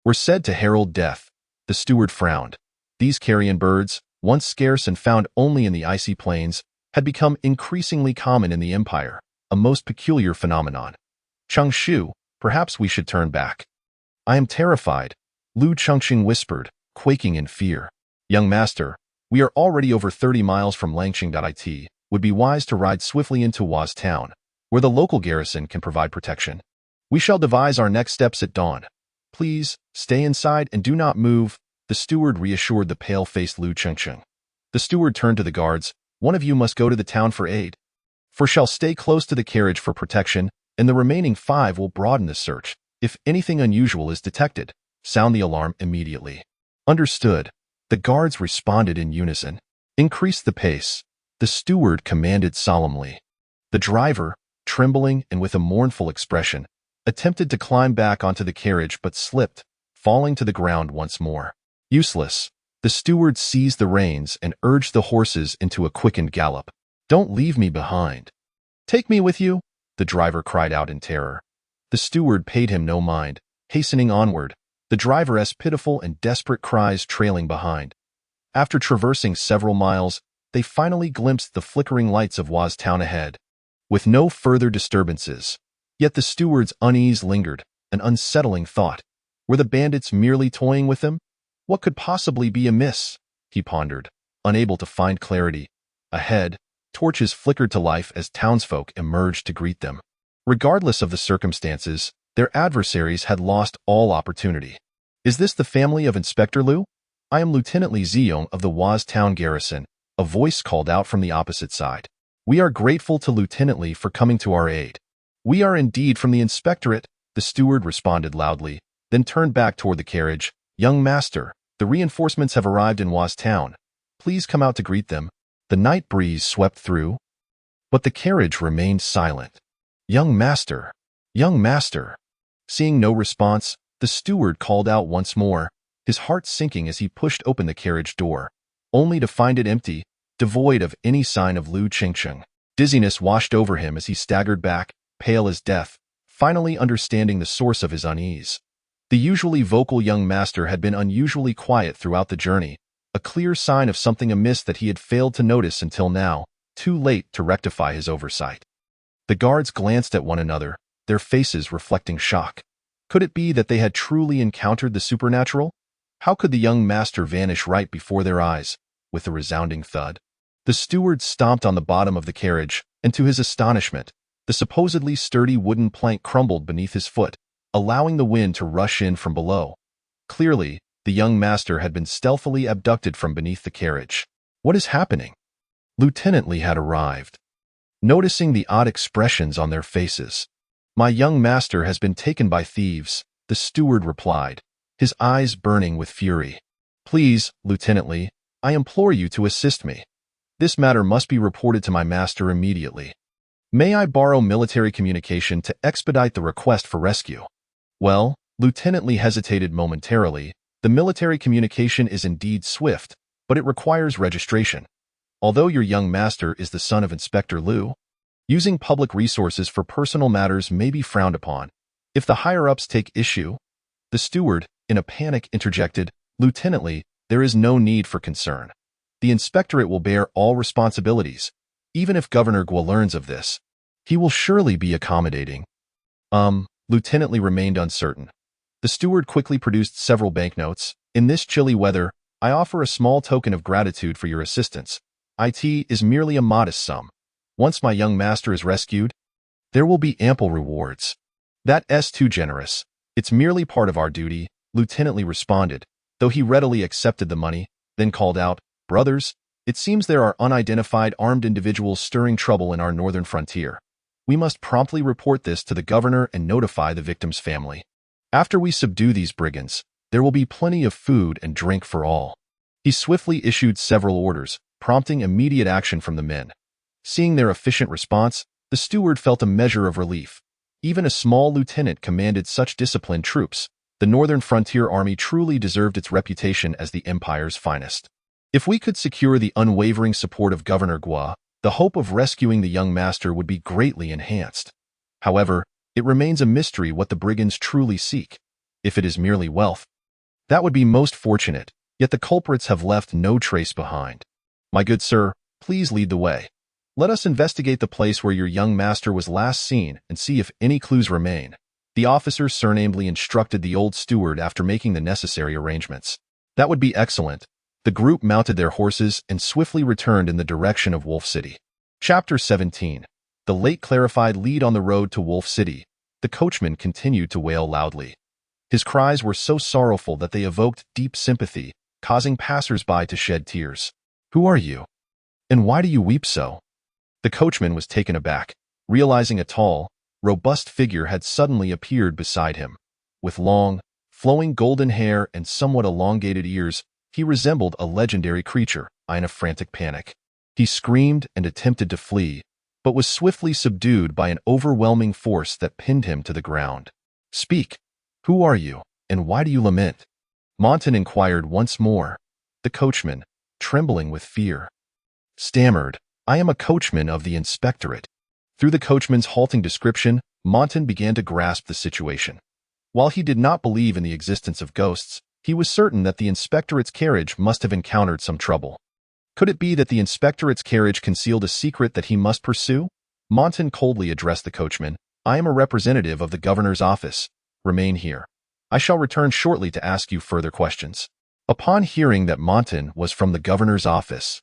were said to herald death. The steward frowned. These carrion birds, once scarce and found only in the icy plains, had become increasingly common in the empire, a most peculiar phenomenon. "Changshu, perhaps we should turn back." "I am terrified," Lu Chengxing whispered, quaking in fear. "Young master, we are already over 30 miles from Langsheng. Would be wise to ride swiftly into Waz town, where the local garrison can provide protection. We shall devise our next steps at dawn. Please, stay inside and do not move," the steward reassured the pale-faced Lu Chengxing. The steward turned to the guards. "One of you must go to the town for aid, for shall stay close to the carriage for protection, and the remaining 5 will broaden the search. If anything unusual is detected, sound the alarm immediately." "Understood." The guards responded in unison. "Increase the pace," the steward commanded solemnly. The driver, trembling and with a mournful expression, attempted to climb back onto the carriage but slipped, falling to the ground once more. Useless. The steward seized the reins and urged the horses into a quickened gallop. "Don't leave me behind." "Take me with you," the driver cried out in terror. The steward paid him no mind, hastening onward, the driver's pitiful and desperate cries trailing behind. After traversing several miles, they finally glimpsed the flickering lights of Waz town ahead, with no further disturbances. Yet the steward's unease lingered, an unsettling thought. Were the bandits merely toying with him? What could possibly be amiss? He pondered, unable to find clarity. Ahead, torches flickered to life as townsfolk emerged to greet them. Regardless of the circumstances, their adversaries had lost all opportunity. "Is this the family of Inspector Liu? I am Lieutenant Li Ziyong of the Waz town garrison," a voice called out from the opposite side. "We are grateful to Lieutenant Li for coming to our aid." "We are indeed from the inspectorate," the steward responded loudly, then turned back toward the carriage. "Young master, the reinforcements have arrived in Waz town. Please come out to greet them." The night breeze swept through, but the carriage remained silent. "Young master! Young master!" Seeing no response, the steward called out once more, his heart sinking as he pushed open the carriage door, only to find it empty, devoid of any sign of Lu Chengxing. Dizziness washed over him as he staggered back, pale as death, finally understanding the source of his unease. The usually vocal young master had been unusually quiet throughout the journey, a clear sign of something amiss that he had failed to notice until now, too late to rectify his oversight. The guards glanced at one another, their faces reflecting shock. Could it be that they had truly encountered the supernatural? How could the young master vanish right before their eyes, with a resounding thud? The steward stomped on the bottom of the carriage, and to his astonishment, the supposedly sturdy wooden plank crumbled beneath his foot, allowing the wind to rush in from below. Clearly, the young master had been stealthily abducted from beneath the carriage. "What is happening?" Lieutenant Li had arrived. Noticing the odd expressions on their faces, "My young master has been taken by thieves," the steward replied, his eyes burning with fury. "Please, Lieutenant Li, I implore you to assist me. This matter must be reported to my master immediately. May I borrow military communication to expedite the request for rescue?" "Well," Lieutenant Li hesitated momentarily, "the military communication is indeed swift, but it requires registration. Although your young master is the son of Inspector Liu, using public resources for personal matters may be frowned upon. If the higher-ups take issue..." The steward, in a panic, interjected, "Lieutenantly, there is no need for concern. The inspectorate will bear all responsibilities. Even if Governor Guo learns of this, he will surely be accommodating." Lieutenantly remained uncertain. The steward quickly produced several banknotes. "In this chilly weather, I offer a small token of gratitude for your assistance. It is merely a modest sum. Once my young master is rescued, there will be ample rewards." "That's too generous. It's merely part of our duty," Lieutenantly responded, though he readily accepted the money, then called out, "Brothers, it seems there are unidentified armed individuals stirring trouble in our northern frontier. We must promptly report this to the governor and notify the victim's family. After we subdue these brigands, there will be plenty of food and drink for all." He swiftly issued several orders, prompting immediate action from the men. Seeing their efficient response, the steward felt a measure of relief. Even a small lieutenant commanded such disciplined troops. The Northern Frontier Army truly deserved its reputation as the Empire's finest. If we could secure the unwavering support of Governor Guo, the hope of rescuing the young master would be greatly enhanced. However, it remains a mystery what the brigands truly seek. If it is merely wealth, that would be most fortunate, yet the culprits have left no trace behind. "My good sir, please lead the way. Let us investigate the place where your young master was last seen and see if any clues remain," the officer surnamedly instructed the old steward after making the necessary arrangements. "That would be excellent." The group mounted their horses and swiftly returned in the direction of Wolf City. Chapter 17. The late clarified lead on the road to Wolf City. The coachman continued to wail loudly. His cries were so sorrowful that they evoked deep sympathy, causing passers-by to shed tears. "Who are you? And why do you weep so?" The coachman was taken aback, realizing a tall, robust figure had suddenly appeared beside him. With long, flowing golden hair and somewhat elongated ears, he resembled a legendary creature. In a frantic panic, he screamed and attempted to flee, but was swiftly subdued by an overwhelming force that pinned him to the ground. "Speak! Who are you, and why do you lament?" Montan inquired once more. The coachman, trembling with fear, stammered, "I am a coachman of the inspectorate." Through the coachman's halting description, Montan began to grasp the situation. While he did not believe in the existence of ghosts, he was certain that the inspectorate's carriage must have encountered some trouble. Could it be that the inspectorate's carriage concealed a secret that he must pursue? Montan coldly addressed the coachman. "I am a representative of the governor's office. Remain here. I shall return shortly to ask you further questions." Upon hearing that Montan was from the governor's office,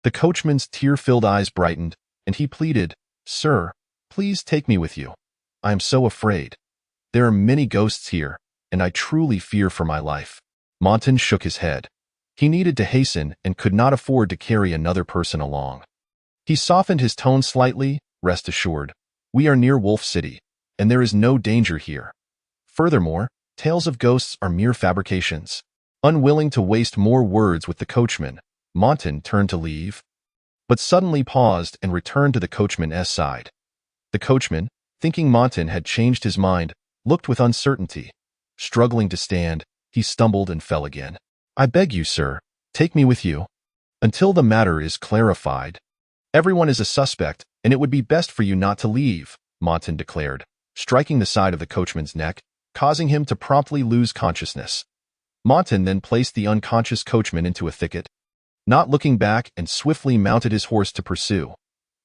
the coachman's tear-filled eyes brightened, and he pleaded, "Sir, please take me with you. I am so afraid. There are many ghosts here, and I truly fear for my life." Montan shook his head. He needed to hasten and could not afford to carry another person along. He softened his tone slightly. "Rest assured, we are near Wolf City, and there is no danger here. Furthermore, tales of ghosts are mere fabrications." Unwilling to waste more words with the coachman, Montan turned to leave, but suddenly paused and returned to the coachman's side. The coachman, thinking Montan had changed his mind, looked with uncertainty. Struggling to stand, he stumbled and fell again. "I beg you, sir, take me with you. Until the matter is clarified. Everyone is a suspect, and it would be best for you not to leave," Montan declared, striking the side of the coachman's neck, causing him to promptly lose consciousness. Montan then placed the unconscious coachman into a thicket, not looking back, and swiftly mounted his horse to pursue.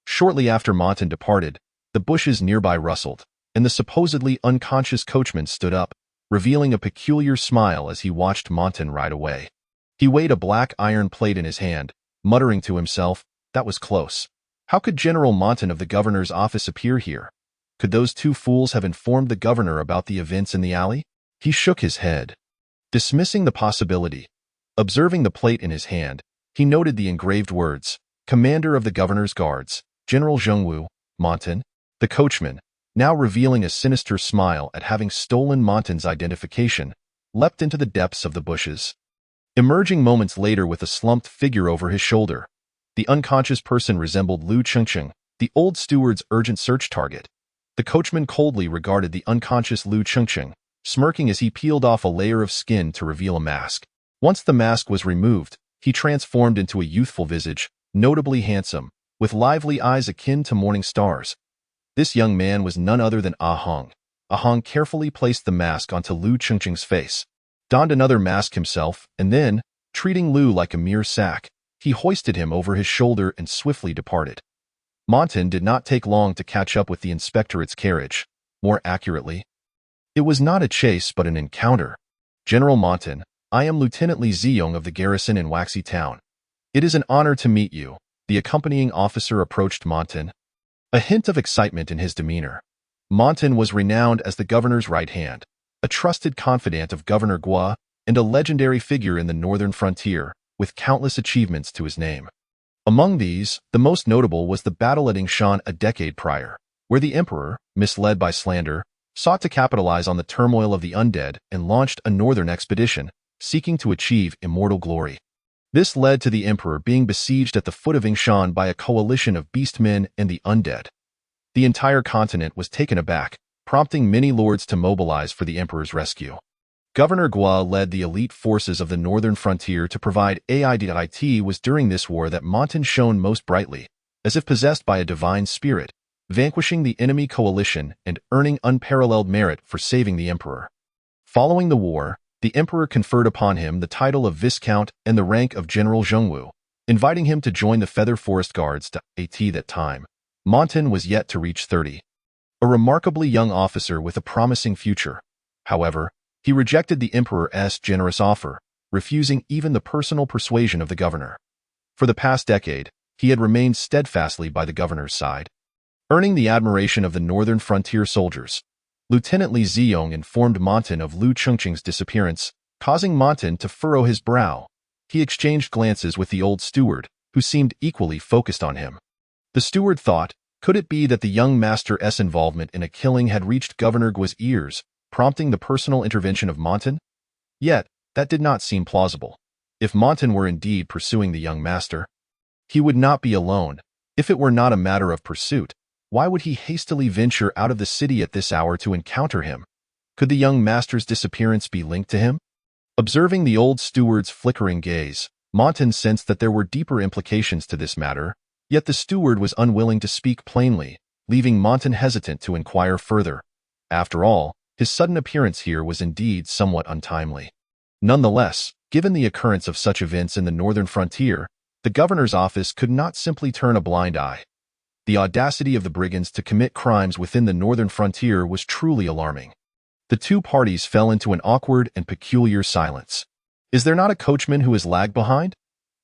Shortly after Montan departed, the bushes nearby rustled, and the supposedly unconscious coachman stood up, revealing a peculiar smile as he watched Montan ride away. He weighed a black iron plate in his hand, muttering to himself, "That was close. How could General Montan of the governor's office appear here? Could those two fools have informed the governor about the events in the alley?" He shook his head, dismissing the possibility. Observing the plate in his hand, he noted the engraved words, "Commander of the Governor's Guards, General Zhengwu, Montan." The coachman, now revealing a sinister smile at having stolen Montan's identification, leapt into the depths of the bushes, emerging moments later with a slumped figure over his shoulder. The unconscious person resembled Lu Chengcheng, the old steward's urgent search target. The coachman coldly regarded the unconscious Lu Chengcheng, smirking as he peeled off a layer of skin to reveal a mask. Once the mask was removed, he transformed into a youthful visage, notably handsome, with lively eyes akin to morning stars. This young man was none other than Ah Hong. Ah Hong carefully placed the mask onto Lu Chengcheng's face. donned another mask himself, and then, treating Lu like a mere sack, he hoisted him over his shoulder and swiftly departed. Montan did not take long to catch up with the inspectorate's carriage. More accurately, it was not a chase but an encounter. General Montan, I am Lieutenant Li Ziyong of the garrison in Waxy Town. It is an honor to meet you. The accompanying officer approached Montan, a hint of excitement in his demeanor. Montan was renowned as the governor's right hand, a trusted confidant of Governor Gua, and a legendary figure in the northern frontier, with countless achievements to his name. Among these, the most notable was the battle at Shaan a decade prior, where the emperor, misled by slander, sought to capitalize on the turmoil of the undead and launched a northern expedition, seeking to achieve immortal glory. This led to the emperor being besieged at the foot of Shaan by a coalition of beastmen and the undead. The entire continent was taken aback, prompting many lords to mobilize for the emperor's rescue. Governor Gua led the elite forces of the northern frontier to provide aid. It was during this war that Montan shone most brightly, as if possessed by a divine spirit, vanquishing the enemy coalition and earning unparalleled merit for saving the emperor. Following the war, the emperor conferred upon him the title of Viscount and the rank of General Zhongwu, inviting him to join the Feather Forest Guards. At that time, Montan was yet to reach 30. A remarkably young officer with a promising future. However, he rejected the emperor's generous offer, refusing even the personal persuasion of the governor. For the past decade, he had remained steadfastly by the governor's side. Earning the admiration of the northern frontier soldiers, Lieutenant Li Ziyong informed Montan of Lu Chengqing's disappearance, causing Montan to furrow his brow. He exchanged glances with the old steward, who seemed equally focused on him. The steward thought, could it be that the young master's involvement in a killing had reached Governor Gua's ears, prompting the personal intervention of Montan? Yet, that did not seem plausible. If Montan were indeed pursuing the young master, he would not be alone. If it were not a matter of pursuit, why would he hastily venture out of the city at this hour to encounter him? Could the young master's disappearance be linked to him? Observing the old steward's flickering gaze, Montan sensed that there were deeper implications to this matter, yet the steward was unwilling to speak plainly, leaving Montan hesitant to inquire further. After all, his sudden appearance here was indeed somewhat untimely. Nonetheless, given the occurrence of such events in the northern frontier, the governor's office could not simply turn a blind eye. The audacity of the brigands to commit crimes within the northern frontier was truly alarming. The two parties fell into an awkward and peculiar silence. Is there not a coachman who has lagged behind?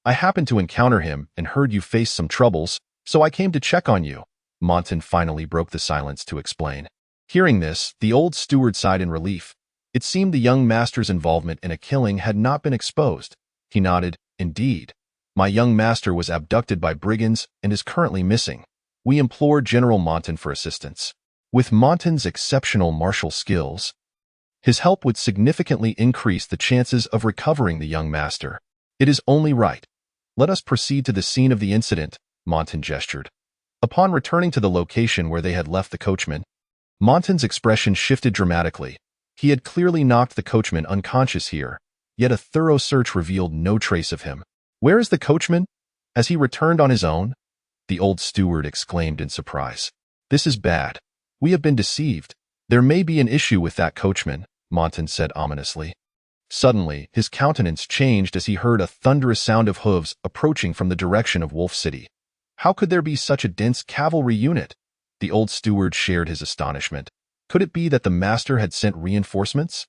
I happened to encounter him and heard you face some troubles, so I came to check on you. Montan finally broke the silence to explain. Hearing this, the old steward sighed in relief. It seemed the young master's involvement in a killing had not been exposed. He nodded, indeed. My young master was abducted by brigands and is currently missing. We implored General Montan for assistance. With Montan's exceptional martial skills, his help would significantly increase the chances of recovering the young master. It is only right. Let us proceed to the scene of the incident, Montan gestured. Upon returning to the location where they had left the coachman, Montan's expression shifted dramatically. He had clearly knocked the coachman unconscious here, yet a thorough search revealed no trace of him. Where is the coachman? Has he returned on his own? The old steward exclaimed in surprise. This is bad. We have been deceived. There may be an issue with that coachman, Montan said ominously. Suddenly, his countenance changed as he heard a thunderous sound of hooves approaching from the direction of Wolf City. How could there be such a dense cavalry unit? The old steward shared his astonishment. Could it be that the master had sent reinforcements?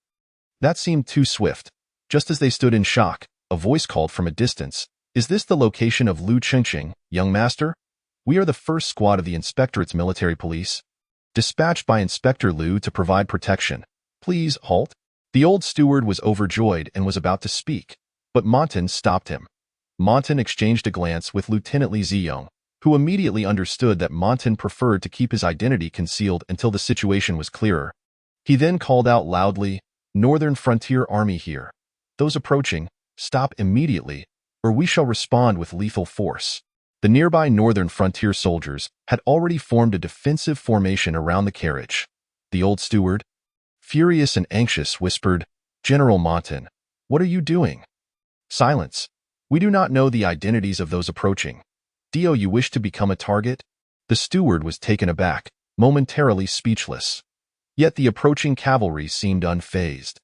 That seemed too swift. Just as they stood in shock, a voice called from a distance, "Is this the location of Lu Chengqing, young master? We are the first squad of the inspectorate's military police, dispatched by Inspector Lu to provide protection. Please halt." The old steward was overjoyed and was about to speak, but Montan stopped him. Montan exchanged a glance with Lieutenant Li Ziyong, who immediately understood that Montan preferred to keep his identity concealed until the situation was clearer. He then called out loudly, "Northern Frontier Army here. Those approaching, stop immediately, or we shall respond with lethal force." The nearby Northern Frontier soldiers had already formed a defensive formation around the carriage. The old steward, furious and anxious, whispered, "General Montan, what are you doing?" "Silence. We do not know the identities of those approaching. Do you wish to become a target?" The steward was taken aback, momentarily speechless. Yet the approaching cavalry seemed unfazed.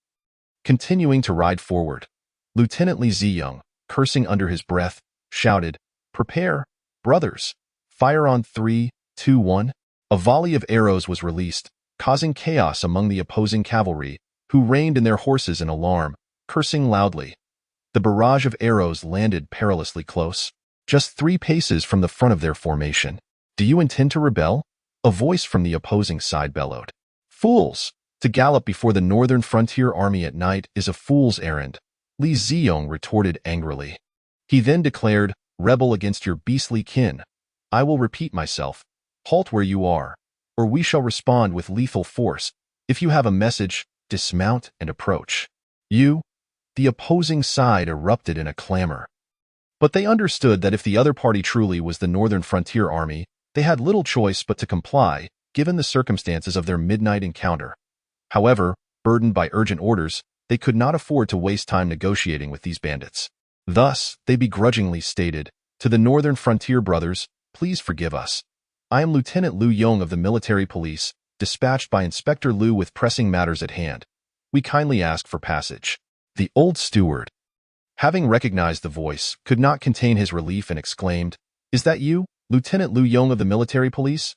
continuing to ride forward. Lieutenant Li Ziyong, cursing under his breath, shouted, "Prepare, brothers! Fire on 3, 2, 1. A volley of arrows was released, causing chaos among the opposing cavalry, who reined in their horses in alarm, cursing loudly. The barrage of arrows landed perilously close, just 3 paces from the front of their formation. "Do you intend to rebel?" a voice from the opposing side bellowed. "Fools! To gallop before the northern frontier army at night is a fool's errand," Li Ziyong retorted angrily. He then declared, "Rebel against your beastly kin. I will repeat myself. Halt where you are, or we shall respond with lethal force. If you have a message, dismount and approach." The opposing side erupted in a clamor. But they understood that if the other party truly was the Northern Frontier Army, they had little choice but to comply, given the circumstances of their midnight encounter. However, burdened by urgent orders, they could not afford to waste time negotiating with these bandits. Thus, they begrudgingly stated, "To the Northern Frontier brothers, please forgive us. I am Lieutenant Lu Yong of the military police, dispatched by Inspector Lu with pressing matters at hand. We kindly ask for passage." The old steward, having recognized the voice, could not contain his relief and exclaimed, "Is that you, Lieutenant Lu Yong of the military police?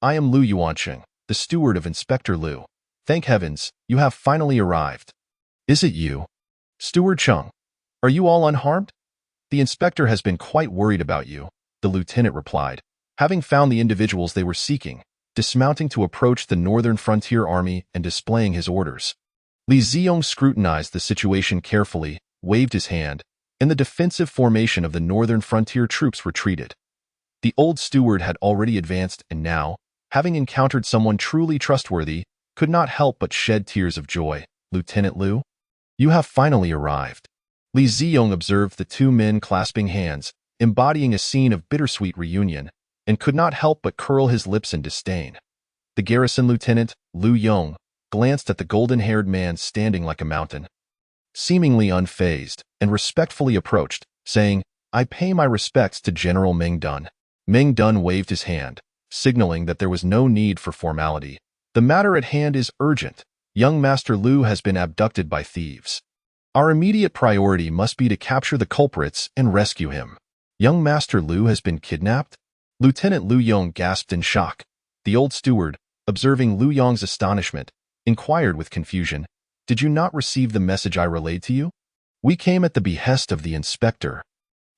I am Lu Yuanqing, the steward of Inspector Lu. Thank heavens, you have finally arrived." "Is it you, Steward Chung? Are you all unharmed?" "The inspector has been quite worried about you," the lieutenant replied, having found the individuals they were seeking, dismounting to approach the Northern Frontier Army and displaying his orders. Li Ziyong scrutinized the situation carefully, waved his hand, and the defensive formation of the Northern Frontier troops retreated. The old steward had already advanced and now, having encountered someone truly trustworthy, could not help but shed tears of joy. "Lieutenant Lu, you have finally arrived." Li Ziyong observed the 2 men clasping hands, embodying a scene of bittersweet reunion, and could not help but curl his lips in disdain. The garrison lieutenant, Lu Yong, glanced at the golden-haired man standing like a mountain, seemingly unfazed, and respectfully approached, saying, "I pay my respects to General Meng Dun." Meng Dun waved his hand, signaling that there was no need for formality. "The matter at hand is urgent. Young Master Lu has been abducted by thieves. Our immediate priority must be to capture the culprits and rescue him." "Young Master Lu has been kidnapped?" Lieutenant Lu Yong gasped in shock. The old steward, observing Lu Yong's astonishment, inquired with confusion, "Did you not receive the message I relayed to you? We came at the behest of the inspector,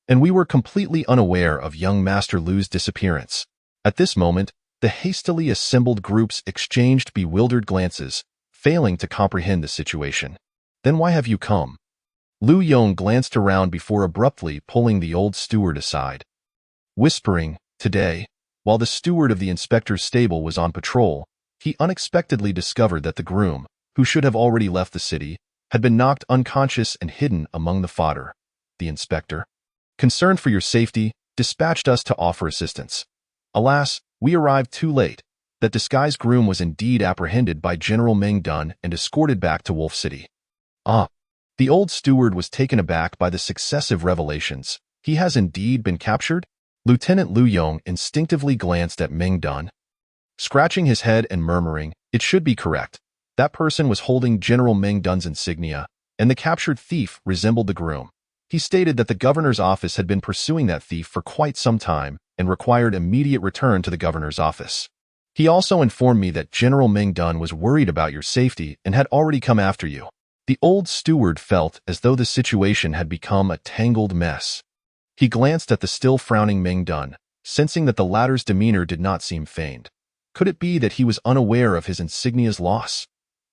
and we were completely unaware of young Master Lu's disappearance." At this moment, the hastily assembled groups exchanged bewildered glances, failing to comprehend the situation. "Then why have you come?" Lu Yong glanced around before abruptly pulling the old steward aside, whispering, "Today, while the steward of the inspector's stable was on patrol, he unexpectedly discovered that the groom, who should have already left the city, had been knocked unconscious and hidden among the fodder. The inspector, concerned for your safety, dispatched us to offer assistance. Alas, we arrived too late. That disguised groom was indeed apprehended by General Meng Dun and escorted back to Wolf City." "Ah." The old steward was taken aback by the successive revelations. "He has indeed been captured?" Lieutenant Lu Yong instinctively glanced at Meng Dun, scratching his head and murmuring, "It should be correct. That person was holding General Meng Dun's insignia, and the captured thief resembled the groom. He stated that the governor's office had been pursuing that thief for quite some time and required immediate return to the governor's office. He also informed me that General Meng Dun was worried about your safety and had already come after you." The old steward felt as though the situation had become a tangled mess. He glanced at the still frowning Meng Dun, sensing that the latter's demeanor did not seem feigned. Could it be that he was unaware of his insignia's loss?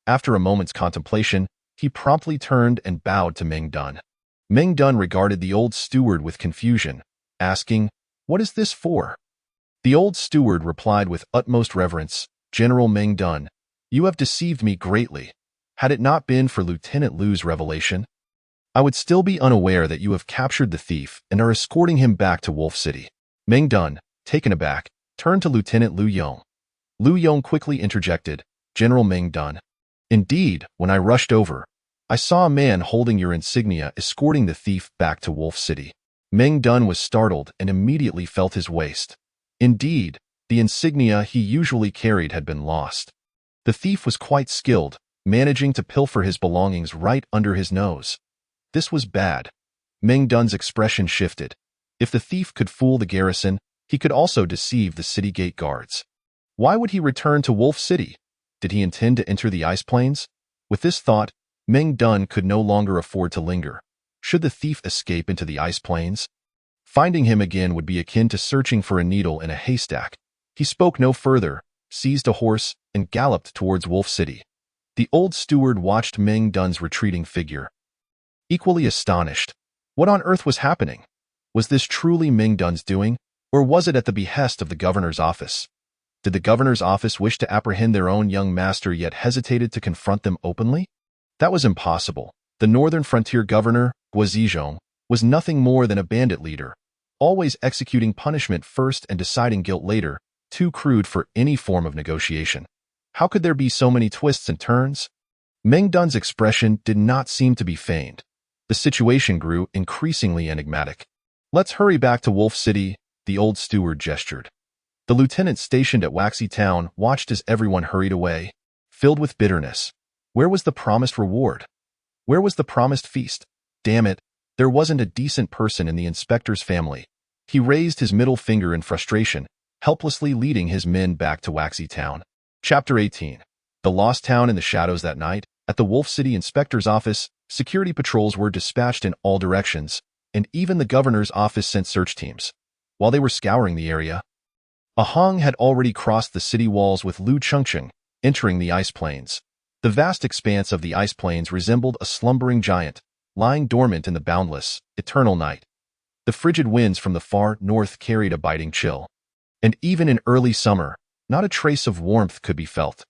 After a moment's contemplation, he promptly turned and bowed to Meng Dun. Meng Dun regarded the old steward with confusion, asking, "What is this for?" The old steward replied with utmost reverence, "General Meng Dun, you have deceived me greatly. Had it not been for Lieutenant Lu's revelation, I would still be unaware that you have captured the thief and are escorting him back to Wolf City." Meng Dun, taken aback, turned to Lieutenant Lu Yong. Lu Yong quickly interjected, "General Meng Dun, indeed, when I rushed over, I saw a man holding your insignia escorting the thief back to Wolf City." Meng Dun was startled and immediately felt his waist. Indeed, the insignia he usually carried had been lost. The thief was quite skilled, managing to pilfer his belongings right under his nose. This was bad. Meng Dun's expression shifted. If the thief could fool the garrison, he could also deceive the city gate guards. Why would he return to Wolf City? Did he intend to enter the ice plains? With this thought, Meng Dun could no longer afford to linger. Should the thief escape into the ice plains? Finding him again would be akin to searching for a needle in a haystack. He spoke no further, seized a horse, and galloped towards Wolf City. The old steward watched Meng Dun's retreating figure. Equally astonished. What on earth was happening? Was this truly Meng Dun's doing, or was it at the behest of the governor's office? Did the governor's office wish to apprehend their own young master yet hesitated to confront them openly? That was impossible. The northern frontier governor, Guizhong, was nothing more than a bandit leader, always executing punishment first and deciding guilt later, too crude for any form of negotiation. How could there be so many twists and turns? Meng Dun's expression did not seem to be feigned. The situation grew increasingly enigmatic. Let's hurry back to Wolf City, the old steward gestured. The lieutenant stationed at Waxy Town watched as everyone hurried away, filled with bitterness. Where was the promised reward? Where was the promised feast? Damn it, there wasn't a decent person in the inspector's family. He raised his middle finger in frustration, helplessly leading his men back to Waxy Town. Chapter 18. The Lost Town in the Shadows. That night, at the Wolf City inspector's office, security patrols were dispatched in all directions, and even the governor's office sent search teams. While they were scouring the area, a Hong had already crossed the city walls with Lu Chengcheng, entering the ice plains. The vast expanse of the ice plains resembled a slumbering giant, lying dormant in the boundless, eternal night. The frigid winds from the far north carried a biting chill. And even in early summer, not a trace of warmth could be felt.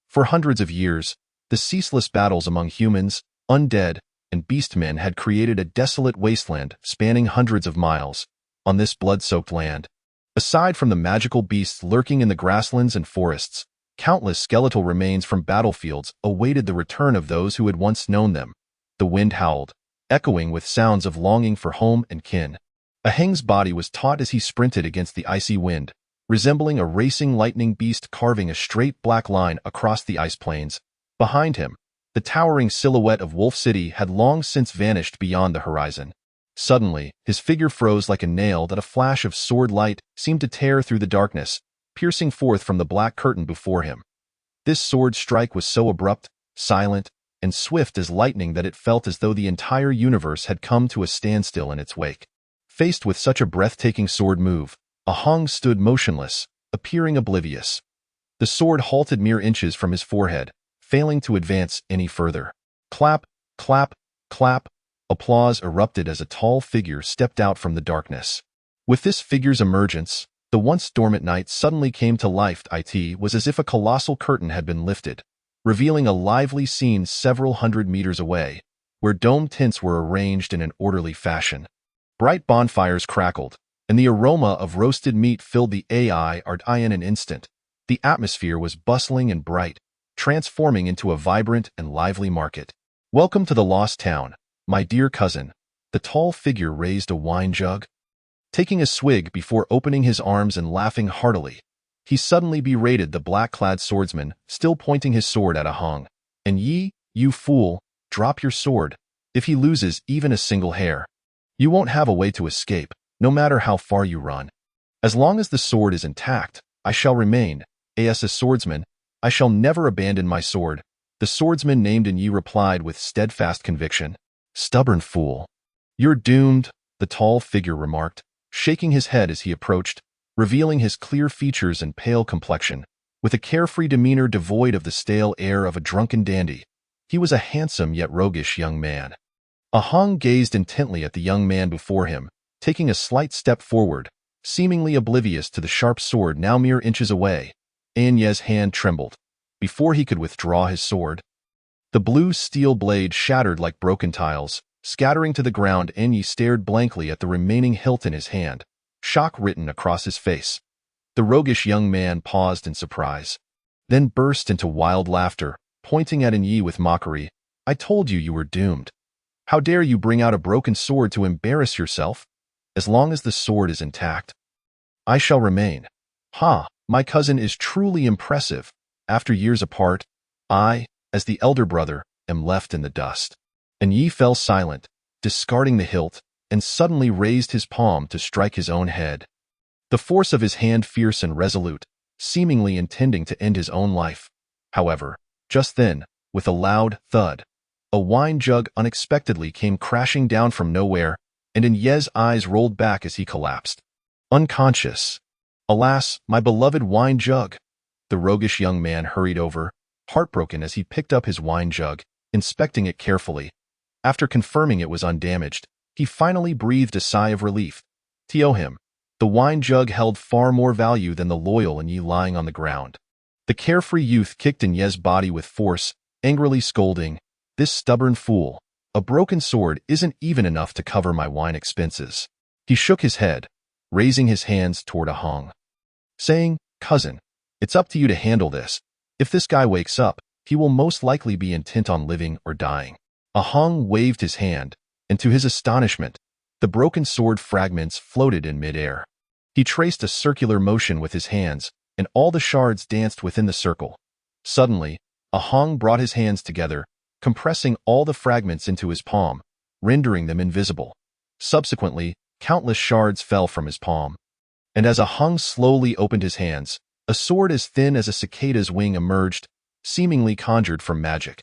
For hundreds of years, the ceaseless battles among humans, undead, and beastmen had created a desolate wasteland spanning hundreds of miles. On this blood-soaked land, aside from the magical beasts lurking in the grasslands and forests, countless skeletal remains from battlefields awaited the return of those who had once known them. The wind howled, echoing with sounds of longing for home and kin. A Heng's body was taut as he sprinted against the icy wind, resembling a racing lightning beast carving a straight black line across the ice plains. Behind him, the towering silhouette of Wolf City had long since vanished beyond the horizon. Suddenly, his figure froze like a nail that a flash of sword light seemed to tear through the darkness, piercing forth from the black curtain before him. This sword strike was so abrupt, silent, and swift as lightning that it felt as though the entire universe had come to a standstill in its wake. Faced with such a breathtaking sword move, a Hong stood motionless, appearing oblivious. The sword halted mere inches from his forehead, failing to advance any further. Clap, clap, clap. Applause erupted as a tall figure stepped out from the darkness. With this figure's emergence, the once dormant night suddenly came to life. It was as if a colossal curtain had been lifted, revealing a lively scene several hundred meters away, where domed tents were arranged in an orderly fashion. Bright bonfires crackled, and the aroma of roasted meat filled the air in an instant. The atmosphere was bustling and bright, transforming into a vibrant and lively market. Welcome to the Lost Town, my dear cousin. The tall figure raised a wine jug, taking a swig before opening his arms and laughing heartily. He suddenly berated the black-clad swordsman, still pointing his sword at a Hong. And ye, you fool, drop your sword. If he loses even a single hair, you won't have a way to escape, no matter how far you run. As long as the sword is intact, I shall remain. As a swordsman, I shall never abandon my sword. The swordsman named in Yi replied with steadfast conviction. Stubborn fool. You're doomed, the tall figure remarked, shaking his head as he approached, revealing his clear features and pale complexion. With a carefree demeanor devoid of the stale air of a drunken dandy, he was a handsome yet roguish young man. A Hong gazed intently at the young man before him, taking a slight step forward, seemingly oblivious to the sharp sword now mere inches away. Anye's hand trembled. Before he could withdraw his sword, the blue steel blade shattered like broken tiles, scattering to the ground. Anye stared blankly at the remaining hilt in his hand, shock written across his face. The roguish young man paused in surprise, then burst into wild laughter, pointing at Anye with mockery. I told you were doomed. How dare you bring out a broken sword to embarrass yourself? As long as the sword is intact, I shall remain. Ha, my cousin is truly impressive. After years apart, I, as the elder brother am left in the dust. And Yi fell silent, discarding the hilt, and suddenly raised his palm to strike his own head. The force of his hand fierce and resolute, seemingly intending to end his own life. However, just then, with a loud thud, a wine jug unexpectedly came crashing down from nowhere, and Ye's eyes rolled back as he collapsed. Unconscious. Alas, my beloved wine jug! The roguish young man hurried over, heartbroken as he picked up his wine jug, inspecting it carefully. After confirming it was undamaged, he finally breathed a sigh of relief. To him, the wine jug held far more value than the loyal Yi lying on the ground. The carefree youth kicked Ye's body with force, angrily scolding, "This stubborn fool! A broken sword isn't even enough to cover my wine expenses." He shook his head, raising his hands toward Ahang, saying, "Cousin, it's up to you to handle this. If this guy wakes up, he will most likely be intent on living or dying." Ahang waved his hand, and to his astonishment, the broken sword fragments floated in midair. He traced a circular motion with his hands, and all the shards danced within the circle. Suddenly, Ahang brought his hands together, compressing all the fragments into his palm, rendering them invisible. Subsequently, countless shards fell from his palm. And as Ahang slowly opened his hands, a sword as thin as a cicada's wing emerged, seemingly conjured from magic.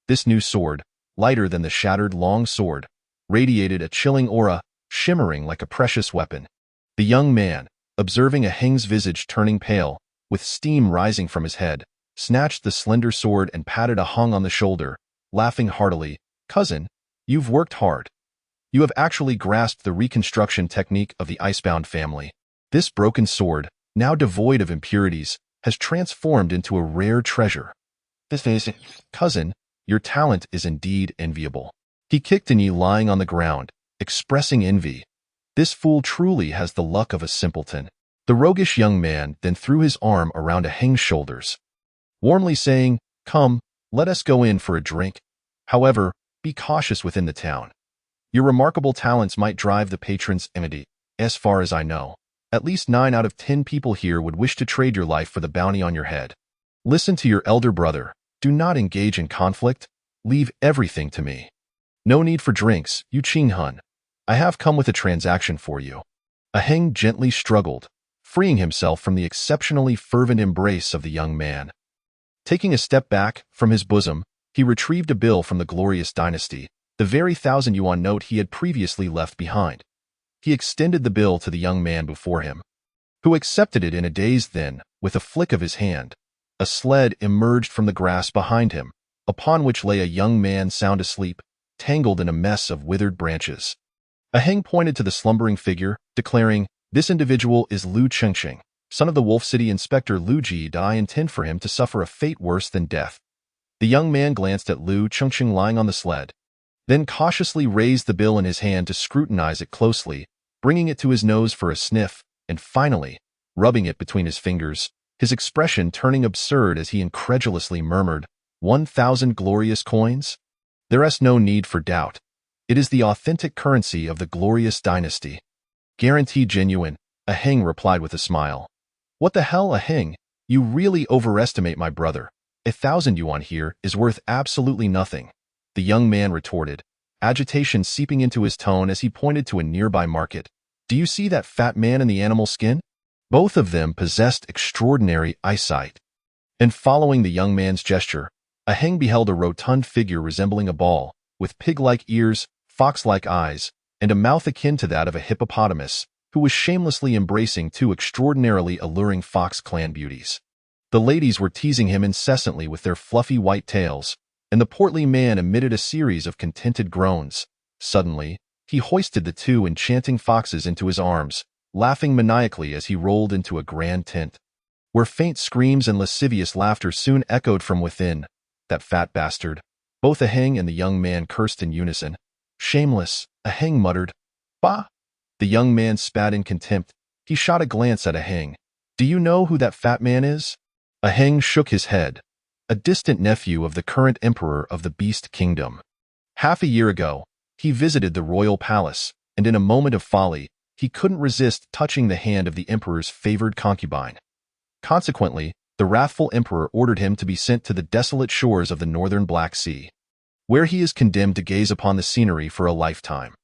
This new sword, lighter than the shattered long sword, radiated a chilling aura, shimmering like a precious weapon. The young man, observing Ahang's visage turning pale, with steam rising from his head, snatched the slender sword and patted Ahang on the shoulder, laughing heartily. "Cousin, you've worked hard. You have actually grasped the reconstruction technique of the Icebound family. This broken sword, now devoid of impurities, has transformed into a rare treasure. Cousin, your talent is indeed enviable." He kicked Yi lying on the ground, expressing envy. "This fool truly has the luck of a simpleton." The roguish young man then threw his arm around Ahang's shoulders, warmly saying, "Come, let us go in for a drink. However, be cautious within the town. Your remarkable talents might drive the patrons' enmity. As far as I know, at least 9 out of 10 people here would wish to trade your life for the bounty on your head. Listen to your elder brother. Do not engage in conflict. Leave everything to me. No need for drinks, Yu Qinghun. I have come with a transaction for you." Ahang gently struggled, freeing himself from the exceptionally fervent embrace of the young man. Taking a step back from his bosom, he retrieved a bill from the glorious dynasty, the very 1,000 yuan note he had previously left behind. He extended the bill to the young man before him, who accepted it in a daze. Then, with a flick of his hand, a sled emerged from the grass behind him, upon which lay a young man sound asleep, tangled in a mess of withered branches. Ahang pointed to the slumbering figure, declaring, "This individual is Lu Chengqing, son of the Wolf City Inspector Lu Ji. I intend for him to suffer a fate worse than death." The young man glanced at Lu Chengqing lying on the sled, then cautiously raised the bill in his hand to scrutinize it closely, bringing it to his nose for a sniff, and finally, rubbing it between his fingers, his expression turning absurd as he incredulously murmured, 1,000 glorious coins? There is no need for doubt. It is the authentic currency of the glorious dynasty. Guaranteed genuine, Ahang replied with a smile. What the hell, Ahang? You really overestimate my brother. 1,000 yuan here is worth absolutely nothing, the young man retorted, agitation seeping into his tone as he pointed to a nearby market. Do you see that fat man in the animal skin? Both of them possessed extraordinary eyesight. And following the young man's gesture, Ahang beheld a rotund figure resembling a ball, with pig-like ears, fox-like eyes, and a mouth akin to that of a hippopotamus, who was shamelessly embracing 2 extraordinarily alluring Fox clan beauties. The ladies were teasing him incessantly with their fluffy white tails, and the portly man emitted a series of contented groans. Suddenly, he hoisted the 2 enchanting foxes into his arms, laughing maniacally as he rolled into a grand tent, where faint screams and lascivious laughter soon echoed from within. That fat bastard. Both Ahang and the young man cursed in unison. Shameless, Ahang muttered. Bah! The young man spat in contempt. He shot a glance at Ahang. Do you know who that fat man is? Ahang shook his head. A distant nephew of the current emperor of the Beast Kingdom. Half a year ago, he visited the royal palace, and in a moment of folly, he couldn't resist touching the hand of the emperor's favored concubine. Consequently, the wrathful emperor ordered him to be sent to the desolate shores of the northern Black Sea, where he is condemned to gaze upon the scenery for a lifetime.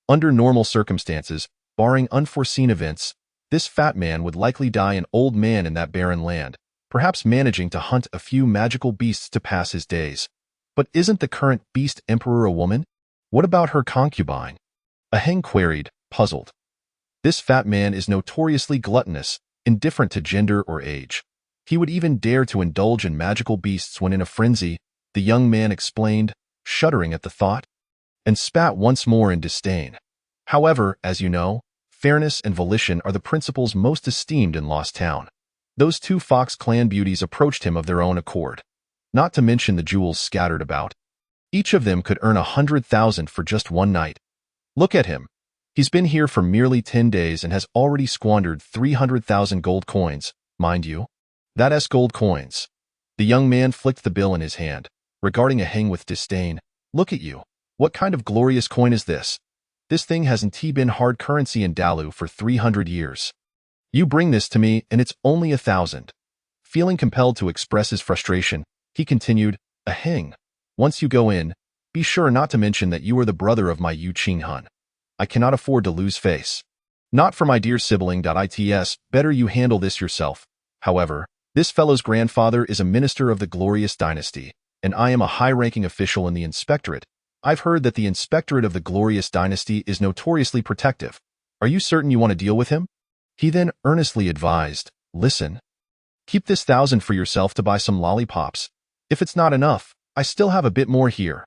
Under normal circumstances, barring unforeseen events, this fat man would likely die an old man in that barren land, perhaps managing to hunt a few magical beasts to pass his days. But isn't the current beast emperor a woman? What about her concubine? A Heng queried, puzzled. This fat man is notoriously gluttonous, indifferent to gender or age. He would even dare to indulge in magical beasts when in a frenzy, the young man explained, shuddering at the thought, and spat once more in disdain. However, as you know, fairness and volition are the principles most esteemed in Lost Town. Those two Fox clan beauties approached him of their own accord, not to mention the jewels scattered about. Each of them could earn 100,000 for just one night. Look at him. He's been here for merely 10 days and has already squandered 300,000 gold coins, mind you. That's gold coins. The young man flicked the bill in his hand, regarding a Heng with disdain. Look at you. What kind of glorious coin is this? This thing hasn't been hard currency in Dalu for 300 years. You bring this to me and it's only 1,000. Feeling compelled to express his frustration, he continued, a Heng. Once you go in, be sure not to mention that you are the brother of my Yu Qinghun. I cannot afford to lose face. Not for my dear sibling. Its better you handle this yourself. However, this fellow's grandfather is a minister of the glorious dynasty, and I am a high-ranking official in the inspectorate. I've heard that the inspectorate of the glorious dynasty is notoriously protective. Are you certain you want to deal with him? He then earnestly advised, listen. Keep this 1,000 for yourself to buy some lollipops. If it's not enough, I still have a bit more here.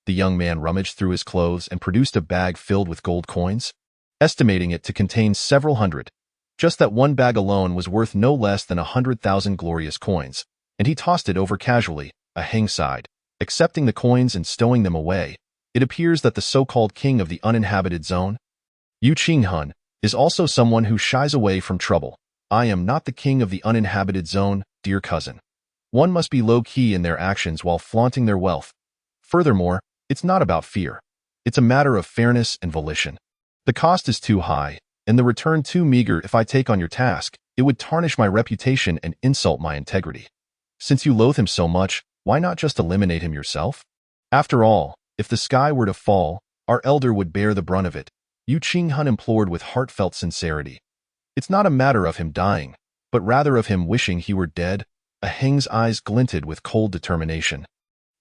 The young man rummaged through his clothes and produced a bag filled with gold coins, estimating it to contain several hundred. Just that one bag alone was worth no less than 100,000 glorious coins, and he tossed it over casually. A Heng sighed, accepting the coins and stowing them away. It appears that the so-called king of the uninhabited zone, Yu Qinghun, is also someone who shies away from trouble. I am not the king of the uninhabited zone, dear cousin. One must be low-key in their actions while flaunting their wealth. Furthermore, it's not about fear. It's a matter of fairness and volition. The cost is too high, and the return too meager. If I take on your task, it would tarnish my reputation and insult my integrity. Since you loathe him so much, why not just eliminate him yourself? After all, if the sky were to fall, our elder would bear the brunt of it, Yu Qinghun implored with heartfelt sincerity. It's not a matter of him dying, but rather of him wishing he were dead. A Heng's eyes glinted with cold determination.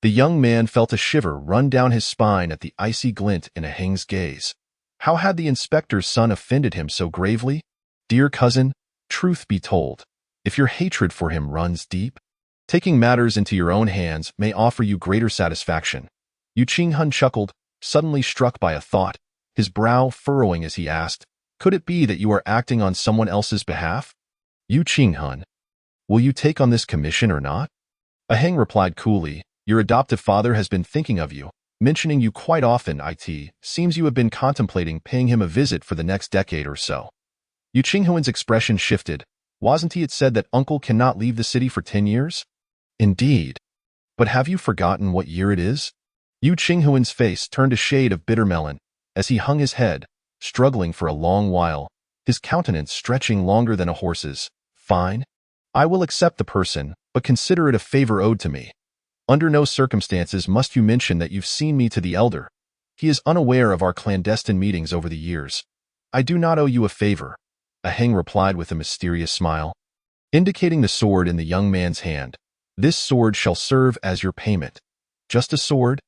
The young man felt a shiver run down his spine at the icy glint in a Heng's gaze. How had the inspector's son offended him so gravely? Dear cousin, truth be told, if your hatred for him runs deep, taking matters into your own hands may offer you greater satisfaction. Yu Qinghun chuckled, suddenly struck by a thought, his brow furrowing as he asked, could it be that you are acting on someone else's behalf? Yu Qinghun, will you take on this commission or not? A Heng replied coolly, your adoptive father has been thinking of you, mentioning you quite often. It seems you have been contemplating paying him a visit for the next decade or so. Yu Qinghun's expression shifted. Wasn't it said that uncle cannot leave the city for 10 years? Indeed. But have you forgotten what year it is? Yu Qinghun's face turned a shade of bitter melon as he hung his head, struggling for a long while, his countenance stretching longer than a horse's. Fine. I will accept the person, but consider it a favor owed to me. Under no circumstances must you mention that you've seen me to the elder. He is unaware of our clandestine meetings over the years. I do not owe you a favor, a Heng replied with a mysterious smile, indicating the sword in the young man's hand. This sword shall serve as your payment. Just a sword?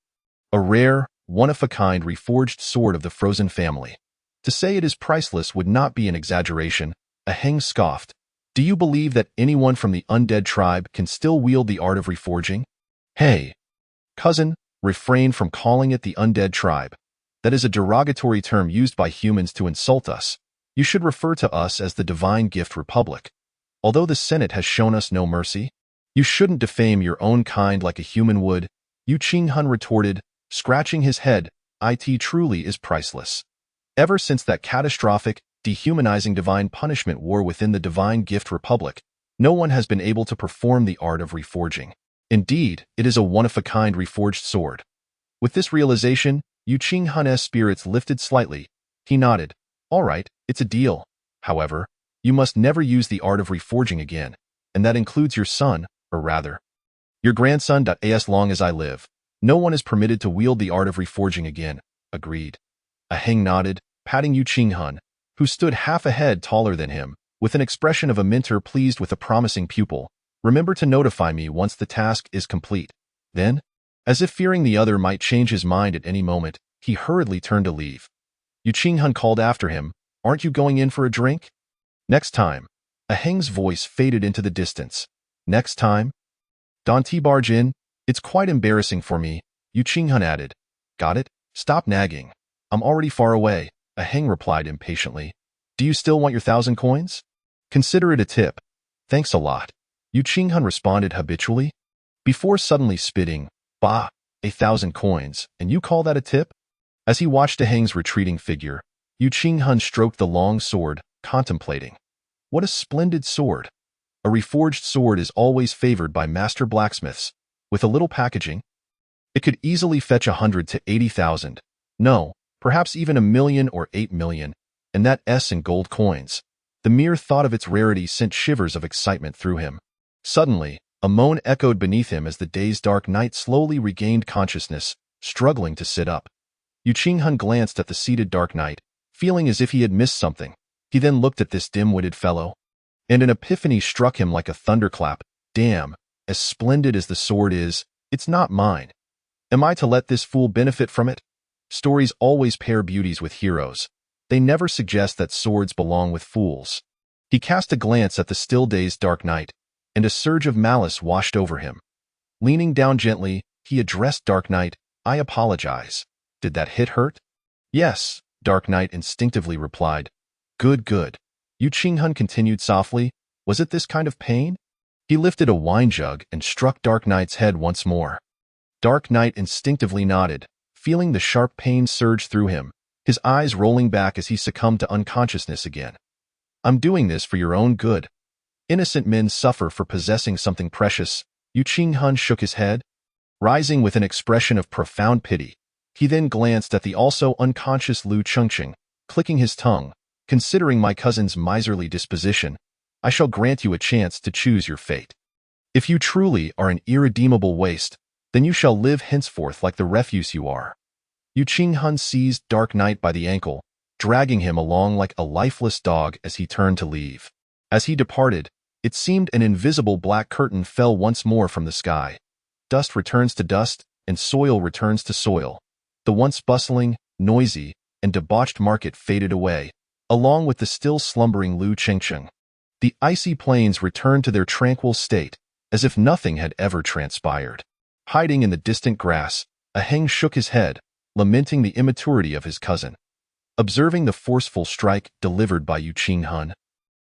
A rare, one-of-a-kind reforged sword of the Frozen family. To say it is priceless would not be an exaggeration, a Heng scoffed. Do you believe that anyone from the Undead tribe can still wield the art of reforging? Hey, cousin, refrain from calling it the Undead tribe. That is a derogatory term used by humans to insult us. You should refer to us as the Divine Gift Republic. Although the Senate has shown us no mercy, you shouldn't defame your own kind like a human would, Yu Qinghun retorted, scratching his head. It truly is priceless. Ever since that catastrophic, dehumanizing divine punishment war within the Divine Gift Republic, no one has been able to perform the art of reforging. Indeed, it is a one-of-a-kind reforged sword. With this realization, Yu Qinghun's spirits lifted slightly. He nodded. All right, it's a deal. However, you must never use the art of reforging again. and that includes your son, or rather, your grandson. As long as I live, no one is permitted to wield the art of reforging again. Agreed. A Heng nodded, patting Yu Qinghun, who stood half a head taller than him, with an expression of a mentor pleased with a promising pupil. Remember to notify me once the task is complete. Then, as if fearing the other might change his mind at any moment, he hurriedly turned to leave. Yu Qinghun called after him, "Aren't you going in for a drink?" "Next time." A Heng's voice faded into the distance. "Next time?" "Don't barge in. It's quite embarrassing for me," Yu Qinghun added. "Got it? Stop nagging. I'm already far away," A Heng replied impatiently. "Do you still want your 1,000 coins? Consider it a tip." "Thanks a lot," Yu Qinghun responded habitually, before suddenly spitting. "Bah, 1,000 coins, and you call that a tip?" As he watched A Heng's retreating figure, Yu Qinghun stroked the long sword, contemplating. What a splendid sword! A reforged sword is always favored by master blacksmiths. With a little packaging, it could easily fetch 100 to 80,000. No, perhaps even 1,000,000 or 8,000,000, and that S in gold coins. The mere thought of its rarity sent shivers of excitement through him. Suddenly, a moan echoed beneath him as the day's dark knight slowly regained consciousness, struggling to sit up. Yu Qinghun glanced at the seated dark knight, feeling as if he had missed something. He then looked at this dim-witted fellow, and an epiphany struck him like a thunderclap. Damn, as splendid as the sword is, it's not mine. Am I to let this fool benefit from it? Stories always pair beauties with heroes. They never suggest that swords belong with fools. He cast a glance at the still-dazed dark knight, and a surge of malice washed over him. Leaning down gently, he addressed Dark Knight. "I apologize. Did that hit hurt?" "Yes," Dark Knight instinctively replied. "Good, good." Yu Qinghun continued softly. "Was it this kind of pain?" He lifted a wine jug and struck Dark Knight's head once more. Dark Knight instinctively nodded, feeling the sharp pain surge through him, his eyes rolling back as he succumbed to unconsciousness again. "I'm doing this for your own good. Innocent men suffer for possessing something precious." Yu Qinghun shook his head, rising with an expression of profound pity. He then glanced at the also unconscious Lu Chengqing, clicking his tongue. "Considering my cousin's miserly disposition, I shall grant you a chance to choose your fate. If you truly are an irredeemable waste, then you shall live henceforth like the refuse you are." Yu Qinghun seized Dark Knight by the ankle, dragging him along like a lifeless dog as he turned to leave. As he departed, it seemed an invisible black curtain fell once more from the sky. Dust returns to dust, and soil returns to soil. The once bustling, noisy, and debauched market faded away, along with the still slumbering Lu Chengqing. The icy plains returned to their tranquil state, as if nothing had ever transpired. Hiding in the distant grass, A Heng shook his head, lamenting the immaturity of his cousin. Observing the forceful strike delivered by Yu Qinghun,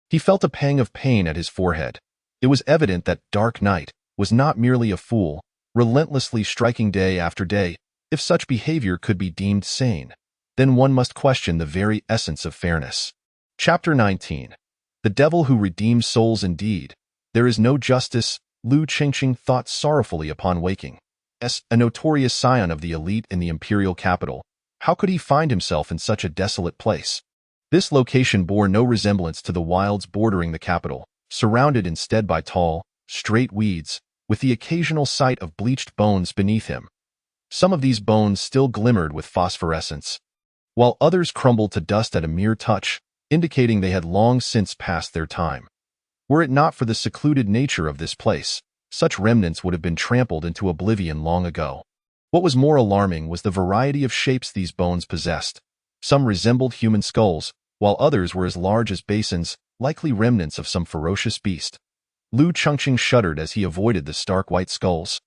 he felt a pang of pain at his forehead. It was evident that Dark Knight was not merely a fool, relentlessly striking day after day. If such behavior could be deemed sane, then one must question the very essence of fairness. Chapter 19. The Devil Who Redeems Souls. Indeed, there is no justice, Lu Chengqing thought sorrowfully upon waking. As a notorious scion of the elite in the imperial capital, how could he find himself in such a desolate place? This location bore no resemblance to the wilds bordering the capital, surrounded instead by tall, straight weeds, with the occasional sight of bleached bones beneath him. Some of these bones still glimmered with phosphorescence, while others crumbled to dust at a mere touch, indicating they had long since passed their time. Were it not for the secluded nature of this place, such remnants would have been trampled into oblivion long ago. What was more alarming was the variety of shapes these bones possessed. Some resembled human skulls, while others were as large as basins, likely remnants of some ferocious beast. Lu Chengqing shuddered as he avoided the stark white skulls,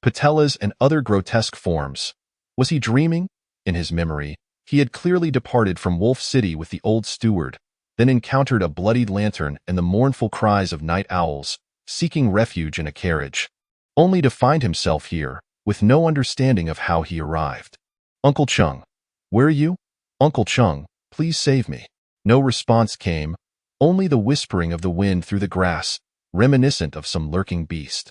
patellas, and other grotesque forms. Was he dreaming? In his memory, he had clearly departed from Wolf City with the old steward, then encountered a bloodied lantern and the mournful cries of night owls, seeking refuge in a carriage, only to find himself here, with no understanding of how he arrived. "Uncle Chung, where are you? Uncle Chung, please save me." No response came, only the whispering of the wind through the grass, reminiscent of some lurking beast.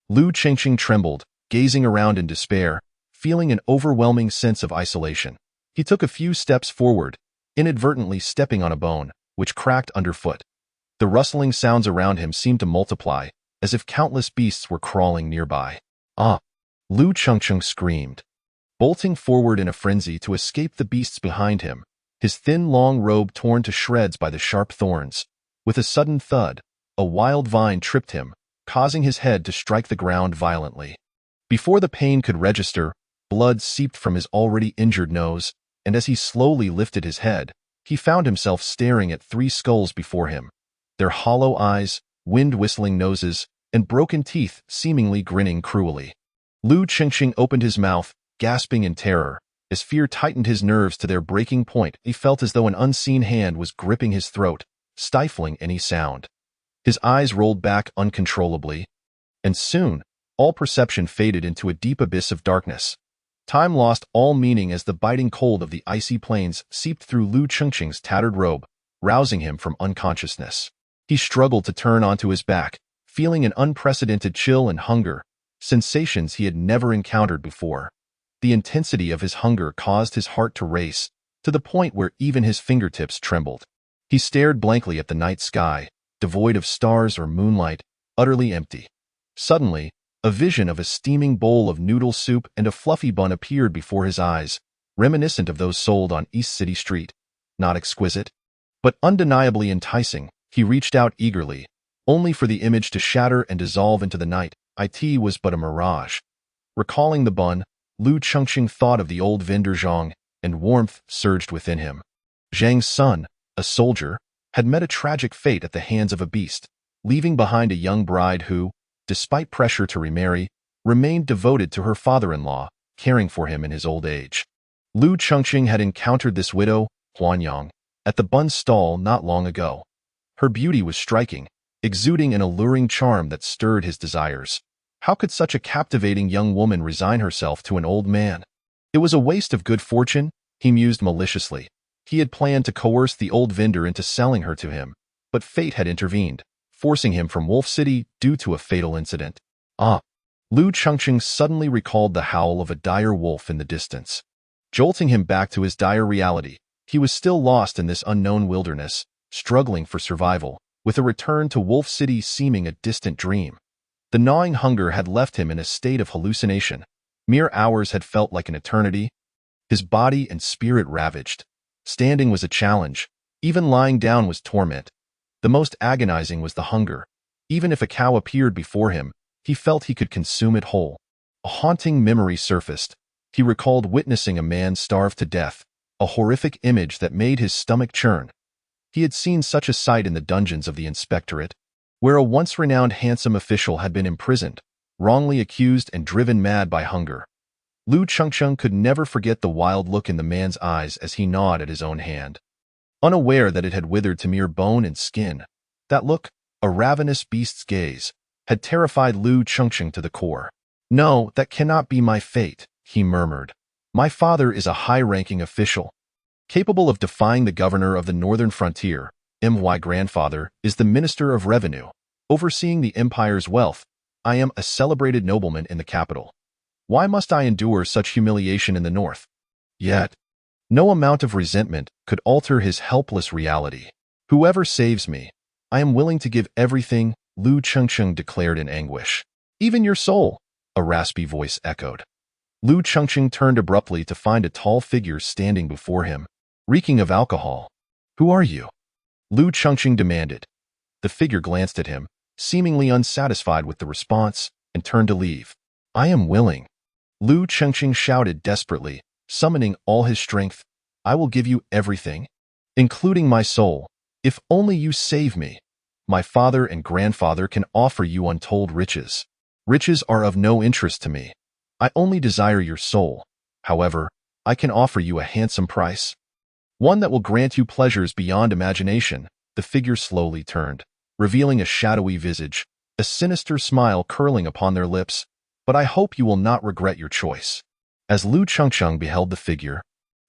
Lu Chengqing trembled, gazing around in despair, feeling an overwhelming sense of isolation. He took a few steps forward, inadvertently stepping on a bone, which cracked underfoot. The rustling sounds around him seemed to multiply, as if countless beasts were crawling nearby. Ah! Lu Chengcheng screamed, bolting forward in a frenzy to escape the beasts behind him, his thin long robe torn to shreds by the sharp thorns. With a sudden thud, a wild vine tripped him, causing his head to strike the ground violently. Before the pain could register, blood seeped from his already injured nose, and as he slowly lifted his head, he found himself staring at 3 skulls before him, their hollow eyes, wind-whistling noses, and broken teeth seemingly grinning cruelly. Lu Chengxing opened his mouth, gasping in terror. As fear tightened his nerves to their breaking point, he felt as though an unseen hand was gripping his throat, stifling any sound. His eyes rolled back uncontrollably, and soon, all perception faded into a deep abyss of darkness. Time lost all meaning as the biting cold of the icy plains seeped through Lu Chengxing's tattered robe, rousing him from unconsciousness. He struggled to turn onto his back, feeling an unprecedented chill and hunger, sensations he had never encountered before. The intensity of his hunger caused his heart to race, to the point where even his fingertips trembled. He stared blankly at the night sky, devoid of stars or moonlight, utterly empty. Suddenly, a vision of a steaming bowl of noodle soup and a fluffy bun appeared before his eyes, reminiscent of those sold on East City Street. Not exquisite, but undeniably enticing. He reached out eagerly, only for the image to shatter and dissolve into the night. It was but a mirage. Recalling the bun, Lu Chengxing thought of the old vendor Zhang, and warmth surged within him. Zhang's son, a soldier, had met a tragic fate at the hands of a beast, leaving behind a young bride who, despite pressure to remarry, remained devoted to her father-in-law, caring for him in his old age. Lu Chengxing had encountered this widow, Huanyang, at the bun stall not long ago. Her beauty was striking, exuding an alluring charm that stirred his desires. How could such a captivating young woman resign herself to an old man? It was a waste of good fortune, he mused maliciously. He had planned to coerce the old vendor into selling her to him, but fate had intervened, forcing him from Wolf City due to a fatal incident. Ah! Lu Chengxing suddenly recalled the howl of a dire wolf in the distance. Jolting him back to his dire reality, he was still lost in this unknown wilderness, struggling for survival, with a return to Wolf City seeming a distant dream. The gnawing hunger had left him in a state of hallucination. Mere hours had felt like an eternity. His body and spirit ravaged. Standing was a challenge. Even lying down was torment. The most agonizing was the hunger. Even if a cow appeared before him, he felt he could consume it whole. A haunting memory surfaced. He recalled witnessing a man starve to death, a horrific image that made his stomach churn. He had seen such a sight in the dungeons of the inspectorate, where a once-renowned handsome official had been imprisoned, wrongly accused and driven mad by hunger. Lu Chengcheng could never forget the wild look in the man's eyes as he gnawed at his own hand. Unaware that it had withered to mere bone and skin, that look, a ravenous beast's gaze, had terrified Lu Chengcheng to the core. "No, that cannot be my fate," he murmured. "My father is a high-ranking official, capable of defying the governor of the northern frontier. My grandfather is the Minister of Revenue, overseeing the empire's wealth. I am a celebrated nobleman in the capital. Why must I endure such humiliation in the north?" Yet, no amount of resentment could alter his helpless reality. "Whoever saves me, I am willing to give everything," Lu Chengcheng declared in anguish. "Even your soul," a raspy voice echoed. Lu Chengcheng turned abruptly to find a tall figure standing before him, reeking of alcohol. "Who are you?" Lu Chengcheng demanded. The figure glanced at him, seemingly unsatisfied with the response, and turned to leave. "I am willing," Lu Chengcheng shouted desperately, summoning all his strength. "I will give you everything, including my soul, if only you save me. My father and grandfather can offer you untold riches. Riches are of no interest to me. I only desire your soul. However, I can offer you a handsome price. One that will grant you pleasures beyond imagination." The figure slowly turned, revealing a shadowy visage, a sinister smile curling upon their lips. "But I hope you will not regret your choice." As Lu Chengcheng beheld the figure,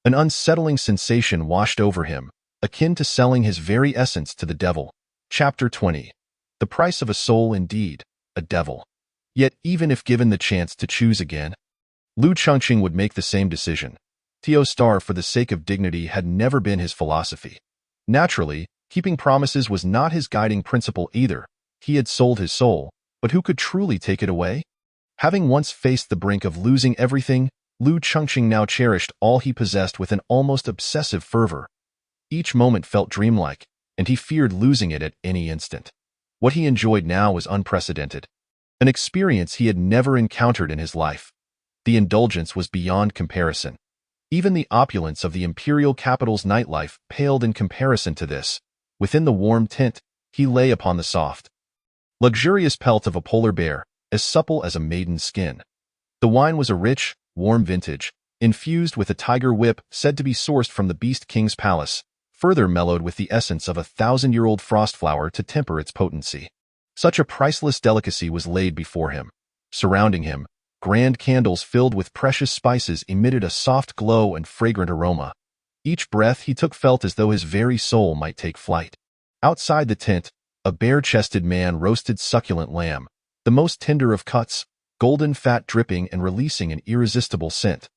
an unsettling sensation washed over him, akin to selling his very essence to the devil. Chapter 20. The price of a soul indeed, a devil. Yet even if given the chance to choose again, Lu Chengcheng would make the same decision. To starve for the sake of dignity had never been his philosophy. Naturally, Keeping promises was not his guiding principle either. He had sold his soul, but who could truly take it away? Having once faced the brink of losing everything, Lu Chengqing now cherished all he possessed with an almost obsessive fervor. Each moment felt dreamlike, and he feared losing it at any instant. What he enjoyed now was unprecedented, an experience he had never encountered in his life. The indulgence was beyond comparison. Even the opulence of the imperial capital's nightlife paled in comparison to this. Within the warm tent, he lay upon the soft, luxurious pelt of a polar bear, as supple as a maiden's skin. The wine was a rich, warm vintage, infused with a tiger whip said to be sourced from the Beast King's palace, further mellowed with the essence of a 1,000-year-old frost flower to temper its potency. Such a priceless delicacy was laid before him. Surrounding him, grand candles filled with precious spices emitted a soft glow and fragrant aroma. Each breath he took felt as though his very soul might take flight. Outside the tent, a bare-chested man roasted succulent lamb, the most tender of cuts, golden fat dripping and releasing an irresistible scent.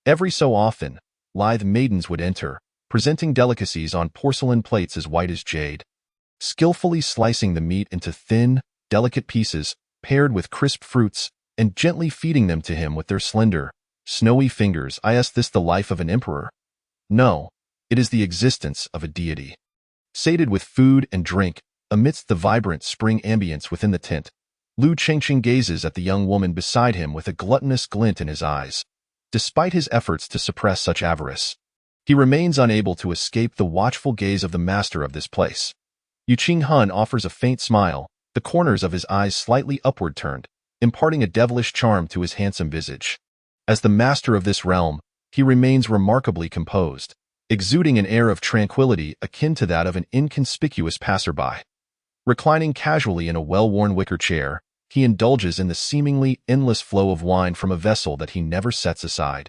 Every so often, lithe maidens would enter, presenting delicacies on porcelain plates as white as jade. Skillfully slicing the meat into thin, delicate pieces, paired with crisp fruits, and gently feeding them to him with their slender, snowy fingers. Is this the life of an emperor? No, it is the existence of a deity. Sated with food and drink, amidst the vibrant spring ambience within the tent, Lu Chengqing gazes at the young woman beside him with a gluttonous glint in his eyes. Despite his efforts to suppress such avarice, he remains unable to escape the watchful gaze of the master of this place. Yuqing Han offers a faint smile, the corners of his eyes slightly upward turned, imparting a devilish charm to his handsome visage. As the master of this realm, he remains remarkably composed, exuding an air of tranquility akin to that of an inconspicuous passerby. Reclining casually in a well-worn wicker chair, he indulges in the seemingly endless flow of wine from a vessel that he never sets aside.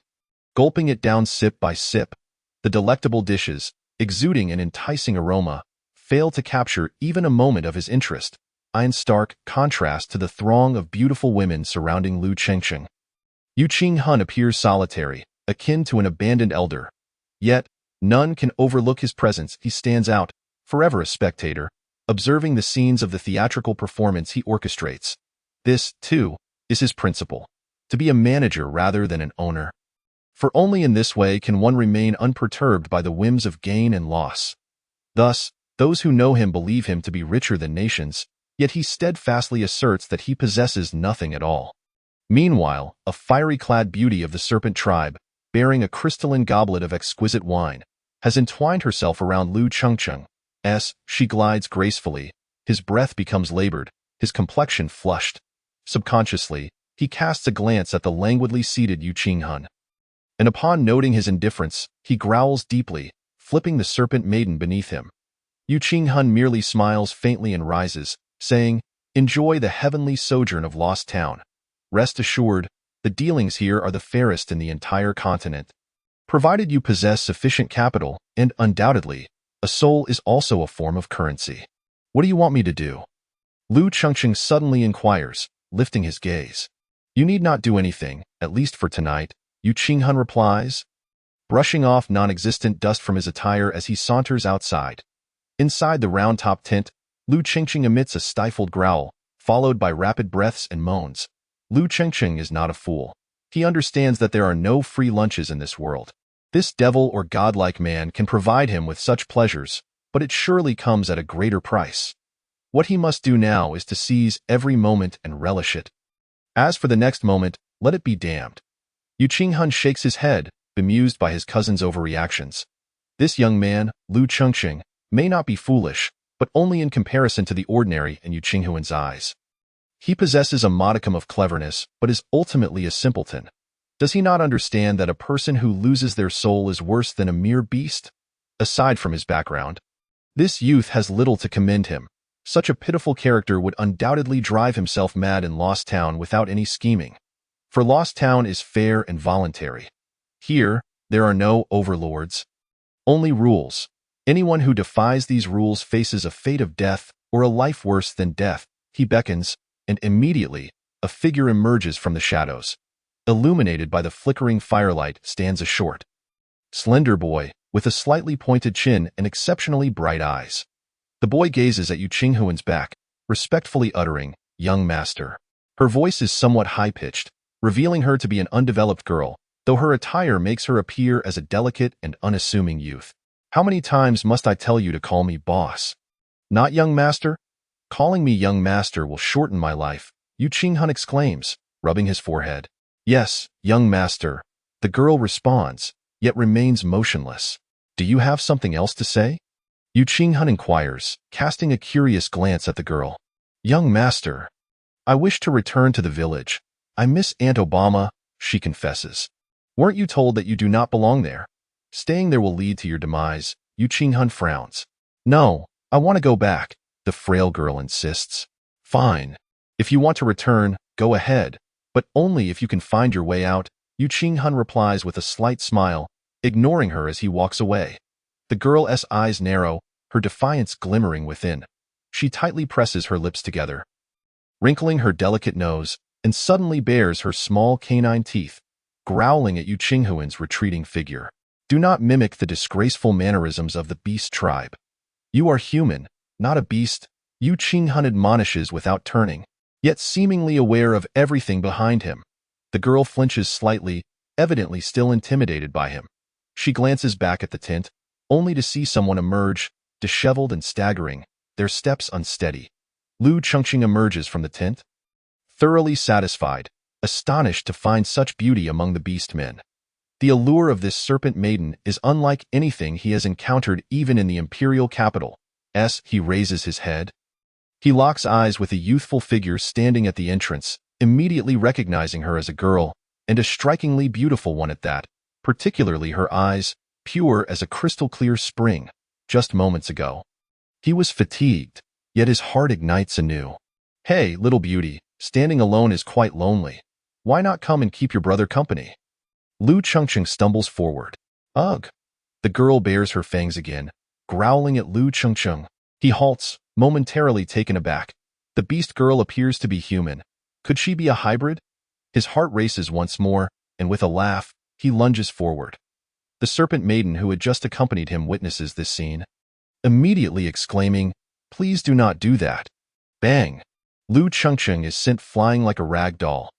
Gulping it down sip by sip, the delectable dishes, exuding an enticing aroma, fail to capture even a moment of his interest, in stark contrast to the throng of beautiful women surrounding Lu Chengqing. Yuqing Han appears solitary, akin to an abandoned elder. Yet, none can overlook his presence. He stands out, forever a spectator, observing the scenes of the theatrical performance he orchestrates. This, too, is his principle: to be a manager rather than an owner. For only in this way can one remain unperturbed by the whims of gain and loss. Thus, those who know him believe him to be richer than nations, yet he steadfastly asserts that he possesses nothing at all. Meanwhile, a fiery-clad beauty of the serpent tribe, bearing a crystalline goblet of exquisite wine, has entwined herself around Lu Chengqing. As she glides gracefully, his breath becomes labored, his complexion flushed. Subconsciously, he casts a glance at the languidly seated Yuqing Han. And upon noting his indifference, he growls deeply, flipping the serpent maiden beneath him. Yuqing Han merely smiles faintly and rises, saying, "Enjoy the heavenly sojourn of Lost Town. Rest assured, the dealings here are the fairest in the entire continent. Provided you possess sufficient capital, and undoubtedly, a soul is also a form of currency. What do you want me to do?" Lu Chengqing suddenly inquires, lifting his gaze. "You need not do anything, at least for tonight," Yuqing Han replies, brushing off non-existent dust from his attire as he saunters outside. Inside the round-top tent, Lu Chengqing emits a stifled growl, followed by rapid breaths and moans. Lu Chengqing is not a fool. He understands that there are no free lunches in this world. This devil or godlike man can provide him with such pleasures, but it surely comes at a greater price. What he must do now is to seize every moment and relish it. As for the next moment, let it be damned. Yuqing Han shakes his head, bemused by his cousin's overreactions. This young man, Lu Chengqing, may not be foolish, but only in comparison to the ordinary in Yuqing Han's eyes. He possesses a modicum of cleverness, but is ultimately a simpleton. Does he not understand that a person who loses their soul is worse than a mere beast? Aside from his background, this youth has little to commend him. Such a pitiful character would undoubtedly drive himself mad in Lost Town without any scheming. For Lost Town is fair and voluntary. Here, there are no overlords, only rules. Anyone who defies these rules faces a fate of death or a life worse than death. He beckons, and immediately, a figure emerges from the shadows. Illuminated by the flickering firelight stands a short, slender boy with a slightly pointed chin and exceptionally bright eyes. The boy gazes at Yu Qinghuan's back, respectfully uttering, "Young master." Her voice is somewhat high-pitched, revealing her to be an undeveloped girl, though her attire makes her appear as a delicate and unassuming youth. "How many times must I tell you to call me boss? Not young master? Calling me young master will shorten my life," Yu Qinghun exclaims, rubbing his forehead. "Yes, young master," the girl responds, yet remains motionless. "Do you have something else to say?" Yu Qinghun inquires, casting a curious glance at the girl. "Young master, I wish to return to the village. I miss Aunt Obama," she confesses. "Weren't you told that you do not belong there? Staying there will lead to your demise," Yu Qinghun frowns. "No, I want to go back," the frail girl insists. "Fine. If you want to return, go ahead, but only if you can find your way out," Yu Qinghun replies with a slight smile, ignoring her as he walks away. The girl's eyes narrow, her defiance glimmering within. She tightly presses her lips together, wrinkling her delicate nose, and suddenly bares her small canine teeth, growling at Yu Qinghuan's retreating figure. "Do not mimic the disgraceful mannerisms of the beast tribe. You are human, not a beast," Yu Qinghun admonishes without turning, yet seemingly aware of everything behind him. The girl flinches slightly, evidently still intimidated by him. She glances back at the tent, only to see someone emerge, disheveled and staggering, their steps unsteady. Lu Chengqing emerges from the tent, thoroughly satisfied, astonished to find such beauty among the beast men. The allure of this serpent maiden is unlike anything he has encountered even in the imperial capital. He raises his head. He locks eyes with a youthful figure standing at the entrance, immediately recognizing her as a girl, and a strikingly beautiful one at that, particularly her eyes, pure as a crystal-clear spring, just moments ago. He was fatigued, yet his heart ignites anew. "Hey, little beauty, standing alone is quite lonely. Why not come and keep your brother company?" Lu Chengqing stumbles forward. "Ugh!" The girl bares her fangs again, growling at Lu Chengqing. He halts, momentarily taken aback. The beast girl appears to be human. Could she be a hybrid? His heart races once more, and with a laugh, he lunges forward. The serpent maiden who had just accompanied him witnesses this scene, immediately exclaiming, "Please do not do that." Bang! Lu Chengqing is sent flying like a rag doll.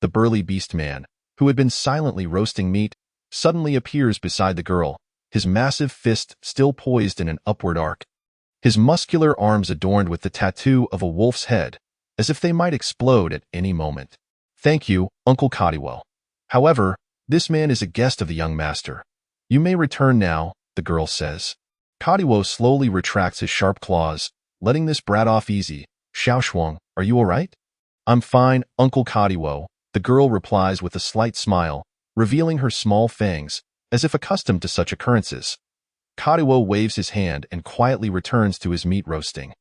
The burly beast man, who had been silently roasting meat, suddenly appears beside the girl, his massive fist still poised in an upward arc. His muscular arms adorned with the tattoo of a wolf's head, as if they might explode at any moment. "Thank you, Uncle Cottiwell. However, this man is a guest of the young master. You may return now," the girl says. Cottiwo slowly retracts his sharp claws, letting this brat off easy. "Xiaoshuang, are you all right?" "I'm fine, Uncle Cottiwo," the girl replies with a slight smile, revealing her small fangs, as if accustomed to such occurrences. Cottiwo waves his hand and quietly returns to his meat roasting.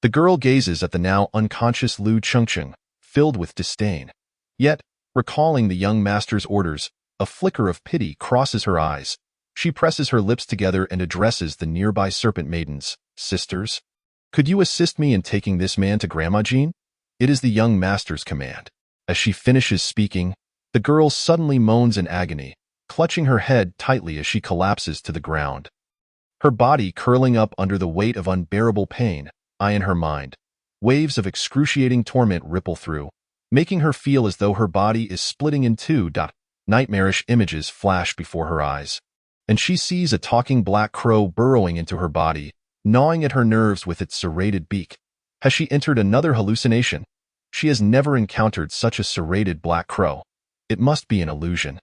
The girl gazes at the now unconscious Lu Chengqing, filled with disdain. Yet, recalling the young master's orders, a flicker of pity crosses her eyes. She presses her lips together and addresses the nearby serpent maidens. "Sisters, could you assist me in taking this man to Grandma Jean? It is the young master's command." As she finishes speaking, the girl suddenly moans in agony, clutching her head tightly as she collapses to the ground. Her body curling up under the weight of unbearable pain, in her mind. Waves of excruciating torment ripple through, making her feel as though her body is splitting in two. Nightmarish images flash before her eyes, and she sees a talking black crow burrowing into her body, gnawing at her nerves with its serrated beak. Has she entered another hallucination? She has never encountered such a serrated black crow. It must be an illusion.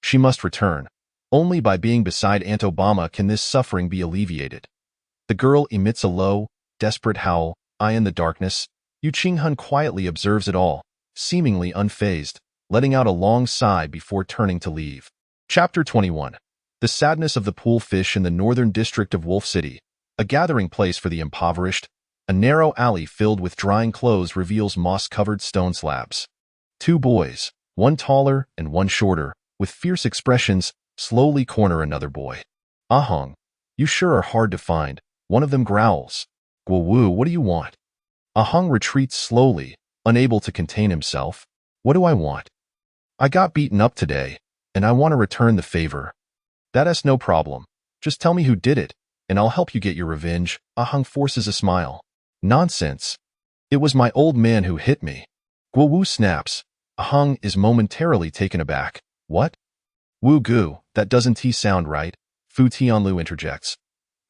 She must return. Only by being beside Aunt Obama can this suffering be alleviated. The girl emits a low, desperate howl. In the darkness, Yu Qinghun quietly observes it all, seemingly unfazed, letting out a long sigh before turning to leave. Chapter 21. The sadness of the pool fish in the northern district of Wolf City, a gathering place for the impoverished. A narrow alley filled with drying clothes reveals moss-covered stone slabs. Two boys, one taller and one shorter, with fierce expressions, slowly corner another boy. "Ahong, you sure are hard to find," one of them growls. "Guowu, what do you want?" Ahong retreats slowly, unable to contain himself. "What do I want? I got beaten up today, and I want to return the favor." "That's no problem. Just tell me who did it," and I'll help you get your revenge. Ah Hung forces a smile. Nonsense. It was my old man who hit me. Guo Wu snaps. Ah Hung is momentarily taken aback. What? Wu Gu, that doesn't sound right, Fu Tianlu interjects.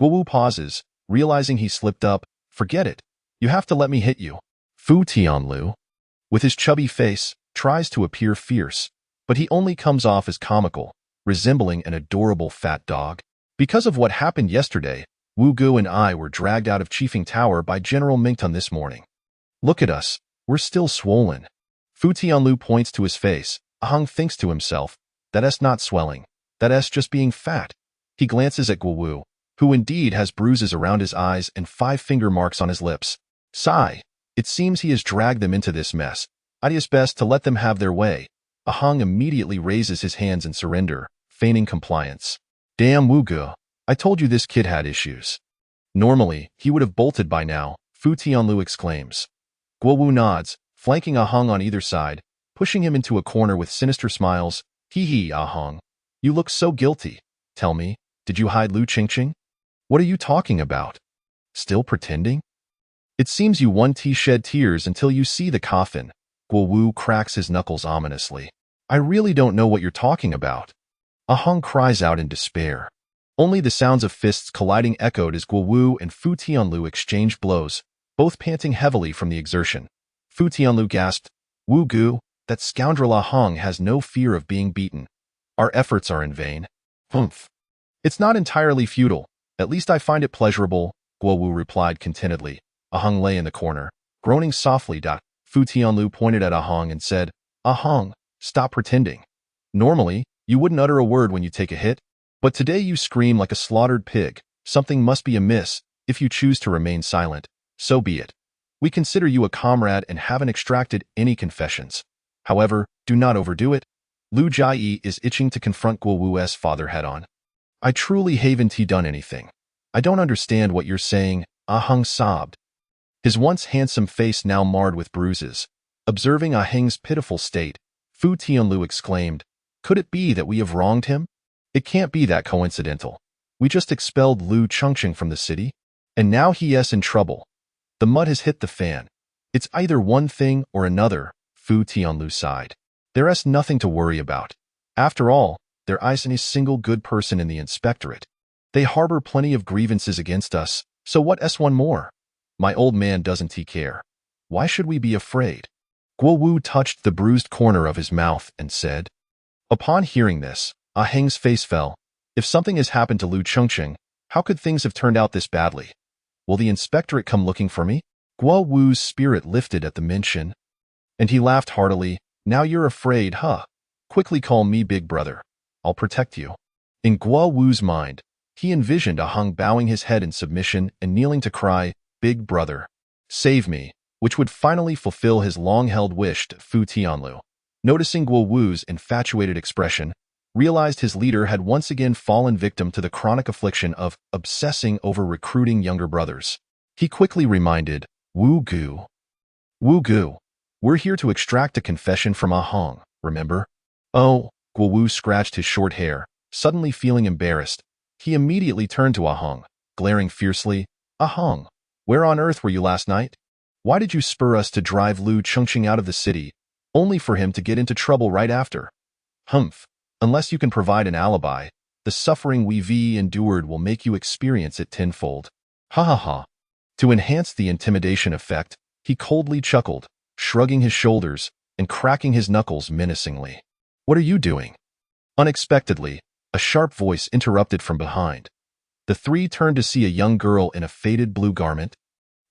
Guo Wu pauses, realizing he slipped up. Forget it. You have to let me hit you. Fu Tianlu, with his chubby face, tries to appear fierce, but he only comes off as comical, resembling an adorable fat dog. Because of what happened yesterday, Wu Gu and I were dragged out of Chiefing Tower by General Mingtun this morning. Look at us, we're still swollen. Fu Tianlu points to his face. Ah Hung thinks to himself, that's not swelling, that's just being fat. He glances at Guo Wu, who indeed has bruises around his eyes and 5 finger marks on his lips. Sigh. It seems he has dragged them into this mess. It's best to let them have their way. Ah Hung immediately raises his hands in surrender, feigning compliance. Damn Wu Gu, I told you this kid had issues. Normally, he would have bolted by now, Fu Tianlu exclaims. Guo Wu nods, flanking Ah Hung on either side, pushing him into a corner with sinister smiles. Hee Ah Hung. You look so guilty. Tell me, did you hide Lu Qingqing? What are you talking about? Still pretending? It seems you shed tears until you see the coffin. Guo Wu cracks his knuckles ominously. I really don't know what you're talking about. Ah Hung cries out in despair. Only the sounds of fists colliding echoed as Guo Wu and Fu Tianlu exchanged blows, both panting heavily from the exertion. Fu Tianlu gasped, Wu Gu, that scoundrel Ah Hung has no fear of being beaten. Our efforts are in vain. Humph. It's not entirely futile. At least I find it pleasurable, Guo Wu replied contentedly. Ah Hung lay in the corner, groaning softly. Fu Tianlu pointed at Ah Hung and said, Ah Hung, stop pretending. Normally, you wouldn't utter a word when you take a hit, but today you scream like a slaughtered pig. Something must be amiss. If you choose to remain silent, so be it. We consider you a comrade and haven't extracted any confessions. However, do not overdo it. Lu Jiayi is itching to confront Guo Wu's father head-on. I truly haven't done anything. I don't understand what you're saying, Ah Hung sobbed. His once handsome face now marred with bruises. Observing Ah Hung's pitiful state, Fu Tianlu exclaimed, Could it be that we have wronged him? It can't be that coincidental. We just expelled Lu Qingqing from the city, and now he's in trouble. The mud has hit the fan. It's either one thing or another, Fu Tianlu sighed. There's nothing to worry about. After all, there isn't a single good person in the inspectorate. They harbor plenty of grievances against us, so what's one more? My old man doesn't care. Why should we be afraid? Guo Wu touched the bruised corner of his mouth and said. Upon hearing this, Ah Hung's face fell. If something has happened to Lu Qingqing, how could things have turned out this badly? Will the inspectorate come looking for me? Guo Wu's spirit lifted at the mention, and he laughed heartily. Now you're afraid, huh? Quickly call me Big Brother. I'll protect you. In Guo Wu's mind, he envisioned Ah Hung bowing his head in submission and kneeling to cry, Big Brother, save me, which would finally fulfill his long-held wish. Fu Tianlu, noticing Guo Wu's infatuated expression, realized his leader had once again fallen victim to the chronic affliction of obsessing over recruiting younger brothers. He quickly reminded, Wu Gu, we're here to extract a confession from Ah Hung, remember? Oh, Guo Wu scratched his short hair, suddenly feeling embarrassed. He immediately turned to Ah Hung, glaring fiercely, Ah Hung, where on earth were you last night? Why did you spur us to drive Lu Qingqing out of the city, only for him to get into trouble right after? Humph. Unless you can provide an alibi, the suffering we've endured will make you experience it tenfold. Ha ha ha. To enhance the intimidation effect, he coldly chuckled, shrugging his shoulders and cracking his knuckles menacingly. What are you doing? Unexpectedly, a sharp voice interrupted from behind. The three turned to see a young girl in a faded blue garment,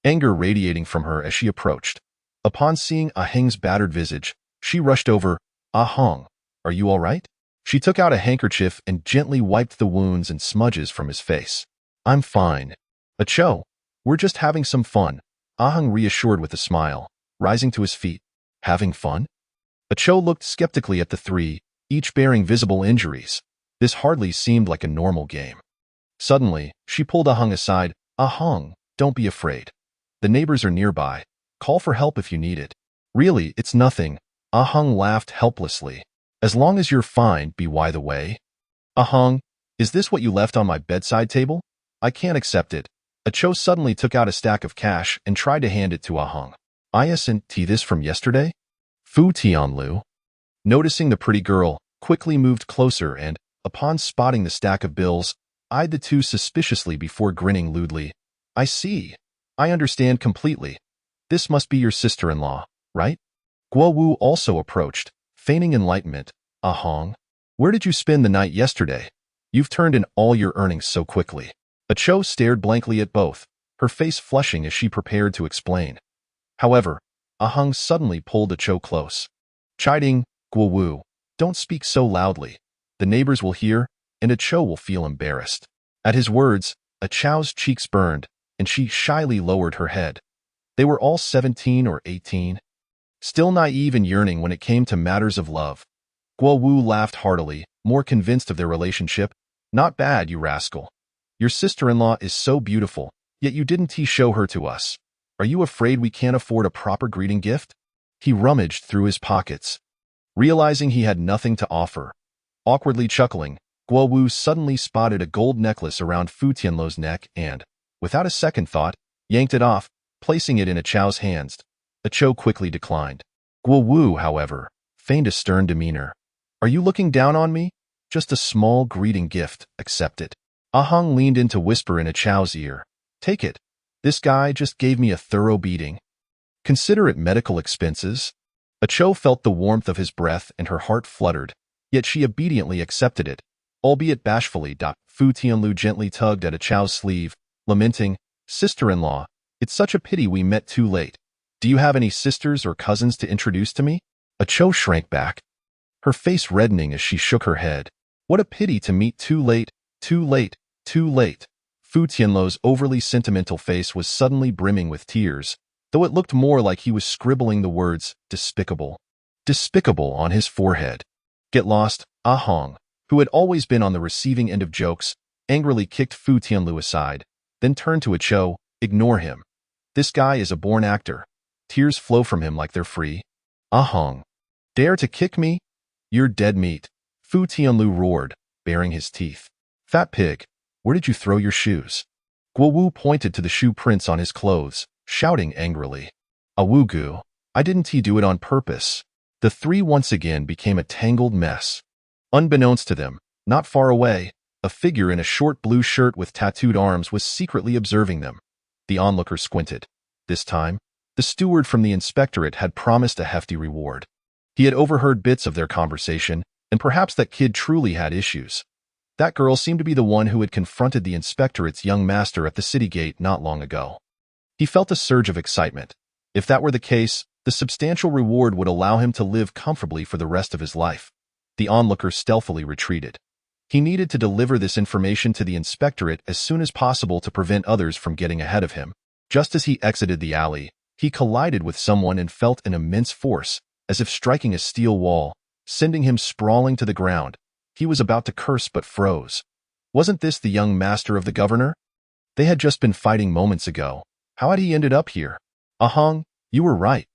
anger radiating from her as she approached. Upon seeing Ah Hung's battered visage, she rushed over. Ah Hung, are you all right? She took out a handkerchief and gently wiped the wounds and smudges from his face. I'm fine. Acho, we're just having some fun, Ah Hung reassured with a smile, rising to his feet. Having fun? Acho looked skeptically at the three, each bearing visible injuries. This hardly seemed like a normal game. Suddenly, she pulled Ah Hung aside. Ah Hung, don't be afraid. The neighbors are nearby. Call for help if you need it. Really, it's nothing. Ah Hung laughed helplessly. As long as you're fine, by the way. Ah Hung, is this what you left on my bedside table? I can't accept it. A Cho suddenly took out a stack of cash and tried to hand it to Ahong. Isn't this from yesterday? Fu Tianlu, noticing the pretty girl, quickly moved closer and, upon spotting the stack of bills, eyed the two suspiciously before grinning lewdly. I see. I understand completely. This must be your sister-in-law, right? Guo Wu also approached, feigning enlightenment. Ahong, where did you spend the night yesterday? You've turned in all your earnings so quickly. A Cho stared blankly at both, her face flushing as she prepared to explain. However, Ahong suddenly pulled A Cho close. Chiding, Guo Wu, don't speak so loudly. The neighbors will hear, and A Cho will feel embarrassed. At his words, A Cho's cheeks burned, and she shyly lowered her head. They were all 17 or 18. Still naive and yearning when it came to matters of love. Guo Wu laughed heartily, more convinced of their relationship. Not bad, you rascal. Your sister-in-law is so beautiful, yet you didn't show her to us. Are you afraid we can't afford a proper greeting gift? He rummaged through his pockets, realizing he had nothing to offer. Awkwardly chuckling, Guo Wu suddenly spotted a gold necklace around Fu Tianlu's neck and, without a second thought, yanked it off, placing it in A Cho's hands. A Cho quickly declined. Guo Wu, however, feigned a stern demeanor. Are you looking down on me? Just a small greeting gift, accept it. Ahong leaned in to whisper in A Cho's ear. Take it. This guy just gave me a thorough beating. Consider it medical expenses. A Cho felt the warmth of his breath and her heart fluttered, yet she obediently accepted it, albeit bashfully. Fu Tianlu gently tugged at A Cho's sleeve, lamenting, Sister-in-law, it's such a pity we met too late. Do you have any sisters or cousins to introduce to me? A Cho shrank back, her face reddening as she shook her head. What a pity to meet too late, too late, too late. Fu Tianlu's overly sentimental face was suddenly brimming with tears, though it looked more like he was scribbling the words, despicable. Despicable on his forehead. Get lost, Ahong, who had always been on the receiving end of jokes, angrily kicked Fu Tianlu aside, then turned to A Cho, ignore him. This guy is a born actor. Tears flow from him like they're free. Ahong, dare to kick me? You're dead meat. Fu Tianlu roared, baring his teeth. Fat pig, where did you throw your shoes? Guo Wu pointed to the shoe prints on his clothes, shouting angrily. Awugu, I didn't do it on purpose. The three once again became a tangled mess. Unbeknownst to them, not far away, a figure in a short blue shirt with tattooed arms was secretly observing them. The onlooker squinted. This time, the steward from the inspectorate had promised a hefty reward. He had overheard bits of their conversation, and perhaps that kid truly had issues. That girl seemed to be the one who had confronted the inspectorate's young master at the city gate not long ago. He felt a surge of excitement. If that were the case, the substantial reward would allow him to live comfortably for the rest of his life. The onlooker stealthily retreated. He needed to deliver this information to the inspectorate as soon as possible to prevent others from getting ahead of him. Just as he exited the alley, he collided with someone and felt an immense force, as if striking a steel wall, sending him sprawling to the ground. He was about to curse but froze. Wasn't this the young master of the governor? They had just been fighting moments ago. How had he ended up here? Ahong, you were right.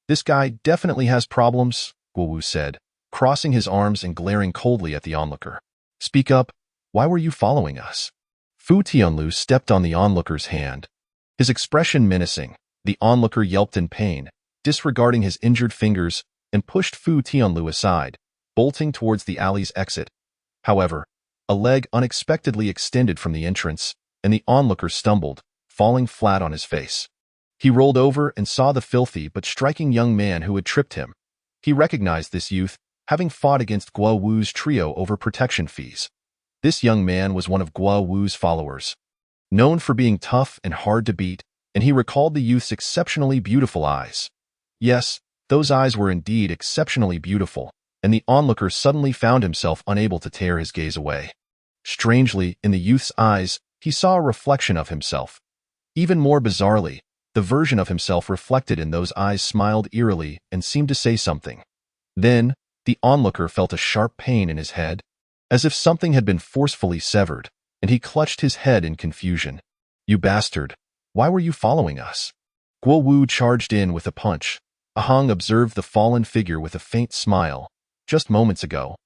This guy definitely has problems, Guo Wu said, crossing his arms and glaring coldly at the onlooker. Speak up. Why were you following us? Fu Tianlu stepped on the onlooker's hand. His expression menacing, the onlooker yelped in pain, disregarding his injured fingers, and pushed Fu Tianlu aside, bolting towards the alley's exit. However, a leg unexpectedly extended from the entrance, and the onlooker stumbled, falling flat on his face. He rolled over and saw the filthy but striking young man who had tripped him. He recognized this youth, having fought against Guo Wu's trio over protection fees. This young man was one of Guo Wu's followers, known for being tough and hard to beat, and he recalled the youth's exceptionally beautiful eyes. Yes, those eyes were indeed exceptionally beautiful, and the onlooker suddenly found himself unable to tear his gaze away. Strangely, in the youth's eyes, he saw a reflection of himself. Even more bizarrely, the version of himself reflected in those eyes smiled eerily and seemed to say something. Then, the onlooker felt a sharp pain in his head, as if something had been forcefully severed, and he clutched his head in confusion. You bastard! Why were you following us? Guo Wu charged in with a punch. Ahong observed the fallen figure with a faint smile. Just moments ago,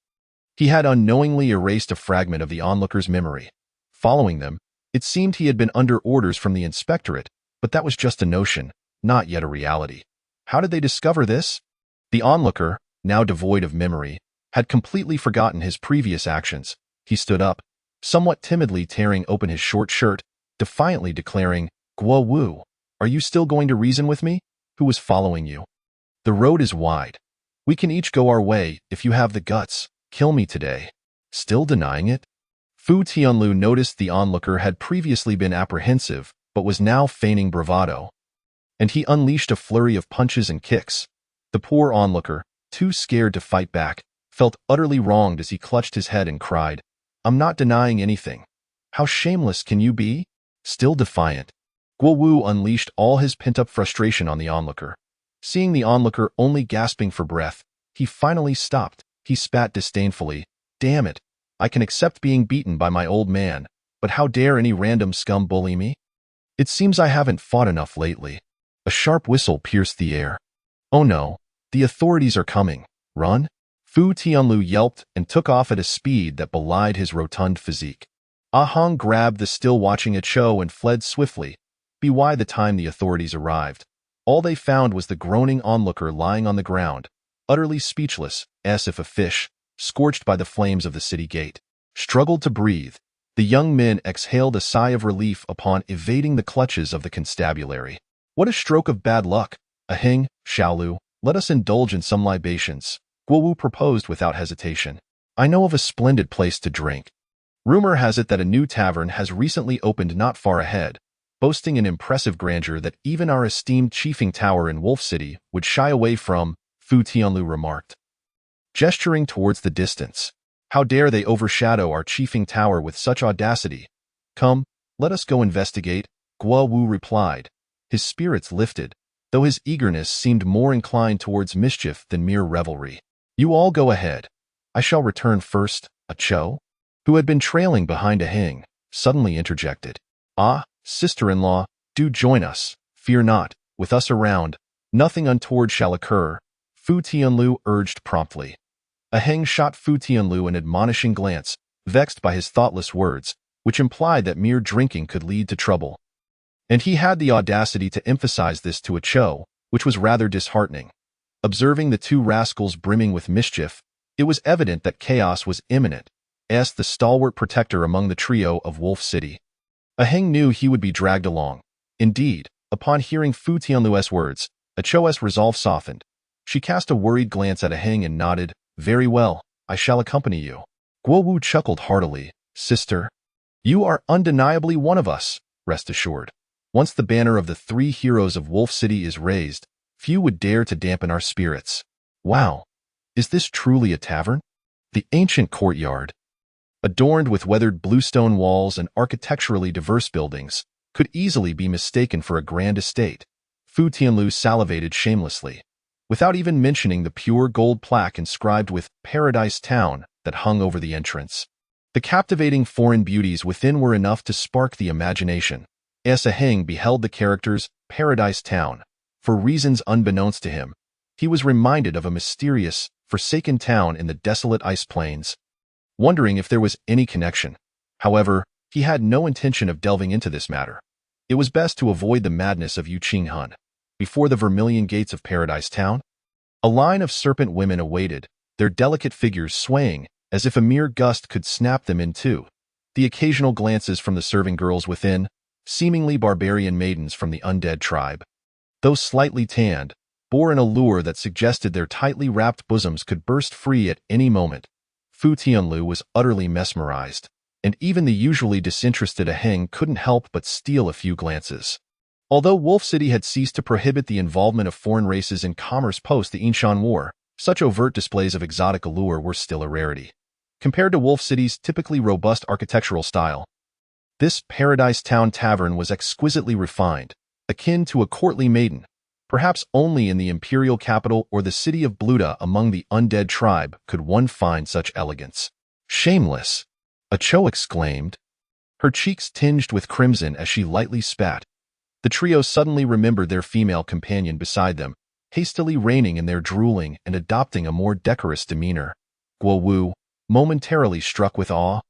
he had unknowingly erased a fragment of the onlooker's memory. Following them, It seemed he had been under orders from the inspectorate, but that was just a notion, not yet a reality. How did they discover this? The onlooker, now devoid of memory, had completely forgotten his previous actions. He stood up, somewhat timidly tearing open his short shirt, defiantly declaring, "Guo Wu, are you still going to reason with me? Who was following you? The road is wide. We can each go our way if you have the guts. Kill me today." Still denying it? Fu Tianlu noticed the onlooker had previously been apprehensive, but was now feigning bravado. And he unleashed a flurry of punches and kicks. The poor onlooker, too scared to fight back, felt utterly wronged as he clutched his head and cried, "I'm not denying anything. How shameless can you be?" Still defiant, Guo Wu unleashed all his pent-up frustration on the onlooker. Seeing the onlooker only gasping for breath, he finally stopped. He spat disdainfully, "Damn it, I can accept being beaten by my old man, but how dare any random scum bully me? It seems I haven't fought enough lately." A sharp whistle pierced the air. "Oh no, the authorities are coming. Run!" Fu Tianlu yelped and took off at a speed that belied his rotund physique. Ah Hong grabbed the still-watching Cho and fled swiftly. By the time the authorities arrived, all they found was the groaning onlooker lying on the ground, utterly speechless, as if a fish, scorched by the flames of the city gate, struggled to breathe. The young men exhaled a sigh of relief upon evading the clutches of the constabulary. "What a stroke of bad luck! Aheng, Xiaolu, let us indulge in some libations," Guo Wu proposed without hesitation. "I know of a splendid place to drink. Rumor has it that a new tavern has recently opened not far ahead, boasting an impressive grandeur that even our esteemed chiefing tower in Wolf City would shy away from," Fu Tianlu remarked, gesturing towards the distance. "How dare they overshadow our chiefing tower with such audacity? Come, let us go investigate," Guo Wu replied. His spirits lifted, though his eagerness seemed more inclined towards mischief than mere revelry. "You all go ahead. I shall return first," Cho, who had been trailing behind Aheng, suddenly interjected. "Ah, sister-in-law, do join us. Fear not, with us around, nothing untoward shall occur," Fu Tianlu urged promptly. Aheng shot Fu Tianlu an admonishing glance, vexed by his thoughtless words, which implied that mere drinking could lead to trouble. And he had the audacity to emphasize this to Cho, which was rather disheartening. Observing the two rascals brimming with mischief, it was evident that chaos was imminent, as the stalwart protector among the trio of Wolf City. Aheng knew he would be dragged along. Indeed, upon hearing Fu Tianlu's words, Cho's resolve softened. She cast a worried glance at Aheng and nodded, "Very well, I shall accompany you." Guo Wu chuckled heartily. "Sister, you are undeniably one of us, rest assured. Once the banner of the three heroes of Wolf City is raised, few would dare to dampen our spirits." Wow, is this truly a tavern? The ancient courtyard, adorned with weathered bluestone walls and architecturally diverse buildings, could easily be mistaken for a grand estate. Fu Tianlu salivated shamelessly, without even mentioning the pure gold plaque inscribed with Paradise Town that hung over the entrance. The captivating foreign beauties within were enough to spark the imagination. As Aheng beheld the characters Paradise Town, for reasons unbeknownst to him, he was reminded of a mysterious, forsaken town in the desolate ice plains, wondering if there was any connection. However, he had no intention of delving into this matter. It was best to avoid the madness of Yu Qinghan. Before the vermilion gates of Paradise Town, a line of serpent women awaited, their delicate figures swaying as if a mere gust could snap them in two. The occasional glances from the serving girls within, seemingly barbarian maidens from the Undead tribe, though slightly tanned, bore an allure that suggested their tightly wrapped bosoms could burst free at any moment. Fu Tianlu was utterly mesmerized, and even the usually disinterested Aheng couldn't help but steal a few glances. Although Wolf City had ceased to prohibit the involvement of foreign races in commerce post the Yinshan War, such overt displays of exotic allure were still a rarity. Compared to Wolf City's typically robust architectural style, this Paradise Town tavern was exquisitely refined, akin to a courtly maiden. Perhaps only in the imperial capital or the city of Bluda among the Undead tribe could one find such elegance. "Shameless!" Cho exclaimed, her cheeks tinged with crimson as she lightly spat. The trio suddenly remembered their female companion beside them, hastily reining in their drooling and adopting a more decorous demeanor. Guo Wu, momentarily struck with awe,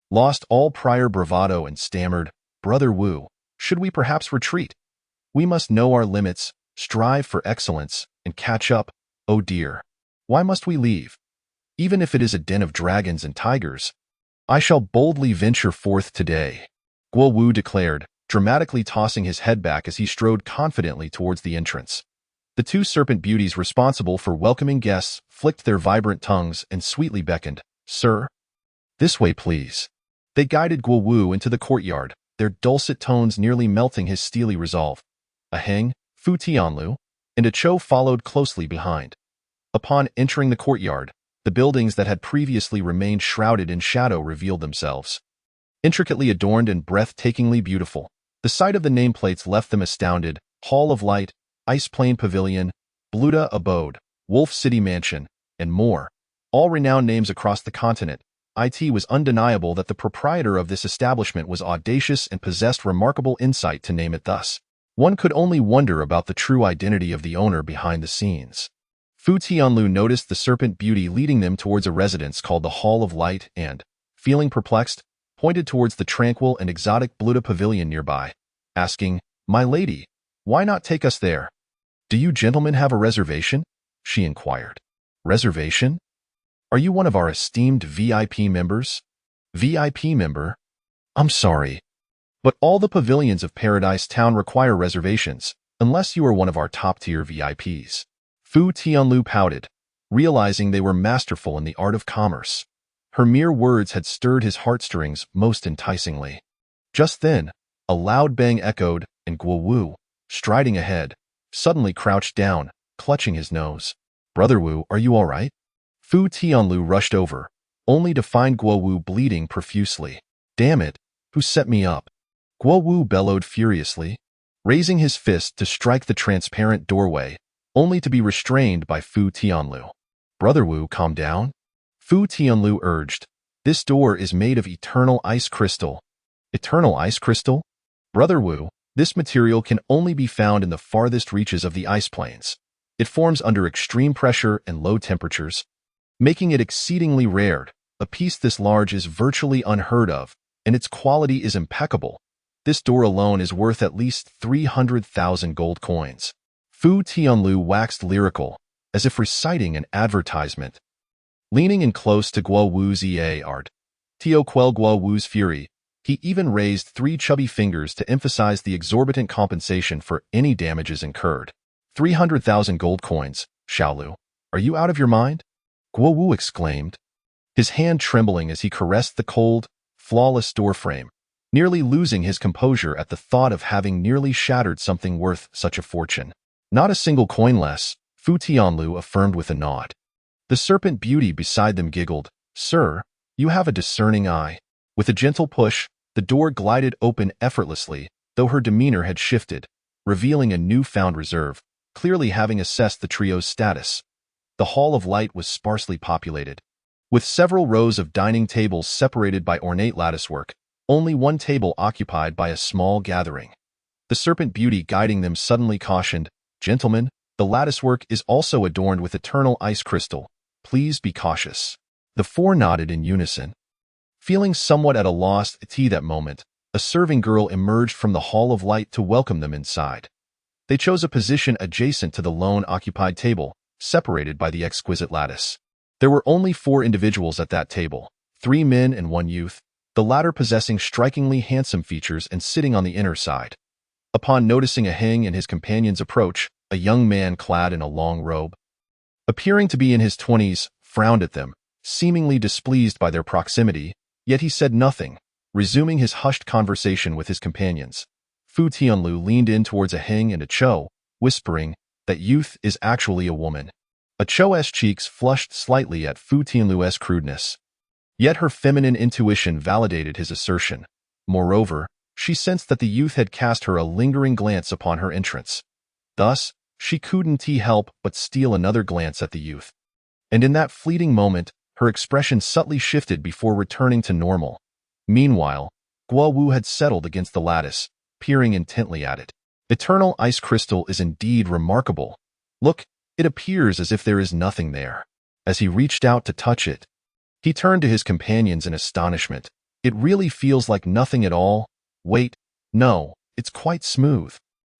lost all prior bravado and stammered, Brother Wu, should we perhaps retreat? We must know our limits, strive for excellence, and catch up. Oh dear. Why must we leave? Even if it is a den of dragons and tigers, I shall boldly venture forth today, Guo Wu declared, dramatically tossing his head back as he strode confidently towards the entrance. The two serpent beauties responsible for welcoming guests flicked their vibrant tongues and sweetly beckoned, "Sir, this way please." They guided Guo Wu into the courtyard, their dulcet tones nearly melting his steely resolve. A Heng, Fu Tianlu, and a Chou followed closely behind. Upon entering the courtyard, the buildings that had previously remained shrouded in shadow revealed themselves. Intricately adorned and breathtakingly beautiful, the sight of the nameplates left them astounded. Hall of Light, Ice Plain Pavilion, Bluta Abode, Wolf City Mansion, and more, all renowned names across the continent. It was undeniable that the proprietor of this establishment was audacious and possessed remarkable insight to name it thus. One could only wonder about the true identity of the owner behind the scenes. Fu Tianlu noticed the serpent beauty leading them towards a residence called the Hall of Light and, feeling perplexed, pointed towards the tranquil and exotic Bluta Pavilion nearby, asking, "My lady, why not take us there?" "Do you gentlemen have a reservation?" she inquired. "Reservation? Are you one of our esteemed VIP members?" "VIP member? I'm sorry, but all the pavilions of Paradise Town require reservations, unless you are one of our top-tier VIPs. Fu Tianlu pouted, realizing they were masterful in the art of commerce. Her mere words had stirred his heartstrings most enticingly. Just then, a loud bang echoed, and Guo Wu, striding ahead, suddenly crouched down, clutching his nose. "Brother Wu, are you all right?" Fu Tianlu rushed over, only to find Guo Wu bleeding profusely. "Damn it, who set me up?" Guo Wu bellowed furiously, raising his fist to strike the transparent doorway, only to be restrained by Fu Tianlu. "Brother Wu, calm down," Fu Tianlu urged. "This door is made of eternal ice crystal." "Eternal ice crystal?" "Brother Wu, this material can only be found in the farthest reaches of the ice plains. It forms under extreme pressure and low temperatures, making it exceedingly rare. A piece this large is virtually unheard of, and its quality is impeccable. This door alone is worth at least 300,000 gold coins." Fu Tianlu waxed lyrical, as if reciting an advertisement. Leaning in close to Guo Wu's art, to quell Guo Wu's fury, he even raised 3 chubby fingers to emphasize the exorbitant compensation for any damages incurred. 300,000 gold coins, Xiaolu. Are you out of your mind? Guo Wu exclaimed, his hand trembling as he caressed the cold, flawless doorframe, nearly losing his composure at the thought of having nearly shattered something worth such a fortune. "Not a single coin less," Fu Tianlu affirmed with a nod. The serpent beauty beside them giggled, "Sir, you have a discerning eye." With a gentle push, the door glided open effortlessly, though her demeanor had shifted, revealing a newfound reserve, clearly having assessed the trio's status. The Hall of Light was sparsely populated. With several rows of dining tables separated by ornate latticework, only one table occupied by a small gathering. The serpent beauty guiding them suddenly cautioned, "Gentlemen, the latticework is also adorned with eternal ice crystal. Please be cautious." The 4 nodded in unison. Feeling somewhat at a loss at that moment, a serving girl emerged from the Hall of Light to welcome them inside. They chose a position adjacent to the lone-occupied table, separated by the exquisite lattice. There were only 4 individuals at that table, 3 men and 1 youth, the latter possessing strikingly handsome features and sitting on the inner side. Upon noticing a Heng and his companion's approach, a young man clad in a long robe, appearing to be in his 20s, frowned at them, seemingly displeased by their proximity, yet he said nothing, resuming his hushed conversation with his companions. Fu Tianlu leaned in towards a Heng and a Chou, whispering, "That youth is actually a woman." A Chou's cheeks flushed slightly at Fu Tianlu's crudeness. Yet her feminine intuition validated his assertion. Moreover, she sensed that the youth had cast her a lingering glance upon her entrance. Thus, she couldn't help but steal another glance at the youth. And in that fleeting moment, her expression subtly shifted before returning to normal. Meanwhile, Guo Wu had settled against the lattice, peering intently at it. "Eternal ice crystal is indeed remarkable. Look, it appears as if there is nothing there." As he reached out to touch it, he turned to his companions in astonishment. "It really feels like nothing at all. Wait, No, it's quite smooth.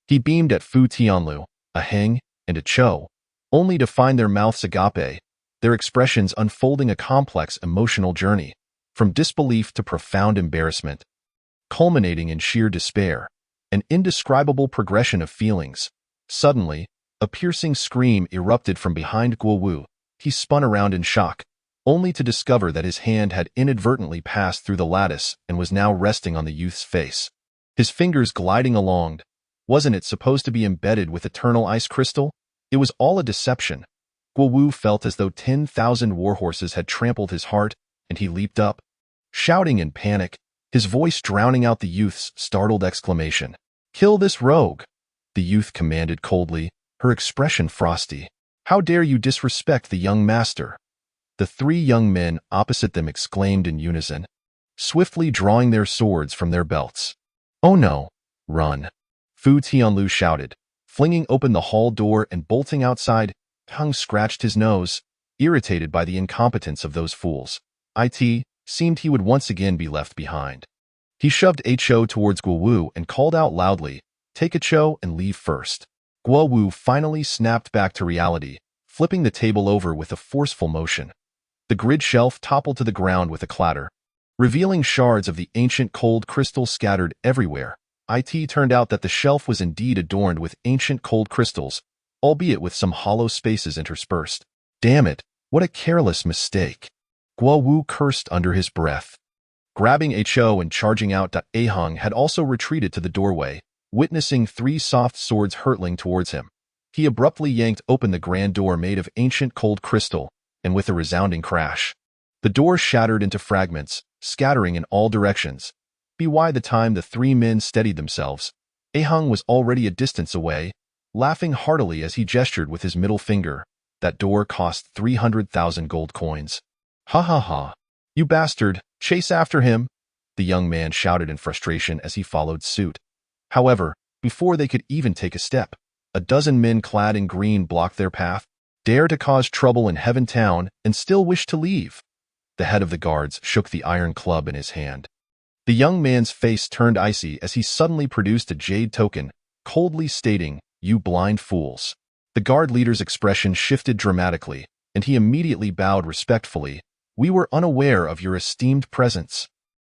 He beamed at Fu Tianlu, a Heng, and a Cho, only to find their mouths agape, their expressions unfolding a complex emotional journey, from disbelief to profound embarrassment, culminating in sheer despair, an indescribable progression of feelings. Suddenly, a piercing scream erupted from behind Guo Wu. He spun around in shock, only to discover that his hand had inadvertently passed through the lattice and was now resting on the youth's face. His fingers gliding along. Wasn't it supposed to be embedded with eternal ice crystal? It was all a deception. Guo Wu felt as though 10,000 warhorses had trampled his heart, and he leaped up, shouting in panic, his voice drowning out the youth's startled exclamation. "Kill this rogue!" the youth commanded coldly, her expression frosty. "How dare you disrespect the young master?" The three young men opposite them exclaimed in unison, swiftly drawing their swords from their belts. "Oh no, run!" Fu Tianlu shouted, flinging open the hall door and bolting outside. Hung scratched his nose, irritated by the incompetence of those fools. It seemed he would once again be left behind. He shoved a Cho towards Guo Wu and called out loudly, "Take a Cho and leave first." Guo Wu finally snapped back to reality, flipping the table over with a forceful motion. The grid shelf toppled to the ground with a clatter, revealing shards of the ancient cold crystal scattered everywhere. It turned out that the shelf was indeed adorned with ancient cold crystals, albeit with some hollow spaces interspersed. Damn it, what a careless mistake. Guo Wu cursed under his breath. Grabbing a Cho and charging out, A Hung had also retreated to the doorway, witnessing three soft swords hurtling towards him. He abruptly yanked open the grand door made of ancient cold crystal, and with a resounding crash, the door shattered into fragments, scattering in all directions. By the time the three men steadied themselves, A Hung was already a distance away, laughing heartily as he gestured with his middle finger. That door cost 300,000 gold coins. "Ha ha ha. You bastard, chase after him!" the young man shouted in frustration as he followed suit. However, before they could even take a step, a dozen men clad in green blocked their path. "Dare to cause trouble in Heaven Town and still wish to leave?" The head of the guards shook the iron club in his hand. The young man's face turned icy as he suddenly produced a jade token, coldly stating, "You blind fools." The guard leader's expression shifted dramatically, and he immediately bowed respectfully. "We were unaware of your esteemed presence.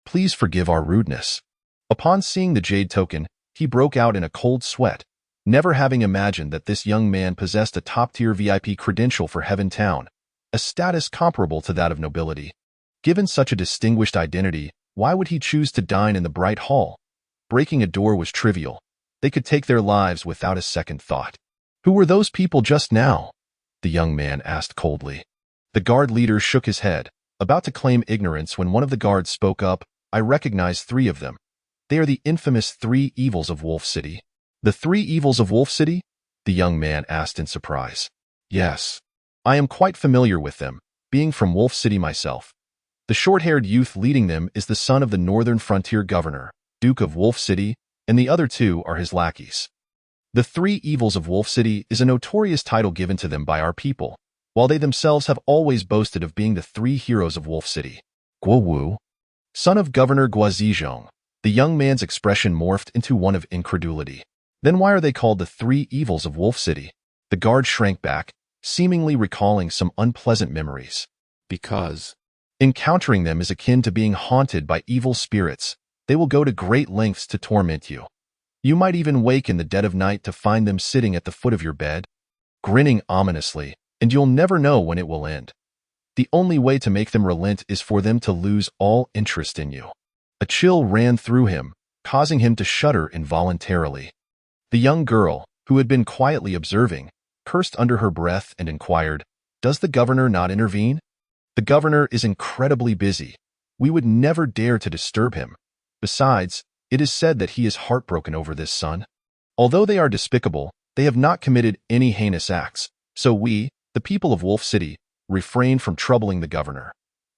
Please forgive our rudeness." Upon seeing the jade token, he broke out in a cold sweat, never having imagined that this young man possessed a top-tier VIP credential for Heaven Town, a status comparable to that of nobility. Given such a distinguished identity, why would he choose to dine in the bright hall? Breaking a door was trivial. They could take their lives without a second thought. "Who were those people just now?" the young man asked coldly. The guard leader shook his head, about to claim ignorance when one of the guards spoke up. "I recognize three of them. They are the infamous three evils of Wolf City." "The three evils of Wolf City?" the young man asked in surprise. "Yes. I am quite familiar with them, being from Wolf City myself. The short-haired youth leading them is the son of the northern frontier governor, Duke of Wolf City, and the other two are his lackeys. The three evils of Wolf City is a notorious title given to them by our people, while they themselves have always boasted of being the three heroes of Wolf City." Guo Wu, son of Governor Guazizhong. The young man's expression morphed into one of incredulity. "Then why are they called the three evils of Wolf City?" The guard shrank back, seemingly recalling some unpleasant memories. "Because encountering them is akin to being haunted by evil spirits. They will go to great lengths to torment you. You might even wake in the dead of night to find them sitting at the foot of your bed, grinning ominously, and you'll never know when it will end. The only way to make them relent is for them to lose all interest in you." A chill ran through him, causing him to shudder involuntarily. The young girl, who had been quietly observing, cursed under her breath and inquired, "Does the governor not intervene?" "The governor is incredibly busy. We would never dare to disturb him. Besides, it is said that he is heartbroken over this son. Although they are despicable, they have not committed any heinous acts, so we, the people of Wolf City, refrain from troubling the governor.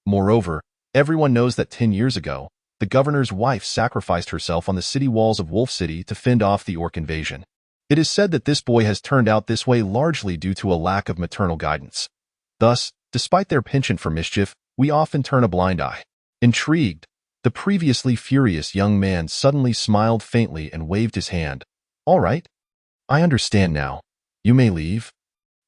Moreover, everyone knows that 10 years ago, the governor's wife sacrificed herself on the city walls of Wolf City to fend off the orc invasion. It is said that this boy has turned out this way largely due to a lack of maternal guidance. Thus, despite their penchant for mischief, we often turn a blind eye." Intrigued, the The previously furious young man suddenly smiled faintly and waved his hand. All right. I understand now. You may leave.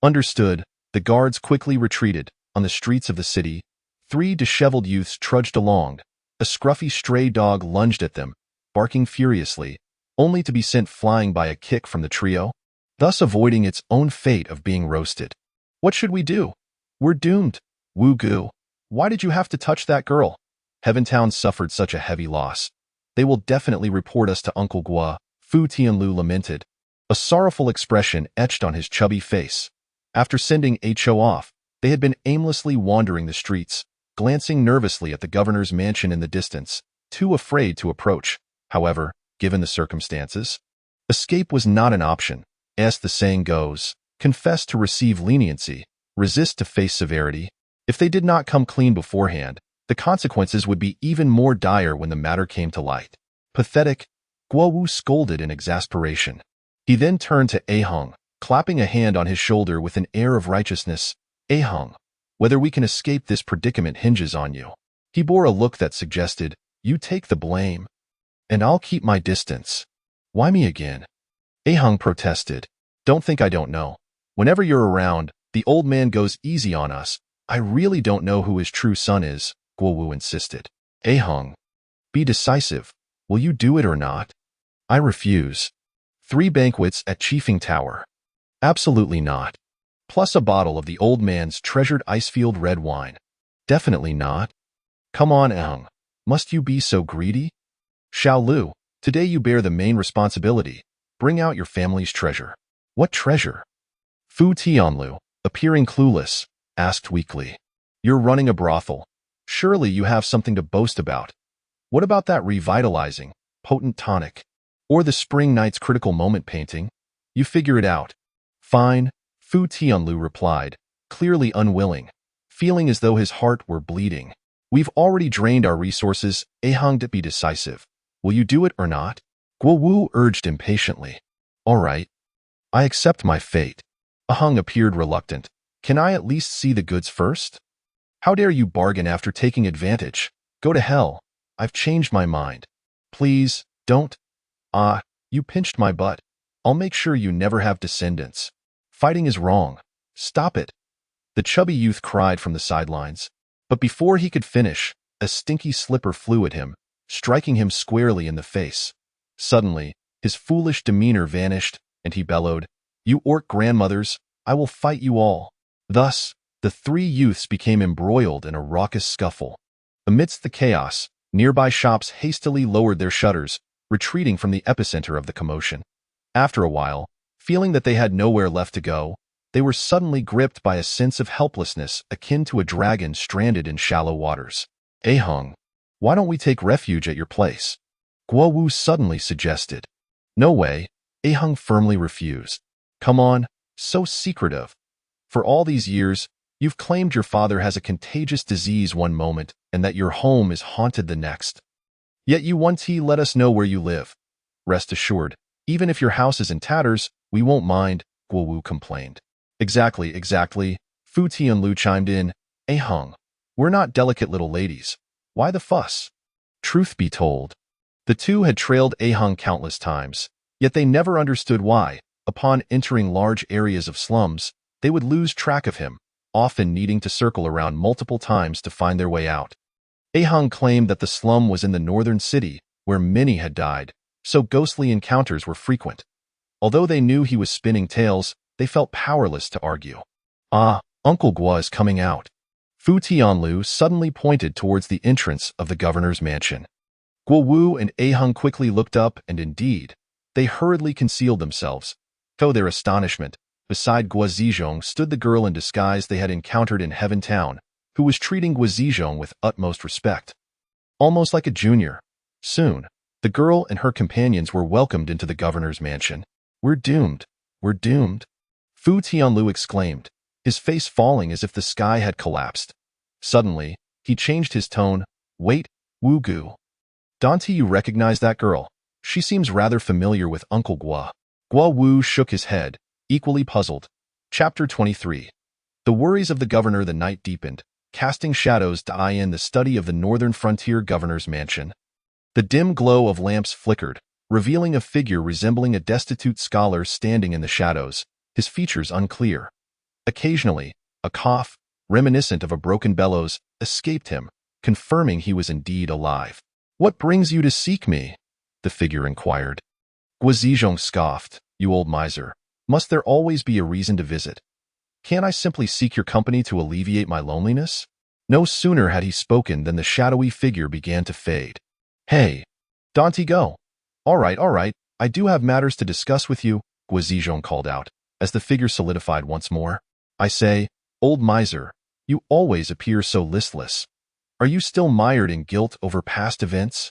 Understood. The guards quickly retreated. On the streets of the city, 3 disheveled youths trudged along. A scruffy stray dog lunged at them, barking furiously, only to be sent flying by a kick from the trio, thus avoiding its own fate of being roasted. What should we do? We're doomed. Wu Gu. Why did you have to touch that girl? Heaventown suffered such a heavy loss. They will definitely report us to Uncle Gua, Fu Tianlu lamented. A sorrowful expression etched on his chubby face. After sending Ho off, they had been aimlessly wandering the streets, glancing nervously at the governor's mansion in the distance, too afraid to approach. However, given the circumstances, escape was not an option. As the saying goes, confess to receive leniency, resist to face severity. If they did not come clean beforehand, the consequences would be even more dire when the matter came to light. Pathetic, Guo Wu scolded in exasperation. He then turned to Ahung, clapping a hand on his shoulder with an air of righteousness. Ahung, whether we can escape this predicament hinges on you. He bore a look that suggested, you take the blame, and I'll keep my distance. Why me again? Ahung protested. Don't think I don't know. Whenever you're around, the old man goes easy on us. I really don't know who his true son is, Guo Wu insisted. Ahung, be decisive. Will you do it or not? I refuse. 3 banquets at Chiefing Tower. Absolutely not. Plus a bottle of the old man's treasured Icefield red wine. Definitely not. Come on, Ahung. Must you be so greedy? Xiao Lu, today you bear the main responsibility. Bring out your family's treasure. What treasure? Fu Tianlu, appearing clueless, asked weakly. You're running a brothel. Surely you have something to boast about. What about that revitalizing, potent tonic? Or the spring night's critical moment painting? You figure it out. Fine, Fu Tianlu replied, clearly unwilling, feeling as though his heart were bleeding. We've already drained our resources. Ahung, to be decisive. Will you do it or not? Guo Wu urged impatiently. All right. I accept my fate. Ahung appeared reluctant. Can I at least see the goods first? How dare you bargain after taking advantage? Go to hell. I've changed my mind. Please, don't. You pinched my butt. I'll make sure you never have descendants. Fighting is wrong. Stop it. The chubby youth cried from the sidelines. But before he could finish, a stinky slipper flew at him, striking him squarely in the face. Suddenly, his foolish demeanor vanished, and he bellowed, You orc grandmothers, I will fight you all. Thus, the 3 youths became embroiled in a raucous scuffle. Amidst the chaos, nearby shops hastily lowered their shutters, retreating from the epicenter of the commotion. After a while, feeling that they had nowhere left to go, they were suddenly gripped by a sense of helplessness akin to a dragon stranded in shallow waters. Ahung, why don't we take refuge at your place? Guo Wu suddenly suggested. No way, Ahung firmly refused. Come on, so secretive. For all these years, you've claimed your father has a contagious disease one moment and that your home is haunted the next. Yet you once let us know where you live. Rest assured, even if your house is in tatters, we won't mind, Guo Wu complained. Exactly. Fu Tianlu chimed in. Ahung, we're not delicate little ladies. Why the fuss? Truth be told, the 2 had trailed Ahung countless times, yet they never understood why, upon entering large areas of slums, they would lose track of him, often needing to circle around multiple times to find their way out. Ahung claimed that the slum was in the northern city, where many had died, so ghostly encounters were frequent. Although they knew he was spinning tales, they felt powerless to argue. Uncle Gua is coming out. Fu Tianlu suddenly pointed towards the entrance of the governor's mansion. Guo Wu and Ahung quickly looked up, and indeed, they hurriedly concealed themselves. To their astonishment, beside Gua Zizhong stood the girl in disguise they had encountered in Heaven Town, who was treating Gua Zizhong with utmost respect. Almost like a junior. Soon, the girl and her companions were welcomed into the governor's mansion. We're doomed. We're doomed. Fu Tianlu exclaimed, his face falling as if the sky had collapsed. Suddenly, he changed his tone. Wait, Wu Gu. Dante, you recognize that girl? She seems rather familiar with Uncle Gua. Guo Wu shook his head, equally puzzled. Chapter 23. The worries of the governor. The night deepened. casting shadows to eye in the study of the northern frontier governor's mansion. The dim glow of lamps flickered, revealing a figure resembling a destitute scholar standing in the shadows, his features unclear. Occasionally, a cough, reminiscent of a broken bellows, escaped him, confirming he was indeed alive. "What brings you to seek me?" the figure inquired. Guizhong scoffed. "You old miser. Must there always be a reason to visit? Can't I simply seek your company to alleviate my loneliness?" No sooner had he spoken than the shadowy figure began to fade. "Hey, Dante, go. All right, I do have matters to discuss with you," Guizhong called out, as the figure solidified once more. "I say, old miser, you always appear so listless. Are you still mired in guilt over past events?"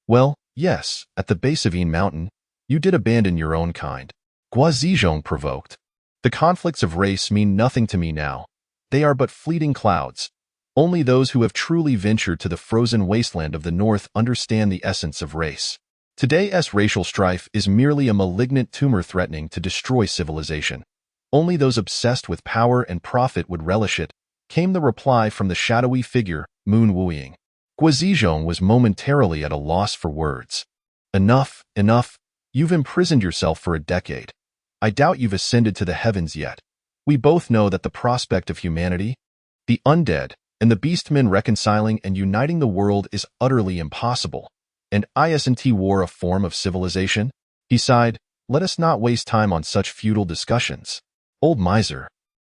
"Well, yes, at the base of Mountain, you did abandon your own kind," Guizhong provoked. "The conflicts of race mean nothing to me now. They are but fleeting clouds. Only those who have truly ventured to the frozen wasteland of the North understand the essence of race. Today's racial strife is merely a malignant tumor threatening to destroy civilization. Only those obsessed with power and profit would relish it," came the reply from the shadowy figure, Moon Wuying. Guizhong was momentarily at a loss for words. Enough. You've imprisoned yourself for a decade. I doubt you've ascended to the heavens yet. We both know that the prospect of humanity, the undead, and the beastmen reconciling and uniting the world is utterly impossible. And isn't war a form of civilization? He sighed. "Let us not waste time on such futile discussions. Old miser,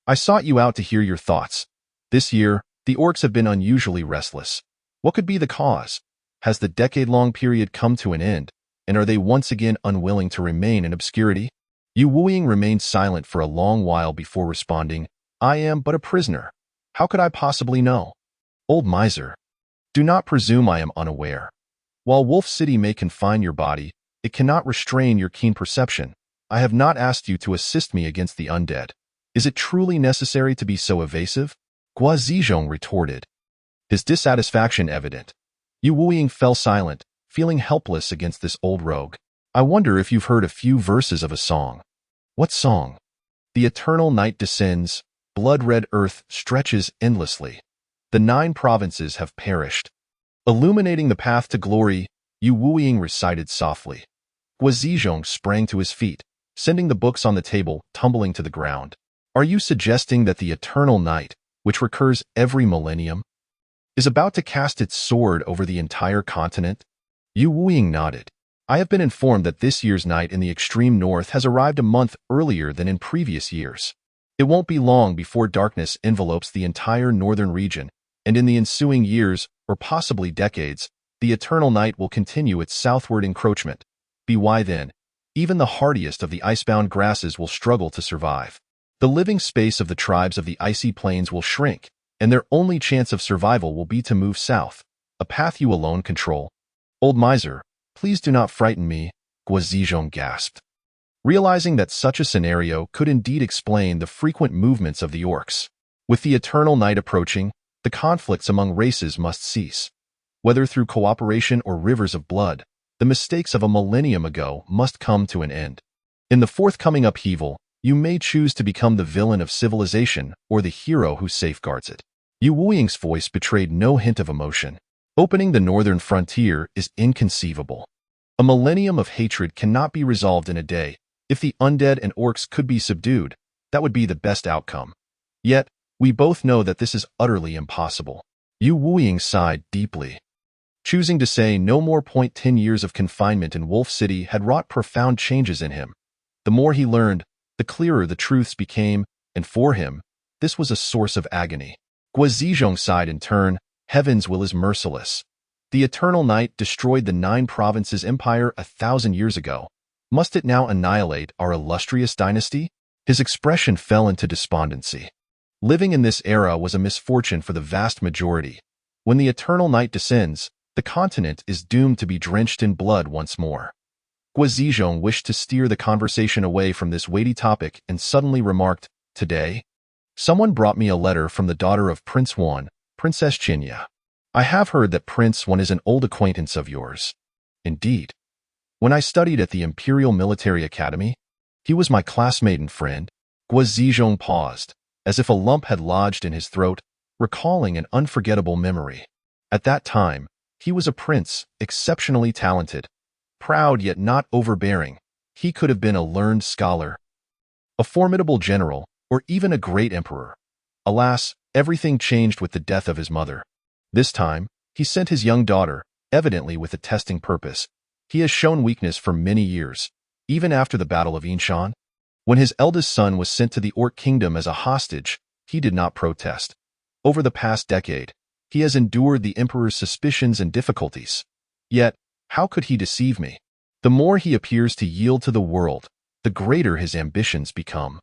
I sought you out to hear your thoughts. This year, the orcs have been unusually restless. What could be the cause? Has the decade-long period come to an end, and are they once again unwilling to remain in obscurity?" Yu Wuying remained silent for a long while before responding. "I am but a prisoner. How could I possibly know?" "Old miser, do not presume I am unaware. While Wolf City may confine your body, it cannot restrain your keen perception. I have not asked you to assist me against the undead. Is it truly necessary to be so evasive?" Guizhong retorted, his dissatisfaction evident. Yu Wuying fell silent, feeling helpless against this old rogue. "I wonder if you've heard a few verses of a song." "What song?" "The eternal night descends, blood-red earth stretches endlessly. The 9 provinces have perished. Illuminating the path to glory," Yu Wuying recited softly. Guizhong sprang to his feet, sending the books on the table tumbling to the ground. "Are you suggesting that the eternal night, which recurs every millennium, is about to cast its sword over the entire continent?" Yu Wuying nodded. "I have been informed that this year's night in the extreme north has arrived a month earlier than in previous years. It won't be long before darkness envelopes the entire northern region, and in the ensuing years, or possibly decades, the eternal night will continue its southward encroachment. Why then, even the hardiest of the icebound grasses will struggle to survive. The living space of the tribes of the icy plains will shrink, and their only chance of survival will be to move south, a path you alone control." "Old miser, please do not frighten me," Guizhong gasped, realizing that such a scenario could indeed explain the frequent movements of the orcs. With the eternal night approaching, the conflicts among races must cease. Whether through cooperation or rivers of blood, the mistakes of a millennium ago must come to an end. In the forthcoming upheaval, you may choose to become the villain of civilization or the hero who safeguards it. Yu Wuying's voice betrayed no hint of emotion. Opening the northern frontier is inconceivable. A millennium of hatred cannot be resolved in a day. If the undead and orcs could be subdued, that would be the best outcome. Yet, we both know that this is utterly impossible. Yu Wuying sighed deeply. Choosing to say no more. 10 years of confinement in Wolf City had wrought profound changes in him. The more he learned, the clearer the truths became, and for him, this was a source of agony. Guizhong sighed in turn. "Heaven's will is merciless. The eternal night destroyed the 9 provinces empire 1,000 years ago. Must it now annihilate our illustrious dynasty?" His expression fell into despondency. Living in this era was a misfortune for the vast majority. When the eternal night descends, the continent is doomed to be drenched in blood once more. Guizhong wished to steer the conversation away from this weighty topic and suddenly remarked, "Today, someone brought me a letter from the daughter of Prince Wan, Princess Qinya. I have heard that Prince Wan is an old acquaintance of yours." "Indeed. When I studied at the Imperial Military Academy, he was my classmate and friend." Guizhong paused, as if a lump had lodged in his throat. recalling an unforgettable memory. At that time, he was a prince, exceptionally talented, proud yet not overbearing. He could have been a learned scholar, a formidable general, or even a great emperor. Alas, everything changed with the death of his mother. This time, he sent his young daughter, evidently with a testing purpose. He has shown weakness for many years, even after the Battle of Yinshan. When his eldest son was sent to the Orc Kingdom as a hostage, he did not protest. Over the past decade, he has endured the Emperor's suspicions and difficulties. Yet, how could he deceive me? The more he appears to yield to the world, the greater his ambitions become.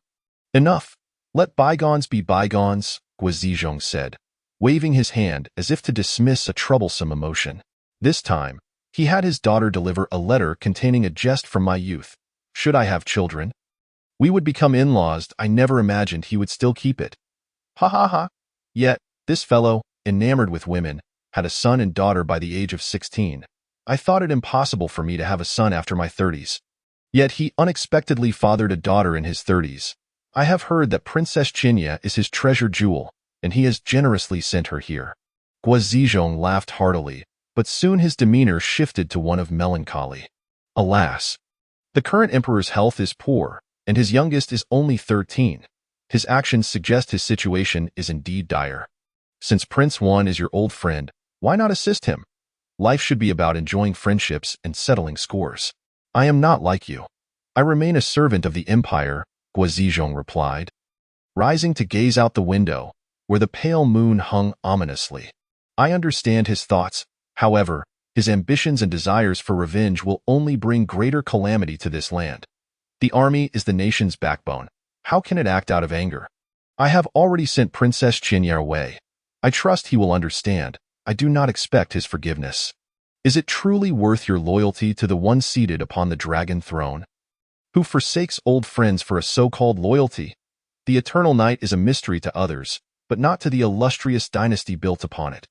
Enough. Let bygones be bygones, Guizhong said, waving his hand as if to dismiss a troublesome emotion. This time, he had his daughter deliver a letter containing a jest from my youth. Should I have children? We would become in-laws. I never imagined he would still keep it. Ha ha ha. Yet, this fellow, enamored with women, had a son and daughter by the age of 16. I thought it impossible for me to have a son after my 30s. Yet he unexpectedly fathered a daughter in his 30s. I have heard that Princess Qinya is his treasure jewel, and he has generously sent her here. Guizhong laughed heartily, but soon his demeanor shifted to one of melancholy. Alas, the current emperor's health is poor, and his youngest is only 13. His actions suggest his situation is indeed dire. Since Prince Wan is your old friend, why not assist him? Life should be about enjoying friendships and settling scores. I am not like you. I remain a servant of the empire, Guizhong replied, rising to gaze out the window, where the pale moon hung ominously. I understand his thoughts. However, his ambitions and desires for revenge will only bring greater calamity to this land. The army is the nation's backbone. How can it act out of anger? I have already sent Princess Qinya away. I trust he will understand. I do not expect his forgiveness. Is it truly worth your loyalty to the one seated upon the dragon throne, who forsakes old friends for a so-called loyalty? The eternal night is a mystery to others, but not to the illustrious dynasty built upon it.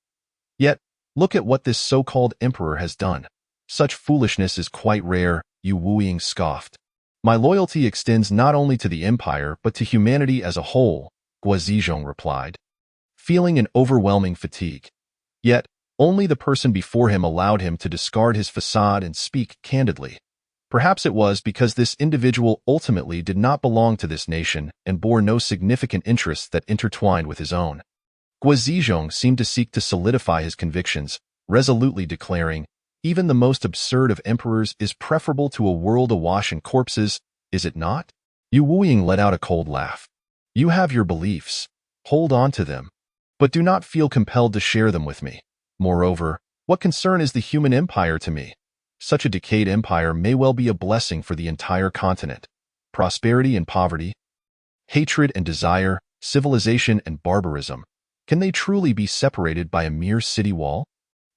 Yet, look at what this so-called emperor has done. Such foolishness is quite rare, Yu Wuying scoffed. My loyalty extends not only to the empire but to humanity as a whole, Guizhong replied, feeling an overwhelming fatigue. Yet, only the person before him allowed him to discard his facade and speak candidly. Perhaps it was because this individual ultimately did not belong to this nation and bore no significant interests that intertwined with his own. Guizhong seemed to seek to solidify his convictions, resolutely declaring, even the most absurd of emperors is preferable to a world awash in corpses, is it not? Yu Wuying let out a cold laugh. You have your beliefs. Hold on to them. But do not feel compelled to share them with me. Moreover, what concern is the human empire to me? Such a decayed empire may well be a blessing for the entire continent. Prosperity and poverty, hatred and desire, civilization and barbarism. Can they truly be separated by a mere city wall?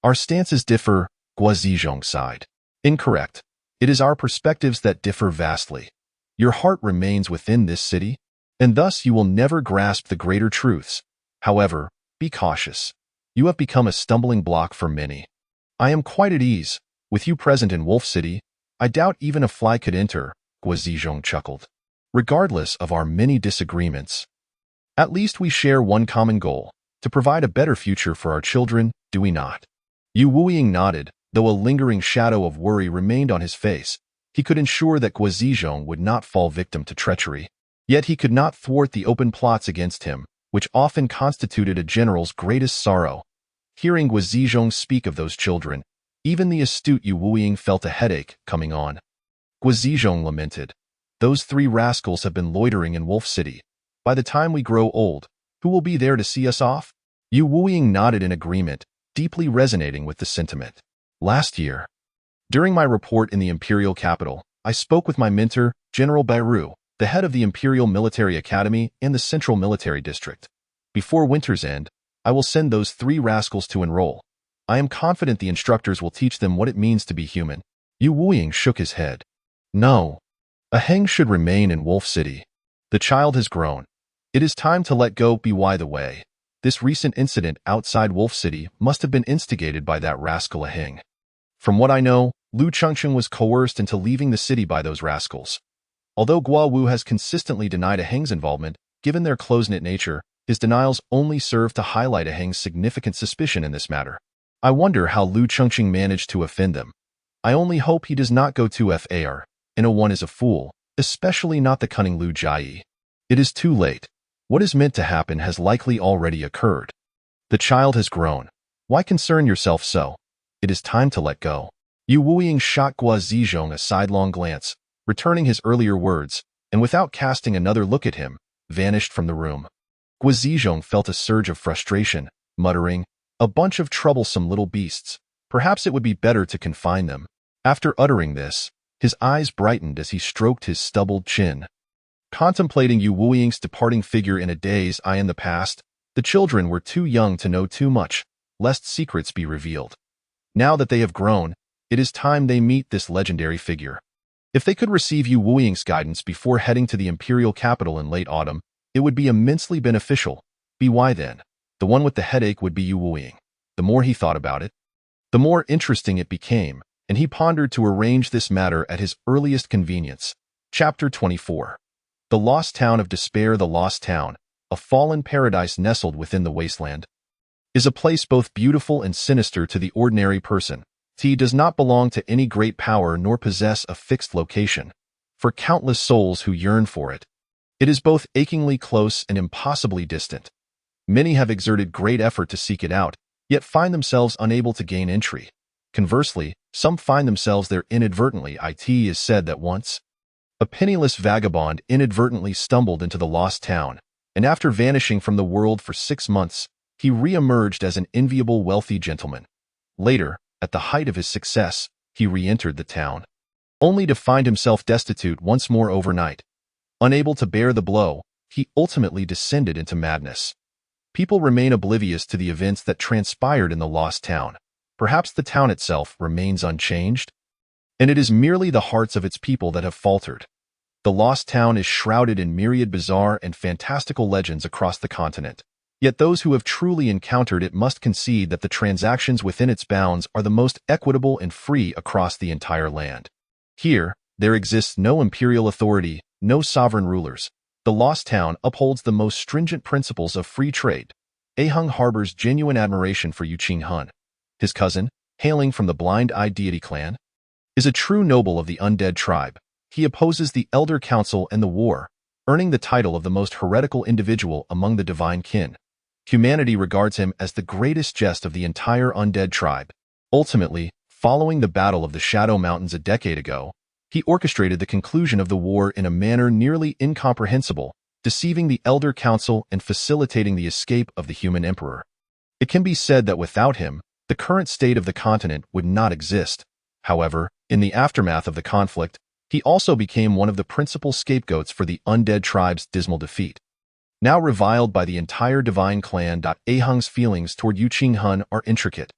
Our stances differ, Guizhong sighed. Incorrect. It is our perspectives that differ vastly. Your heart remains within this city, and thus you will never grasp the greater truths. However, be cautious. You have become a stumbling block for many. I am quite at ease. With you present in Wolf City, I doubt even a fly could enter, Guizhong chuckled. Regardless of our many disagreements, at least we share one common goal, to provide a better future for our children, do we not? Yu Wuying nodded, though a lingering shadow of worry remained on his face. He could ensure that Guizhong would not fall victim to treachery. Yet he could not thwart the open plots against him, which often constituted a general's greatest sorrow. Hearing Guizhong speak of those children, even the astute Yu Wuying felt a headache coming on. Guizhong lamented, those 3 rascals have been loitering in Wolf City. By the time we grow old, who will be there to see us off? Yu Wuying nodded in agreement, deeply resonating with the sentiment. Last year, during my report in the imperial capital, I spoke with my mentor, General Bairu, the head of the Imperial Military Academy and the Central Military District. Before winter's end, I will send those 3 rascals to enroll. I am confident the instructors will teach them what it means to be human. Yu Wuying shook his head. No. A Heng should remain in Wolf City. The child has grown. It is time to let go. By the way, this recent incident outside Wolf City must have been instigated by that rascal Heng. From what I know, Lu Chengcheng was coerced into leaving the city by those rascals. Although Guo Wu has consistently denied a Heng's involvement, given their close-knit nature, His denials only serve to highlight Ahang's significant suspicion in this matter. I wonder how Lu Chengqing managed to offend them. I only hope he does not go too far. No one is a fool, especially not the cunning Lu Jiayi. It is too late. What is meant to happen has likely already occurred. The child has grown. Why concern yourself so? It is time to let go. Yu Wuiying shot Gua Zizhong a sidelong glance, returning his earlier words, and without casting another look at him, vanished from the room. Gua Zizhong felt a surge of frustration, muttering, "A bunch of troublesome little beasts. Perhaps it would be better to confine them." After uttering this, his eyes brightened as he stroked his stubbled chin. Contemplating Yu Wuiying's departing figure in a daze in the past, the children were too young to know too much, lest secrets be revealed. Now that they have grown, it is time they meet this legendary figure. If they could receive Yu Wuiying's guidance before heading to the imperial capital in late autumn, it would be immensely beneficial. Why then? The one with the headache would be Yu Wuiying. The more he thought about it, the more interesting it became, and he pondered to arrange this matter at his earliest convenience. Chapter 24. The Lost Town of Despair. The Lost Town, a fallen paradise nestled within the wasteland, is a place both beautiful and sinister to the ordinary person. It does not belong to any great power nor possess a fixed location. For countless souls who yearn for it, it is both achingly close and impossibly distant. Many have exerted great effort to seek it out, yet find themselves unable to gain entry. Conversely, some find themselves there inadvertently. It is said that once, a penniless vagabond inadvertently stumbled into the lost town, and after vanishing from the world for 6 months, he re-emerged as an enviable wealthy gentleman. Later, at the height of his success, he re-entered the town, only to find himself destitute once more overnight. Unable to bear the blow, he ultimately descended into madness. People remain oblivious to the events that transpired in the lost town. Perhaps the town itself remains unchanged, and it is merely the hearts of its people that have faltered. The lost town is shrouded in myriad bizarre and fantastical legends across the continent. Yet those who have truly encountered it must concede that the transactions within its bounds are the most equitable and free across the entire land. Here, there exists no imperial authority, no sovereign rulers. The lost town upholds the most stringent principles of free trade. Ahang harbors genuine admiration for Yu Qinghan. His cousin, hailing from the blind-eyed deity clan, is a true noble of the Undead tribe. He opposes the Elder Council and the war, earning the title of the most heretical individual among the divine kin. Humanity regards him as the greatest jest of the entire Undead tribe. Ultimately, following the Battle of the Shadow Mountains a decade ago, he orchestrated the conclusion of the war in a manner nearly incomprehensible, deceiving the Elder Council and facilitating the escape of the human emperor. It can be said that without him, the current state of the continent would not exist. However, in the aftermath of the conflict, he also became one of the principal scapegoats for the Undead tribe's dismal defeat. Now reviled by the entire divine clan, Ahang's feelings toward Yu Qinghan are intricate: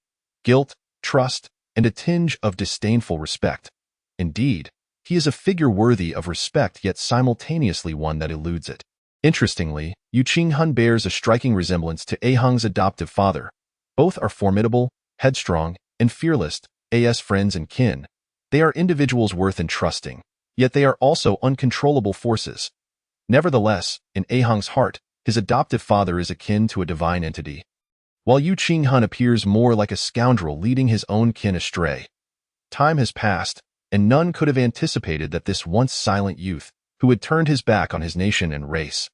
guilt, trust, and a tinge of disdainful respect. Indeed, he is a figure worthy of respect, yet simultaneously one that eludes it. Interestingly, Yu Qinghan bears a striking resemblance to Ahang's adoptive father. Both are formidable, headstrong, and fearless, as friends and kin. They are individuals worth entrusting, yet they are also uncontrollable forces. Nevertheless, in Ahang's heart, his adoptive father is akin to a divine entity, while Yu Qinghan appears more like a scoundrel leading his own kin astray. Time has passed, and none could have anticipated that this once silent youth, who had turned his back on his nation and race,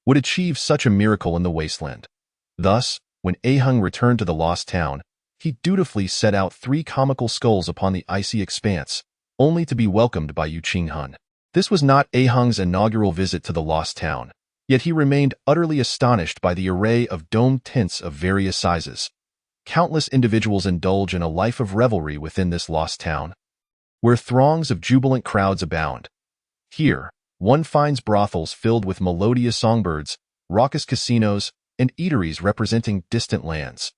would achieve such a miracle in the wasteland. Thus, when Ahang returned to the lost town, he dutifully set out 3 comical skulls upon the icy expanse, only to be welcomed by Yu Qinghan. This was not Ahang's inaugural visit to the lost town, yet he remained utterly astonished by the array of domed tents of various sizes. Countless individuals indulge in a life of revelry within this lost town, where throngs of jubilant crowds abound. Here, one finds brothels filled with melodious songbirds, raucous casinos, and eateries representing distant lands.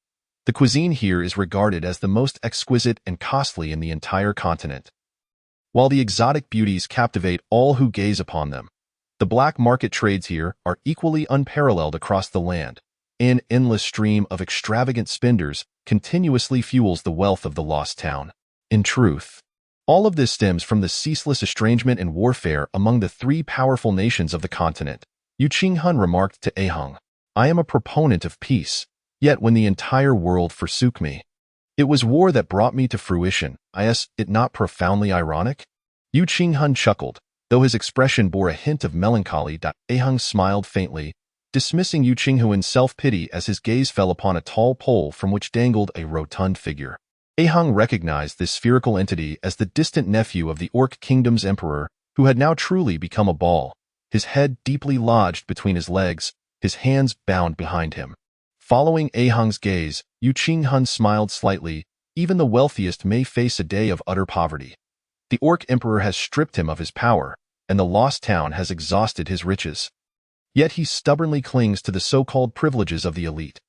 The cuisine here is regarded as the most exquisite and costly in the entire continent. While the exotic beauties captivate all who gaze upon them, the black market trades here are equally unparalleled across the land. An endless stream of extravagant spenders continuously fuels the wealth of the lost town. In truth, all of this stems from the ceaseless estrangement and warfare among the 3 powerful nations of the continent. Yu Qinghan remarked to Ahang. I am a proponent of peace, yet when the entire world forsook me, it was war that brought me to fruition. Is it not profoundly ironic? Yu Qinghun chuckled, though his expression bore a hint of melancholy. Ahung smiled faintly, dismissing Yu Qinghuan's self-pity as his gaze fell upon a tall pole from which dangled a rotund figure. Ahung recognized this spherical entity as the distant nephew of the Orc Kingdom's emperor, who had now truly become a ball, his head deeply lodged between his legs, his hands bound behind him. Following Ahung's gaze, Yu Qinghun smiled slightly. Even the wealthiest may face a day of utter poverty. The Orc Emperor has stripped him of his power, and the Lost Town has exhausted his riches. Yet he stubbornly clings to the so-called privileges of the elite.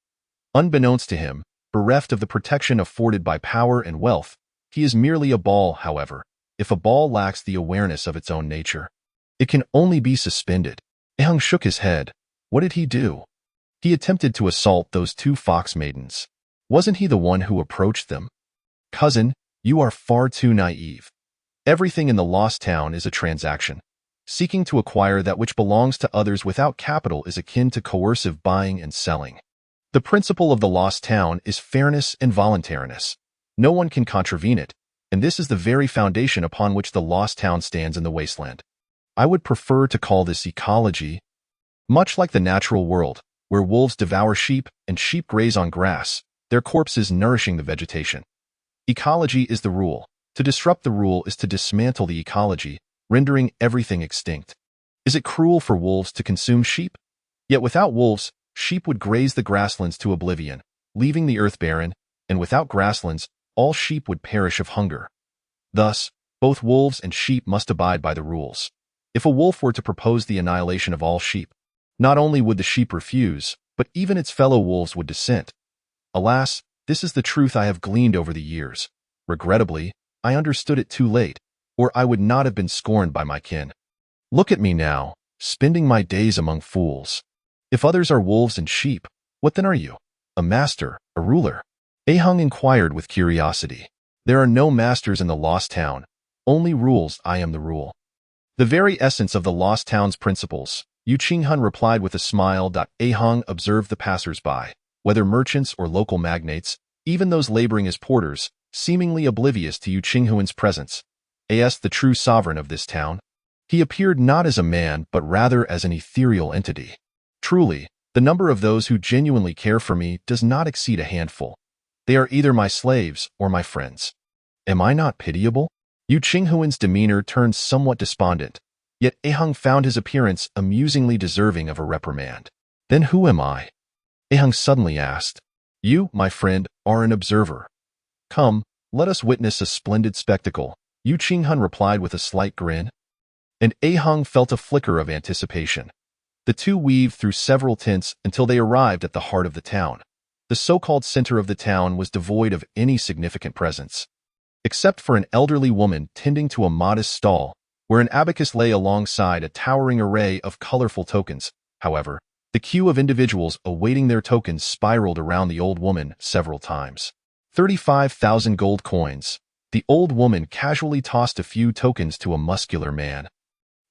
Unbeknownst to him, bereft of the protection afforded by power and wealth, he is merely a ball. However, if a ball lacks the awareness of its own nature, it can only be suspended. Ahung shook his head. What did he do? He attempted to assault those two fox maidens. Wasn't he the one who approached them? Cousin, you are far too naive. Everything in the Lost Town is a transaction. Seeking to acquire that which belongs to others without capital is akin to coercive buying and selling. The principle of the Lost Town is fairness and voluntariness. No one can contravene it, and this is the very foundation upon which the Lost Town stands in the wasteland. I would prefer to call this ecology. Much like the natural world, where wolves devour sheep and sheep graze on grass, their corpses nourishing the vegetation. Ecology is the rule. To disrupt the rule is to dismantle the ecology, rendering everything extinct. Is it cruel for wolves to consume sheep? Yet without wolves, sheep would graze the grasslands to oblivion, leaving the earth barren, and without grasslands, all sheep would perish of hunger. Thus, both wolves and sheep must abide by the rules. If a wolf were to propose the annihilation of all sheep, not only would the sheep refuse, but even its fellow wolves would dissent. Alas, this is the truth I have gleaned over the years. Regrettably, I understood it too late, or I would not have been scorned by my kin. Look at me now, spending my days among fools. If others are wolves and sheep, what then are you? A master, a ruler? Ahung inquired with curiosity. There are no masters in the Lost Town, only rules. I am the rule. The very essence of the Lost Town's principles, Yu Qinghun replied with a smile. Ahung observed the passers-by, whether merchants or local magnates, even those laboring as porters, seemingly oblivious to Yu Qinghuan's presence. As the true sovereign of this town, he appeared not as a man but rather as an ethereal entity. Truly, the number of those who genuinely care for me does not exceed a handful. They are either my slaves or my friends. Am I not pitiable? Yu Qinghuan's demeanor turned somewhat despondent, yet Ahung found his appearance amusingly deserving of a reprimand. Then who am I? Ahung suddenly asked. You, my friend, are an observer. Come, let us witness a splendid spectacle, Yu Qinghun replied with a slight grin. And Ahung felt a flicker of anticipation. The two weaved through several tints until they arrived at the heart of the town. The so-called center of the town was devoid of any significant presence, except for an elderly woman tending to a modest stall, where an abacus lay alongside a towering array of colorful tokens. However, the queue of individuals awaiting their tokens spiraled around the old woman several times. 35,000 gold coins. The old woman casually tossed a few tokens to a muscular man,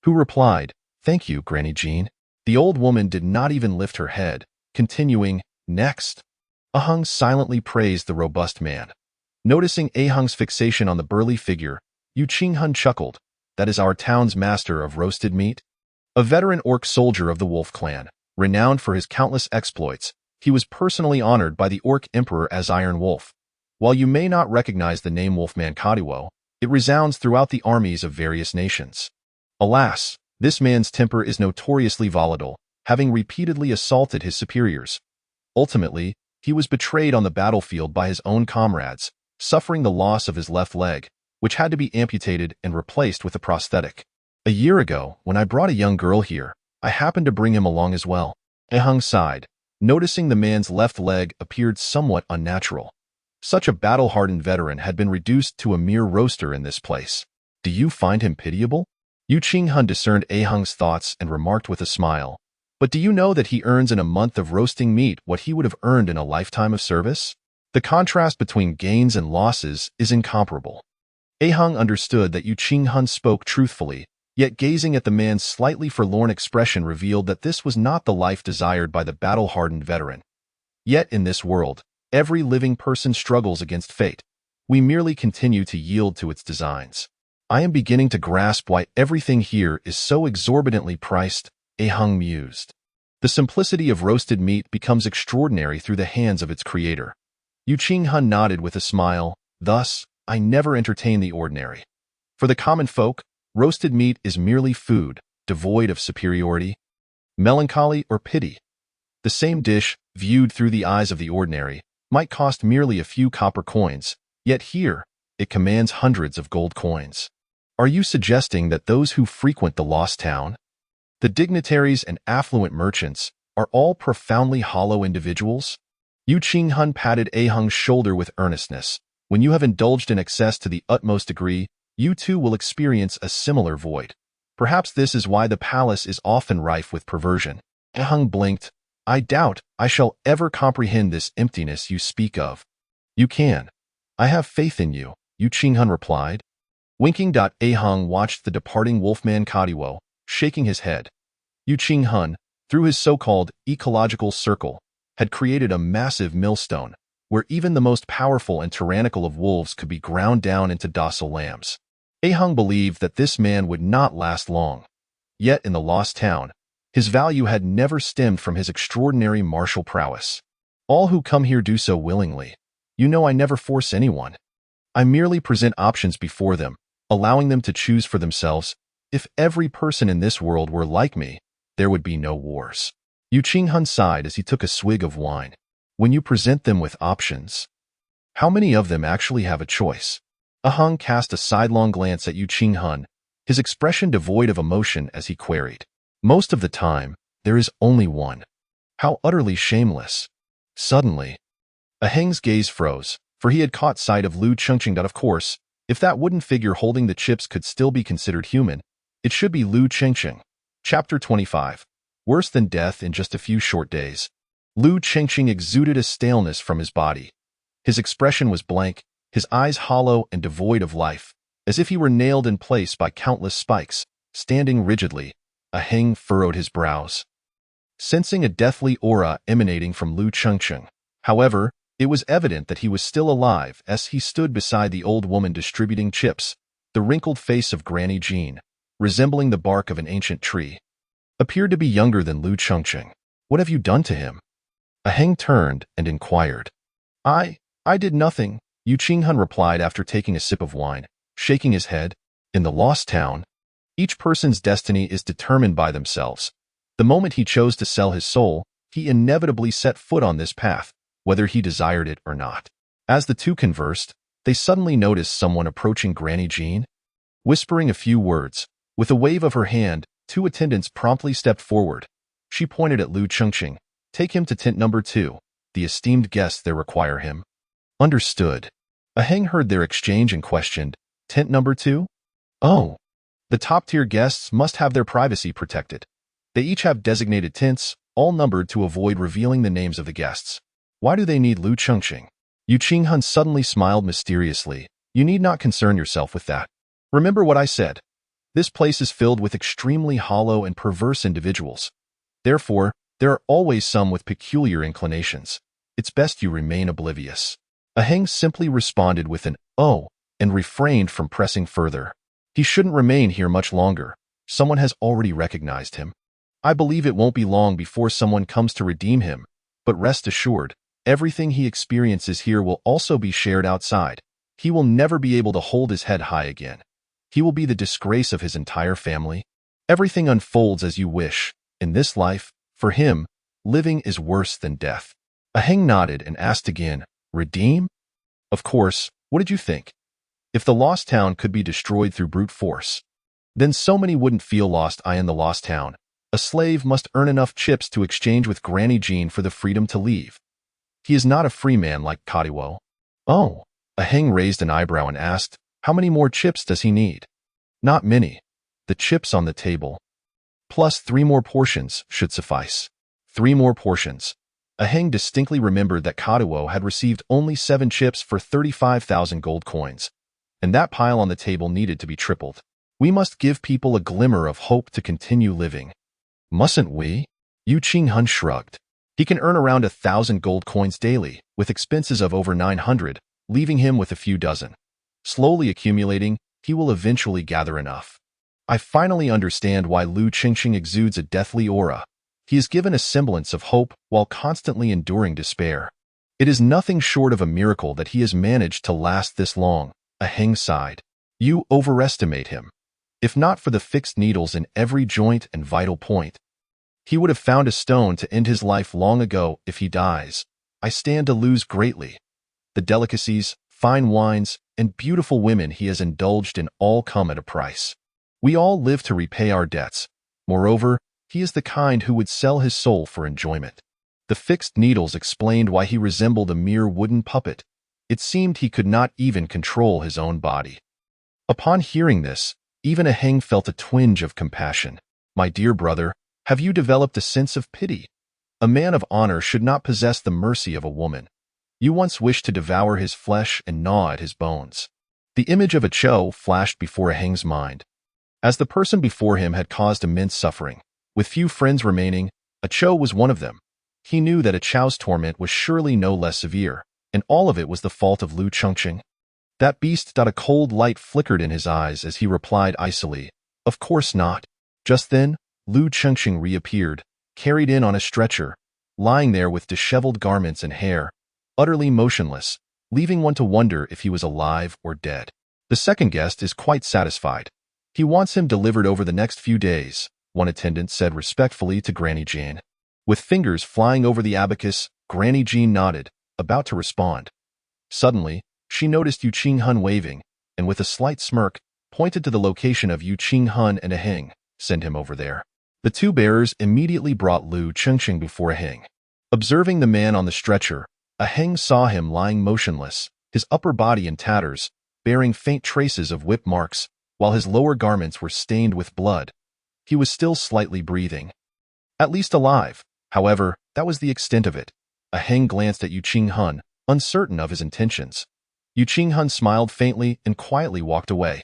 who replied, "Thank you, Granny Jean." The old woman did not even lift her head, continuing, "Next." Ahung silently praised the robust man. Noticing Ahung's fixation on the burly figure, Yu Qinghun chuckled. That is our town's master of roasted meat? A veteran orc soldier of the Wolf clan, renowned for his countless exploits, he was personally honored by the Orc Emperor as Iron Wolf. While you may not recognize the name Wolfman Kadiwo, it resounds throughout the armies of various nations. Alas, this man's temper is notoriously volatile, having repeatedly assaulted his superiors. Ultimately, he was betrayed on the battlefield by his own comrades, suffering the loss of his left leg, which had to be amputated and replaced with a prosthetic. A year ago, when I brought a young girl here, I happened to bring him along as well. Ahung sighed, noticing the man's left leg appeared somewhat unnatural. Such a battle-hardened veteran had been reduced to a mere roaster in this place. Do you find him pitiable? Yu Qinghun discerned Ahung's thoughts and remarked with a smile. But do you know that he earns in a month of roasting meat what he would have earned in a lifetime of service? The contrast between gains and losses is incomparable. Ahung understood that Yu Qinghun spoke truthfully, Yet gazing at the man's slightly forlorn expression revealed that this was not the life desired by the battle-hardened veteran. Yet in this world, every living person struggles against fate. We merely continue to yield to its designs. I am beginning to grasp why everything here is so exorbitantly priced, Ahung mused. The simplicity of roasted meat becomes extraordinary through the hands of its creator. Yu Qinghun nodded with a smile. Thus, I never entertain the ordinary. For the common folk, roasted meat is merely food, devoid of superiority, melancholy, or pity. The same dish, viewed through the eyes of the ordinary, might cost merely a few copper coins, yet here, it commands hundreds of gold coins. Are you suggesting that those who frequent the lost town, the dignitaries and affluent merchants, are all profoundly hollow individuals? Yu Qinghun patted Ahung's shoulder with earnestness. When you have indulged in excess to the utmost degree, you too will experience a similar void. Perhaps this is why the palace is often rife with perversion. Ahung blinked. I doubt I shall ever comprehend this emptiness you speak of. You can. I have faith in you, Yu Qinghun replied. Winking. Ahung watched the departing wolfman Kadiwo, shaking his head. Yu Qinghun, through his so-called ecological circle, had created a massive millstone, where even the most powerful and tyrannical of wolves could be ground down into docile lambs. Ahung believed that this man would not last long. Yet in the lost town, his value had never stemmed from his extraordinary martial prowess. All who come here do so willingly. You know I never force anyone. I merely present options before them, allowing them to choose for themselves. If every person in this world were like me, there would be no wars. Yu Qinghun sighed as he took a swig of wine. When you present them with options, how many of them actually have a choice? Ahung cast a sidelong glance at Yu Qinghun, his expression devoid of emotion as he queried. Most of the time, there is only one. How utterly shameless. Suddenly, Ahung's gaze froze, for he had caught sight of Lu Chengqing. Of course, if that wooden figure holding the chips could still be considered human, it should be Lu Chengqing. Chapter 25. Worse than death in just a few short days. Lu Chengqing exuded a staleness from his body. His expression was blank, his eyes hollow and devoid of life, as if he were nailed in place by countless spikes. Standing rigidly, Ahung furrowed his brows, sensing a deathly aura emanating from Lu Chengqing. However, it was evident that he was still alive as he stood beside the old woman distributing chips. The wrinkled face of Granny Jean, resembling the bark of an ancient tree, appeared to be younger than Lu Chengqing. What have you done to him? Ahung turned and inquired. I did nothing, Yu Qinghun replied after taking a sip of wine, shaking his head. In the lost town, each person's destiny is determined by themselves. The moment he chose to sell his soul, he inevitably set foot on this path, whether he desired it or not. As the two conversed, they suddenly noticed someone approaching Granny Jean. Whispering a few words, with a wave of her hand, two attendants promptly stepped forward. She pointed at Lu Chengqing. Take him to tent number 2. The esteemed guests there require him. Understood. Ahung heard their exchange and questioned. Tent number 2? Oh. The top-tier guests must have their privacy protected. They each have designated tents, all numbered to avoid revealing the names of the guests. Why do they need Lu Chengqing? Yu Qinghun suddenly smiled mysteriously. You need not concern yourself with that. Remember what I said. This place is filled with extremely hollow and perverse individuals. Therefore, there are always some with peculiar inclinations. It's best you remain oblivious. Ahung simply responded with an "oh" and refrained from pressing further. He shouldn't remain here much longer. Someone has already recognized him. I believe it won't be long before someone comes to redeem him, but rest assured, everything he experiences here will also be shared outside. He will never be able to hold his head high again. He will be the disgrace of his entire family. Everything unfolds as you wish. In this life, for him, living is worse than death. Ahung nodded and asked again, redeem? Of course, what did you think? If the lost town could be destroyed through brute force, then so many wouldn't feel lost. In the lost town, a slave must earn enough chips to exchange with Granny Jean for the freedom to leave. He is not a free man like Kadiwo. Oh, Ahung raised an eyebrow and asked, how many more chips does he need? Not many. The chips on the table, plus 3 more portions, should suffice. 3 more portions. Ahung distinctly remembered that Kadiwo had received only 7 chips for 35,000 gold coins, and that pile on the table needed to be tripled. We must give people a glimmer of hope to continue living. Mustn't we? Yu Qinghun shrugged. He can earn around 1,000 gold coins daily, with expenses of over 900, leaving him with a few dozen. Slowly accumulating, he will eventually gather enough. I finally understand why Lu Qingqing exudes a deathly aura. He is given a semblance of hope while constantly enduring despair. It is nothing short of a miracle that he has managed to last this long, a Heng sighed. You overestimate him. If not for the fixed needles in every joint and vital point, he would have found a stone to end his life long ago. If he dies, I stand to lose greatly. The delicacies, fine wines, and beautiful women he has indulged in all come at a price. We all live to repay our debts. Moreover, he is the kind who would sell his soul for enjoyment. The fixed needles explained why he resembled a mere wooden puppet. It seemed he could not even control his own body. Upon hearing this, even a Heng felt a twinge of compassion. My dear brother, have you developed a sense of pity? A man of honor should not possess the mercy of a woman. You once wished to devour his flesh and gnaw at his bones. The image of a Cho flashed before a Heng's mind. As the person before him had caused immense suffering, with few friends remaining, a Cho was one of them. He knew that a Chow's torment was surely no less severe, and all of it was the fault of Lu Chengqing. That beast. A cold light flickered in his eyes as he replied icily, "Of course not." Just then, Lu Chengqing reappeared, carried in on a stretcher, lying there with disheveled garments and hair, utterly motionless, leaving one to wonder if he was alive or dead. The second guest is quite satisfied. He wants him delivered over the next few days, one attendant said respectfully to Granny Jean. With fingers flying over the abacus, Granny Jean nodded, about to respond. Suddenly, she noticed Yu Qinghun waving, and with a slight smirk, pointed to the location of Yu Qinghun and a Heng. Send him over there. The two bearers immediately brought Lu Chengqing before a Heng. Observing the man on the stretcher, a Heng saw him lying motionless, his upper body in tatters, bearing faint traces of whip marks, while his lower garments were stained with blood. He was still slightly breathing. At least alive. However, that was the extent of it. A Heng glanced at Yu Qinghun, uncertain of his intentions. Yu Qinghun smiled faintly and quietly walked away.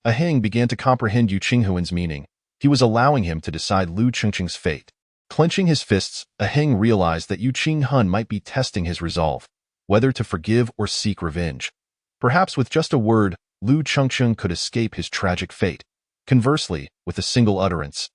A Heng began to comprehend Yu Qinghun's meaning. He was allowing him to decide Lu Chengqing's fate. Clenching his fists, a Heng realized that Yu Qinghun might be testing his resolve, whether to forgive or seek revenge. Perhaps with just a word, Lu Chengqing could escape his tragic fate. Conversely, with a single utterance,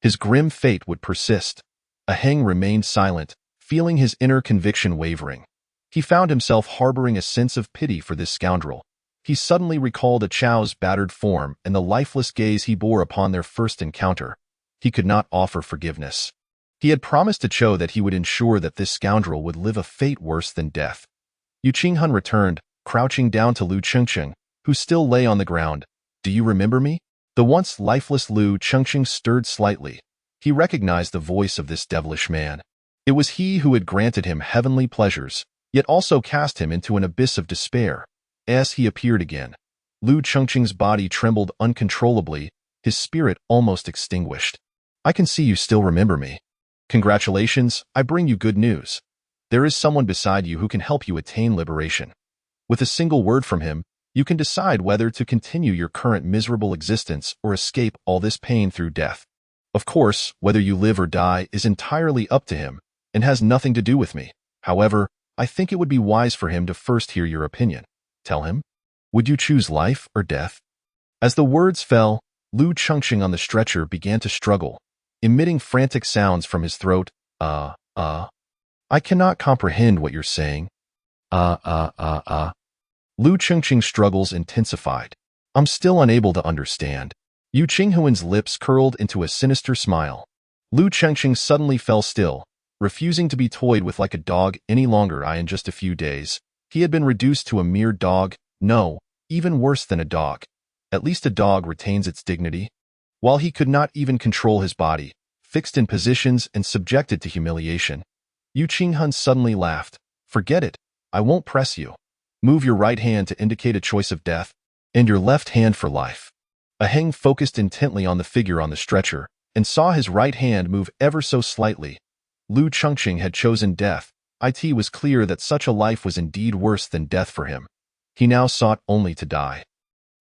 his grim fate would persist. A Heng remained silent, feeling his inner conviction wavering. He found himself harboring a sense of pity for this scoundrel. He suddenly recalled a Chow's battered form and the lifeless gaze he bore upon their first encounter. He could not offer forgiveness. He had promised to Cho that he would ensure that this scoundrel would live a fate worse than death. Yu Qinghun returned, crouching down to Lu Chengqing, who still lay on the ground. Do you remember me? The once lifeless Lu Chengqing stirred slightly. He recognized the voice of this devilish man. It was he who had granted him heavenly pleasures, yet also cast him into an abyss of despair. As he appeared again, Lu Chengqing's body trembled uncontrollably, his spirit almost extinguished. I can see you still remember me. Congratulations, I bring you good news. There is someone beside you who can help you attain liberation. With a single word from him, you can decide whether to continue your current miserable existence or escape all this pain through death. Of course, whether you live or die is entirely up to him and has nothing to do with me. However, I think it would be wise for him to first hear your opinion. Tell him. Would you choose life or death? As the words fell, Lu Chengqing on the stretcher began to struggle, emitting frantic sounds from his throat. I cannot comprehend what you're saying. Lu Chengqing's struggles intensified. I'm still unable to understand. Yu Qinghun's lips curled into a sinister smile. Lu Chengqing suddenly fell still, refusing to be toyed with like a dog any longer. In just a few days, he had been reduced to a mere dog. No, even worse than a dog. At least a dog retains its dignity. While he could not even control his body, fixed in positions and subjected to humiliation, Yu Qinghun suddenly laughed. Forget it. I won't press you. Move your right hand to indicate a choice of death, and your left hand for life. A Heng focused intently on the figure on the stretcher and saw his right hand move ever so slightly. Lu Chengqing had chosen death. It was clear that such a life was indeed worse than death for him. He now sought only to die.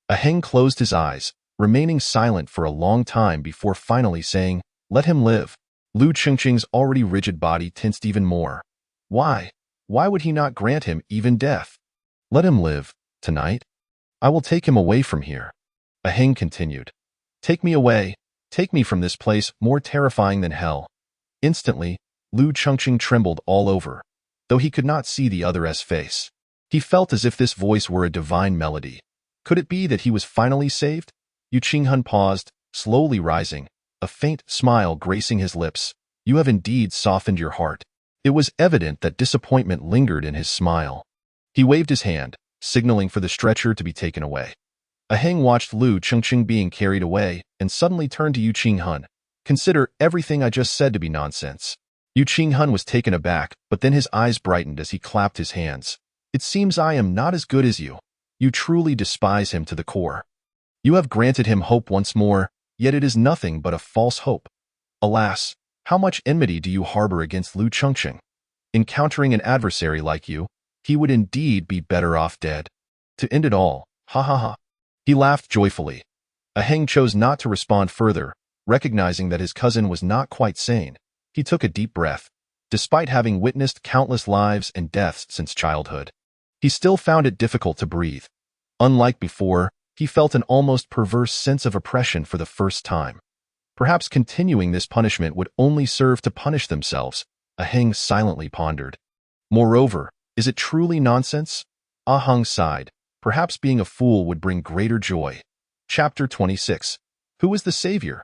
A Heng closed his eyes, remaining silent for a long time before finally saying, "Let him live." Lu Chengqing's already rigid body tensed even more. Why? Why would he not grant him even death? "Let him live, tonight. I will take him away from here." A Heng continued. "Take me away. Take me from this place more terrifying than hell." Instantly, Lu Chengqing trembled all over, though he could not see the other's face. He felt as if this voice were a divine melody. Could it be that he was finally saved? Yu Qinghun paused, slowly rising, a faint smile gracing his lips. "You have indeed softened your heart." It was evident that disappointment lingered in his smile. He waved his hand, signaling for the stretcher to be taken away. A Heng watched Lu Chengqing being carried away and suddenly turned to Yu Qinghun. "Consider everything I just said to be nonsense." Yu Qinghun was taken aback, but then his eyes brightened as he clapped his hands. "It seems I am not as good as you. You truly despise him to the core. You have granted him hope once more, yet it is nothing but a false hope. Alas, how much enmity do you harbor against Lu Chengqing? Encountering an adversary like you, he would indeed be better off dead. To end it all, ha ha ha." He laughed joyfully. A Heng chose not to respond further, recognizing that his cousin was not quite sane. He took a deep breath. Despite having witnessed countless lives and deaths since childhood, he still found it difficult to breathe. Unlike before, he felt an almost perverse sense of oppression for the first time. Perhaps continuing this punishment would only serve to punish themselves, A Heng silently pondered. Moreover, is it truly nonsense? Ah Heng sighed. Perhaps being a fool would bring greater joy. Chapter 26. Who is the savior?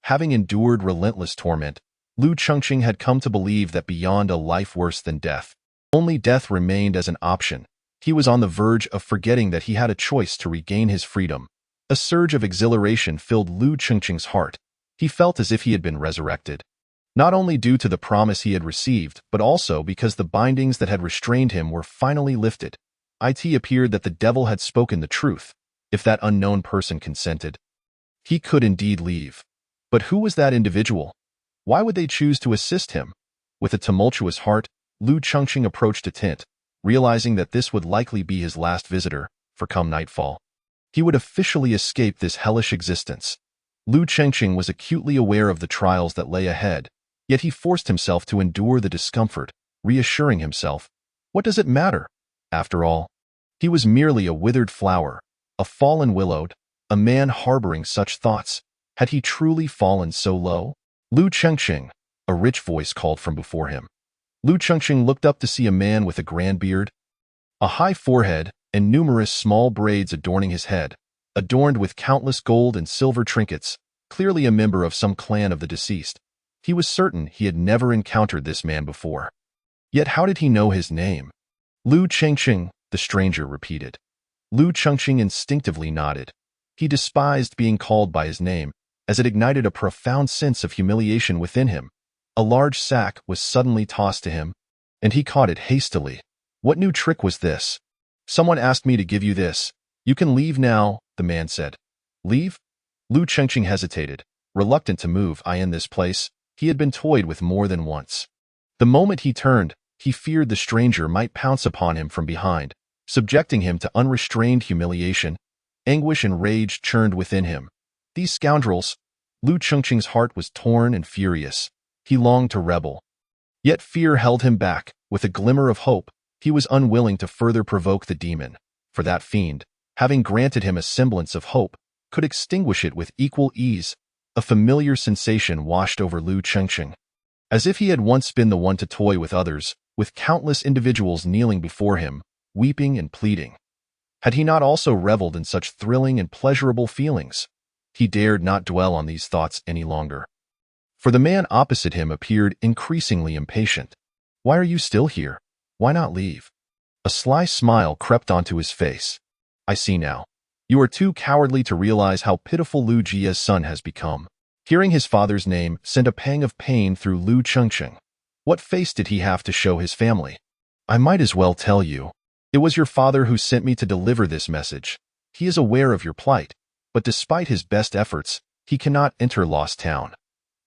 Having endured relentless torment, Lu Chengqing had come to believe that beyond a life worse than death, only death remained as an option. He was on the verge of forgetting that he had a choice to regain his freedom. A surge of exhilaration filled Lu Chengqing's heart. He felt as if he had been resurrected. Not only due to the promise he had received, but also because the bindings that had restrained him were finally lifted. It appeared that the devil had spoken the truth. If that unknown person consented, he could indeed leave. But who was that individual? Why would they choose to assist him? With a tumultuous heart, Lu Chengqing approached a tent, realizing that this would likely be his last visitor, for come nightfall, he would officially escape this hellish existence. Lu Chengqing was acutely aware of the trials that lay ahead, yet he forced himself to endure the discomfort, reassuring himself, what does it matter? After all, he was merely a withered flower, a fallen willowed, a man harboring such thoughts. Had he truly fallen so low? Lu Chengqing, a rich voice called from before him. Lu Chengqing looked up to see a man with a grand beard, a high forehead, and numerous small braids adorning his head, adorned with countless gold and silver trinkets, clearly a member of some clan of the deceased. He was certain he had never encountered this man before. Yet how did he know his name? Lu Chengqing, the stranger repeated. Lu Chengqing instinctively nodded. He despised being called by his name, as it ignited a profound sense of humiliation within him. A large sack was suddenly tossed to him, and he caught it hastily. What new trick was this? Someone asked me to give you this. You can leave now, the man said. Leave? Lu Chengqing hesitated, reluctant to move. In this place, he had been toyed with more than once. The moment he turned, he feared the stranger might pounce upon him from behind, subjecting him to unrestrained humiliation. Anguish and rage churned within him. These scoundrels! Lu Chengqing's heart was torn and furious. He longed to rebel. Yet fear held him back. With a glimmer of hope, he was unwilling to further provoke the demon, for that fiend, having granted him a semblance of hope, could extinguish it with equal ease. A familiar sensation washed over Lu Chengqing. As if he had once been the one to toy with others, with countless individuals kneeling before him, weeping and pleading. Had he not also reveled in such thrilling and pleasurable feelings? He dared not dwell on these thoughts any longer. For the man opposite him appeared increasingly impatient. Why are you still here? Why not leave? A sly smile crept onto his face. I see now. You are too cowardly to realize how pitiful Lu Jia's son has become. Hearing his father's name sent a pang of pain through Lu Chengqing. What face did he have to show his family? I might as well tell you. It was your father who sent me to deliver this message. He is aware of your plight, but despite his best efforts, he cannot enter Lost Town.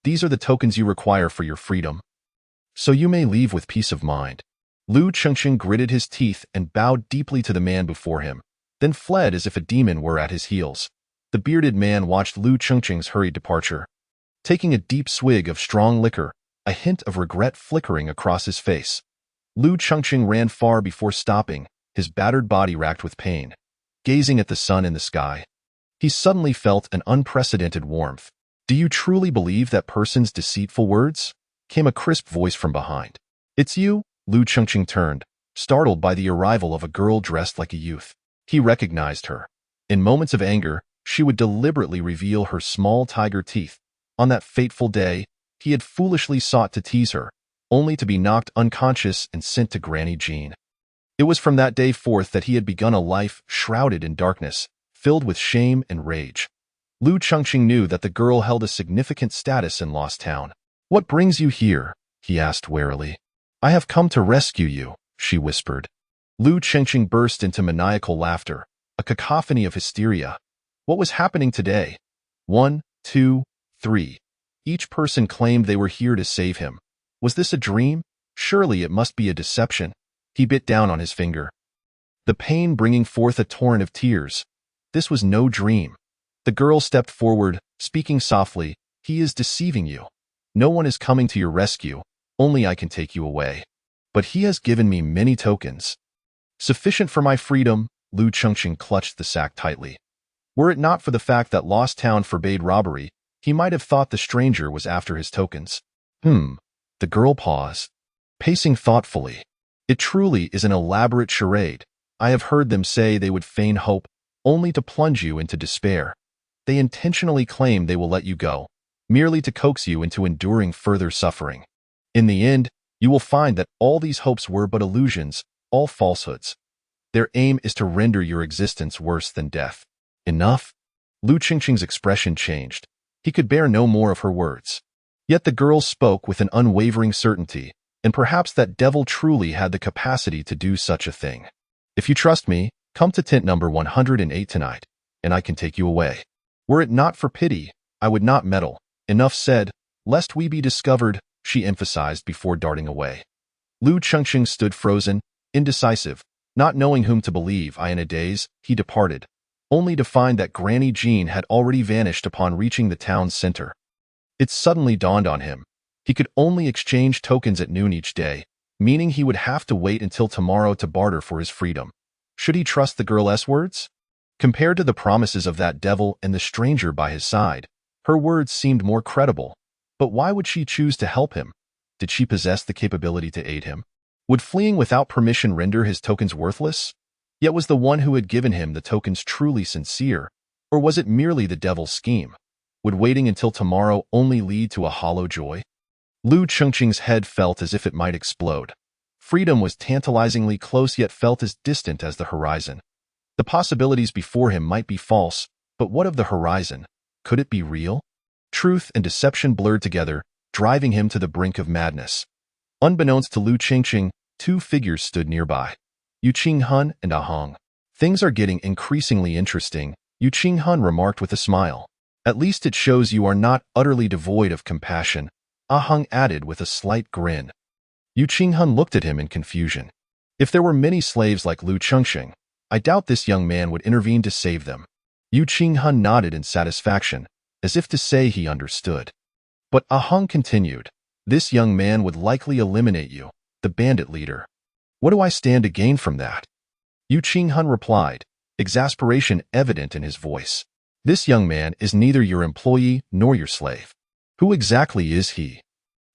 These are the tokens you require for your freedom. So you may leave with peace of mind. Lu Chengqing gritted his teeth and bowed deeply to the man before him, then fled as if a demon were at his heels. The bearded man watched Lu Chengqing's hurried departure. Taking a deep swig of strong liquor, a hint of regret flickering across his face, Lu Chengqing ran far before stopping, his battered body racked with pain. Gazing at the sun in the sky, he suddenly felt an unprecedented warmth. "Do you truly believe that person's deceitful words?" came a crisp voice from behind. "It's you?" Lu Chengqing turned, startled by the arrival of a girl dressed like a youth. He recognized her. In moments of anger, she would deliberately reveal her small tiger teeth. On that fateful day, he had foolishly sought to tease her, only to be knocked unconscious and sent to Granny Jean. It was from that day forth that he had begun a life shrouded in darkness, filled with shame and rage. Lu Chengqing knew that the girl held a significant status in Lost Town. "What brings you here?" he asked warily. "I have come to rescue you," she whispered. Lu Chengqing burst into maniacal laughter, a cacophony of hysteria. What was happening today? 1, 2, 3. Each person claimed they were here to save him. Was this a dream? Surely it must be a deception. He bit down on his finger, the pain bringing forth a torrent of tears. This was no dream. The girl stepped forward, speaking softly. "He is deceiving you. No one is coming to your rescue. Only I can take you away. But he has given me many tokens. Sufficient for my freedom." Lu Chengqing clutched the sack tightly. Were it not for the fact that Lost Town forbade robbery, he might have thought the stranger was after his tokens. The girl paused, pacing thoughtfully. "It truly is an elaborate charade. I have heard them say they would feign hope, only to plunge you into despair. They intentionally claim they will let you go, merely to coax you into enduring further suffering. In the end, you will find that all these hopes were but illusions, all falsehoods. Their aim is to render your existence worse than death." "Enough?" Lu Chengqing's expression changed. He could bear no more of her words. Yet the girl spoke with an unwavering certainty, and perhaps that devil truly had the capacity to do such a thing. "If you trust me, come to tent number 108 tonight, and I can take you away. Were it not for pity, I would not meddle. Enough said, lest we be discovered," she emphasized before darting away. Lu Chengqing stood frozen, indecisive, not knowing whom to believe. In a daze, he departed, only to find that Granny Jean had already vanished upon reaching the town's center. It suddenly dawned on him. He could only exchange tokens at noon each day, meaning he would have to wait until tomorrow to barter for his freedom. Should he trust the girl's words? Compared to the promises of that devil and the stranger by his side, her words seemed more credible. But why would she choose to help him? Did she possess the capability to aid him? Would fleeing without permission render his tokens worthless? Yet was the one who had given him the tokens truly sincere, or was it merely the devil's scheme? Would waiting until tomorrow only lead to a hollow joy? Lu Chengqing's head felt as if it might explode. Freedom was tantalizingly close yet felt as distant as the horizon. The possibilities before him might be false, but what of the horizon? Could it be real? Truth and deception blurred together, driving him to the brink of madness. Unbeknownst to Lu Chengqing, two figures stood nearby. Yu Qinghun and Ah Hong. "Things are getting increasingly interesting," Yu Qinghun remarked with a smile. "At least it shows you are not utterly devoid of compassion," Ah Hong added with a slight grin. Yu Qinghun looked at him in confusion. If there were many slaves like Lu Chengqing, I doubt this young man would intervene to save them. Yu Qinghun nodded in satisfaction, as if to say he understood. But Ah Hong continued, "This young man would likely eliminate you, the bandit leader. What do I stand to gain from that?" Yu Qinghun replied, exasperation evident in his voice. "This young man is neither your employee nor your slave. Who exactly is he?"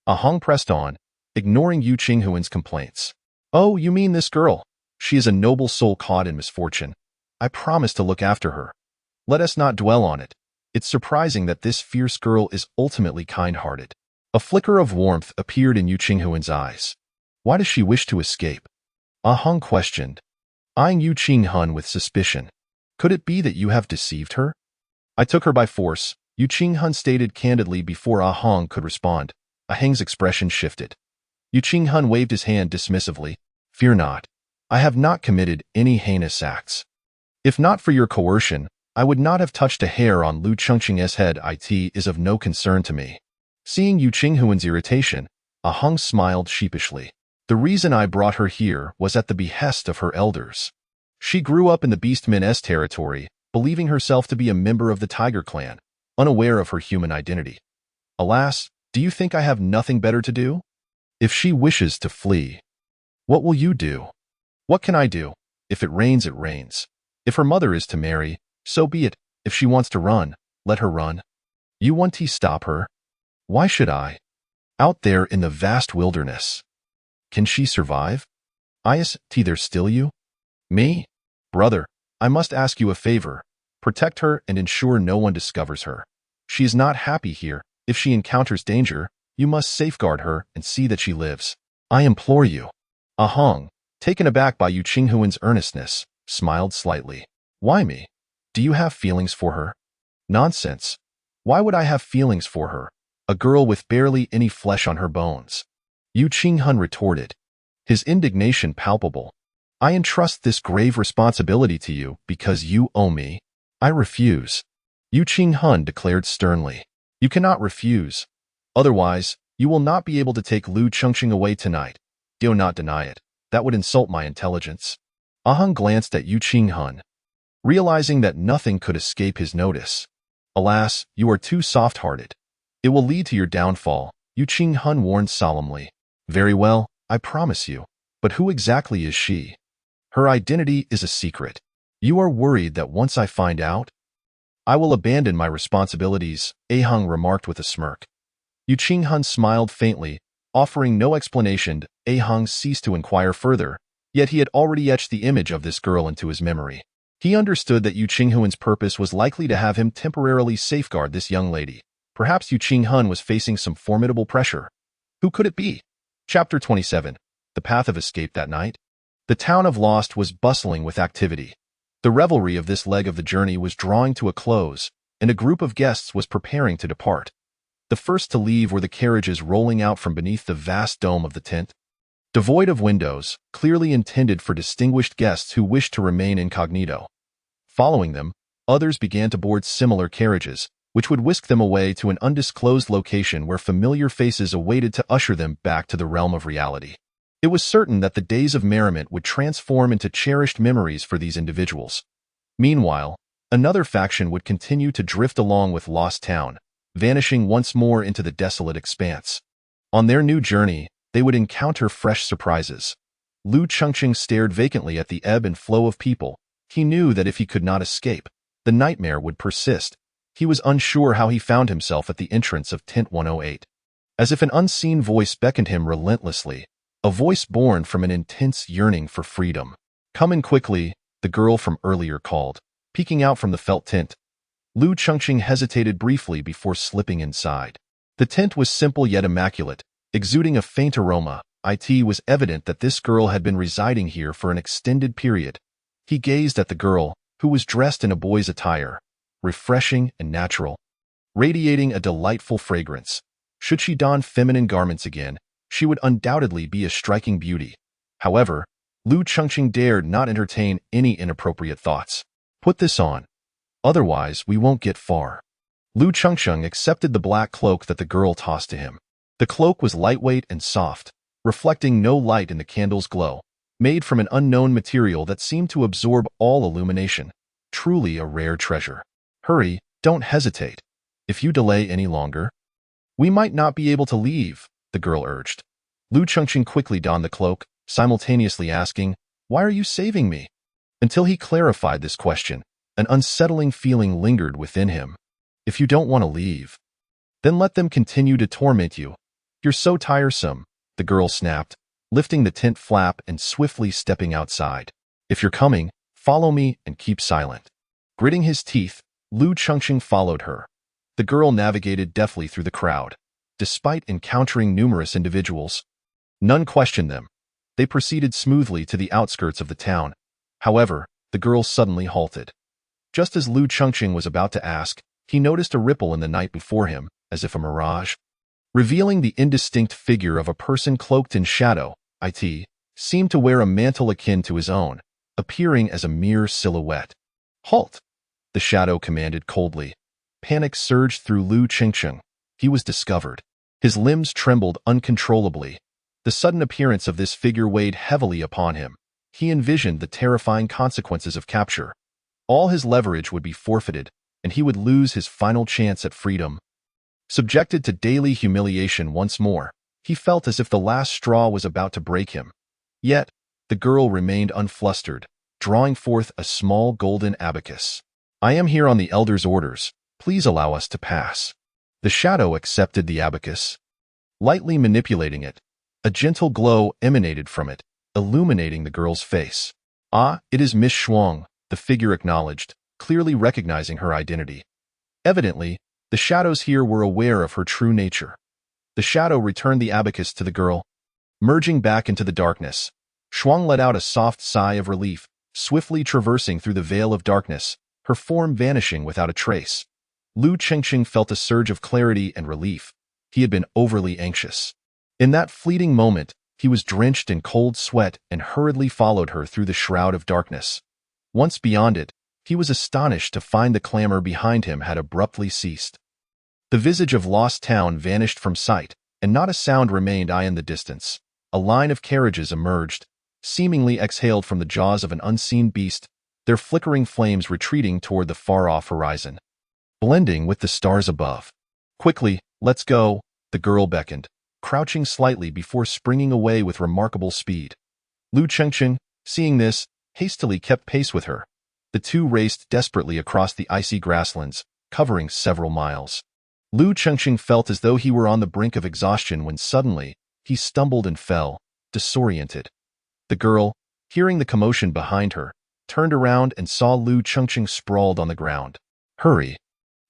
Ah Hong pressed on, ignoring Yu Qinghun's complaints. "Oh, you mean this girl? She is a noble soul caught in misfortune. I promise to look after her. Let us not dwell on it. It's surprising that this fierce girl is ultimately kind-hearted." A flicker of warmth appeared in Yu Qinghun's eyes. "Why does she wish to escape?" Ah Hong questioned, eyeing Yu Qinghun with suspicion. "Could it be that you have deceived her?" "I took her by force," Yu Qinghun stated candidly before Ah Hong could respond. Ah Hong's expression shifted. Yu Qinghun waved his hand dismissively. "Fear not. I have not committed any heinous acts. If not for your coercion, I would not have touched a hair on Lu Chengqing's head. It is of no concern to me." Seeing Yu Qinghun's irritation, Ah Hong smiled sheepishly. "The reason I brought her here was at the behest of her elders. She grew up in the Beastmen's territory, believing herself to be a member of the Tiger Clan, unaware of her human identity. Alas, do you think I have nothing better to do? If she wishes to flee, what will you do? What can I do? If it rains, it rains. If her mother is to marry, so be it. If she wants to run, let her run. You want to stop her? Why should I? Out there in the vast wilderness. Can she survive? There's still you? Me? Brother, I must ask you a favor. Protect her and ensure no one discovers her. She is not happy here. If she encounters danger, you must safeguard her and see that she lives. I implore you. Ahang, taken aback by Yu Qinghuan's earnestness, smiled slightly. Why me? Do you have feelings for her? Nonsense. Why would I have feelings for her? A girl with barely any flesh on her bones. Yu Qinghuan retorted, his indignation palpable. I entrust this grave responsibility to you because you owe me. I refuse. Yu Qinghuan declared sternly. You cannot refuse. Otherwise, you will not be able to take Lu Chengqing away tonight. Do not deny it. That would insult my intelligence. Ahang glanced at Yu Qinghuan, realizing that nothing could escape his notice. Alas, you are too soft-hearted. It will lead to your downfall, Yu Qinghuan warned solemnly. Very well, I promise you. But who exactly is she? Her identity is a secret. You are worried that once I find out, I will abandon my responsibilities, Ahang remarked with a smirk. Yu Qinghuan smiled faintly, offering no explanation. Ahang ceased to inquire further, yet he had already etched the image of this girl into his memory. He understood that Yu Qinghuan's purpose was likely to have him temporarily safeguard this young lady. Perhaps Yu Qinghuan was facing some formidable pressure. Who could it be? Chapter 27. The Path of Escape. That night, the town of Lost was bustling with activity. The revelry of this leg of the journey was drawing to a close, and a group of guests was preparing to depart. The first to leave were the carriages rolling out from beneath the vast dome of the tent. Devoid of windows, clearly intended for distinguished guests who wished to remain incognito. Following them, others began to board similar carriages, which would whisk them away to an undisclosed location where familiar faces awaited to usher them back to the realm of reality. It was certain that the days of merriment would transform into cherished memories for these individuals. Meanwhile, another faction would continue to drift along with Lost Town, vanishing once more into the desolate expanse. On their new journey, they would encounter fresh surprises. Lu Chengqing stared vacantly at the ebb and flow of people. He knew that if he could not escape, the nightmare would persist. He was unsure how he found himself at the entrance of Tent 108. As if an unseen voice beckoned him relentlessly, a voice born from an intense yearning for freedom. Come in quickly, the girl from earlier called, peeking out from the felt tent. Lu Chengqing hesitated briefly before slipping inside. The tent was simple yet immaculate, exuding a faint aroma. It was evident that this girl had been residing here for an extended period. He gazed at the girl, who was dressed in a boy's attire, refreshing and natural, radiating a delightful fragrance. Should she don feminine garments again, she would undoubtedly be a striking beauty. However, Lu Chengqing dared not entertain any inappropriate thoughts. Put this on. Otherwise, we won't get far. Lu Chengqing accepted the black cloak that the girl tossed to him. The cloak was lightweight and soft, reflecting no light in the candle's glow, made from an unknown material that seemed to absorb all illumination. Truly a rare treasure. Hurry, don't hesitate. If you delay any longer, we might not be able to leave, the girl urged. Lu Chengqing quickly donned the cloak, simultaneously asking, Why are you saving me? Until he clarified this question, an unsettling feeling lingered within him. If you don't want to leave, then let them continue to torment you. You're so tiresome, the girl snapped, lifting the tent flap and swiftly stepping outside. If you're coming, follow me and keep silent. Gritting his teeth, Lu Chengqing followed her. The girl navigated deftly through the crowd. Despite encountering numerous individuals, none questioned them. They proceeded smoothly to the outskirts of the town. However, the girl suddenly halted. Just as Lu Chengqing was about to ask, he noticed a ripple in the night before him, as if a mirage, revealing the indistinct figure of a person cloaked in shadow. It seemed to wear a mantle akin to his own, appearing as a mere silhouette. Halt! The shadow commanded coldly. Panic surged through Lu Chengqing. He was discovered. His limbs trembled uncontrollably. The sudden appearance of this figure weighed heavily upon him. He envisioned the terrifying consequences of capture. All his leverage would be forfeited, and he would lose his final chance at freedom. Subjected to daily humiliation once more, he felt as if the last straw was about to break him. Yet, the girl remained unflustered, drawing forth a small golden abacus. "I am here on the elder's orders. Please allow us to pass." The shadow accepted the abacus. Lightly manipulating it, a gentle glow emanated from it, illuminating the girl's face. "Ah, it is Miss Shuang," the figure acknowledged, clearly recognizing her identity. Evidently, the shadows here were aware of her true nature. The shadow returned the abacus to the girl. Merging back into the darkness, Shuang let out a soft sigh of relief, swiftly traversing through the veil of darkness, her form vanishing without a trace. Lu Chengqing felt a surge of clarity and relief. He had been overly anxious. In that fleeting moment, he was drenched in cold sweat and hurriedly followed her through the shroud of darkness. Once beyond it, he was astonished to find the clamor behind him had abruptly ceased. The visage of Lost Town vanished from sight, and not a sound remained in the distance. A line of carriages emerged, seemingly exhaled from the jaws of an unseen beast, their flickering flames retreating toward the far-off horizon, blending with the stars above. "Quickly, let's go," the girl beckoned, crouching slightly before springing away with remarkable speed. Lu Chengqing, seeing this, hastily kept pace with her. The two raced desperately across the icy grasslands, covering several miles. Lu Chengqing felt as though he were on the brink of exhaustion when suddenly, he stumbled and fell, disoriented. The girl, hearing the commotion behind her, turned around and saw Lu Chengqing sprawled on the ground. "Hurry.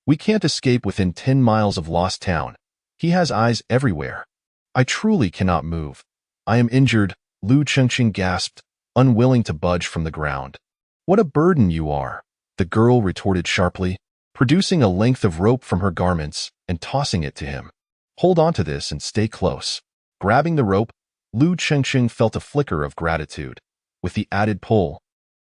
We can't escape within 10 miles of Lost Town. He has eyes everywhere. I truly cannot move. I am injured," Lu Chengqing gasped, unwilling to budge from the ground. "What a burden you are," the girl retorted sharply, producing a length of rope from her garments and tossing it to him. "Hold on to this and stay close." Grabbing the rope, Lu Chengqing felt a flicker of gratitude. With the added pull,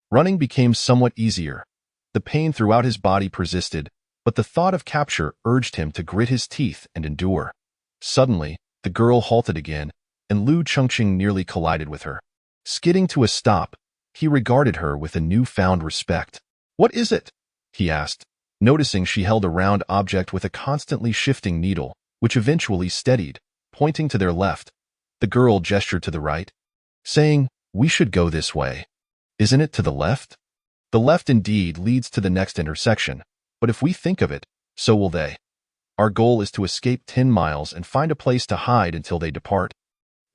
running became somewhat easier. The pain throughout his body persisted, but the thought of capture urged him to grit his teeth and endure. Suddenly, the girl halted again, and Lu Chengqing nearly collided with her. Skidding to a stop, he regarded her with a newfound respect. "What is it?" he asked, noticing she held a round object with a constantly shifting needle, which eventually steadied, pointing to their left. The girl gestured to the right, saying, "We should go this way." "Isn't it to the left?" "The left indeed leads to the next intersection, but if we think of it, so will they. Our goal is to escape 10 miles and find a place to hide until they depart.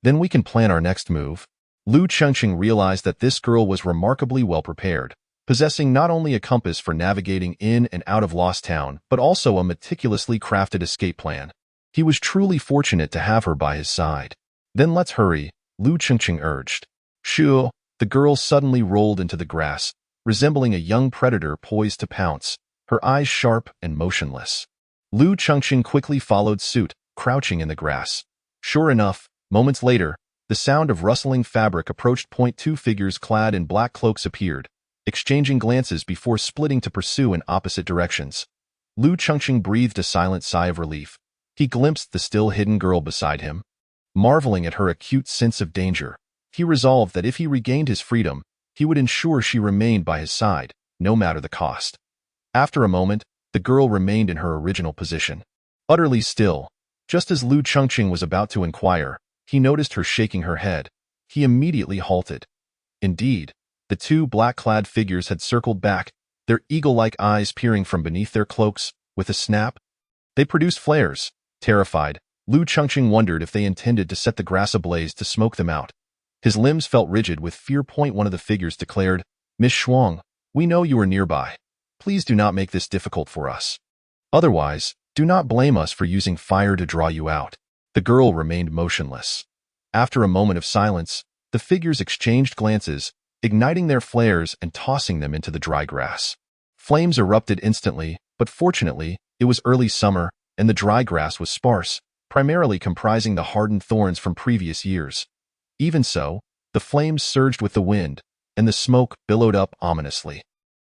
Then we can plan our next move." Lu Chengqing realized that this girl was remarkably well prepared, possessing not only a compass for navigating in and out of Lost Town, but also a meticulously crafted escape plan. He was truly fortunate to have her by his side. "Then let's hurry," Lu Chengqing urged. "Shoo!" The girl suddenly rolled into the grass, resembling a young predator poised to pounce, her eyes sharp and motionless. Lu Chengqing quickly followed suit, crouching in the grass. Sure enough, moments later, the sound of rustling fabric approached. Two figures clad in black cloaks appeared, exchanging glances before splitting to pursue in opposite directions. Lu Chengqing breathed a silent sigh of relief. He glimpsed the still hidden girl beside him. Marveling at her acute sense of danger, he resolved that if he regained his freedom, he would ensure she remained by his side, no matter the cost. After a moment, the girl remained in her original position, utterly still. Just as Lu Chengqing was about to inquire, he noticed her shaking her head. He immediately halted. Indeed, the two black-clad figures had circled back, their eagle-like eyes peering from beneath their cloaks. With a snap, they produced flares. Terrified, Lu Chengqing wondered if they intended to set the grass ablaze to smoke them out. His limbs felt rigid with fear. One of the figures declared, "Miss Shuang, we know you are nearby. Please do not make this difficult for us. Otherwise, do not blame us for using fire to draw you out." The girl remained motionless. After a moment of silence, the figures exchanged glances, igniting their flares and tossing them into the dry grass. Flames erupted instantly, but fortunately, it was early summer, and the dry grass was sparse, primarily comprising the hardened thorns from previous years. Even so, the flames surged with the wind, and the smoke billowed up ominously.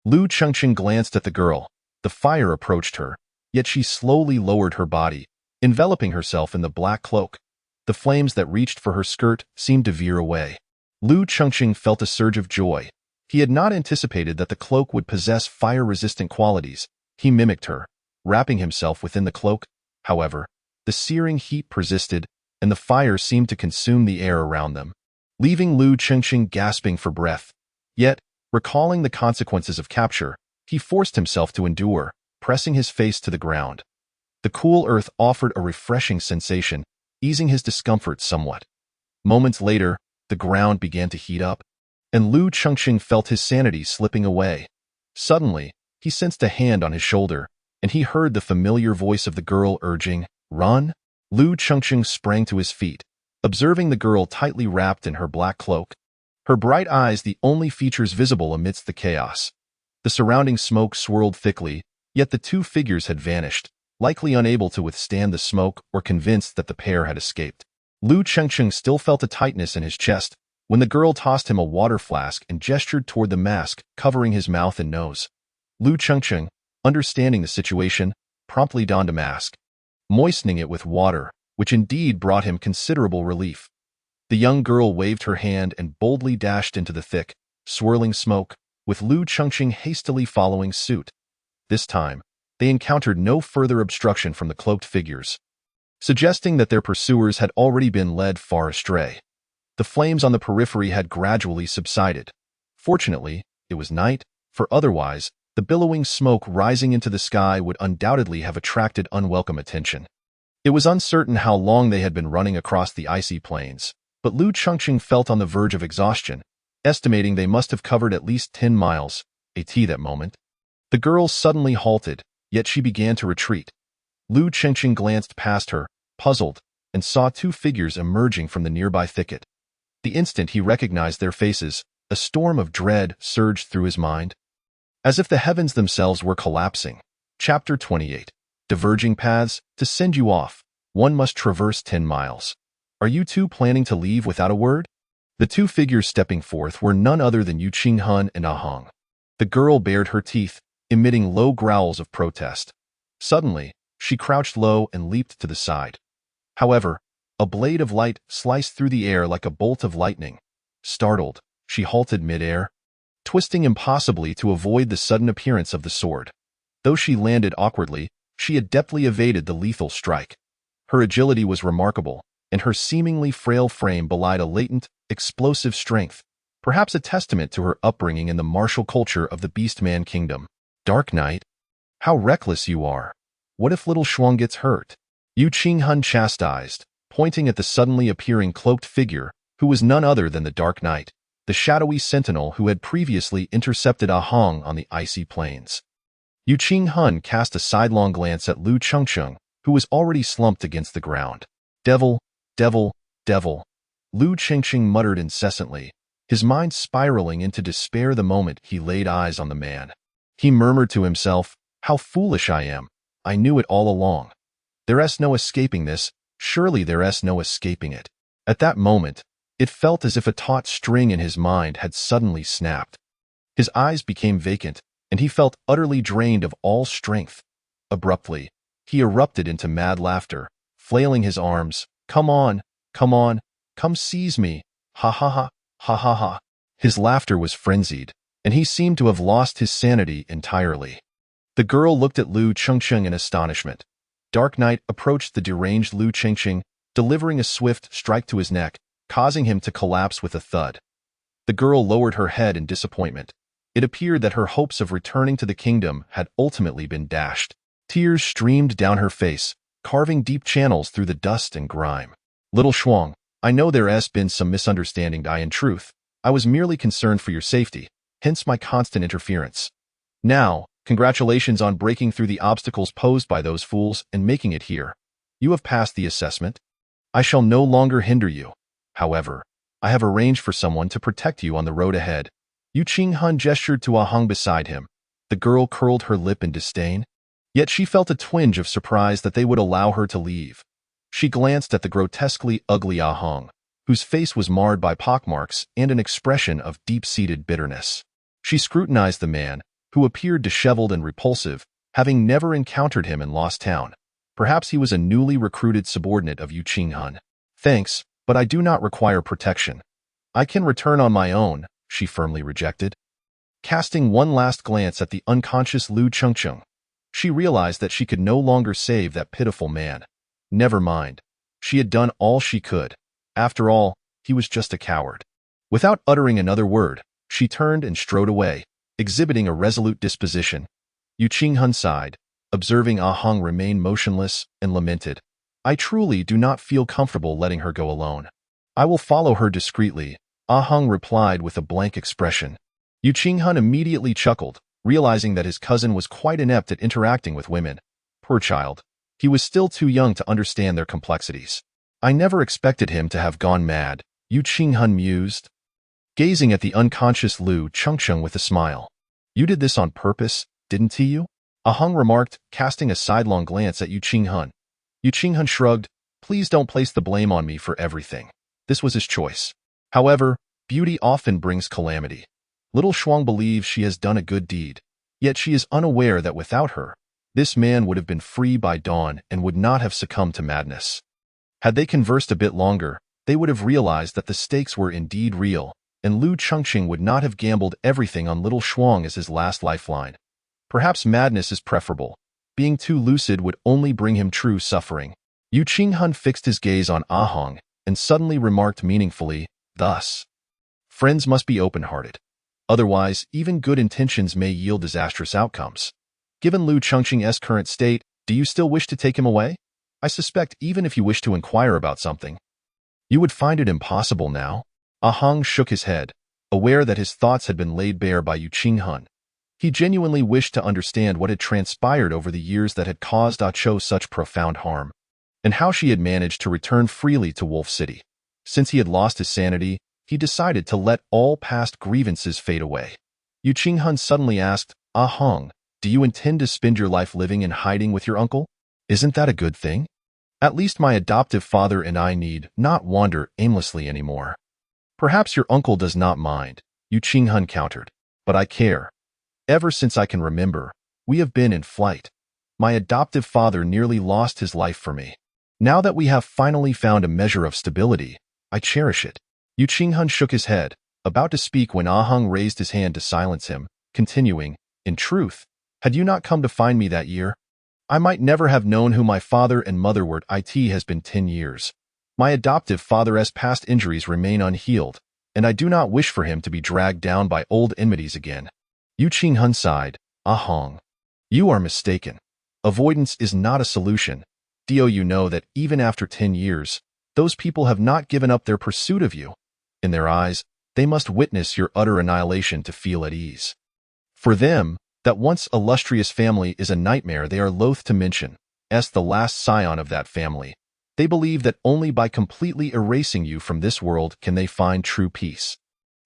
Lu Chengqing glanced at the girl. The fire approached her, yet she slowly lowered her body, enveloping herself in the black cloak. The flames that reached for her skirt seemed to veer away. Lu Chengqing felt a surge of joy. He had not anticipated that the cloak would possess fire-resistant qualities. He mimicked her, wrapping himself within the cloak. However, the searing heat persisted, and the fire seemed to consume the air around them, leaving Lu Chengxing gasping for breath. Yet, recalling the consequences of capture, he forced himself to endure, pressing his face to the ground. The cool earth offered a refreshing sensation, easing his discomfort somewhat. Moments later, the ground began to heat up, and Lu Chengxing felt his sanity slipping away. Suddenly, he sensed a hand on his shoulder, and he heard the familiar voice of the girl urging, "Run!" Lu Chengxing sprang to his feet, observing the girl tightly wrapped in her black cloak, her bright eyes the only features visible amidst the chaos. The surrounding smoke swirled thickly, yet the two figures had vanished, likely unable to withstand the smoke or convinced that the pair had escaped. Lu Chengxing still felt a tightness in his chest when the girl tossed him a water flask and gestured toward the mask covering his mouth and nose. Lu Chengxing, understanding the situation, promptly donned a mask, moistening it with water, which indeed brought him considerable relief. The young girl waved her hand and boldly dashed into the thick, swirling smoke, with Lu Chengxing hastily following suit. This time, they encountered no further obstruction from the cloaked figures, suggesting that their pursuers had already been led far astray. The flames on the periphery had gradually subsided. Fortunately, it was night, for otherwise, the billowing smoke rising into the sky would undoubtedly have attracted unwelcome attention. It was uncertain how long they had been running across the icy plains, but Lu Chengxing felt on the verge of exhaustion, estimating they must have covered at least 10 miles, that moment. The girl suddenly halted, yet she began to retreat. Lu Chengxing glanced past her, puzzled, and saw two figures emerging from the nearby thicket. The instant he recognized their faces, a storm of dread surged through his mind, as if the heavens themselves were collapsing. Chapter 28. Diverging paths. To send you off, one must traverse 10 miles. Are you two planning to leave without a word? The two figures stepping forth were none other than Yu Qinghan and Ahang. The girl bared her teeth, emitting low growls of protest. Suddenly, she crouched low and leaped to the side. However, a blade of light sliced through the air like a bolt of lightning. Startled, she halted mid-air, twisting impossibly to avoid the sudden appearance of the sword. Though she landed awkwardly, she adeptly evaded the lethal strike. Her agility was remarkable, and her seemingly frail frame belied a latent, explosive strength, perhaps a testament to her upbringing in the martial culture of the Beastman Kingdom. Dark Knight, how reckless you are. What if little Shuang gets hurt? Yu Qinghan chastised, pointing at the suddenly appearing cloaked figure, who was none other than the Dark Knight, the shadowy sentinel who had previously intercepted Ahang on the icy plains. Yu Qinghan cast a sidelong glance at Lu Chengxing, who was already slumped against the ground. Devil, devil, devil. Lu Chengxing muttered incessantly, his mind spiraling into despair the moment he laid eyes on the man. He murmured to himself, "How foolish I am. I knew it all along. There's no escaping this, surely there's no escaping it." At that moment, it felt as if a taut string in his mind had suddenly snapped. His eyes became vacant, and he felt utterly drained of all strength. Abruptly, he erupted into mad laughter, flailing his arms. Come on, come seize me. Ha ha ha, ha ha ha. His laughter was frenzied, and he seemed to have lost his sanity entirely. The girl looked at Lu Chengxing in astonishment. Dark Knight approached the deranged Lu Chengxing, delivering a swift strike to his neck, causing him to collapse with a thud. The girl lowered her head in disappointment. It appeared that her hopes of returning to the kingdom had ultimately been dashed. Tears streamed down her face, carving deep channels through the dust and grime. Little Shuang, I know there's been some misunderstanding. In truth, I was merely concerned for your safety, hence my constant interference. Now, congratulations on breaking through the obstacles posed by those fools and making it here. You have passed the assessment. I shall no longer hinder you. However, I have arranged for someone to protect you on the road ahead. Yu Qinghan gestured to Ahang beside him. The girl curled her lip in disdain, yet she felt a twinge of surprise that they would allow her to leave. She glanced at the grotesquely ugly Ahang, whose face was marred by pockmarks and an expression of deep-seated bitterness. She scrutinized the man, who appeared disheveled and repulsive, having never encountered him in Lost Town. Perhaps he was a newly recruited subordinate of Yu Qinghan. Thanks, but I do not require protection. I can return on my own, she firmly rejected. Casting one last glance at the unconscious Lu Chengcheng, she realized that she could no longer save that pitiful man. Never mind. She had done all she could. After all, he was just a coward. Without uttering another word, she turned and strode away, exhibiting a resolute disposition. Yu Qinghun sighed, observing Ah Hong remain motionless, and lamented, "I truly do not feel comfortable letting her go alone. I will follow her discreetly," Ah Hong replied with a blank expression. Yu Qinghun immediately chuckled, realizing that his cousin was quite inept at interacting with women. Poor child. He was still too young to understand their complexities. "I never expected him to have gone mad," Yu Qinghun mused, gazing at the unconscious Lu Chengcheng with a smile. "You did this on purpose, didn't you?" Ah Hong remarked, casting a sidelong glance at Yu Qinghun. Yu Qinghun shrugged, "Please don't place the blame on me for everything. This was his choice. However, beauty often brings calamity. Little Shuang believes she has done a good deed, yet she is unaware that without her, this man would have been free by dawn and would not have succumbed to madness." Had they conversed a bit longer, they would have realized that the stakes were indeed real, and Lu Chengqing would not have gambled everything on little Shuang as his last lifeline. Perhaps madness is preferable. Being too lucid would only bring him true suffering. Yu Qinghun fixed his gaze on Ah Hong and suddenly remarked meaningfully, "Thus, friends must be open-hearted. Otherwise, even good intentions may yield disastrous outcomes. Given Lu Chengqing's current state, do you still wish to take him away? I suspect even if you wish to inquire about something, you would find it impossible now." Ah Hong shook his head, aware that his thoughts had been laid bare by Yu Qinghun. He genuinely wished to understand what had transpired over the years that had caused Ah Cho such profound harm, and how she had managed to return freely to Wolf City. Since he had lost his sanity, he decided to let all past grievances fade away. Yu Qinghun suddenly asked, "Ah Hong, do you intend to spend your life living in hiding with your uncle? Isn't that a good thing? At least my adoptive father and I need not wander aimlessly anymore." "Perhaps your uncle does not mind," Yu Qinghun countered, "but I care. Ever since I can remember, we have been in flight. My adoptive father nearly lost his life for me. Now that we have finally found a measure of stability, I cherish it." Yu Qinghun shook his head, about to speak when Ah Hong raised his hand to silence him, continuing, "In truth, had you not come to find me that year, I might never have known who my father and mother were. It has been 10 years. My adoptive father's past injuries remain unhealed, and I do not wish for him to be dragged down by old enmities again." Yu Qinghun sighed, "Ah Hong, you are mistaken. Avoidance is not a solution. You know that even after 10 years, those people have not given up their pursuit of you. In their eyes, they must witness your utter annihilation to feel at ease. For them, that once illustrious family is a nightmare they are loath to mention. As the last scion of that family, they believe that only by completely erasing you from this world can they find true peace.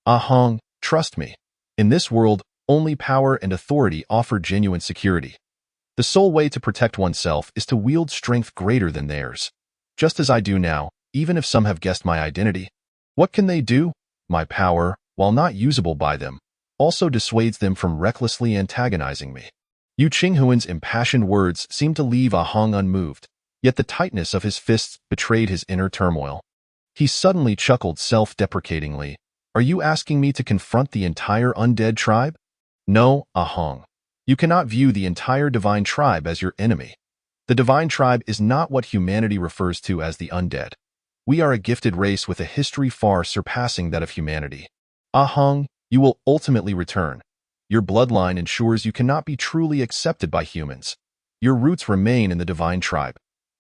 Ah Hong, trust me. In this world, only power and authority offer genuine security. The sole way to protect oneself is to wield strength greater than theirs. Just as I do now, even if some have guessed my identity. What can they do? My power, while not usable by them, also dissuades them from recklessly antagonizing me." Yu Qinghuan's impassioned words seemed to leave Ah Hong unmoved, yet the tightness of his fists betrayed his inner turmoil. He suddenly chuckled self-deprecatingly. "Are you asking me to confront the entire undead tribe? No, Ah Hong. You cannot view the entire divine tribe as your enemy. The divine tribe is not what humanity refers to as the undead. We are a gifted race with a history far surpassing that of humanity. Ah Hong, you will ultimately return. Your bloodline ensures you cannot be truly accepted by humans. Your roots remain in the divine tribe.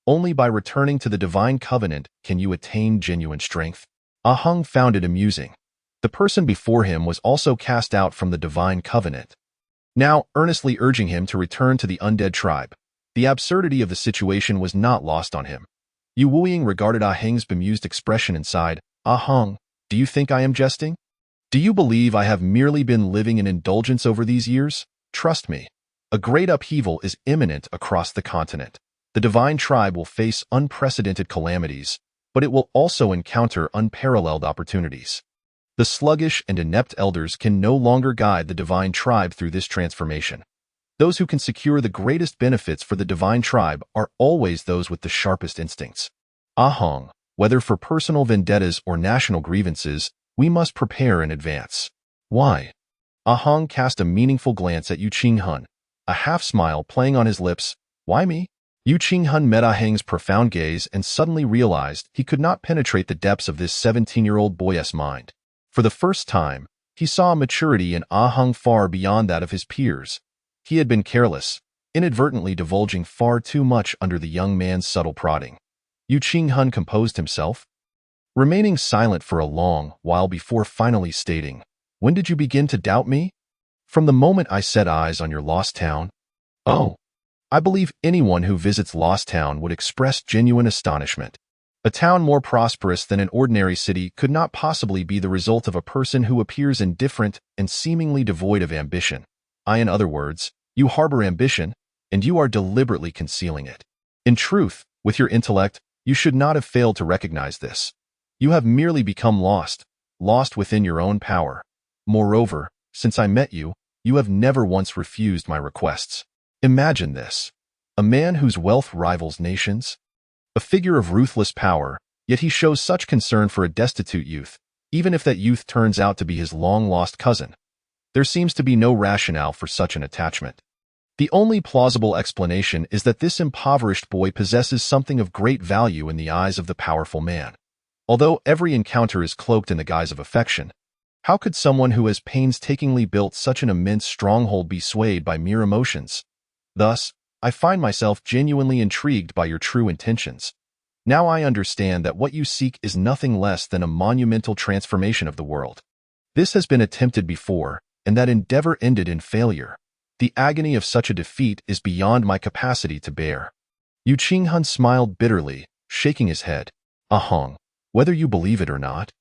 Only by returning to the divine covenant can you attain genuine strength." Ah Hong found it amusing. The person before him was also cast out from the divine covenant, now earnestly urging him to return to the undead tribe. The absurdity of the situation was not lost on him. Yu Wuying regarded Ah Heng's bemused expression and sighed, "Ah Hong, do you think I am jesting? Do you believe I have merely been living in indulgence over these years? Trust me, a great upheaval is imminent across the continent. The divine tribe will face unprecedented calamities, but it will also encounter unparalleled opportunities. The sluggish and inept elders can no longer guide the divine tribe through this transformation. Those who can secure the greatest benefits for the divine tribe are always those with the sharpest instincts. Ah Hong, whether for personal vendettas or national grievances, we must prepare in advance." "Why?" Ahang cast a meaningful glance at Yu Qinghun, a half-smile playing on his lips. Why me? Yu Qinghun met Ahang's profound gaze and suddenly realized he could not penetrate the depths of this 17-year-old boy's mind. For the first time, he saw a maturity in Ahang far beyond that of his peers. He had been careless, inadvertently divulging far too much under the young man's subtle prodding. Yu Qinghun composed himself, remaining silent for a long while before finally stating, "When did you begin to doubt me?" "From the moment I set eyes on your lost town." "Oh." I believe anyone who visits Lost Town would express genuine astonishment. A town more prosperous than an ordinary city could not possibly be the result of a person who appears indifferent and seemingly devoid of ambition. In other words, you harbor ambition, and you are deliberately concealing it. In truth, with your intellect, you should not have failed to recognize this. You have merely become lost within your own power. Moreover, since I met you, you have never once refused my requests. Imagine this. A man whose wealth rivals nations? A figure of ruthless power, yet he shows such concern for a destitute youth, even if that youth turns out to be his long-lost cousin. There seems to be no rationale for such an attachment. The only plausible explanation is that this impoverished boy possesses something of great value in the eyes of the powerful man. Although every encounter is cloaked in the guise of affection, how could someone who has painstakingly built such an immense stronghold be swayed by mere emotions? Thus, I find myself genuinely intrigued by your true intentions. Now I understand that what you seek is nothing less than a monumental transformation of the world. This has been attempted before, and that endeavor ended in failure. The agony of such a defeat is beyond my capacity to bear. Yu Qinghun smiled bitterly, shaking his head. Ahang, whether you believe it or not,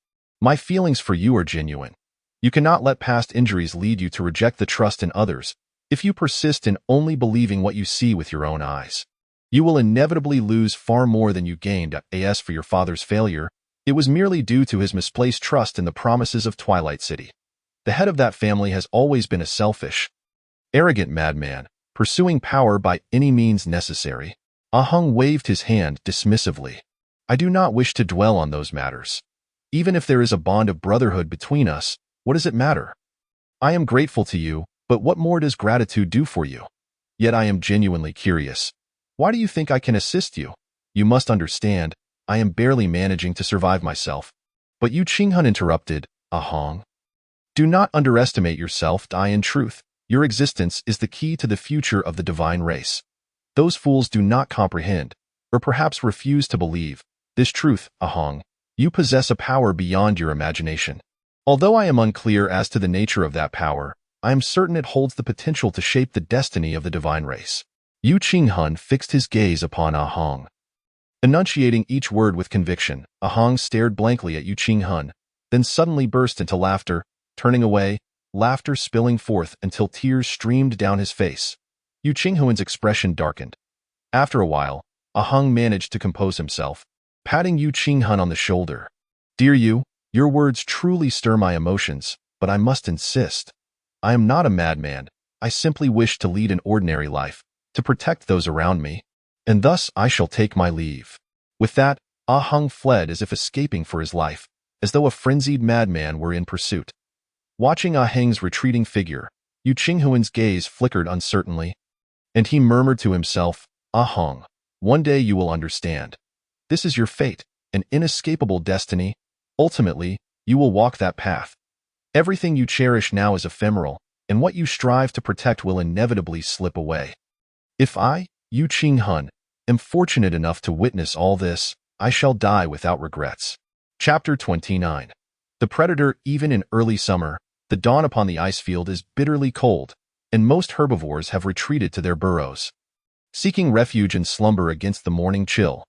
my feelings for you are genuine. You cannot let past injuries lead you to reject the trust in others. If you persist in only believing what you see with your own eyes, you will inevitably lose far more than you gained. As for your father's failure, it was merely due to his misplaced trust in the promises of Twilight City. The head of that family has always been a selfish, arrogant madman, pursuing power by any means necessary. Ahang waved his hand dismissively. I do not wish to dwell on those matters. Even if there is a bond of brotherhood between us, what does it matter? I am grateful to you, but what more does gratitude do for you? Yet I am genuinely curious. Why do you think I can assist you? You must understand, I am barely managing to survive myself. But Yu Qinghun interrupted, Ahang. Do not underestimate yourself. In truth, your existence is the key to the future of the divine race. Those fools do not comprehend, or perhaps refuse to believe, this truth, Ahang. You possess a power beyond your imagination. Although I am unclear as to the nature of that power, I am certain it holds the potential to shape the destiny of the divine race. Yu Qinghun fixed his gaze upon Ahang. Enunciating each word with conviction, Ahang stared blankly at Yu Qinghun, then suddenly burst into laughter, turning away, laughter spilling forth until tears streamed down his face. Yu Qinghun's expression darkened. After a while, Ahang managed to compose himself, patting Yu Qinghun on the shoulder. Dear Yu, your words truly stir my emotions, but I must insist. I am not a madman. I simply wish to lead an ordinary life, to protect those around me, and thus I shall take my leave. With that, Ahang fled as if escaping for his life, as though a frenzied madman were in pursuit. Watching Ahang's retreating figure, Yu Qinghun's gaze flickered uncertainly, and he murmured to himself, Ahang, one day you will understand. This is your fate, an inescapable destiny. Ultimately, you will walk that path. Everything you cherish now is ephemeral, and what you strive to protect will inevitably slip away. If I, Yu Qinghun, am fortunate enough to witness all this, I shall die without regrets. Chapter 29. The predator. Even in early summer, the dawn upon the ice field is bitterly cold, and most herbivores have retreated to their burrows, seeking refuge in slumber against the morning chill.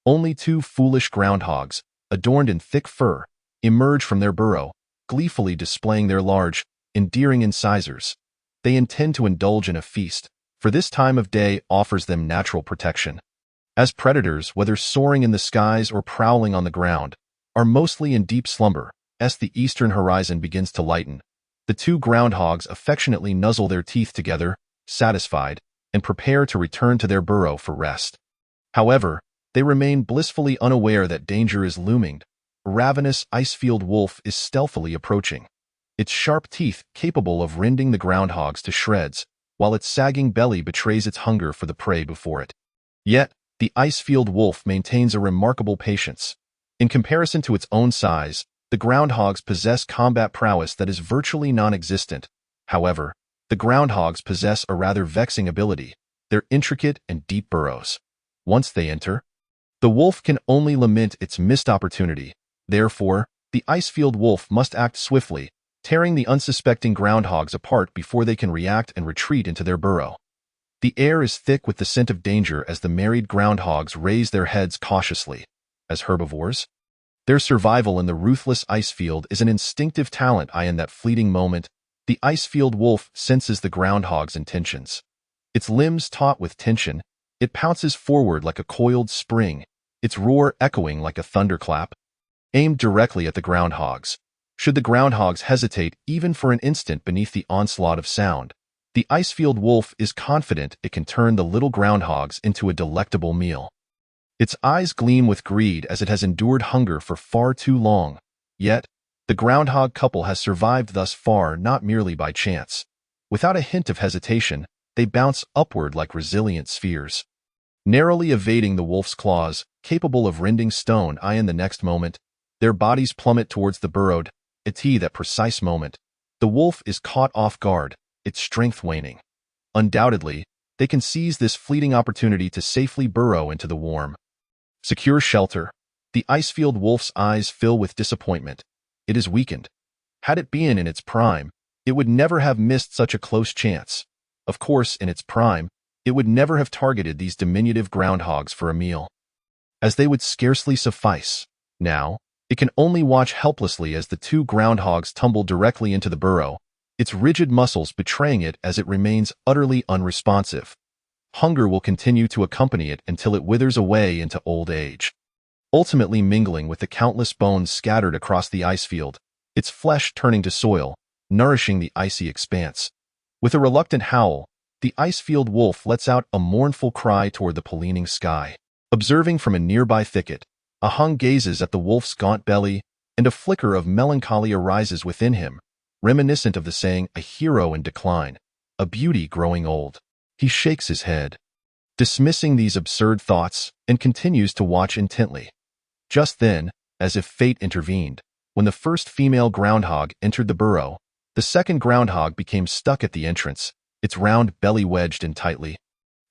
Only two foolish groundhogs, adorned in thick fur, emerge from their burrow, gleefully displaying their large, endearing incisors. They intend to indulge in a feast, for this time of day offers them natural protection. As predators, whether soaring in the skies or prowling on the ground, are mostly in deep slumber. As the eastern horizon begins to lighten, the two groundhogs affectionately nuzzle their teeth together, satisfied, and prepare to return to their burrow for rest. However, they remain blissfully unaware that danger is looming. A ravenous ice-field wolf is stealthily approaching. its sharp teeth capable of rending the groundhogs to shreds, while its sagging belly betrays its hunger for the prey before it. Yet, the ice-field wolf maintains a remarkable patience. In comparison to its own size, the groundhogs possess combat prowess that is virtually non-existent. However, the groundhogs possess a rather vexing ability: their intricate and deep burrows. Once they enter, the wolf can only lament its missed opportunity. Therefore, the ice-field wolf must act swiftly, tearing the unsuspecting groundhogs apart before they can react and retreat into their burrow. The air is thick with the scent of danger as the married groundhogs raise their heads cautiously. As herbivores, their survival in the ruthless ice field is an instinctive talent. In that fleeting moment, the ice-field wolf senses the groundhog's intentions. Its limbs taut with tension, it pounces forward like a coiled spring, its roar echoing like a thunderclap, aimed directly at the groundhogs. Should the groundhogs hesitate even for an instant beneath the onslaught of sound, the ice-field wolf is confident it can turn the little groundhogs into a delectable meal. Its eyes gleam with greed as it has endured hunger for far too long. Yet, the groundhog couple has survived thus far not merely by chance. Without a hint of hesitation, they bounce upward like resilient spheres, narrowly evading the wolf's claws, capable of rending stone. In the next moment, their bodies plummet towards the burrowed. At that precise moment, the wolf is caught off guard, its strength waning. Undoubtedly, they can seize this fleeting opportunity to safely burrow into the warm, secure shelter. The ice-field wolf's eyes fill with disappointment. It is weakened. Had it been in its prime, it would never have missed such a close chance. Of course, in its prime, it would never have targeted these diminutive groundhogs for a meal, as they would scarcely suffice. Now, it can only watch helplessly as the two groundhogs tumble directly into the burrow, its rigid muscles betraying it as it remains utterly unresponsive. Hunger will continue to accompany it until it withers away into old age, ultimately mingling with the countless bones scattered across the ice field, its flesh turning to soil, nourishing the icy expanse. With a reluctant howl, the ice-field wolf lets out a mournful cry toward the paleening sky. Observing from a nearby thicket, Ahung gazes at the wolf's gaunt belly, and a flicker of melancholy arises within him, reminiscent of the saying, "A hero in decline, a beauty growing old." He shakes his head, dismissing these absurd thoughts, and continues to watch intently. Just then, as if fate intervened, when the first female groundhog entered the burrow, the second groundhog became stuck at the entrance, its round belly wedged in tightly,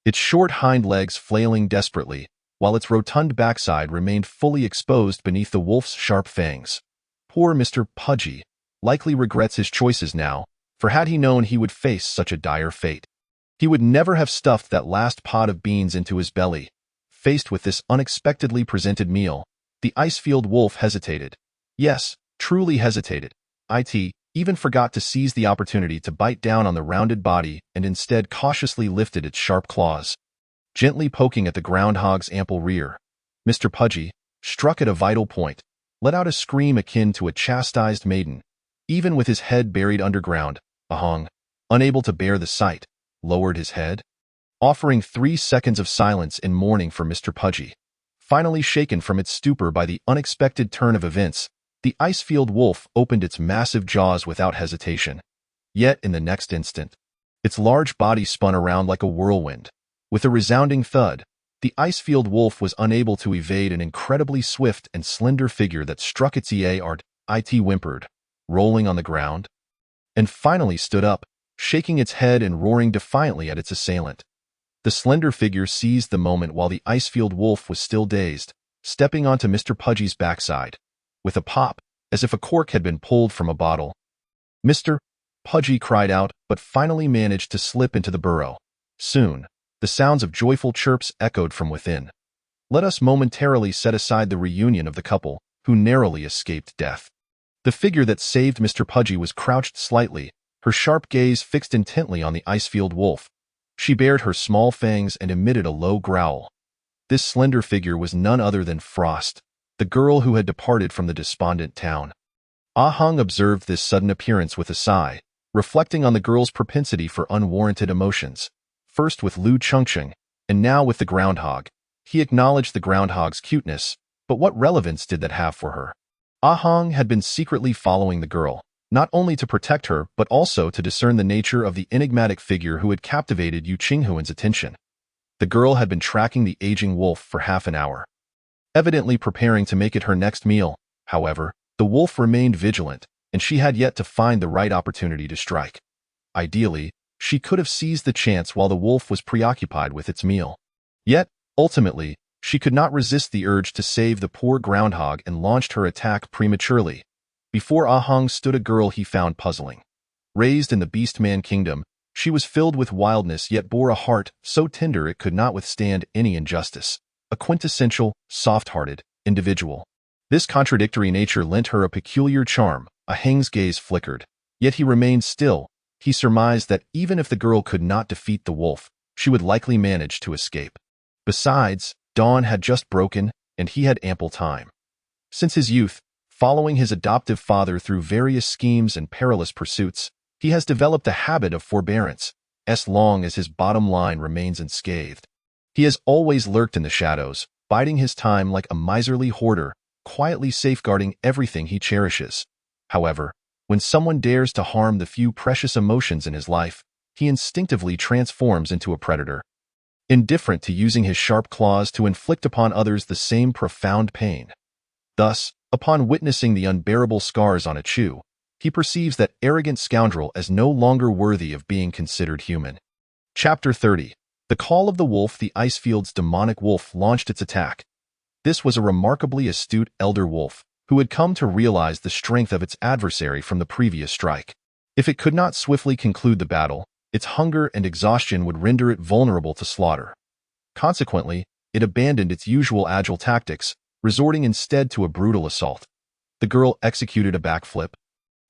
its short hind legs flailing desperately, while its rotund backside remained fully exposed beneath the wolf's sharp fangs. Poor Mr. Pudgy likely regrets his choices now, for had he known he would face such a dire fate, he would never have stuffed that last pot of beans into his belly. Faced with this unexpectedly presented meal, the ice-field wolf hesitated. Yes, truly hesitated. It even forgot to seize the opportunity to bite down on the rounded body and instead cautiously lifted its sharp claws, gently poking at the groundhog's ample rear. Mr. Pudgy, struck at a vital point, let out a scream akin to a chastised maiden. Even with his head buried underground, Ahung, unable to bear the sight, lowered his head, offering 3 seconds of silence in mourning for Mr. Pudgy. Finally shaken from its stupor by the unexpected turn of events, the ice-field wolf opened its massive jaws without hesitation. Yet in the next instant, its large body spun around like a whirlwind. With a resounding thud, the ice-field wolf was unable to evade an incredibly swift and slender figure that struck its ear. It whimpered, rolling on the ground, and finally stood up, shaking its head and roaring defiantly at its assailant. The slender figure seized the moment while the ice-field wolf was still dazed, stepping onto Mr. Pudgy's backside. With a pop, as if a cork had been pulled from a bottle, Mr. Pudgy cried out, but finally managed to slip into the burrow. Soon, the sounds of joyful chirps echoed from within. Let us momentarily set aside the reunion of the couple, who narrowly escaped death. The figure that saved Mr. Pudgy was crouched slightly, her sharp gaze fixed intently on the ice-field wolf. She bared her small fangs and emitted a low growl. This slender figure was none other than Frost, the girl who had departed from the despondent town. Ahung observed this sudden appearance with a sigh, reflecting on the girl's propensity for unwarranted emotions. First with Lu Chengcheng, and now with the groundhog. He acknowledged the groundhog's cuteness, but what relevance did that have for her? Ahung had been secretly following the girl, not only to protect her but also to discern the nature of the enigmatic figure who had captivated Yu Qinghuan's attention. The girl had been tracking the aging wolf for half an hour, evidently preparing to make it her next meal. However, the wolf remained vigilant, and she had yet to find the right opportunity to strike. Ideally, she could have seized the chance while the wolf was preoccupied with its meal. Yet, ultimately, she could not resist the urge to save the poor groundhog and launched her attack prematurely. Before Ahang stood a girl he found puzzling. Raised in the Beastman kingdom, she was filled with wildness yet bore a heart so tender it could not withstand any injustice. A quintessential, soft-hearted individual. This contradictory nature lent her a peculiar charm. Ahang's gaze flickered, yet he remained still. He surmised that even if the girl could not defeat the wolf, she would likely manage to escape. Besides, dawn had just broken, and he had ample time. Since his youth, following his adoptive father through various schemes and perilous pursuits, he has developed a habit of forbearance, as long as his bottom line remains unscathed. He has always lurked in the shadows, biding his time like a miserly hoarder, quietly safeguarding everything he cherishes. However, when someone dares to harm the few precious emotions in his life, he instinctively transforms into a predator, indifferent to using his sharp claws to inflict upon others the same profound pain. Thus, upon witnessing the unbearable scars on a Chu, he perceives that arrogant scoundrel as no longer worthy of being considered human. Chapter 30. The Call of the Wolf. The Icefield's demonic wolf launched its attack. This was a remarkably astute elder wolf, who had come to realize the strength of its adversary from the previous strike. If it could not swiftly conclude the battle, its hunger and exhaustion would render it vulnerable to slaughter. Consequently, it abandoned its usual agile tactics, resorting instead to a brutal assault. The girl executed a backflip,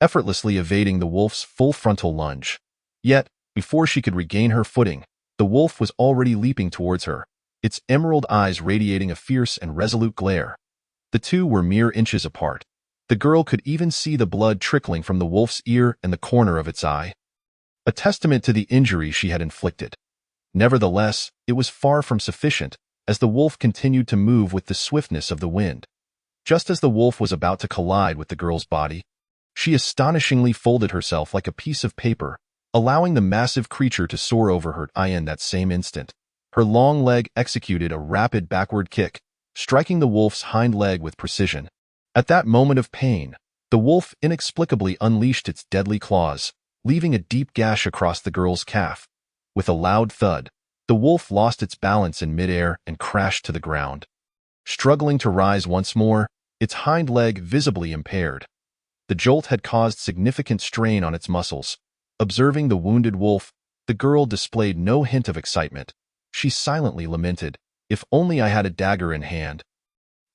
effortlessly evading the wolf's full frontal lunge. Yet, before she could regain her footing, the wolf was already leaping towards her, its emerald eyes radiating a fierce and resolute glare. The two were mere inches apart. The girl could even see the blood trickling from the wolf's ear and the corner of its eye, a testament to the injury she had inflicted. Nevertheless, it was far from sufficient, as the wolf continued to move with the swiftness of the wind. Just as the wolf was about to collide with the girl's body, she astonishingly folded herself like a piece of paper, allowing the massive creature to soar over her. In that same instant, her long leg executed a rapid backward kick, striking the wolf's hind leg with precision. At that moment of pain, the wolf inexplicably unleashed its deadly claws, leaving a deep gash across the girl's calf. With a loud thud, the wolf lost its balance in midair and crashed to the ground. Struggling to rise once more, its hind leg visibly impaired. The jolt had caused significant strain on its muscles. Observing the wounded wolf, the girl displayed no hint of excitement. She silently lamented, "If only I had a dagger in hand,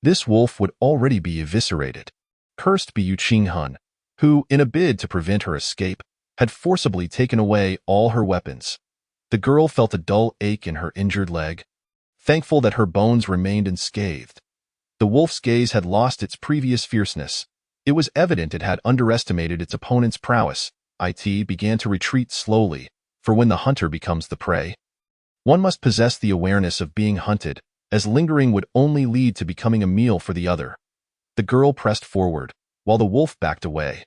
this wolf would already be eviscerated." Cursed be Yu Qinghuan, who, in a bid to prevent her escape, had forcibly taken away all her weapons. The girl felt a dull ache in her injured leg, thankful that her bones remained unscathed. The wolf's gaze had lost its previous fierceness. It was evident it had underestimated its opponent's prowess. It began to retreat slowly, for when the hunter becomes the prey, one must possess the awareness of being hunted, as lingering would only lead to becoming a meal for the other. The girl pressed forward, while the wolf backed away.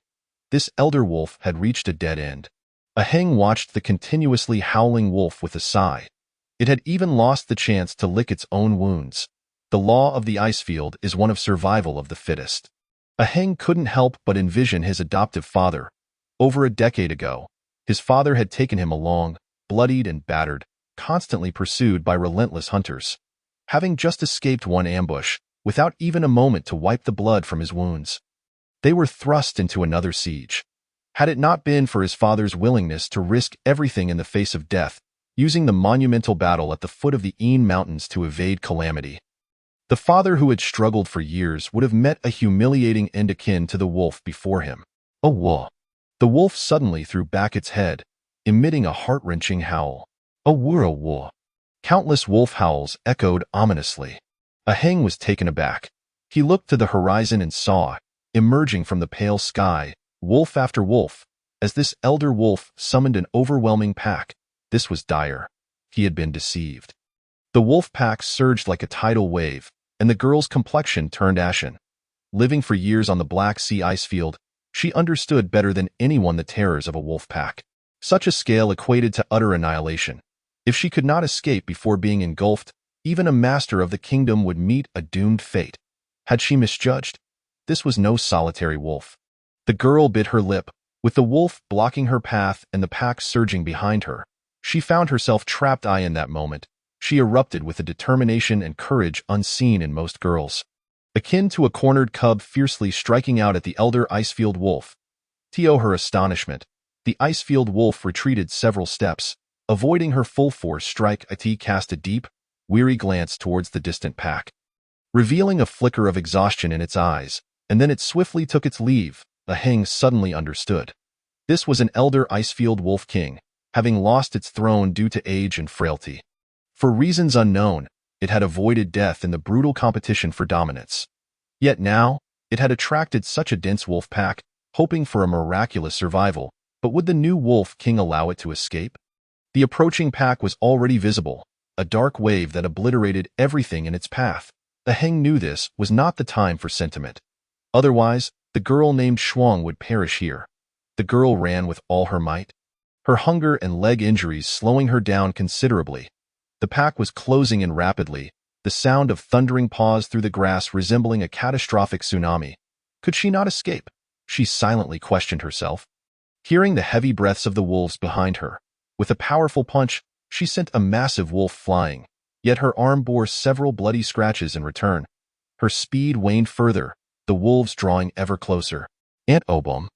This elder wolf had reached a dead end. Ahang watched the continuously howling wolf with a sigh. It had even lost the chance to lick its own wounds. The law of the Icefield is one of survival of the fittest. Ahang couldn't help but envision his adoptive father. Over a decade ago, his father had taken him along, bloodied and battered, constantly pursued by relentless hunters. Having just escaped one ambush, without even a moment to wipe the blood from his wounds, they were thrust into another siege. Had it not been for his father's willingness to risk everything in the face of death, using the monumental battle at the foot of the Een Mountains to evade calamity, the father who had struggled for years would have met a humiliating end akin to the wolf before him. A wah! The wolf suddenly threw back its head, emitting a heart-wrenching howl. A wah! Countless wolf howls echoed ominously. Ahang was taken aback. He looked to the horizon and saw, emerging from the pale sky, wolf after wolf. As this elder wolf summoned an overwhelming pack, this was dire. He had been deceived. The wolf pack surged like a tidal wave, and the girl's complexion turned ashen. Living for years on the Black Sea icefield, She understood better than anyone the terrors of a wolf pack. Such a scale equated to utter annihilation. If she could not escape before being engulfed, even a master of the kingdom would meet a doomed fate. Had she misjudged? This was no solitary wolf. The girl bit her lip, with the wolf blocking her path and the pack surging behind her. She found herself trapped in that moment. She erupted with a determination and courage unseen in most girls. Akin to a cornered cub fiercely striking out at the elder Icefield wolf. To her astonishment, the Icefield wolf retreated several steps, avoiding her full force strike. It cast a deep, weary glance towards the distant pack, revealing a flicker of exhaustion in its eyes, and then it swiftly took its leave. The hang suddenly understood. This was an elder Icefield wolf king, having lost its throne due to age and frailty. For reasons unknown, it had avoided death in the brutal competition for dominance. Yet now, it had attracted such a dense wolf pack, hoping for a miraculous survival, but would the new wolf king allow it to escape? The approaching pack was already visible, a dark wave that obliterated everything in its path. The hang knew this was not the time for sentiment. Otherwise, the girl named Shuang would perish here. The girl ran with all her might, her hunger and leg injuries slowing her down considerably. The pack was closing in rapidly, the sound of thundering paws through the grass resembling a catastrophic tsunami. Could she not escape? She silently questioned herself. Hearing the heavy breaths of the wolves behind her, with a powerful punch, she sent a massive wolf flying, yet her arm bore several bloody scratches in return. Her speed waned further, the wolves drawing ever closer. Aunt Obum,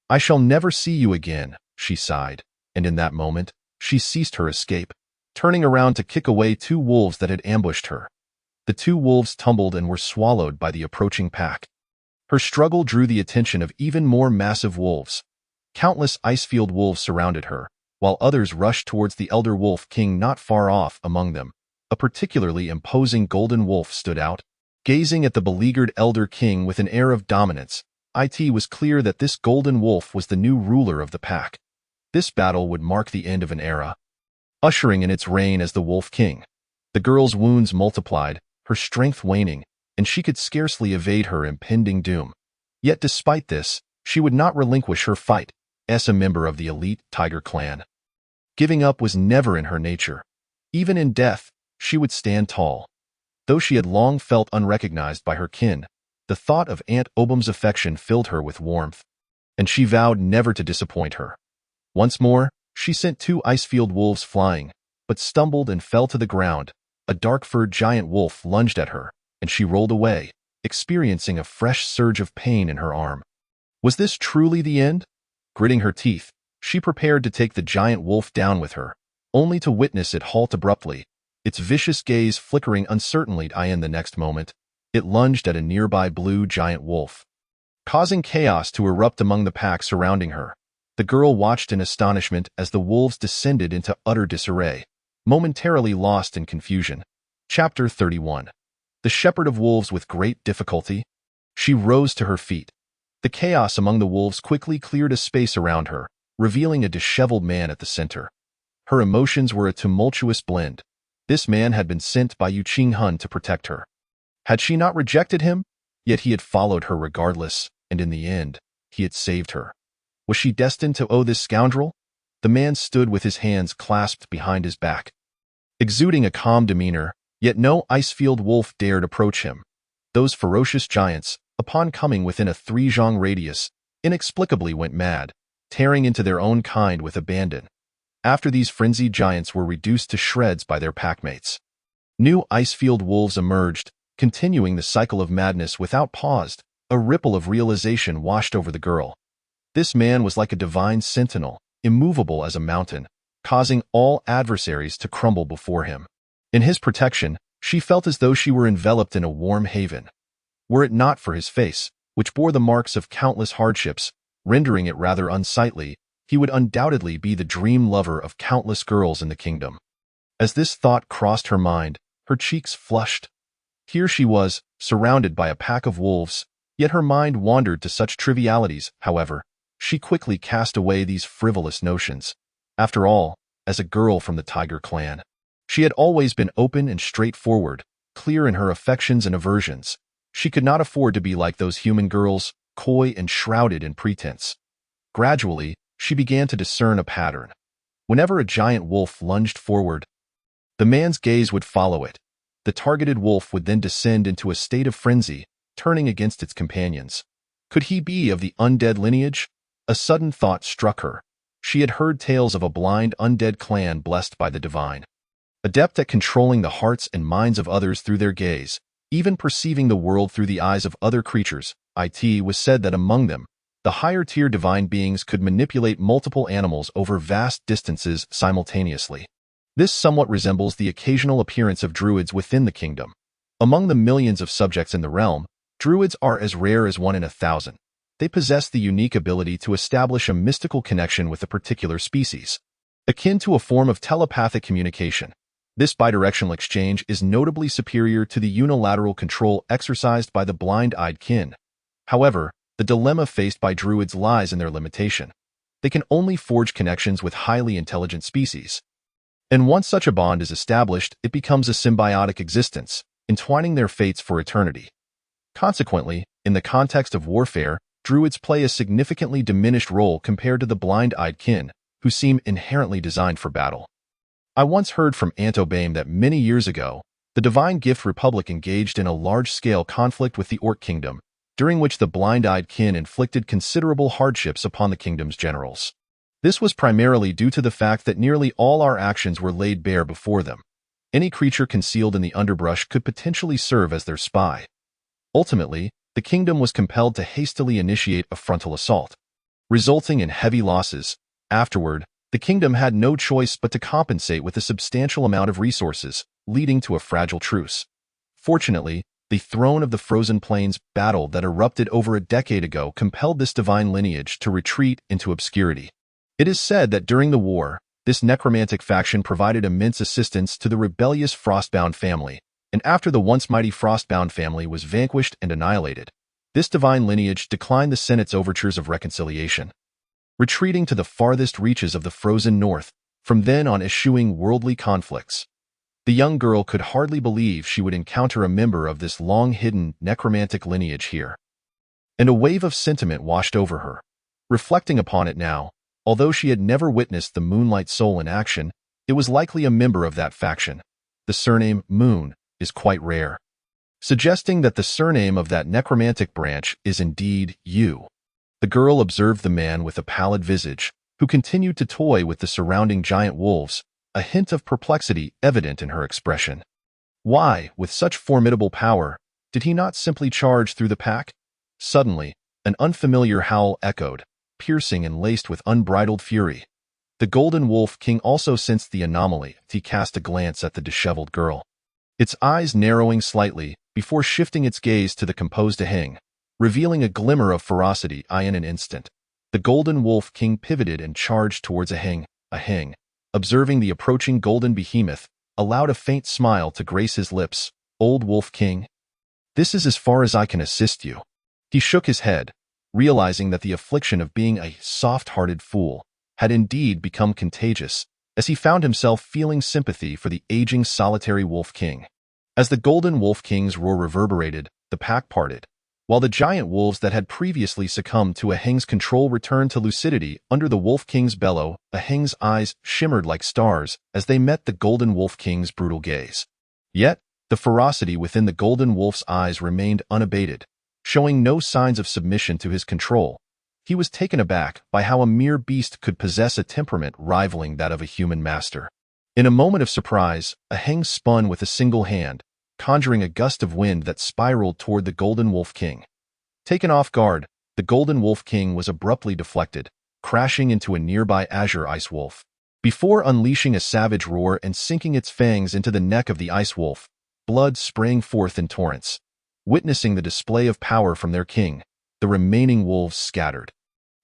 I shall never see you again, she sighed, and in that moment, she ceased her escape, turning around to kick away two wolves that had ambushed her. The two wolves tumbled and were swallowed by the approaching pack. Her struggle drew the attention of even more massive wolves. Countless Icefield wolves surrounded her, while others rushed towards the elder wolf king not far off. Among them, a particularly imposing golden wolf stood out. Gazing at the beleaguered elder king with an air of dominance, it was clear that this golden wolf was the new ruler of the pack. This battle would mark the end of an era, ushering in its reign as the Wolf King. The girl's wounds multiplied, her strength waning, and she could scarcely evade her impending doom. Yet despite this, she would not relinquish her fight as a member of the elite Tiger clan. Giving up was never in her nature. Even in death, she would stand tall. Though she had long felt unrecognized by her kin, the thought of Aunt Obum's affection filled her with warmth, and she vowed never to disappoint her. Once more, she sent two Icefield wolves flying, but stumbled and fell to the ground. A dark-furred giant wolf lunged at her, and she rolled away, experiencing a fresh surge of pain in her arm. Was this truly the end? Gritting her teeth, she prepared to take the giant wolf down with her, only to witness it halt abruptly, its vicious gaze flickering uncertainly. In the next moment, it lunged at a nearby blue giant wolf, causing chaos to erupt among the pack surrounding her. The girl watched in astonishment as the wolves descended into utter disarray, momentarily lost in confusion. Chapter 31. The Shepherd of Wolves. With great difficulty, she rose to her feet. The chaos among the wolves quickly cleared a space around her, revealing a disheveled man at the center. Her emotions were a tumultuous blend. This man had been sent by Yu Qinghun to protect her. Had she not rejected him? Yet he had followed her regardless, and in the end, he had saved her. Was she destined to owe this scoundrel? The man stood with his hands clasped behind his back, exuding a calm demeanor, yet no Icefield wolf dared approach him. Those ferocious giants, upon coming within a 3-zhang radius, inexplicably went mad, tearing into their own kind with abandon. After these frenzied giants were reduced to shreds by their packmates, new Icefield wolves emerged, continuing the cycle of madness without pause. A ripple of realization washed over the girl. This man was like a divine sentinel, immovable as a mountain, causing all adversaries to crumble before him. In his protection, she felt as though she were enveloped in a warm haven. Were it not for his face, which bore the marks of countless hardships, rendering it rather unsightly, he would undoubtedly be the dream lover of countless girls in the kingdom. As this thought crossed her mind, her cheeks flushed. Here she was, surrounded by a pack of wolves, yet her mind wandered to such trivialities. However, she quickly cast away these frivolous notions. After all, as a girl from the Tiger clan, she had always been open and straightforward, clear in her affections and aversions. She could not afford to be like those human girls, coy and shrouded in pretense. Gradually, she began to discern a pattern. Whenever a giant wolf lunged forward, the man's gaze would follow it. The targeted wolf would then descend into a state of frenzy, turning against its companions. Could he be of the undead lineage? A sudden thought struck her. She had heard tales of a blind undead clan blessed by the divine, adept at controlling the hearts and minds of others through their gaze, even perceiving the world through the eyes of other creatures. It was said that among them, the higher-tier divine beings could manipulate multiple animals over vast distances simultaneously. This somewhat resembles the occasional appearance of druids within the kingdom. Among the millions of subjects in the realm, druids are as rare as 1 in 1,000. They possess the unique ability to establish a mystical connection with a particular species, akin to a form of telepathic communication. This bidirectional exchange is notably superior to the unilateral control exercised by the blind-eyed kin. However, the dilemma faced by druids lies in their limitation. They can only forge connections with highly intelligent species. And once such a bond is established, it becomes a symbiotic existence, entwining their fates for eternity. Consequently, in the context of warfare, druids play a significantly diminished role compared to the blind-eyed kin, who seem inherently designed for battle. I once heard from Antobame that many years ago, the Divine Gift Republic engaged in a large-scale conflict with the Orc Kingdom, during which the blind-eyed kin inflicted considerable hardships upon the kingdom's generals. This was primarily due to the fact that nearly all our actions were laid bare before them. Any creature concealed in the underbrush could potentially serve as their spy. Ultimately, the kingdom was compelled to hastily initiate a frontal assault, resulting in heavy losses. Afterward, the kingdom had no choice but to compensate with a substantial amount of resources, leading to a fragile truce. Fortunately, the Throne of the Frozen Plains battle that erupted over a decade ago compelled this divine lineage to retreat into obscurity. It is said that during the war, this necromantic faction provided immense assistance to the rebellious Frostbound family, and after the once mighty Frostbound family was vanquished and annihilated, this divine lineage declined the Senate's overtures of reconciliation, retreating to the farthest reaches of the frozen north, from then on eschewing worldly conflicts. The young girl could hardly believe she would encounter a member of this long-hidden necromantic lineage here. And a wave of sentiment washed over her. Reflecting upon it now, although she had never witnessed the Moonlight Soul in action, it was likely a member of that faction. The surname Moon is quite rare, suggesting that the surname of that necromantic branch is indeed you. The girl observed the man with a pallid visage, who continued to toy with the surrounding giant wolves, a hint of perplexity evident in her expression. Why, with such formidable power, did he not simply charge through the pack? Suddenly, an unfamiliar howl echoed, piercing and laced with unbridled fury. The Golden Wolf King also sensed the anomaly. He cast a glance at the disheveled girl, its eyes narrowing slightly before shifting its gaze to the composed Aheng, revealing a glimmer of ferocity in an instant. The Golden Wolf King pivoted and charged towards Aheng. Aheng, observing the approaching golden behemoth, allowed a faint smile to grace his lips. Old Wolf King, this is as far as I can assist you. He shook his head, realizing that the affliction of being a soft-hearted fool had indeed become contagious, as he found himself feeling sympathy for the aging solitary Wolf King. As the Golden Wolf King's roar reverberated, the pack parted, while the giant wolves that had previously succumbed to Aheng's control returned to lucidity under the Wolf King's bellow. Aheng's eyes shimmered like stars as they met the Golden Wolf King's brutal gaze. Yet, the ferocity within the Golden Wolf's eyes remained unabated, showing no signs of submission to his control. He was taken aback by how a mere beast could possess a temperament rivaling that of a human master. In a moment of surprise, Aheng spun with a single hand, conjuring a gust of wind that spiraled toward the Golden Wolf King. Taken off guard, the Golden Wolf King was abruptly deflected, crashing into a nearby azure ice wolf. Before unleashing a savage roar and sinking its fangs into the neck of the ice wolf, blood sprang forth in torrents. Witnessing the display of power from their king, the remaining wolves scattered.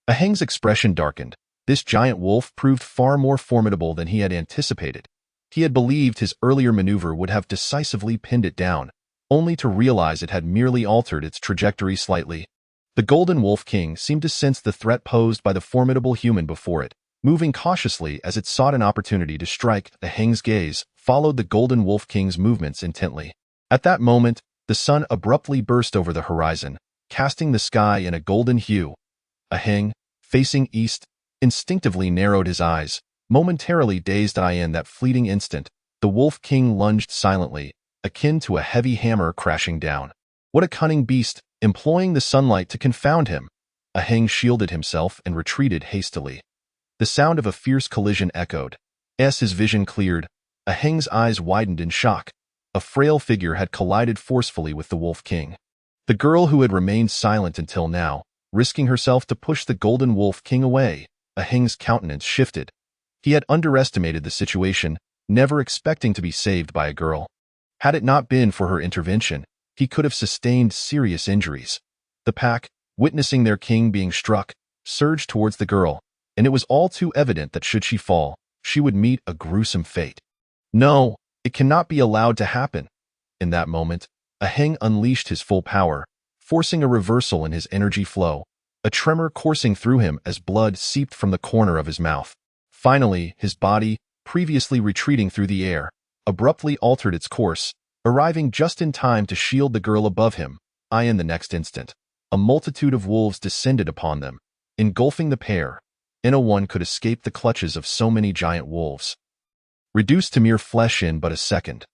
Aheng's expression darkened. This giant wolf proved far more formidable than he had anticipated. He had believed his earlier maneuver would have decisively pinned it down, only to realize it had merely altered its trajectory slightly. The Golden Wolf King seemed to sense the threat posed by the formidable human before it, moving cautiously as it sought an opportunity to strike. Aheng's gaze followed the Golden Wolf King's movements intently. At that moment, the sun abruptly burst over the horizon, casting the sky in a golden hue. A Heng, facing east, instinctively narrowed his eyes, momentarily dazed. In that fleeting instant, the Wolf King lunged silently, akin to a heavy hammer crashing down. What a cunning beast, employing the sunlight to confound him! A Heng shielded himself and retreated hastily. The sound of a fierce collision echoed. As his vision cleared, a Heng's eyes widened in shock. A frail figure had collided forcefully with the Wolf King. The girl who had remained silent until now, risking herself to push the Golden Wolf King away. A Heng's countenance shifted. He had underestimated the situation, never expecting to be saved by a girl. Had it not been for her intervention, he could have sustained serious injuries. The pack, witnessing their king being struck, surged towards the girl, and it was all too evident that should she fall, she would meet a gruesome fate. No, it cannot be allowed to happen. In that moment, a Heng unleashed his full power, forcing a reversal in his energy flow, a tremor coursing through him as blood seeped from the corner of his mouth. Finally, his body, previously retreating through the air, abruptly altered its course, arriving just in time to shield the girl above him. In the next instant, a multitude of wolves descended upon them, engulfing the pair. No one could escape the clutches of so many giant wolves. Reduced to mere flesh in but a second,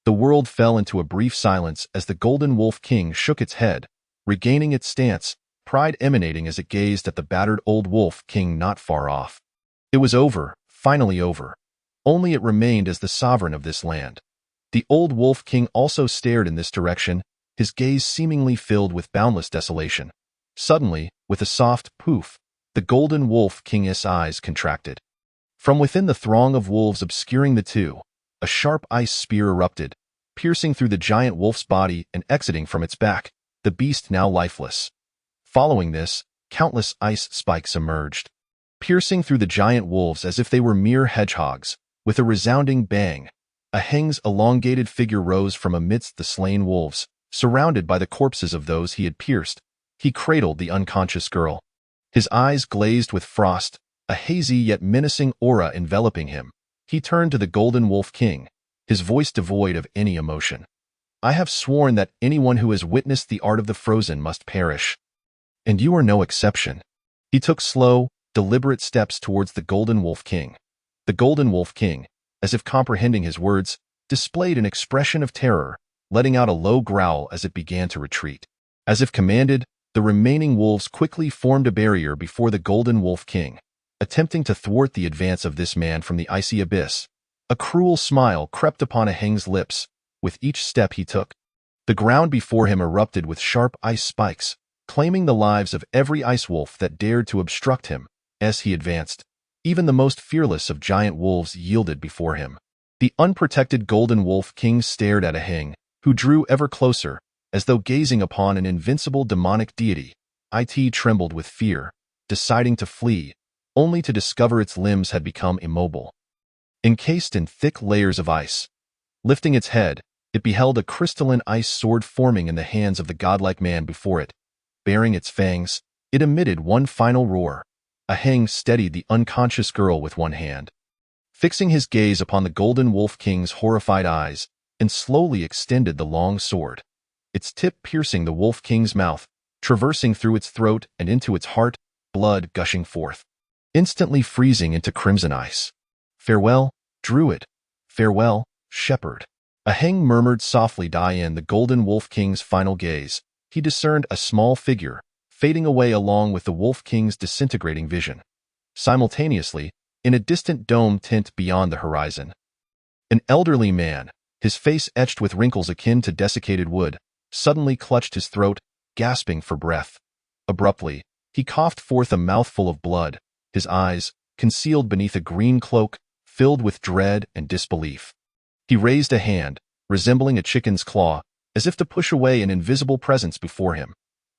the world fell into a brief silence as the Golden Wolf King shook its head, regaining its stance, pride emanating as it gazed at the battered old Wolf King not far off. It was over, finally over. Only it remained as the sovereign of this land. The old Wolf King also stared in this direction, his gaze seemingly filled with boundless desolation. Suddenly, with a soft poof, the Golden Wolf King's eyes contracted. From within the throng of wolves obscuring the two, a sharp ice spear erupted, piercing through the giant wolf's body and exiting from its back, the beast now lifeless. Following this, countless ice spikes emerged, piercing through the giant wolves as if they were mere hedgehogs. With a resounding bang, a Heng's elongated figure rose from amidst the slain wolves, surrounded by the corpses of those he had pierced. He cradled the unconscious girl. His eyes glazed with frost, a hazy yet menacing aura enveloping him. He turned to the Golden Wolf King, his voice devoid of any emotion. I have sworn that anyone who has witnessed the art of the frozen must perish. And you are no exception. He took slow, deliberate steps towards the Golden Wolf King. The Golden Wolf King, as if comprehending his words, displayed an expression of terror, letting out a low growl as it began to retreat. As if commanded, the remaining wolves quickly formed a barrier before the Golden Wolf King, attempting to thwart the advance of this man from the icy abyss. A cruel smile crept upon a Heng's lips with each step he took. The ground before him erupted with sharp ice spikes, claiming the lives of every ice wolf that dared to obstruct him. As he advanced, even the most fearless of giant wolves yielded before him. The unprotected Golden Wolf King stared at a Heng, who drew ever closer, as though gazing upon an invincible demonic deity. It trembled with fear, deciding to flee, only to discover its limbs had become immobile, encased in thick layers of ice. Lifting its head, it beheld a crystalline ice sword forming in the hands of the godlike man before it. Baring its fangs, it emitted one final roar. A Heng steadied the unconscious girl with one hand, fixing his gaze upon the Golden Wolf King's horrified eyes, and slowly extended the long sword, its tip piercing the Wolf King's mouth, traversing through its throat and into its heart, blood gushing forth, instantly freezing into crimson ice. Farewell, Druid. Farewell, Shepherd. A Heng murmured softly. In the Golden Wolf King's final gaze, he discerned a small figure, fading away along with the Wolf King's disintegrating vision. Simultaneously, in a distant dome tint beyond the horizon, an elderly man, his face etched with wrinkles akin to desiccated wood, suddenly clutched his throat, gasping for breath. Abruptly, he coughed forth a mouthful of blood, his eyes, concealed beneath a green cloak, filled with dread and disbelief. He raised a hand, resembling a chicken's claw, as if to push away an invisible presence before him.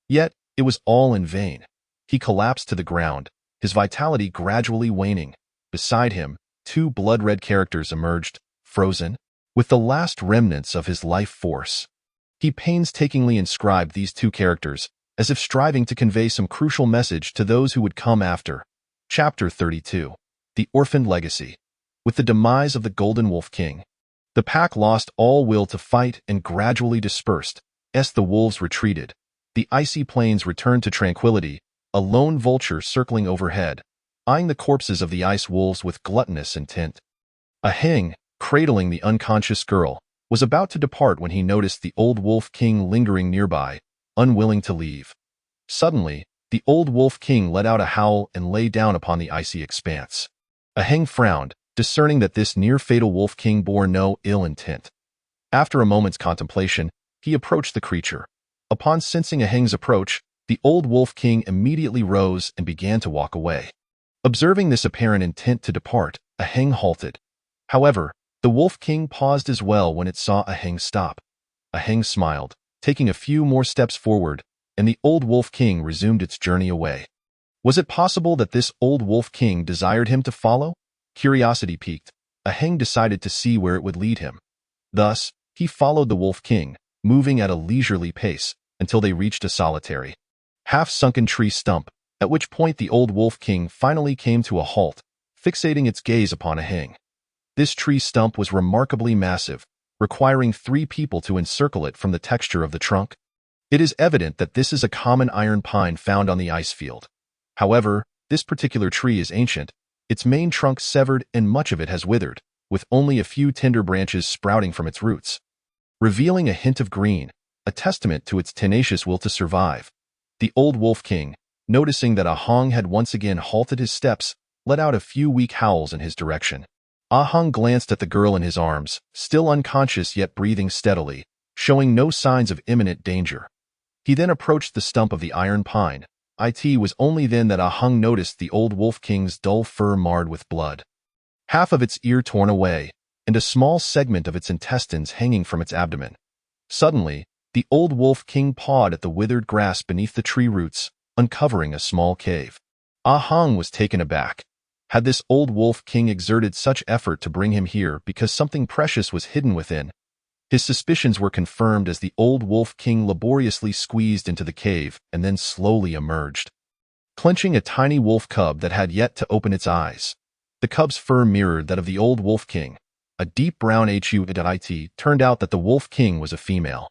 Yet, it was all in vain. He collapsed to the ground, his vitality gradually waning. Beside him, two blood-red characters emerged, frozen, with the last remnants of his life force. He painstakingly inscribed these two characters, as if striving to convey some crucial message to those who would come after. Chapter 32. The Orphaned Legacy. With the demise of the Golden Wolf King, the pack lost all will to fight and gradually dispersed, as the wolves retreated. The icy plains returned to tranquility, a lone vulture circling overhead, eyeing the corpses of the ice wolves with gluttonous intent. A heng, cradling the unconscious girl, was about to depart when he noticed the old wolf king lingering nearby, unwilling to leave. Suddenly, the old wolf king let out a howl and lay down upon the icy expanse. A heng frowned, discerning that this near-fatal wolf king bore no ill intent. After a moment's contemplation, he approached the creature. Upon sensing a heng's approach, the old wolf king immediately rose and began to walk away. Observing this apparent intent to depart, a heng halted. However, the wolf king paused as well when it saw a heng stop. A heng smiled, taking a few more steps forward, and the old wolf king resumed its journey away. Was it possible that this old wolf king desired him to follow? Curiosity piqued, a heng decided to see where it would lead him. Thus, he followed the wolf king, moving at a leisurely pace, until they reached a solitary, half-sunken tree stump, at which point the old wolf king finally came to a halt, fixating its gaze upon a heng. This tree stump was remarkably massive, requiring 3 people to encircle it from the texture of the trunk. It is evident that this is a common iron pine found on the ice field. However, this particular tree is ancient, its main trunk severed and much of it has withered, with only a few tender branches sprouting from its roots, revealing a hint of green, a testament to its tenacious will to survive. The old wolf king, noticing that Ah Hong had once again halted his steps, let out a few weak howls in his direction. Ah Hong glanced at the girl in his arms, still unconscious yet breathing steadily, showing no signs of imminent danger. He then approached the stump of the iron pine. It was only then that Ah Hong noticed the old wolf king's dull fur marred with blood, half of its ear torn away, and a small segment of its intestines hanging from its abdomen. Suddenly, the old wolf king pawed at the withered grass beneath the tree roots, uncovering a small cave. Ah Hong was taken aback. Had this old wolf king exerted such effort to bring him here because something precious was hidden within? His suspicions were confirmed as the old wolf king laboriously squeezed into the cave and then slowly emerged, clenching a tiny wolf cub that had yet to open its eyes. The cub's fur mirrored that of the old wolf king. A deep brown hue. Turned out that the wolf king was a female,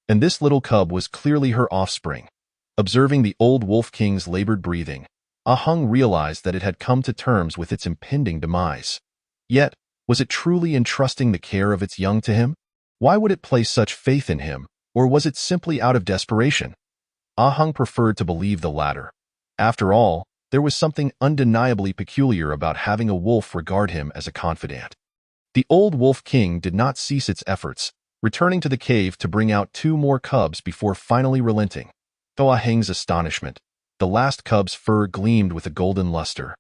and this little cub was clearly her offspring. Observing the old wolf king's labored breathing, Ah Hong realized that it had come to terms with its impending demise. Yet, was it truly entrusting the care of its young to him? Why would it place such faith in him, or was it simply out of desperation? Ah Hong preferred to believe the latter. After all, there was something undeniably peculiar about having a wolf regard him as a confidant. The old wolf king did not cease its efforts, returning to the cave to bring out 2 more cubs before finally relenting. To Ah Heng's astonishment, the last cub's fur gleamed with a golden luster.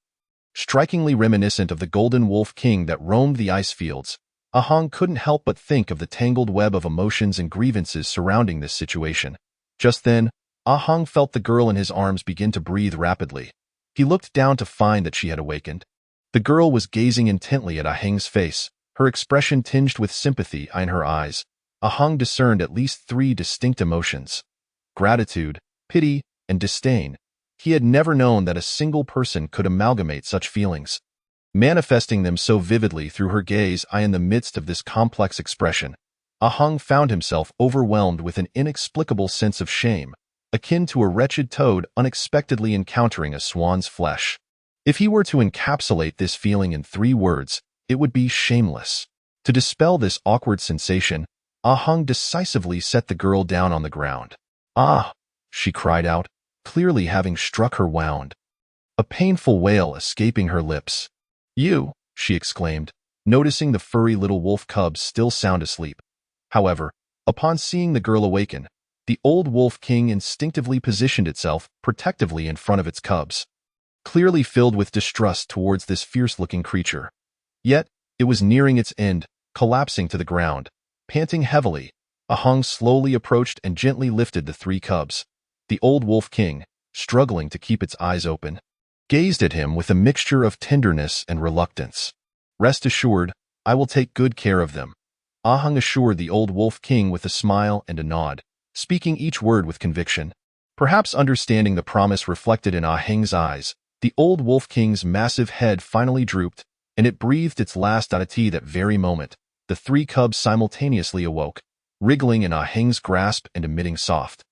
Strikingly reminiscent of the golden wolf king that roamed the ice fields, Ah Hong couldn't help but think of the tangled web of emotions and grievances surrounding this situation. Just then, Ah Hong felt the girl in his arms begin to breathe rapidly. He looked down to find that she had awakened. The girl was gazing intently at Ah Heng's face, her expression tinged with sympathy in her eyes. Ah Hong discerned at least 3 distinct emotions: gratitude, pity, and disdain. He had never known that a single person could amalgamate such feelings, manifesting them so vividly through her gaze. In the midst of this complex expression, Ah Hong found himself overwhelmed with an inexplicable sense of shame, akin to a wretched toad unexpectedly encountering a swan's flesh. If he were to encapsulate this feeling in 3 words, it would be shameless. To dispel this awkward sensation, Ah Hong decisively set the girl down on the ground. "Ah!" she cried out, clearly having struck her wound, a painful wail escaping her lips. "You!" she exclaimed, noticing the furry little wolf cubs still sound asleep. However, upon seeing the girl awaken, the old wolf king instinctively positioned itself protectively in front of its cubs, clearly filled with distrust towards this fierce-looking creature. Yet, it was nearing its end, collapsing to the ground. Panting heavily, Ah Hong slowly approached and gently lifted the 3 cubs. The old wolf king, struggling to keep its eyes open, gazed at him with a mixture of tenderness and reluctance. "Rest assured, I will take good care of them," Ah Hong assured the old wolf king with a smile and a nod, speaking each word with conviction. Perhaps understanding the promise reflected in Ah Heng's eyes, the old wolf king's massive head finally drooped, and it breathed its last at that very moment. The 3 cubs simultaneously awoke, wriggling in Ah Heng's grasp and emitting soft,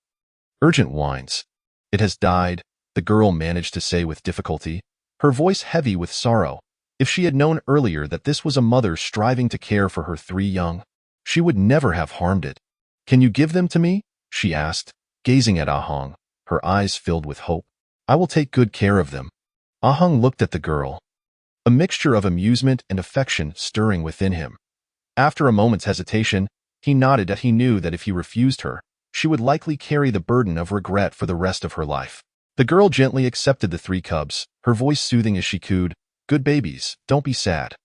Urgent whines. It has died, the girl managed to say with difficulty, her voice heavy with sorrow. If she had known earlier that this was a mother striving to care for her 3 young, she would never have harmed it. Can you give them to me? She asked, gazing at Ahang, her eyes filled with hope. I will take good care of them. Ahang looked at the girl, a mixture of amusement and affection stirring within him. After a moment's hesitation, he nodded that he knew that if he refused her, she would likely carry the burden of regret for the rest of her life. The girl gently accepted the 3 cubs, her voice soothing as she cooed, Good babies, don't be sad.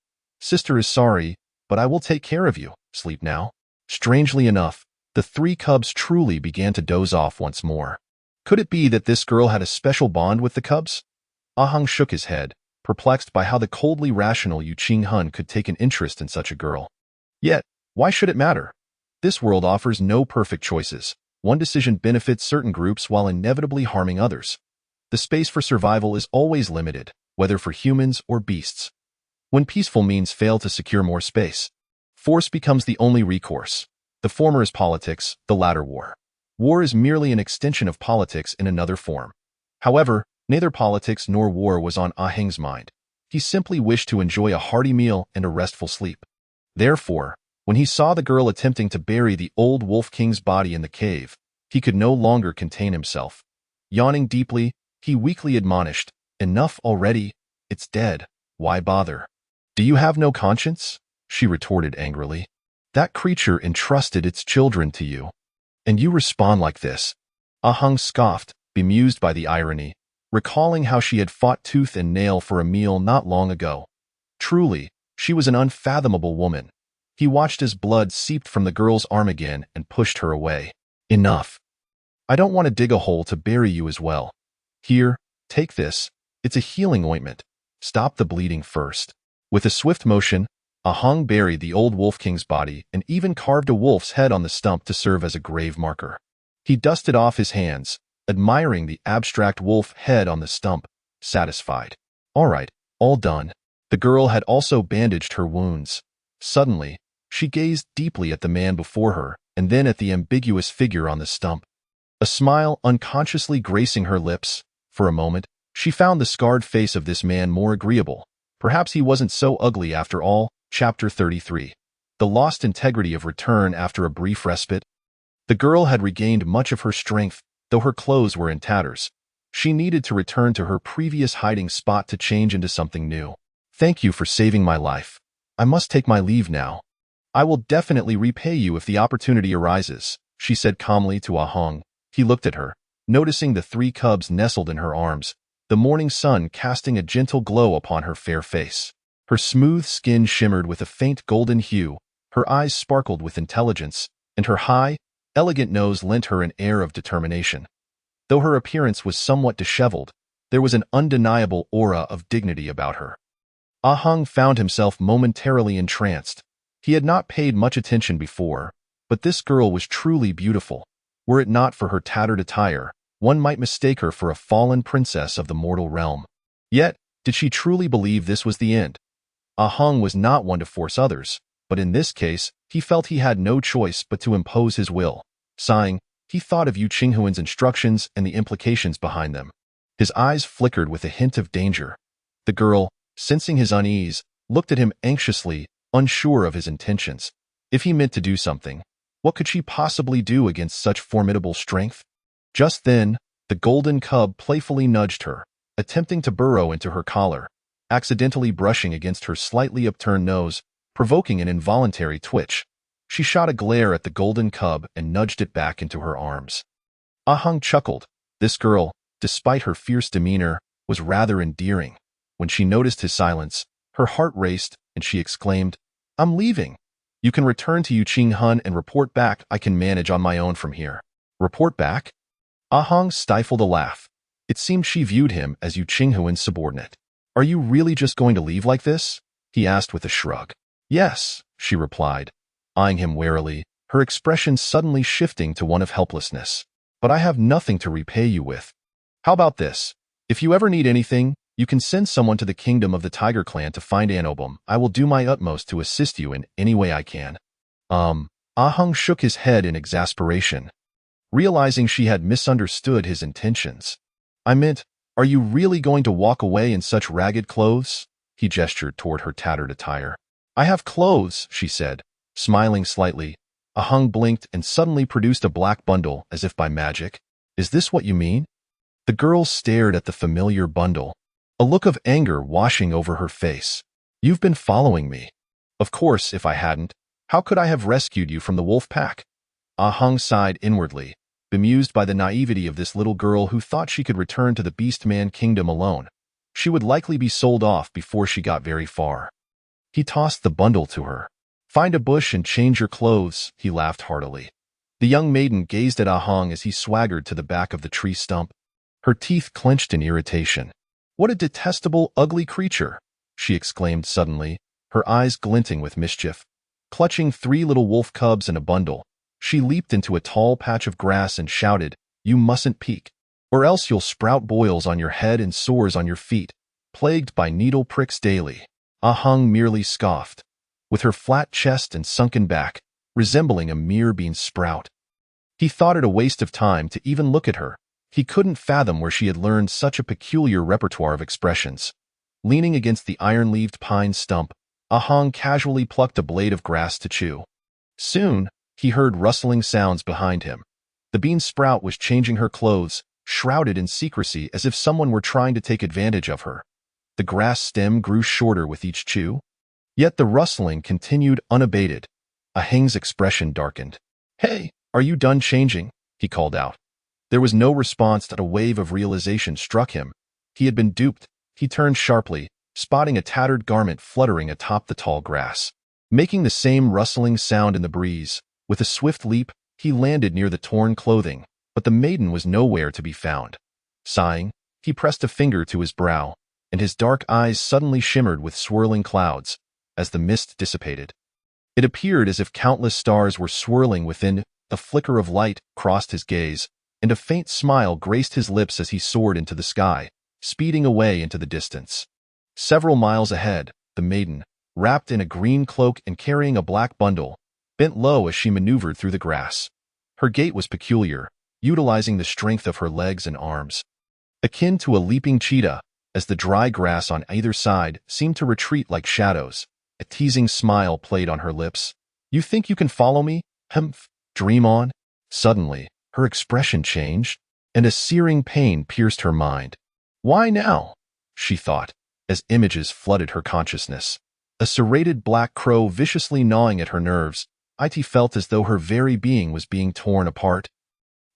Sister is sorry, but I will take care of you. Sleep now. Strangely enough, the 3 cubs truly began to doze off once more. Could it be that this girl had a special bond with the cubs? Ahang shook his head, perplexed by how the coldly rational Yu Qinghun could take an interest in such a girl. Yet, why should it matter? This world offers no perfect choices. One decision benefits certain groups while inevitably harming others. The space for survival is always limited, whether for humans or beasts. When peaceful means fail to secure more space, force becomes the only recourse. The former is politics, the latter war. War is merely an extension of politics in another form. However, neither politics nor war was on Ahang's mind. He simply wished to enjoy a hearty meal and a restful sleep. Therefore, when he saw the girl attempting to bury the old Wolf King's body in the cave, he could no longer contain himself. Yawning deeply, he weakly admonished, Enough already, it's dead, why bother? Do you have no conscience? She retorted angrily. That creature entrusted its children to you. And you respond like this. Ahang scoffed, bemused by the irony, recalling how she had fought tooth and nail for a meal not long ago. Truly, she was an unfathomable woman. He watched as blood seeped from the girl's arm again and pushed her away. Enough. I don't want to dig a hole to bury you as well. Here, take this. It's a healing ointment. Stop the bleeding first. With a swift motion, Ahang buried the old Wolf King's body and even carved a wolf's head on the stump to serve as a grave marker. He dusted off his hands, admiring the abstract wolf head on the stump, satisfied. All right, all done. The girl had also bandaged her wounds. Suddenly, she gazed deeply at the man before her and then at the ambiguous figure on the stump. A smile unconsciously gracing her lips. For a moment, she found the scarred face of this man more agreeable. Perhaps he wasn't so ugly after all. Chapter 33. The lost integrity of return after a brief respite. The girl had regained much of her strength, though her clothes were in tatters. She needed to return to her previous hiding spot to change into something new. Thank you for saving my life. I must take my leave now. I will definitely repay you if the opportunity arises, she said calmly to Ahang. He looked at her, noticing the 3 cubs nestled in her arms, the morning sun casting a gentle glow upon her fair face. Her smooth skin shimmered with a faint golden hue, her eyes sparkled with intelligence, and her high, elegant nose lent her an air of determination. Though her appearance was somewhat disheveled, there was an undeniable aura of dignity about her. Ahang found himself momentarily entranced. He had not paid much attention before, but this girl was truly beautiful. Were it not for her tattered attire, one might mistake her for a fallen princess of the mortal realm. Yet, did she truly believe this was the end? Ahang was not one to force others, but in this case, he felt he had no choice but to impose his will. Sighing, he thought of Yu Qinghuan's instructions and the implications behind them. His eyes flickered with a hint of danger. The girl, sensing his unease, looked at him anxiously, unsure of his intentions. If he meant to do something, what could she possibly do against such formidable strength? Just then, the golden cub playfully nudged her, attempting to burrow into her collar, accidentally brushing against her slightly upturned nose, provoking an involuntary twitch. She shot a glare at the golden cub and nudged it back into her arms. Ahang chuckled. This girl, despite her fierce demeanor, was rather endearing. When she noticed his silence, her heart raced, and she exclaimed, I'm leaving. You can return to Yu Qinghun and report back. I can manage on my own from here. Report back? Ahang stifled a laugh. It seemed she viewed him as Yu Qinghuan's subordinate. Are you really just going to leave like this? He asked with a shrug. Yes, she replied, eyeing him warily, her expression suddenly shifting to one of helplessness. But I have nothing to repay you with. How about this? If you ever need anything, you can send someone to the kingdom of the Tiger Clan to find Annobum. I will do my utmost to assist you in any way I can. Ahang shook his head in exasperation. realizing she had misunderstood his intentions. "I meant, are you really going to walk away in such ragged clothes?" He gestured toward her tattered attire. "I have clothes," she said, smiling slightly. Ahung blinked and suddenly produced a black bundle as if by magic. "Is this what you mean?" The girl stared at the familiar bundle, a look of anger washing over her face. "You've been following me." "Of course, if I hadn't, how could I have rescued you from the wolf pack?" Ahung sighed inwardly, bemused by the naivety of this little girl who thought she could return to the Beastman kingdom alone. She would likely be sold off before she got very far. He tossed the bundle to her. "Find a bush and change your clothes," he laughed heartily. The young maiden gazed at Ahung as he swaggered to the back of the tree stump. Her teeth clenched in irritation. "What a detestable, ugly creature!" she exclaimed suddenly, her eyes glinting with mischief. Clutching 3 little wolf cubs in a bundle, she leaped into a tall patch of grass and shouted, "You mustn't peek, or else you'll sprout boils on your head and sores on your feet, plagued by needle pricks daily." Ahung merely scoffed, with her flat chest and sunken back, resembling a mere bean sprout. He thought it a waste of time to even look at her. He couldn't fathom where she had learned such a peculiar repertoire of expressions. Leaning against the iron-leaved pine stump, Ahung casually plucked a blade of grass to chew. Soon, he heard rustling sounds behind him. The bean sprout was changing her clothes, shrouded in secrecy as if someone were trying to take advantage of her. The grass stem grew shorter with each chew. Yet the rustling continued unabated. Ahung's expression darkened. "Hey, are you done changing?" he called out. There was no response, that a wave of realization struck him. He had been duped. He turned sharply, spotting a tattered garment fluttering atop the tall grass. Making the same rustling sound in the breeze, with a swift leap, he landed near the torn clothing, but the maiden was nowhere to be found. Sighing, he pressed a finger to his brow, and his dark eyes suddenly shimmered with swirling clouds as the mist dissipated. It appeared as if countless stars were swirling within. A flicker of light crossed his gaze, and a faint smile graced his lips as he soared into the sky, speeding away into the distance. Several miles ahead, the maiden, wrapped in a green cloak and carrying a black bundle, bent low as she maneuvered through the grass. Her gait was peculiar, utilizing the strength of her legs and arms. Akin to a leaping cheetah, as the dry grass on either side seemed to retreat like shadows, a teasing smile played on her lips. "You think you can follow me? Humph, dream on." Suddenly, her expression changed, and a searing pain pierced her mind. "Why now?" she thought, as images flooded her consciousness. A serrated black crow viciously gnawing at her nerves, it felt as though her very being was being torn apart.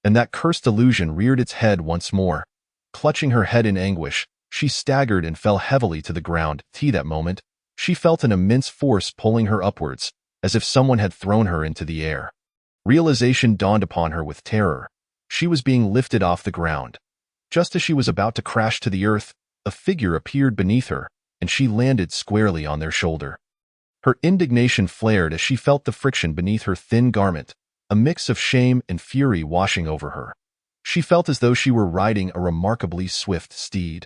And that cursed illusion reared its head once more. Clutching her head in anguish, she staggered and fell heavily to the ground. That moment, she felt an immense force pulling her upwards, as if someone had thrown her into the air. Realization dawned upon her with terror. She was being lifted off the ground. Just as she was about to crash to the earth, a figure appeared beneath her, and she landed squarely on their shoulder. Her indignation flared as she felt the friction beneath her thin garment, a mix of shame and fury washing over her. She felt as though she were riding a remarkably swift steed.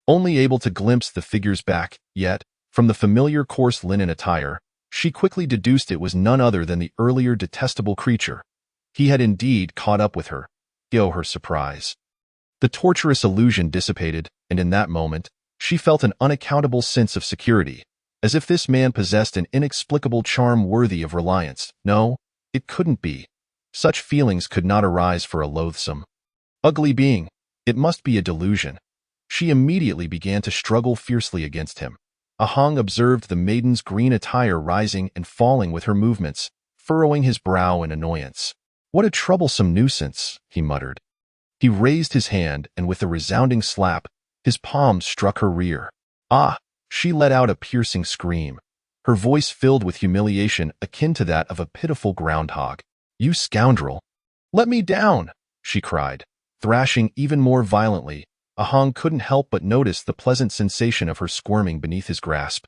Only able to glimpse the figure's back, yet, from the familiar coarse linen attire, she quickly deduced it was none other than the earlier detestable creature. He had indeed caught up with her. Her surprise. The torturous illusion dissipated, and in that moment, she felt an unaccountable sense of security, as if this man possessed an inexplicable charm worthy of reliance. No, it couldn't be. Such feelings could not arise for a loathsome, ugly being. It must be a delusion. She immediately began to struggle fiercely against him. Ahung observed the maiden's green attire rising and falling with her movements, furrowing his brow in annoyance. "What a troublesome nuisance," he muttered. He raised his hand, and with a resounding slap, his palm struck her rear. "Ah!" She let out a piercing scream, her voice filled with humiliation akin to that of a pitiful groundhog. "You scoundrel! Let me down!" she cried, thrashing even more violently. Ahung couldn't help but notice the pleasant sensation of her squirming beneath his grasp.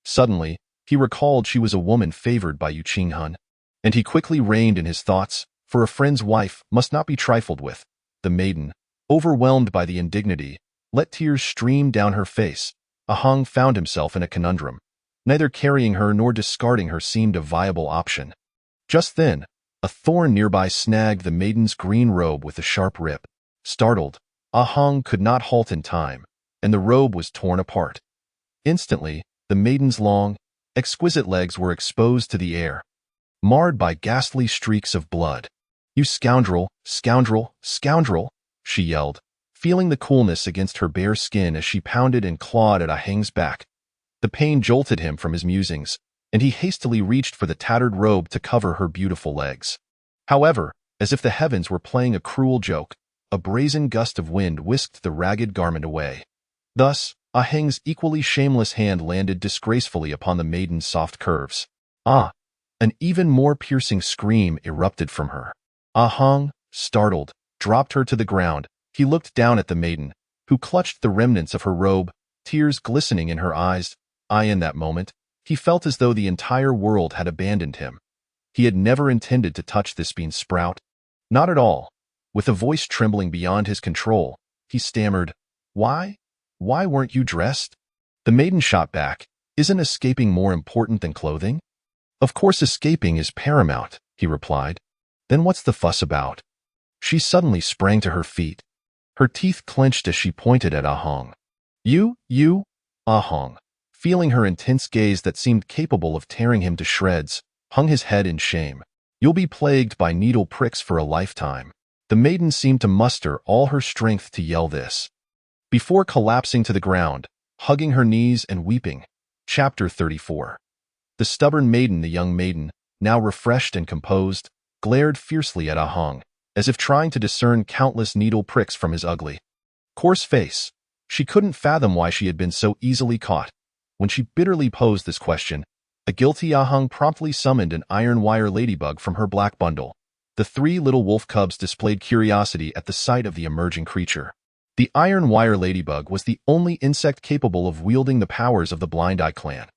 Suddenly, he recalled she was a woman favored by Yu Qinghun, and he quickly reined in his thoughts, for a friend's wife must not be trifled with. The maiden, overwhelmed by the indignity, let tears stream down her face. Ahung found himself in a conundrum. Neither carrying her nor discarding her seemed a viable option. Just then, A thorn nearby snagged the maiden's green robe with a sharp rip. Startled, Ahang could not halt in time, and the robe was torn apart. Instantly, the maiden's long, exquisite legs were exposed to the air, marred by ghastly streaks of blood. "You scoundrel, scoundrel, scoundrel!" she yelled, feeling the coolness against her bare skin as she pounded and clawed at Ahang's back. The pain jolted him from his musings, and he hastily reached for the tattered robe to cover her beautiful legs. However, as if the heavens were playing a cruel joke, a brazen gust of wind whisked the ragged garment away. Thus, Ahang's equally shameless hand landed disgracefully upon the maiden's soft curves. Ah! An even more piercing scream erupted from her. Ahang, startled, dropped her to the ground. He looked down at the maiden, who clutched the remnants of her robe, tears glistening in her eyes. In that moment, he felt as though the entire world had abandoned him. He had never intended to touch this bean sprout. Not at all. With a voice trembling beyond his control, he stammered, "Why? Why weren't you dressed?" The maiden shot back, "Isn't escaping more important than clothing?" "Of course escaping is paramount," he replied. "Then what's the fuss about?" She suddenly sprang to her feet. Her teeth clenched as she pointed at Ahang. You, Ahang, feeling her intense gaze that seemed capable of tearing him to shreds, hung his head in shame. "You'll be plagued by needle pricks for a lifetime." The maiden seemed to muster all her strength to yell this, before collapsing to the ground, hugging her knees and weeping. Chapter 34. The stubborn maiden, the young maiden, now refreshed and composed, glared fiercely at Ahang, as if trying to discern countless needle pricks from his ugly, coarse face. She couldn't fathom why she had been so easily caught. When she bitterly posed this question, a guilty Ahang promptly summoned an iron wire ladybug from her black bundle. The three little wolf cubs displayed curiosity at the sight of the emerging creature. The iron wire ladybug was the only insect capable of wielding the powers of the Blind Eye clan.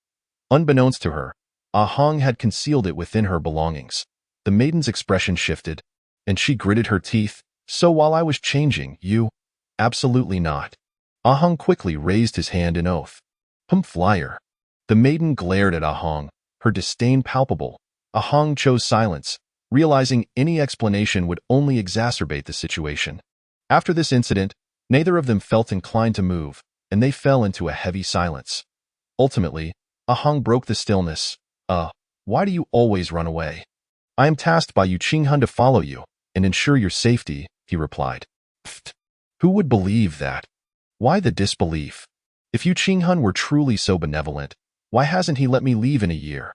Unbeknownst to her, Ahang had concealed it within her belongings. The maiden's expression shifted, and she gritted her teeth. "So while I was changing, you—" "Absolutely not." Ahang quickly raised his hand in oath. "Liar." The maiden glared at Ahang, her disdain palpable. Ahang chose silence, realizing any explanation would only exacerbate the situation. After this incident, neither of them felt inclined to move, and they fell into a heavy silence. Ultimately, Ahang broke the stillness. Why do you always run away?" "I am tasked by Yu Qinghan to follow you and ensure your safety," he replied. "Pfft! Who would believe that? Why the disbelief? If Yu Qinghan were truly so benevolent, why hasn't he let me leave in a year?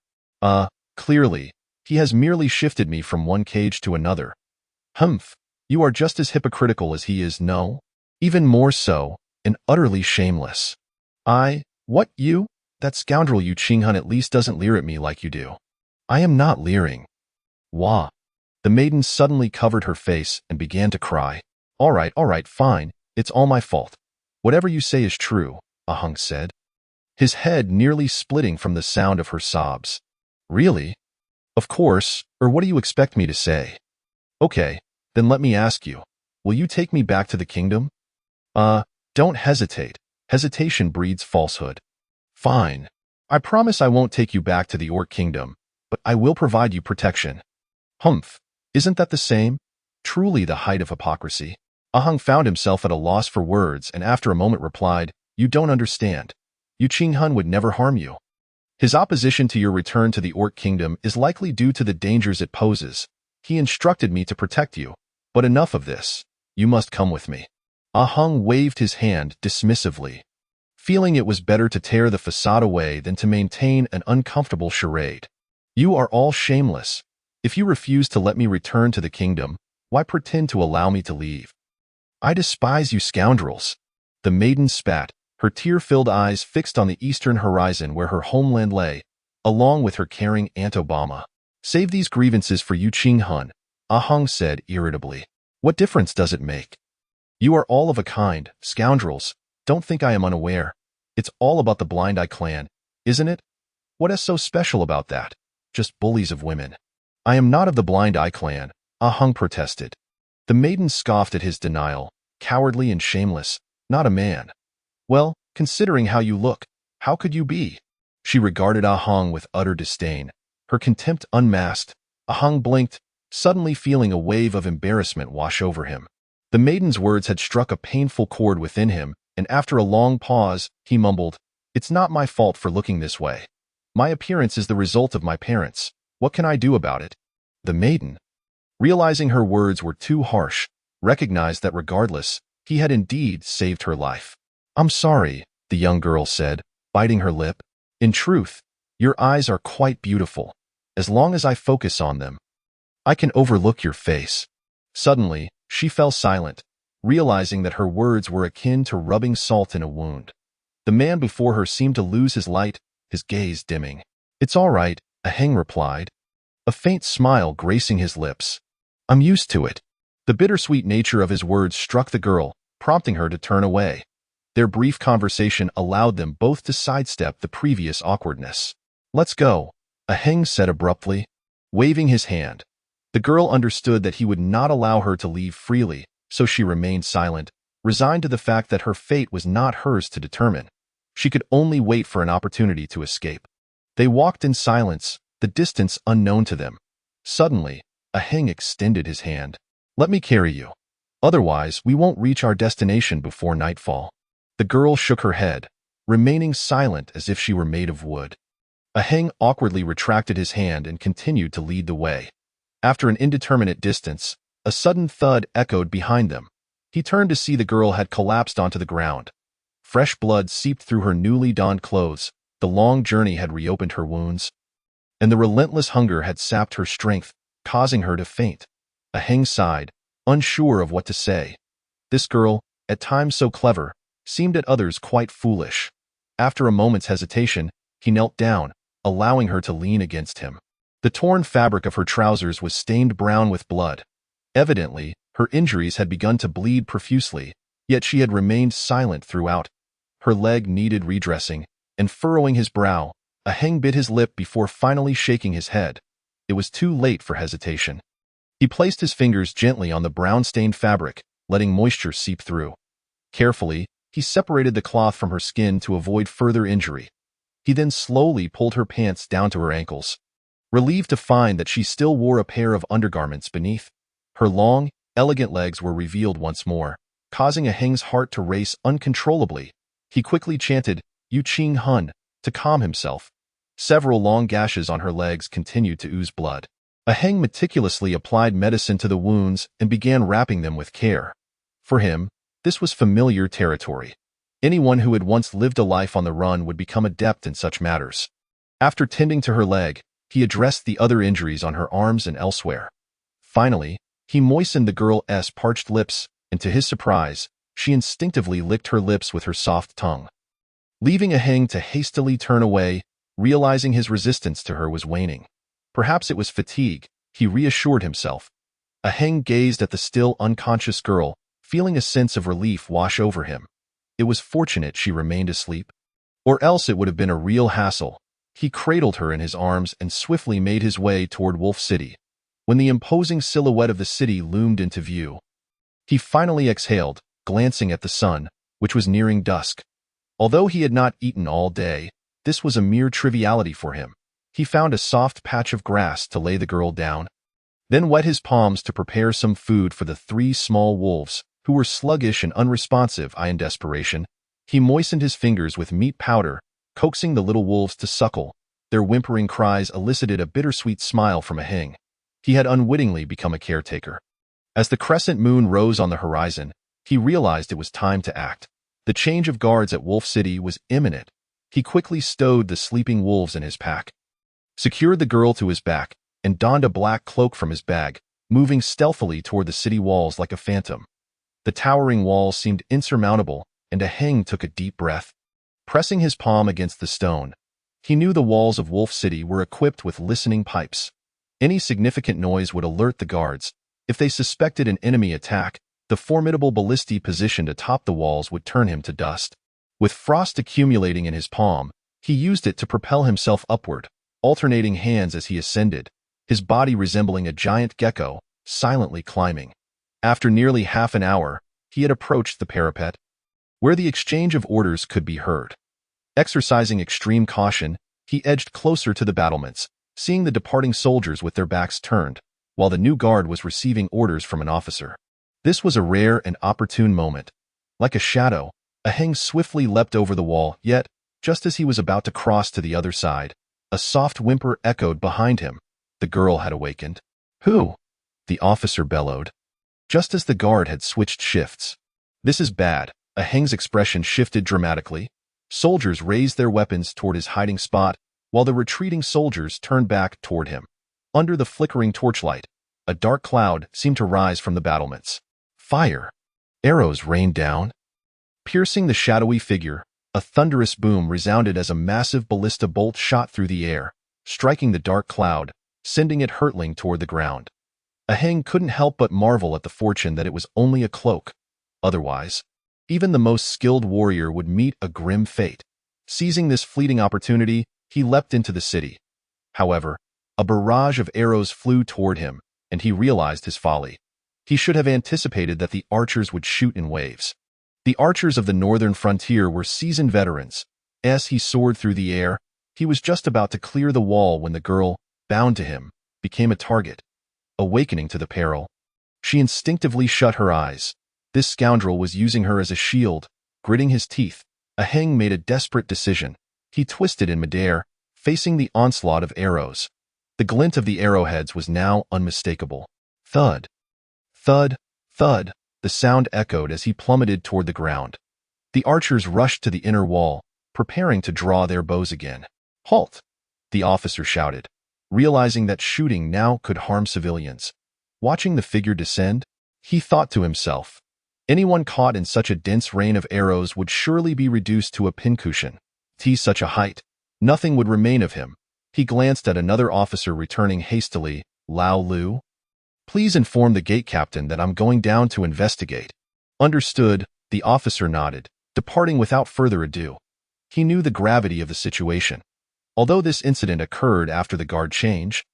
Clearly, he has merely shifted me from one cage to another." "Humph! You are just as hypocritical as he is, no? Even more so, and utterly shameless." What, you? That scoundrel Yu Qinghan at least doesn't leer at me like you do." "I am not leering." "Wah." The maiden suddenly covered her face and began to cry. All right, fine. It's all my fault. Whatever you say is true," Ahang said, his head nearly splitting from the sound of her sobs. "Really? Of course, or what do you expect me to say?" "Okay, then let me ask you, will you take me back to the kingdom?" Don't hesitate. Hesitation breeds falsehood." "Fine. I promise I won't take you back to the Orc Kingdom, but I will provide you protection." "Humph. Isn't that the same?" Truly the height of hypocrisy. Ahang found himself at a loss for words and after a moment replied, "You don't understand. Yu Qinghan would never harm you. His opposition to your return to the Orc Kingdom is likely due to the dangers it poses. He instructed me to protect you. But enough of this. You must come with me." Ahang waved his hand dismissively, feeling it was better to tear the facade away than to maintain an uncomfortable charade. "You are all shameless. If you refuse to let me return to the kingdom, why pretend to allow me to leave?" "I despise you scoundrels." The maiden spat, her tear-filled eyes fixed on the eastern horizon where her homeland lay, along with her caring Aunt Obama. "Save these grievances for Yu Qinghan," Ahang said irritably. "What difference does it make? You are all of a kind, scoundrels. Don't think I am unaware. It's all about the Blind Eye clan, isn't it? What is so special about that? Just bullies of women." "I am not of the Blind Eye clan," Ahang protested. The maiden scoffed at his denial, cowardly and shameless. "Not a man. Well, considering how you look, how could you be?" She regarded Ahang with utter disdain, her contempt unmasked. Ahang blinked, suddenly feeling a wave of embarrassment wash over him. The maiden's words had struck a painful chord within him, and after a long pause, he mumbled, "It's not my fault for looking this way. My appearance is the result of my parents. What can I do about it?" The maiden, realizing her words were too harsh, recognized that regardless, he had indeed saved her life. "I'm sorry," the young girl said, biting her lip. "In truth, your eyes are quite beautiful. As long as I focus on them, I can overlook your face." Suddenly, she fell silent, realizing that her words were akin to rubbing salt in a wound. The man before her seemed to lose his light, his gaze dimming. "It's all right," Aheng replied, a faint smile gracing his lips. "I'm used to it." The bittersweet nature of his words struck the girl, prompting her to turn away. Their brief conversation allowed them both to sidestep the previous awkwardness. "Let's go," Aheng said abruptly, waving his hand. The girl understood that he would not allow her to leave freely, so she remained silent, resigned to the fact that her fate was not hers to determine. She could only wait for an opportunity to escape. They walked in silence, the distance unknown to them. Suddenly, Aheng extended his hand. "Let me carry you. Otherwise, we won't reach our destination before nightfall." The girl shook her head, remaining silent as if she were made of wood. Aheng awkwardly retracted his hand and continued to lead the way. After an indeterminate distance, a sudden thud echoed behind them. He turned to see the girl had collapsed onto the ground. Fresh blood seeped through her newly donned clothes. The long journey had reopened her wounds, and the relentless hunger had sapped her strength, causing her to faint. Aheng sighed, unsure of what to say. This girl, at times so clever, seemed at others quite foolish. After a moment's hesitation, he knelt down, allowing her to lean against him. The torn fabric of her trousers was stained brown with blood. Evidently, her injuries had begun to bleed profusely, yet she had remained silent throughout. Her leg needed redressing, and furrowing his brow, Aheng bit his lip before finally shaking his head. It was too late for hesitation. He placed his fingers gently on the brown-stained fabric, letting moisture seep through. Carefully, he separated the cloth from her skin to avoid further injury. He then slowly pulled her pants down to her ankles, relieved to find that she still wore a pair of undergarments beneath. Her long, elegant legs were revealed once more, causing Aheng's heart to race uncontrollably. He quickly chanted, "Yu Qing Hun," to calm himself. Several long gashes on her legs continued to ooze blood. Aheng meticulously applied medicine to the wounds and began wrapping them with care. For him, this was familiar territory. Anyone who had once lived a life on the run would become adept in such matters. After tending to her leg, he addressed the other injuries on her arms and elsewhere. Finally, he moistened the girl's parched lips, and to his surprise, she instinctively licked her lips with her soft tongue. Leaving Aheng to hastily turn away, realizing his resistance to her was waning. Perhaps it was fatigue, he reassured himself. Aheng gazed at the still unconscious girl, feeling a sense of relief wash over him. It was fortunate she remained asleep, or else it would have been a real hassle. He cradled her in his arms and swiftly made his way toward Wolf City. When the imposing silhouette of the city loomed into view, he finally exhaled, glancing at the sun, which was nearing dusk. Although he had not eaten all day, this was a mere triviality for him. He found a soft patch of grass to lay the girl down, then wet his palms to prepare some food for the 3 small wolves, who were sluggish and unresponsive. In desperation, he moistened his fingers with meat powder, coaxing the little wolves to suckle. Their whimpering cries elicited a bittersweet smile from Aheng. He had unwittingly become a caretaker. As the crescent moon rose on the horizon, he realized it was time to act. The change of guards at Wolf City was imminent. He quickly stowed the sleeping wolves in his pack, secured the girl to his back, and donned a black cloak from his bag, moving stealthily toward the city walls like a phantom. The towering walls seemed insurmountable, and Aheng took a deep breath. Pressing his palm against the stone, he knew the walls of Wolf City were equipped with listening pipes. Any significant noise would alert the guards. If they suspected an enemy attack, the formidable ballistae positioned atop the walls would turn him to dust. With frost accumulating in his palm, he used it to propel himself upward, alternating hands as he ascended, his body resembling a giant gecko, silently climbing. After nearly half an hour, he had approached the parapet, where the exchange of orders could be heard. Exercising extreme caution, he edged closer to the battlements, seeing the departing soldiers with their backs turned. while the new guard was receiving orders from an officer. This was a rare and opportune moment. Like a shadow, Aheng swiftly leapt over the wall, yet, just as he was about to cross to the other side, a soft whimper echoed behind him. The girl had awakened. "Who?" the officer bellowed, just as the guard had switched shifts. "This is bad." Aheng's expression shifted dramatically. Soldiers raised their weapons toward his hiding spot, while the retreating soldiers turned back toward him. Under the flickering torchlight, a dark cloud seemed to rise from the battlements. Fire! Arrows rained down. Piercing the shadowy figure, a thunderous boom resounded as a massive ballista bolt shot through the air, striking the dark cloud, sending it hurtling toward the ground. Aheng couldn't help but marvel at the fortune that it was only a cloak. Otherwise, even the most skilled warrior would meet a grim fate. Seizing this fleeting opportunity, he leapt into the city. However, a barrage of arrows flew toward him, and he realized his folly. He should have anticipated that the archers would shoot in waves. The archers of the northern frontier were seasoned veterans. As he soared through the air, he was just about to clear the wall when the girl, bound to him, became a target. Awakening to the peril, she instinctively shut her eyes. This scoundrel was using her as a shield. Gritting his teeth, Aheng made a desperate decision. He twisted in midair, facing the onslaught of arrows. The glint of the arrowheads was now unmistakable. Thud, thud, thud, the sound echoed as he plummeted toward the ground. The archers rushed to the inner wall, preparing to draw their bows again. "Halt!" the officer shouted, realizing that shooting now could harm civilians. Watching the figure descend, he thought to himself, anyone caught in such a dense rain of arrows would surely be reduced to a pincushion. T such a height, nothing would remain of him. He glanced at another officer returning hastily. "Lao Lu? Please inform the gate captain that I'm going down to investigate." "Understood," the officer nodded, departing without further ado. He knew the gravity of the situation. Although this incident occurred after the guard change,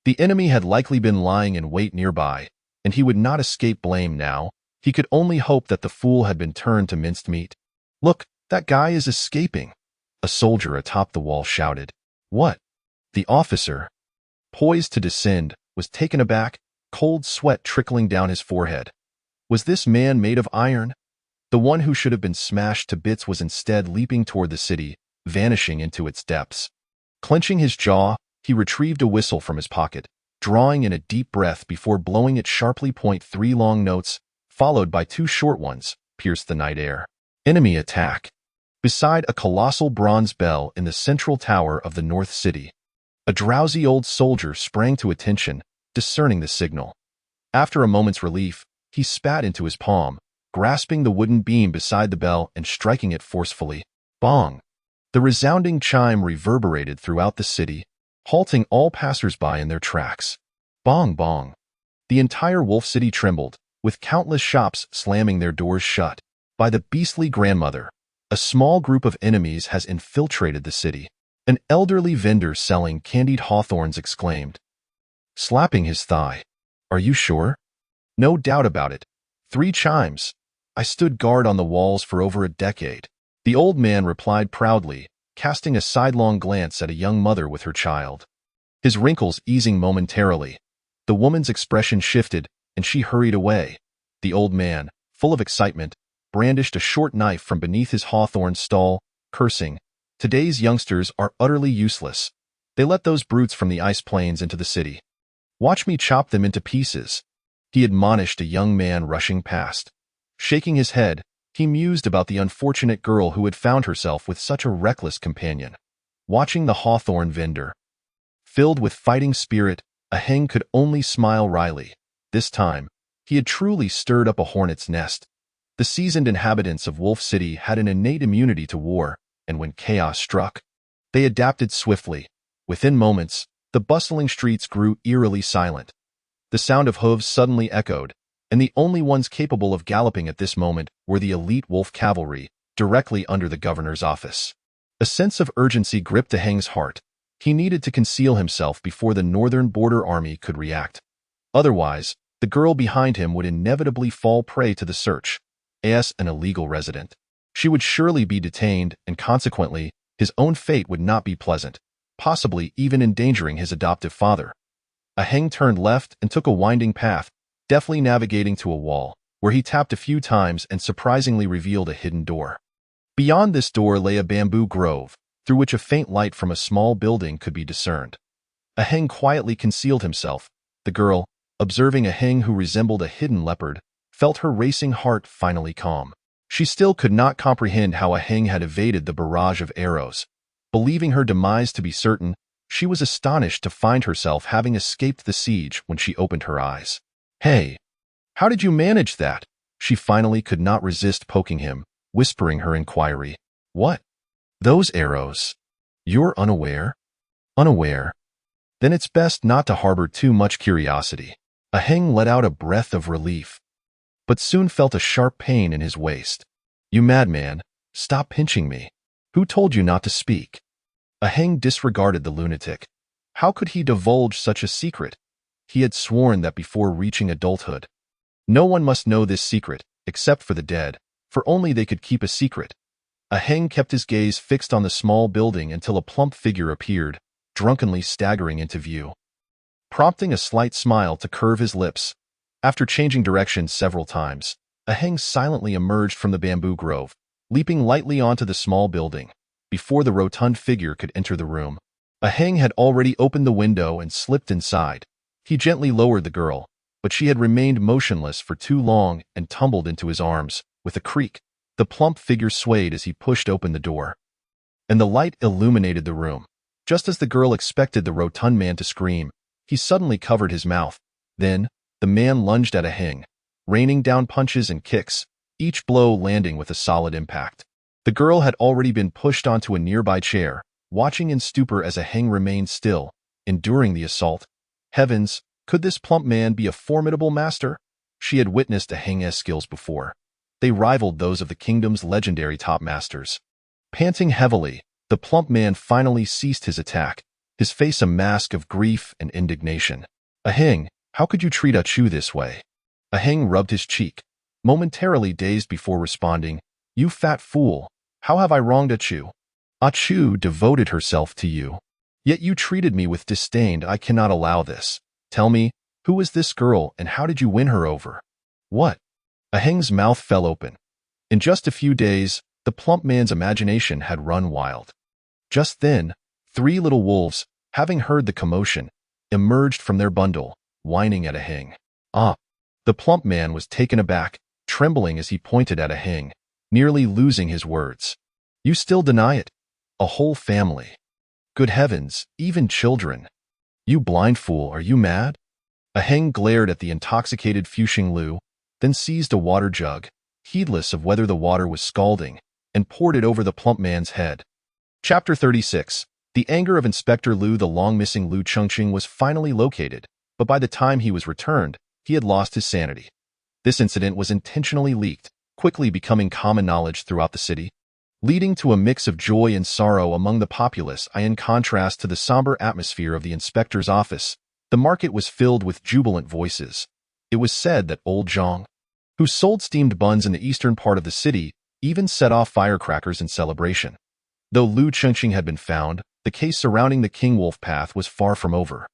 the enemy had likely been lying in wait nearby, and he would not escape blame now. He could only hope that the fool had been turned to minced meat. "Look, that guy is escaping," a soldier atop the wall shouted. "What?" The officer, poised to descend, was taken aback, cold sweat trickling down his forehead. Was this man made of iron? The one who should have been smashed to bits was instead leaping toward the city, vanishing into its depths. Clenching his jaw, he retrieved a whistle from his pocket, drawing in a deep breath before blowing it sharply. 3 long notes, followed by 2 short ones, pierced the night air. Enemy attack. Beside a colossal bronze bell in the central tower of the North City, a drowsy old soldier sprang to attention, discerning the signal. After a moment's relief, he spat into his palm, grasping the wooden beam beside the bell and striking it forcefully. Bong! The resounding chime reverberated throughout the city, halting all passers-by in their tracks. Bong bong! The entire Wolf City trembled, with countless shops slamming their doors shut. By the beastly grandmother, a small group of enemies has infiltrated the city. An elderly vendor selling candied hawthorns exclaimed, slapping his thigh. "Are you sure?" "No doubt about it. 3 chimes. I stood guard on the walls for over a decade." The old man replied proudly, casting a sidelong glance at a young mother with her child. His wrinkles easing momentarily, the woman's expression shifted, and she hurried away. The old man, full of excitement, brandished a short knife from beneath his hawthorn stall, cursing, "Today's youngsters are utterly useless. They let those brutes from the ice plains into the city. Watch me chop them into pieces," he admonished a young man rushing past. Shaking his head, he mused about the unfortunate girl who had found herself with such a reckless companion. Watching the hawthorn vendor, filled with fighting spirit, Aheng could only smile wryly. This time, he had truly stirred up a hornet's nest. The seasoned inhabitants of Wolf City had an innate immunity to war, and when chaos struck, they adapted swiftly. Within moments, the bustling streets grew eerily silent. The sound of hooves suddenly echoed, and the only ones capable of galloping at this moment were the elite wolf cavalry, directly under the governor's office. A sense of urgency gripped Aheng's heart. He needed to conceal himself before the northern border army could react. Otherwise, the girl behind him would inevitably fall prey to the search. As an illegal resident, she would surely be detained, and consequently, his own fate would not be pleasant, possibly even endangering his adoptive father. A Heng turned left and took a winding path, deftly navigating to a wall, where he tapped a few times and surprisingly revealed a hidden door. Beyond this door lay a bamboo grove, through which a faint light from a small building could be discerned. A Heng quietly concealed himself. The girl, observing a Heng who resembled a hidden leopard, felt her racing heart finally calm. She still could not comprehend how a Heng had evaded the barrage of arrows. Believing her demise to be certain, she was astonished to find herself having escaped the siege when she opened her eyes. "Hey, how did you manage that?" She finally could not resist poking him, whispering her inquiry. "What? Those arrows? You're unaware?" "Unaware? Then it's best not to harbor too much curiosity." A Heng let out a breath of relief, but soon felt a sharp pain in his waist. "You madman, stop pinching me. Who told you not to speak?" A Heng disregarded the lunatic. How could he divulge such a secret? He had sworn that before reaching adulthood, no one must know this secret, except for the dead, for only they could keep a secret. A Heng kept his gaze fixed on the small building until a plump figure appeared, drunkenly staggering into view. Prompting a slight smile to curve his lips, after changing direction several times, a Heng silently emerged from the bamboo grove, leaping lightly onto the small building. Before the rotund figure could enter the room, a Heng had already opened the window and slipped inside. He gently lowered the girl, but she had remained motionless for too long and tumbled into his arms. With a creak, the plump figure swayed as he pushed open the door, and the light illuminated the room. Just as the girl expected the rotund man to scream, he suddenly covered his mouth. Then, the man lunged at a Heng, raining down punches and kicks, each blow landing with a solid impact. The girl had already been pushed onto a nearby chair, watching in stupor as a Heng remained still, enduring the assault. Heavens, could this plump man be a formidable master? She had witnessed a Heng's skills before. They rivaled those of the kingdom's legendary top masters. Panting heavily, the plump man finally ceased his attack, his face a mask of grief and indignation. "A Heng, how could you treat Chu this way?" A Heng rubbed his cheek, momentarily dazed before responding, "You fat fool, how have I wronged Chu? Chu devoted herself to you. Yet you treated me with disdain. I cannot allow this. Tell me, who is this girl and how did you win her over?" "What?" A Heng's mouth fell open. In just a few days, the plump man's imagination had run wild. Just then, 3 little wolves, having heard the commotion, emerged from their bundle, whining at a Heng. "Ah!" The plump man was taken aback, trembling as he pointed at a Heng, nearly losing his words. "You still deny it? A whole family. Good heavens, even children. You blind fool, are you mad?" A Heng glared at the intoxicated Fuxing Lu, then seized a water jug, heedless of whether the water was scalding, and poured it over the plump man's head. Chapter 36. The anger of Inspector Lu. The long-missing Lu Chengqing was finally located, but by the time he was returned, he had lost his sanity. This incident was intentionally leaked, quickly becoming common knowledge throughout the city, leading to a mix of joy and sorrow among the populace. In contrast to the somber atmosphere of the inspector's office, the market was filled with jubilant voices. It was said that old Zhang, who sold steamed buns in the eastern part of the city, even set off firecrackers in celebration. Though Lu Chengqing had been found, the case surrounding the King Wolf path was far from over.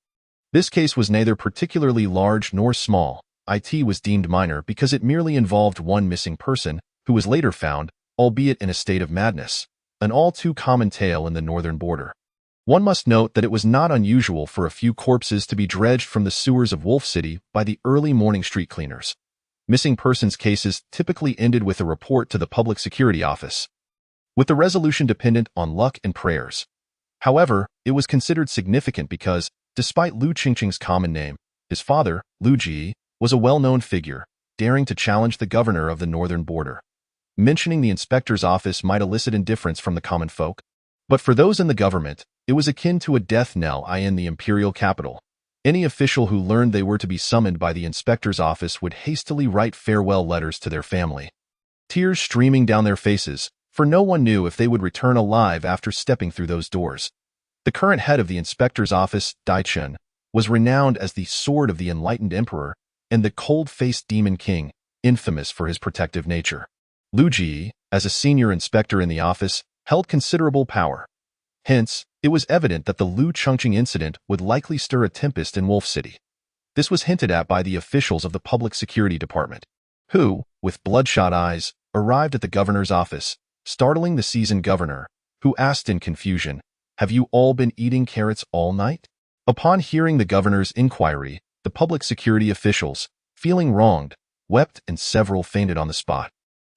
This case was neither particularly large nor small. It was deemed minor because it merely involved one missing person, who was later found, albeit in a state of madness, an all too common tale in the northern border. One must note that it was not unusual for a few corpses to be dredged from the sewers of Wolf City by the early morning street cleaners. Missing persons cases typically ended with a report to the Public Security Office, with the resolution dependent on luck and prayers. However, it was considered significant because, despite Lu Chengqing's common name, his father, Lu Ji, was a well-known figure, daring to challenge the governor of the northern border. Mentioning the inspector's office might elicit indifference from the common folk, but for those in the government, it was akin to a death knell in the imperial capital. Any official who learned they were to be summoned by the inspector's office would hastily write farewell letters to their family, tears streaming down their faces, for no one knew if they would return alive after stepping through those doors. The current head of the inspector's office, Dai Chen, was renowned as the sword of the enlightened emperor and the cold-faced demon king, infamous for his protective nature. Lu Ji, as a senior inspector in the office, held considerable power. Hence, It was evident that the Lu Chongqing incident would likely stir a tempest in Wolf City. This was hinted at by the officials of the Public Security Department, who, with bloodshot eyes, arrived at the governor's office, startling the seasoned governor, who asked in confusion, "Have you all been eating carrots all night?" Upon hearing the governor's inquiry, the public security officials, feeling wronged, wept and several fainted on the spot.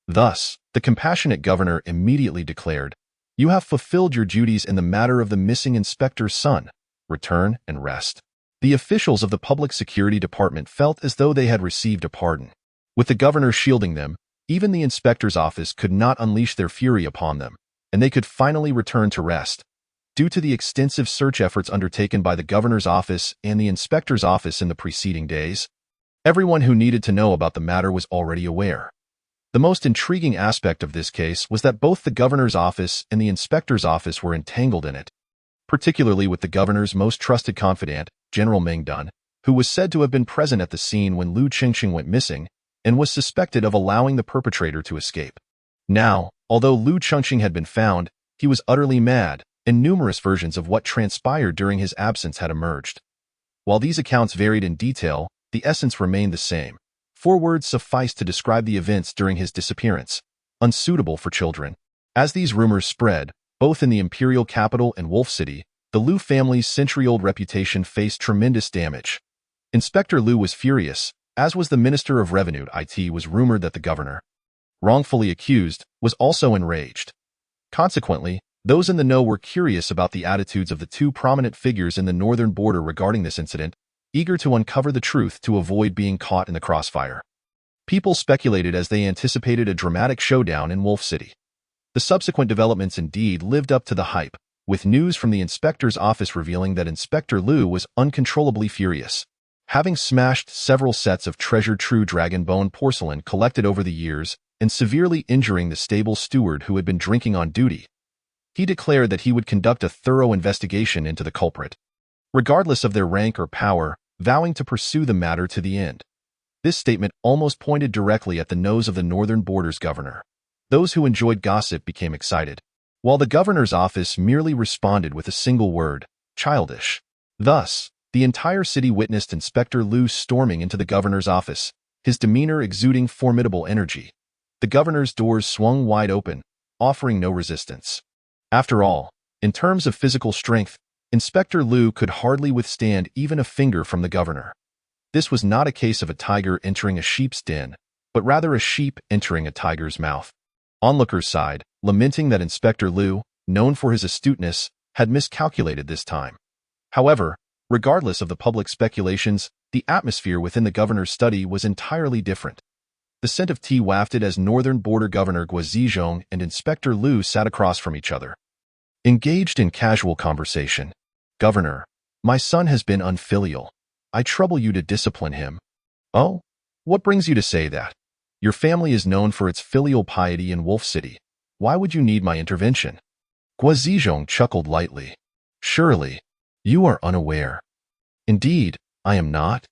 Thus, the compassionate governor immediately declared, "You have fulfilled your duties in the matter of the missing inspector's son. Return and rest." The officials of the Public Security Department felt as though they had received a pardon. With the governor shielding them, even the inspector's office could not unleash their fury upon them, and they could finally return to rest. Due to the extensive search efforts undertaken by the governor's office and the inspector's office in the preceding days, everyone who needed to know about the matter was already aware. The most intriguing aspect of this case was that both the governor's office and the inspector's office were entangled in it, particularly with the governor's most trusted confidant, General Meng Dun, who was said to have been present at the scene when Lu Chongqing went missing and was suspected of allowing the perpetrator to escape. Now, although Lu Chongqing had been found, he was utterly mad, and numerous versions of what transpired during his absence had emerged. While these accounts varied in detail, the essence remained the same. 4 words sufficed to describe the events during his disappearance: unsuitable for children. As these rumors spread, both in the imperial capital and Wolf City, the Lu family's century-old reputation faced tremendous damage. Inspector Lu was furious, as was the Minister of Revenue. It was rumored that the governor, wrongfully accused, was also enraged. Consequently, those in the know were curious about the attitudes of the 2 prominent figures in the northern border regarding this incident, eager to uncover the truth to avoid being caught in the crossfire. People speculated as they anticipated a dramatic showdown in Wolf City. The subsequent developments indeed lived up to the hype, with news from the inspector's office revealing that Inspector Lu was uncontrollably furious. Having smashed several sets of treasured true dragon bone porcelain collected over the years and severely injuring the stable steward who had been drinking on duty, he declared that he would conduct a thorough investigation into the culprit, regardless of their rank or power, vowing to pursue the matter to the end. This statement almost pointed directly at the nose of the northern border's governor. Those who enjoyed gossip became excited, while the governor's office merely responded with a single word: childish. Thus, the entire city witnessed Inspector Lu storming into the governor's office, his demeanor exuding formidable energy. The governor's doors swung wide open, offering no resistance. After all, in terms of physical strength, Inspector Lu could hardly withstand even a finger from the governor. This was not a case of a tiger entering a sheep's den, but rather a sheep entering a tiger's mouth. Onlookers sighed, lamenting that Inspector Lu, known for his astuteness, had miscalculated this time. However, regardless of the public speculations, the atmosphere within the governor's study was entirely different. The scent of tea wafted as northern border governor Guo Zizhong and Inspector Lu sat across from each other, engaged in casual conversation. "Governor, my son has been unfilial. I trouble you to discipline him." "Oh? What brings you to say that? Your family is known for its filial piety in Wolf City. Why would you need my intervention?" Guo Zizhong chuckled lightly. "Surely, you are unaware." "Indeed, I am not."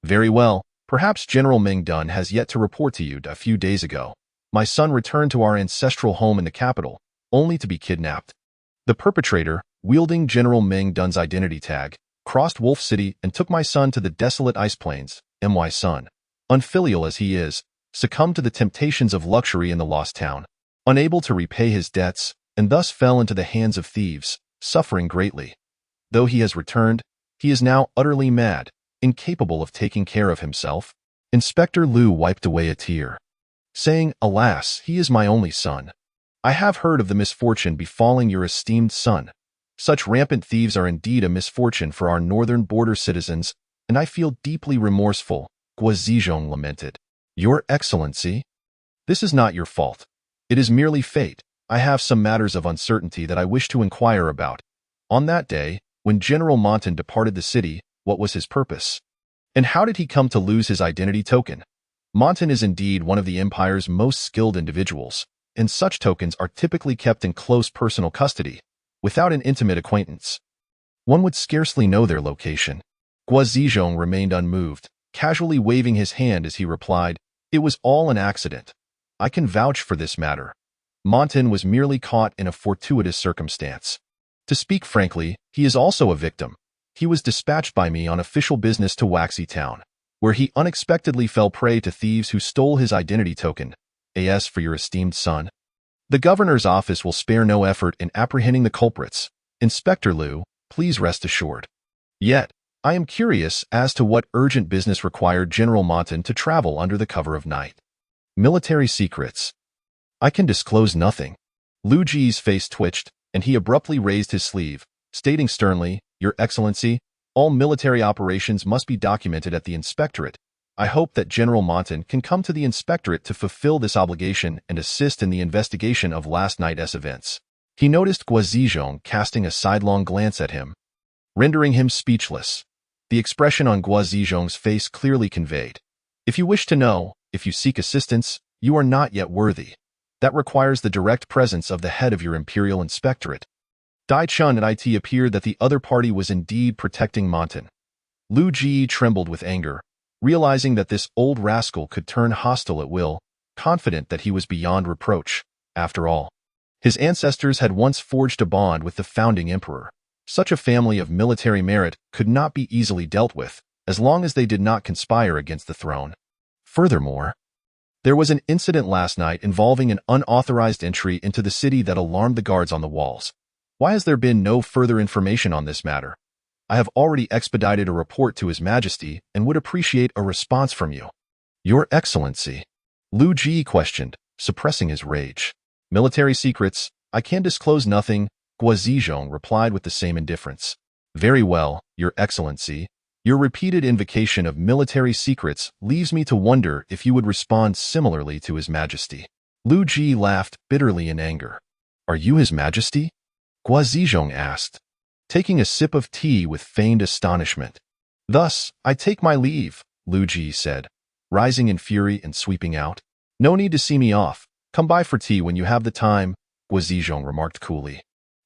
"Very well. Perhaps General Meng Dun has yet to report to you. A few days ago, my son returned to our ancestral home in the capital, only to be kidnapped. The perpetrator, wielding General Meng Dun's identity tag, crossed Wolf City and took my son to the desolate ice plains. My son, unfilial as he is, succumbed to the temptations of luxury in the lost town, unable to repay his debts, and thus fell into the hands of thieves, suffering greatly. Though he has returned, he is now utterly mad, incapable of taking care of himself." Inspector Lu wiped away a tear, saying, "Alas, he is my only son. I have heard of the misfortune befalling your esteemed son. Such rampant thieves are indeed a misfortune for our northern border citizens, and I feel deeply remorseful," Guo Zizhong lamented. "Your Excellency, this is not your fault. It is merely fate. I have some matters of uncertainty that I wish to inquire about. On that day, when General Montan departed the city, what was his purpose? And how did he come to lose his identity token? Montan is indeed one of the Empire's most skilled individuals, and such tokens are typically kept in close personal custody, without an intimate acquaintance. One would scarcely know their location." Guo Zizhong remained unmoved, casually waving his hand as he replied, "It was all an accident. I can vouch for this matter. Montan was merely caught in a fortuitous circumstance." To speak frankly, he is also a victim. He was dispatched by me on official business to Waxy Town, where he unexpectedly fell prey to thieves who stole his identity token. As for your esteemed son, the governor's office will spare no effort in apprehending the culprits. Inspector Liu, please rest assured. Yet, I am curious as to what urgent business required General Montan to travel under the cover of night. Military secrets. I can disclose nothing. Lu Ji's face twitched, and he abruptly raised his sleeve, stating sternly, Your Excellency, all military operations must be documented at the Inspectorate. I hope that General Montan can come to the Inspectorate to fulfill this obligation and assist in the investigation of last night's events. He noticed Guo Zizhong casting a sidelong glance at him, rendering him speechless. The expression on Guo Zizhong's face clearly conveyed, If you wish to know, if you seek assistance, you are not yet worthy. That requires the direct presence of the head of your Imperial Inspectorate. Dai Chun at it appeared that the other party was indeed protecting Montan. Lu Ji trembled with anger, realizing that this old rascal could turn hostile at will, confident that he was beyond reproach. After all, his ancestors had once forged a bond with the founding emperor. Such a family of military merit could not be easily dealt with, as long as they did not conspire against the throne. Furthermore, there was an incident last night involving an unauthorized entry into the city that alarmed the guards on the walls. Why has there been no further information on this matter? I have already expedited a report to His Majesty and would appreciate a response from you. Your Excellency, Lu Ji questioned, suppressing his rage. Military secrets, I can disclose nothing, Guo Zizhong replied with the same indifference. Very well, Your Excellency. Your repeated invocation of military secrets leaves me to wonder if you would respond similarly to His Majesty. Lu Ji laughed bitterly in anger. Are you His Majesty? Guo Zizhong asked, taking a sip of tea with feigned astonishment. Thus, I take my leave, Lu Ji said, rising in fury and sweeping out. No need to see me off. Come by for tea when you have the time, Guo Zizhong remarked coolly.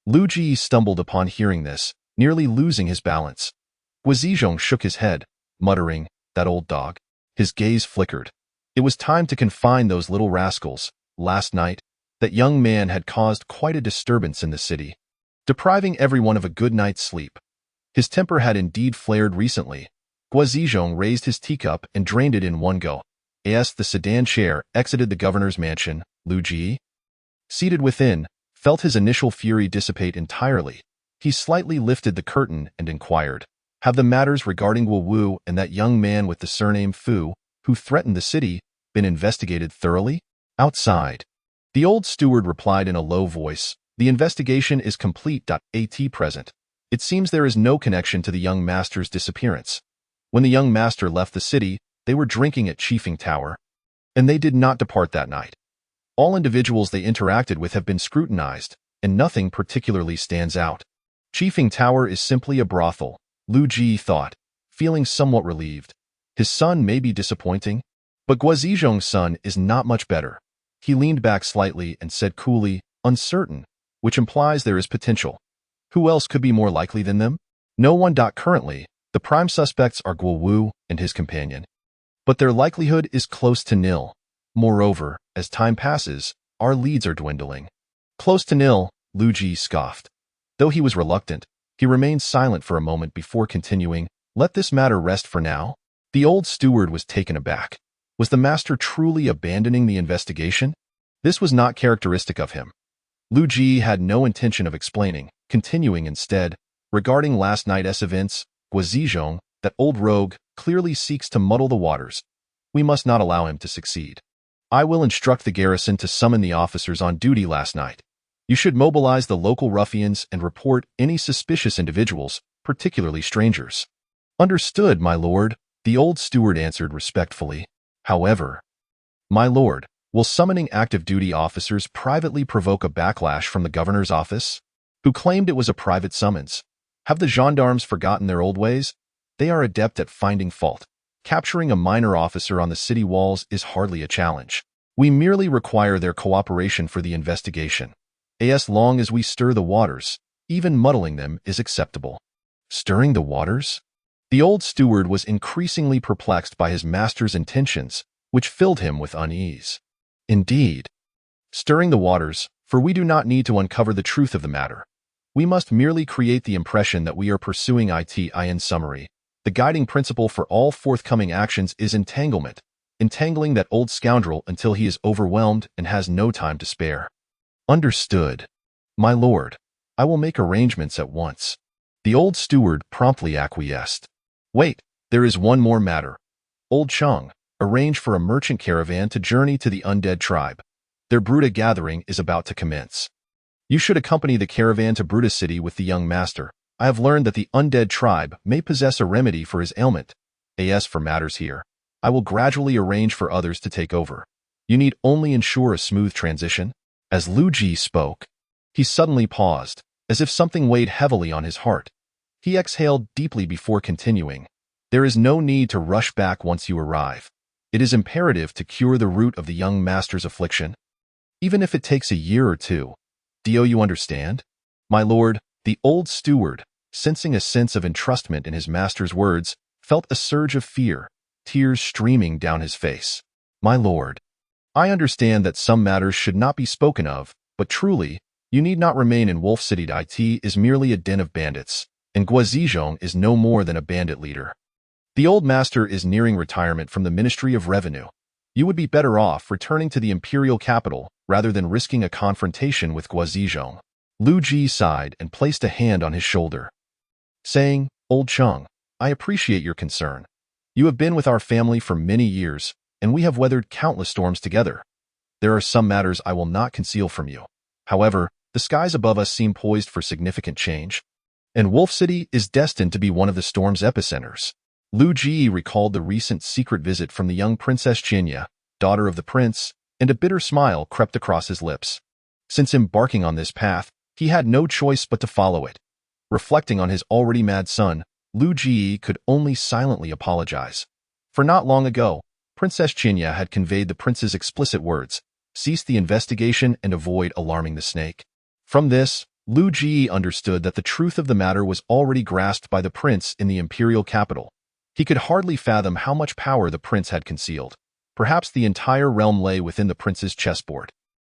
Lu Ji stumbled upon hearing this, nearly losing his balance. Guo Zizhong shook his head, muttering, That old dog. His gaze flickered. It was time to confine those little rascals. Last night, that young man had caused quite a disturbance in the city, depriving everyone of a good night's sleep. His temper had indeed flared recently. Guo Zizhong raised his teacup and drained it in one go. As the sedan chair exited the governor's mansion, Lu Ji, seated within, felt his initial fury dissipate entirely. He slightly lifted the curtain and inquired, Have the matters regarding Wu Wu and that young man with the surname Fu, who threatened the city, been investigated thoroughly? Outside, the old steward replied in a low voice, The investigation is complete. At present, it seems there is no connection to the young master's disappearance. When the young master left the city, they were drinking at Chiefing Tower, and they did not depart that night. All individuals they interacted with have been scrutinized, and nothing particularly stands out. Chiefing Tower is simply a brothel, Lu Ji thought, feeling somewhat relieved. His son may be disappointing, but Guo Zizhong's son is not much better. He leaned back slightly and said coolly, Uncertain, which implies there is potential. Who else could be more likely than them? No one. Currently, the prime suspects are Guo Wu and his companion, but their likelihood is close to nil. Moreover, as time passes, our leads are dwindling. Close to nil, Lu Ji scoffed. Though he was reluctant, he remained silent for a moment before continuing, Let this matter rest for now. The old steward was taken aback. Was the master truly abandoning the investigation? This was not characteristic of him. Lu Ji had no intention of explaining, continuing instead, Regarding last night's events, Guo Zizhong, that old rogue, clearly seeks to muddle the waters. We must not allow him to succeed. I will instruct the garrison to summon the officers on duty last night. You should mobilize the local ruffians and report any suspicious individuals, particularly strangers. Understood, my lord, the old steward answered respectfully. However, my lord, will summoning active duty officers privately provoke a backlash from the governor's office, who claimed it was a private summons? Have the gendarmes forgotten their old ways? They are adept at finding fault. Capturing a minor officer on the city walls is hardly a challenge. We merely require their cooperation for the investigation. As long as we stir the waters, even muddling them is acceptable. Stirring the waters? The old steward was increasingly perplexed by his master's intentions, which filled him with unease. Indeed, stirring the waters, for we do not need to uncover the truth of the matter. We must merely create the impression that we are pursuing it. In summary, the guiding principle for all forthcoming actions is entanglement, entangling that old scoundrel until he is overwhelmed and has no time to spare. Understood, my lord. I will make arrangements at once. The old steward promptly acquiesced. Wait, there is one more matter. Old Chung, arrange for a merchant caravan to journey to the Undead tribe. Their Bruta gathering is about to commence. You should accompany the caravan to Bruta City with the young master. I have learned that the Undead tribe may possess a remedy for his ailment. As for matters here, I will gradually arrange for others to take over. You need only ensure a smooth transition. As Lu Ji spoke, he suddenly paused, as if something weighed heavily on his heart. He exhaled deeply before continuing. There is no need to rush back once you arrive. It is imperative to cure the root of the young master's affliction, even if it takes a year or two. Do you understand? My lord, the old steward, sensing a sense of entrustment in his master's words, felt a surge of fear, tears streaming down his face. My lord, I understand that some matters should not be spoken of, but truly, you need not remain in Wolf City. It is merely a den of bandits, and Guazijong is no more than a bandit leader. The old master is nearing retirement from the Ministry of Revenue. You would be better off returning to the imperial capital rather than risking a confrontation with Guazijong. Lu Ji sighed and placed a hand on his shoulder, saying, Old Chung, I appreciate your concern. You have been with our family for many years, and we have weathered countless storms together. There are some matters I will not conceal from you. However, the skies above us seem poised for significant change, and Wolf City is destined to be one of the storm's epicenters. Lu Ji recalled the recent secret visit from the young Princess Jinya, daughter of the prince, and a bitter smile crept across his lips. Since embarking on this path, he had no choice but to follow it. Reflecting on his already mad son, Lu Ji could only silently apologize. For not long ago, Princess Jinya had conveyed the prince's explicit words, cease the investigation and avoid alarming the snake. From this, Lu Ji understood that the truth of the matter was already grasped by the prince in the imperial capital. He could hardly fathom how much power the prince had concealed. Perhaps the entire realm lay within the prince's chessboard.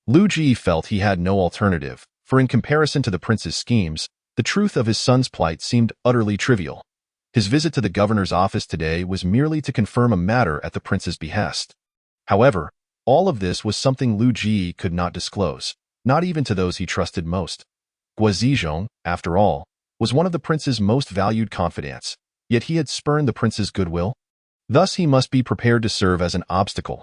Lu Ji felt he had no alternative, for in comparison to the prince's schemes, the truth of his son's plight seemed utterly trivial. His visit to the governor's office today was merely to confirm a matter at the prince's behest. However, all of this was something Lu Ji could not disclose, not even to those he trusted most. Guazijong, after all, was one of the prince's most valued confidants, yet he had spurned the prince's goodwill. Thus he must be prepared to serve as an obstacle.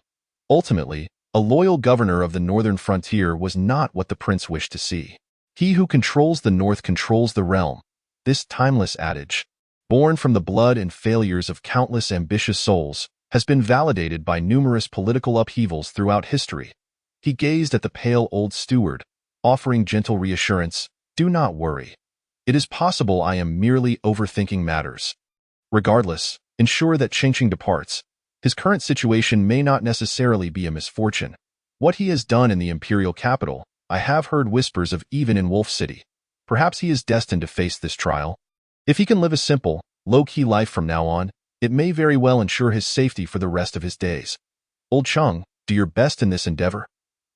Ultimately, a loyal governor of the northern frontier was not what the prince wished to see. He who controls the north controls the realm. This timeless adage, born from the blood and failures of countless ambitious souls, has been validated by numerous political upheavals throughout history. He gazed at the pale old steward, offering gentle reassurance, do not worry. It is possible I am merely overthinking matters. Regardless, ensure that Chengqing departs. His current situation may not necessarily be a misfortune. What he has done in the imperial capital, I have heard whispers of even in Wolf City. Perhaps he is destined to face this trial. If he can live a simple, low-key life from now on, it may very well ensure his safety for the rest of his days. Old Chung, do your best in this endeavor.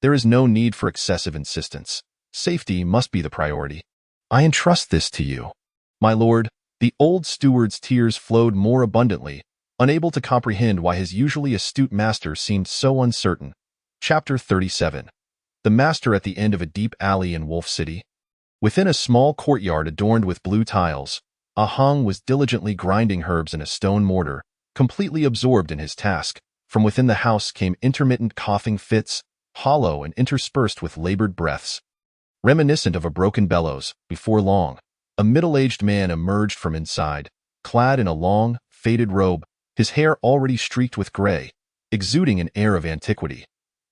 There is no need for excessive insistence. Safety must be the priority. I entrust this to you. My lord, the old steward's tears flowed more abundantly, unable to comprehend why his usually astute master seemed so uncertain. Chapter 37. The master at the end of a deep alley in Wolf City. Within a small courtyard adorned with blue tiles, Ah Hong was diligently grinding herbs in a stone mortar, completely absorbed in his task. From within the house came intermittent coughing fits, hollow and interspersed with labored breaths. Reminiscent of a broken bellows, before long, a middle-aged man emerged from inside, clad in a long, faded robe, his hair already streaked with gray, exuding an air of antiquity.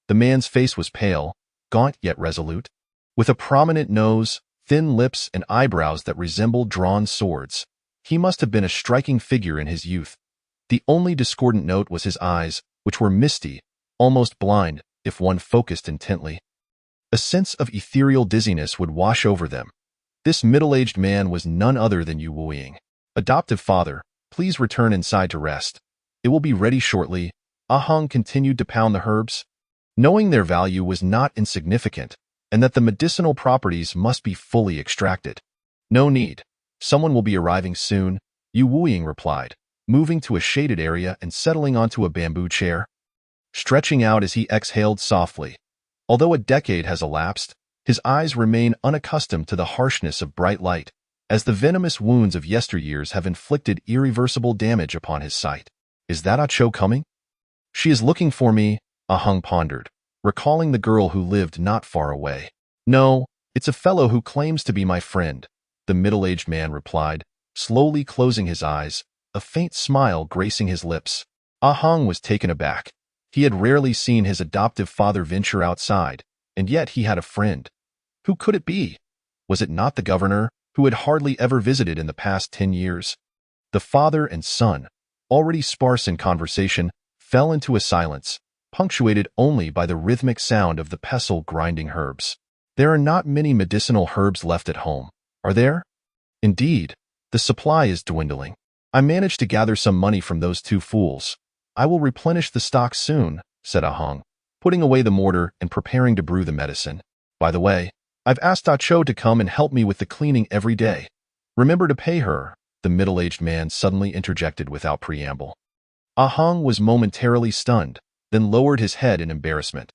The man's face was pale, gaunt yet resolute, with a prominent nose, thin lips, and eyebrows that resembled drawn swords. He must have been a striking figure in his youth. The only discordant note was his eyes, which were misty, almost blind, if one focused intently. A sense of ethereal dizziness would wash over them. This middle-aged man was none other than Yu Wuiying. Adoptive father, please return inside to rest. It will be ready shortly. Ah Hong continued to pound the herbs, knowing their value was not insignificant, and that the medicinal properties must be fully extracted. No need. Someone will be arriving soon, Yu Wuying replied, moving to a shaded area and settling onto a bamboo chair, stretching out as he exhaled softly. Although a decade has elapsed, his eyes remain unaccustomed to the harshness of bright light, as the venomous wounds of yesteryears have inflicted irreversible damage upon his sight. Is that Ah Cho coming? She is looking for me, Ah Hung pondered, recalling the girl who lived not far away. No, it's a fellow who claims to be my friend, the middle-aged man replied, slowly closing his eyes, a faint smile gracing his lips. Ah Hung was taken aback. He had rarely seen his adoptive father venture outside, and yet he had a friend. Who could it be? Was it not the governor, who had hardly ever visited in the past 10 years? The father and son, already sparse in conversation, fell into a silence, punctuated only by the rhythmic sound of the pestle grinding herbs. There are not many medicinal herbs left at home, are there? Indeed, the supply is dwindling. I managed to gather some money from those two fools. I will replenish the stock soon, said Ah Hung, putting away the mortar and preparing to brew the medicine. By the way, I've asked Ah Cho to come and help me with the cleaning every day. Remember to pay her, the middle-aged man suddenly interjected without preamble. Ah Hung was momentarily stunned, then lowered his head in embarrassment.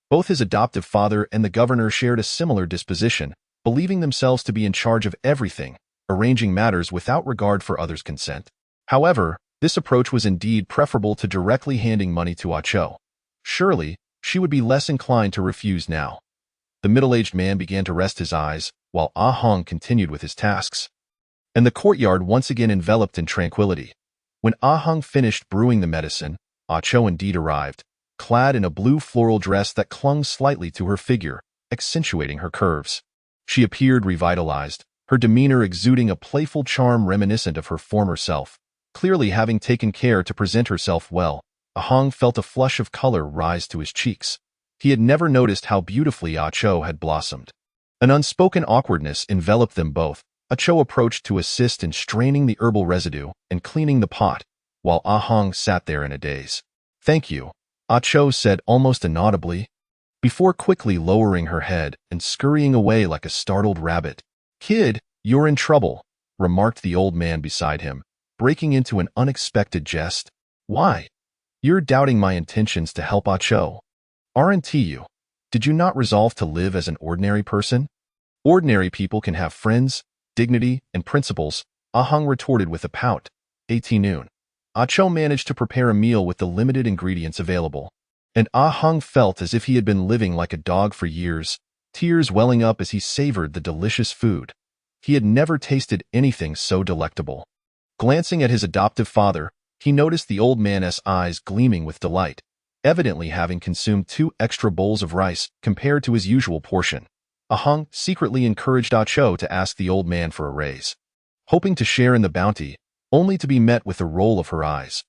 Both his adoptive father and the governor shared a similar disposition, believing themselves to be in charge of everything, arranging matters without regard for others' consent. However, this approach was indeed preferable to directly handing money to Ah Cho. Surely, she would be less inclined to refuse now. The middle-aged man began to rest his eyes, while Ah Hung continued with his tasks. And the courtyard once again enveloped in tranquility. When Ah Hung finished brewing the medicine, Ah Cho indeed arrived, clad in a blue floral dress that clung slightly to her figure, accentuating her curves. She appeared revitalized, her demeanor exuding a playful charm reminiscent of her former self. Clearly having taken care to present herself well, Ah Hung felt a flush of color rise to his cheeks. He had never noticed how beautifully Ah Cho had blossomed. An unspoken awkwardness enveloped them both. Ah Cho approached to assist in straining the herbal residue and cleaning the pot, while Ah Hung sat there in a daze. Thank you, Ah Cho said almost inaudibly, before quickly lowering her head and scurrying away like a startled rabbit. Kid, you're in trouble, remarked the old man beside him, breaking into an unexpected jest. Why? You're doubting my intentions to help Ah Cho. Aren't you? Did you not resolve to live as an ordinary person? Ordinary people can have friends, dignity, and principles, Ah Hung retorted with a pout. 18 noon. Ah Cho managed to prepare a meal with the limited ingredients available, and Ah Hung felt as if he had been living like a dog for years, tears welling up as he savored the delicious food. He had never tasted anything so delectable. Glancing at his adoptive father, he noticed the old man's eyes gleaming with delight, evidently having consumed 2 extra bowls of rice compared to his usual portion. Ah Hung secretly encouraged Ah Cho to ask the old man for a raise, hoping to share in the bounty, only to be met with a roll of her eyes.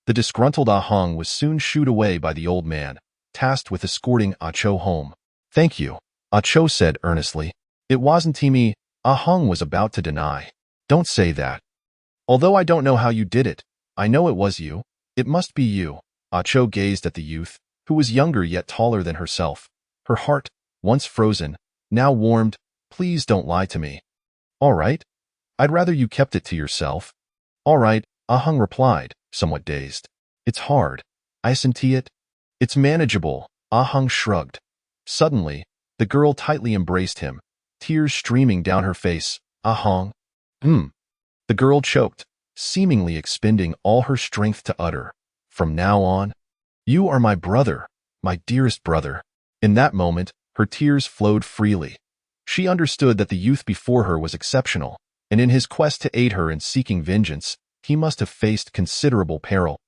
The disgruntled Ah Hung was soon shooed away by the old man, tasked with escorting Ah Cho home. Thank you, Ah Cho said earnestly. It wasn't me, Ah Hung was about to deny. Don't say that. Although I don't know how you did it, I know it was you. It must be you. Ah Cho gazed at the youth, who was younger yet taller than herself. Her heart, once frozen, now warmed. Please don't lie to me. All right. I'd rather you kept it to yourself. All right, Ah Hung replied, somewhat dazed. It's hard. I see it. It's manageable, Ah Hung shrugged. Suddenly, the girl tightly embraced him, tears streaming down her face. Ah Hung. The girl choked, seemingly expending all her strength to utter. From now on, you are my brother, my dearest brother. In that moment, her tears flowed freely. She understood that the youth before her was exceptional, and in his quest to aid her in seeking vengeance, he must have faced considerable peril.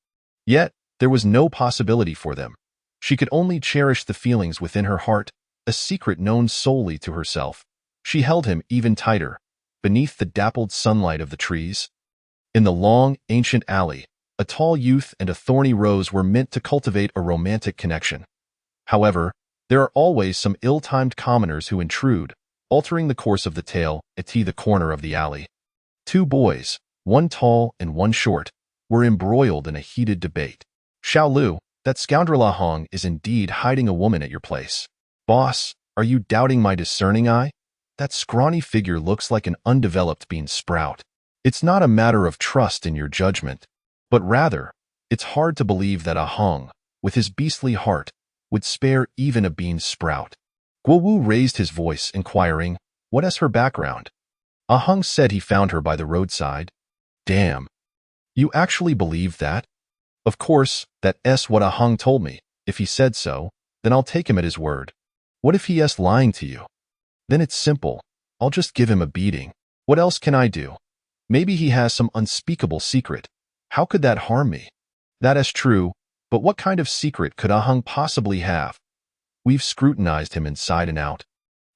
Yet, there was no possibility for them. She could only cherish the feelings within her heart, a secret known solely to herself. She held him even tighter, beneath the dappled sunlight of the trees. In the long, ancient alley, a tall youth and a thorny rose were meant to cultivate a romantic connection. However, there are always some ill-timed commoners who intrude, altering the course of the tale at the corner of the alley. 2 boys, one tall and one short, were embroiled in a heated debate. Xiao Lu, that scoundrel Ah Hung is indeed hiding a woman at your place. Boss, are you doubting my discerning eye? That scrawny figure looks like an undeveloped bean sprout. It's not a matter of trust in your judgment, but rather, it's hard to believe that Ah Hung, with his beastly heart, would spare even a bean sprout. Guo Wu raised his voice, inquiring, "What is her background?" Ah Hung said he found her by the roadside. Damn. You actually believe that? Of course, that's what Ah Hung told me. If he said so, then I'll take him at his word. What if he is lying to you? Then it's simple. I'll just give him a beating. What else can I do? Maybe he has some unspeakable secret. How could that harm me? That is true, but what kind of secret could Ah Hung possibly have? We've scrutinized him inside and out.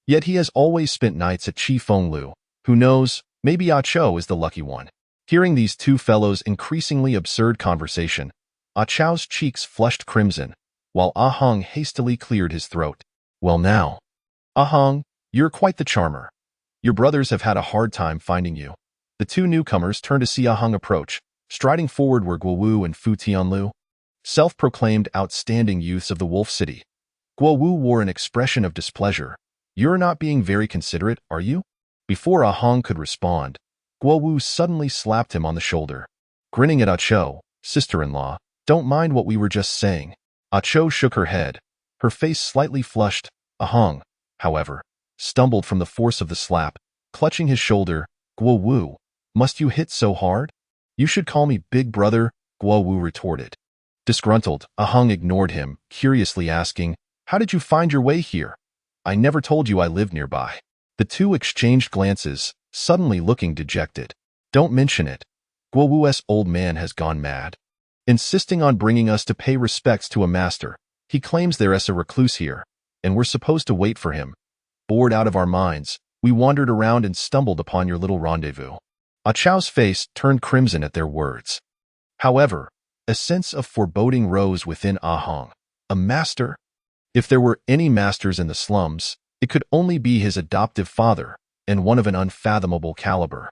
Yet he has always spent nights at Chi Feng Lu. Who knows, maybe Ah Chou is the lucky one. Hearing these two fellows' increasingly absurd conversation, Ah Chou's cheeks flushed crimson, while Ah Hung hastily cleared his throat. Well now, Ah Hung, you're quite the charmer. Your brothers have had a hard time finding you. The two newcomers turned to see Ah Hung approach. Striding forward were Guo Wu and Fu Tianlu, self-proclaimed outstanding youths of the Wolf City. Guo Wu wore an expression of displeasure. You're not being very considerate, are you? Before Ah Hung could respond, Guo Wu suddenly slapped him on the shoulder. Grinning at Ah Chou, sister-in-law, don't mind what we were just saying. Ah Chou shook her head, her face slightly flushed. Ah Hung, however, stumbled from the force of the slap, clutching his shoulder. Guo Wu, must you hit so hard? You should call me big brother, Guo Wu retorted. Disgruntled, Ah Hung ignored him, curiously asking, how did you find your way here? I never told you I lived nearby. The two exchanged glances, suddenly looking dejected. Don't mention it. Guo Wu's old man has gone mad. Insisting on bringing us to pay respects to a master, he claims there is a recluse here, and we're supposed to wait for him. Bored out of our minds, we wandered around and stumbled upon your little rendezvous. Ah Chou's face turned crimson at their words. However, a sense of foreboding rose within Ah Hung. A master? If there were any masters in the slums, it could only be his adoptive father, and one of an unfathomable caliber.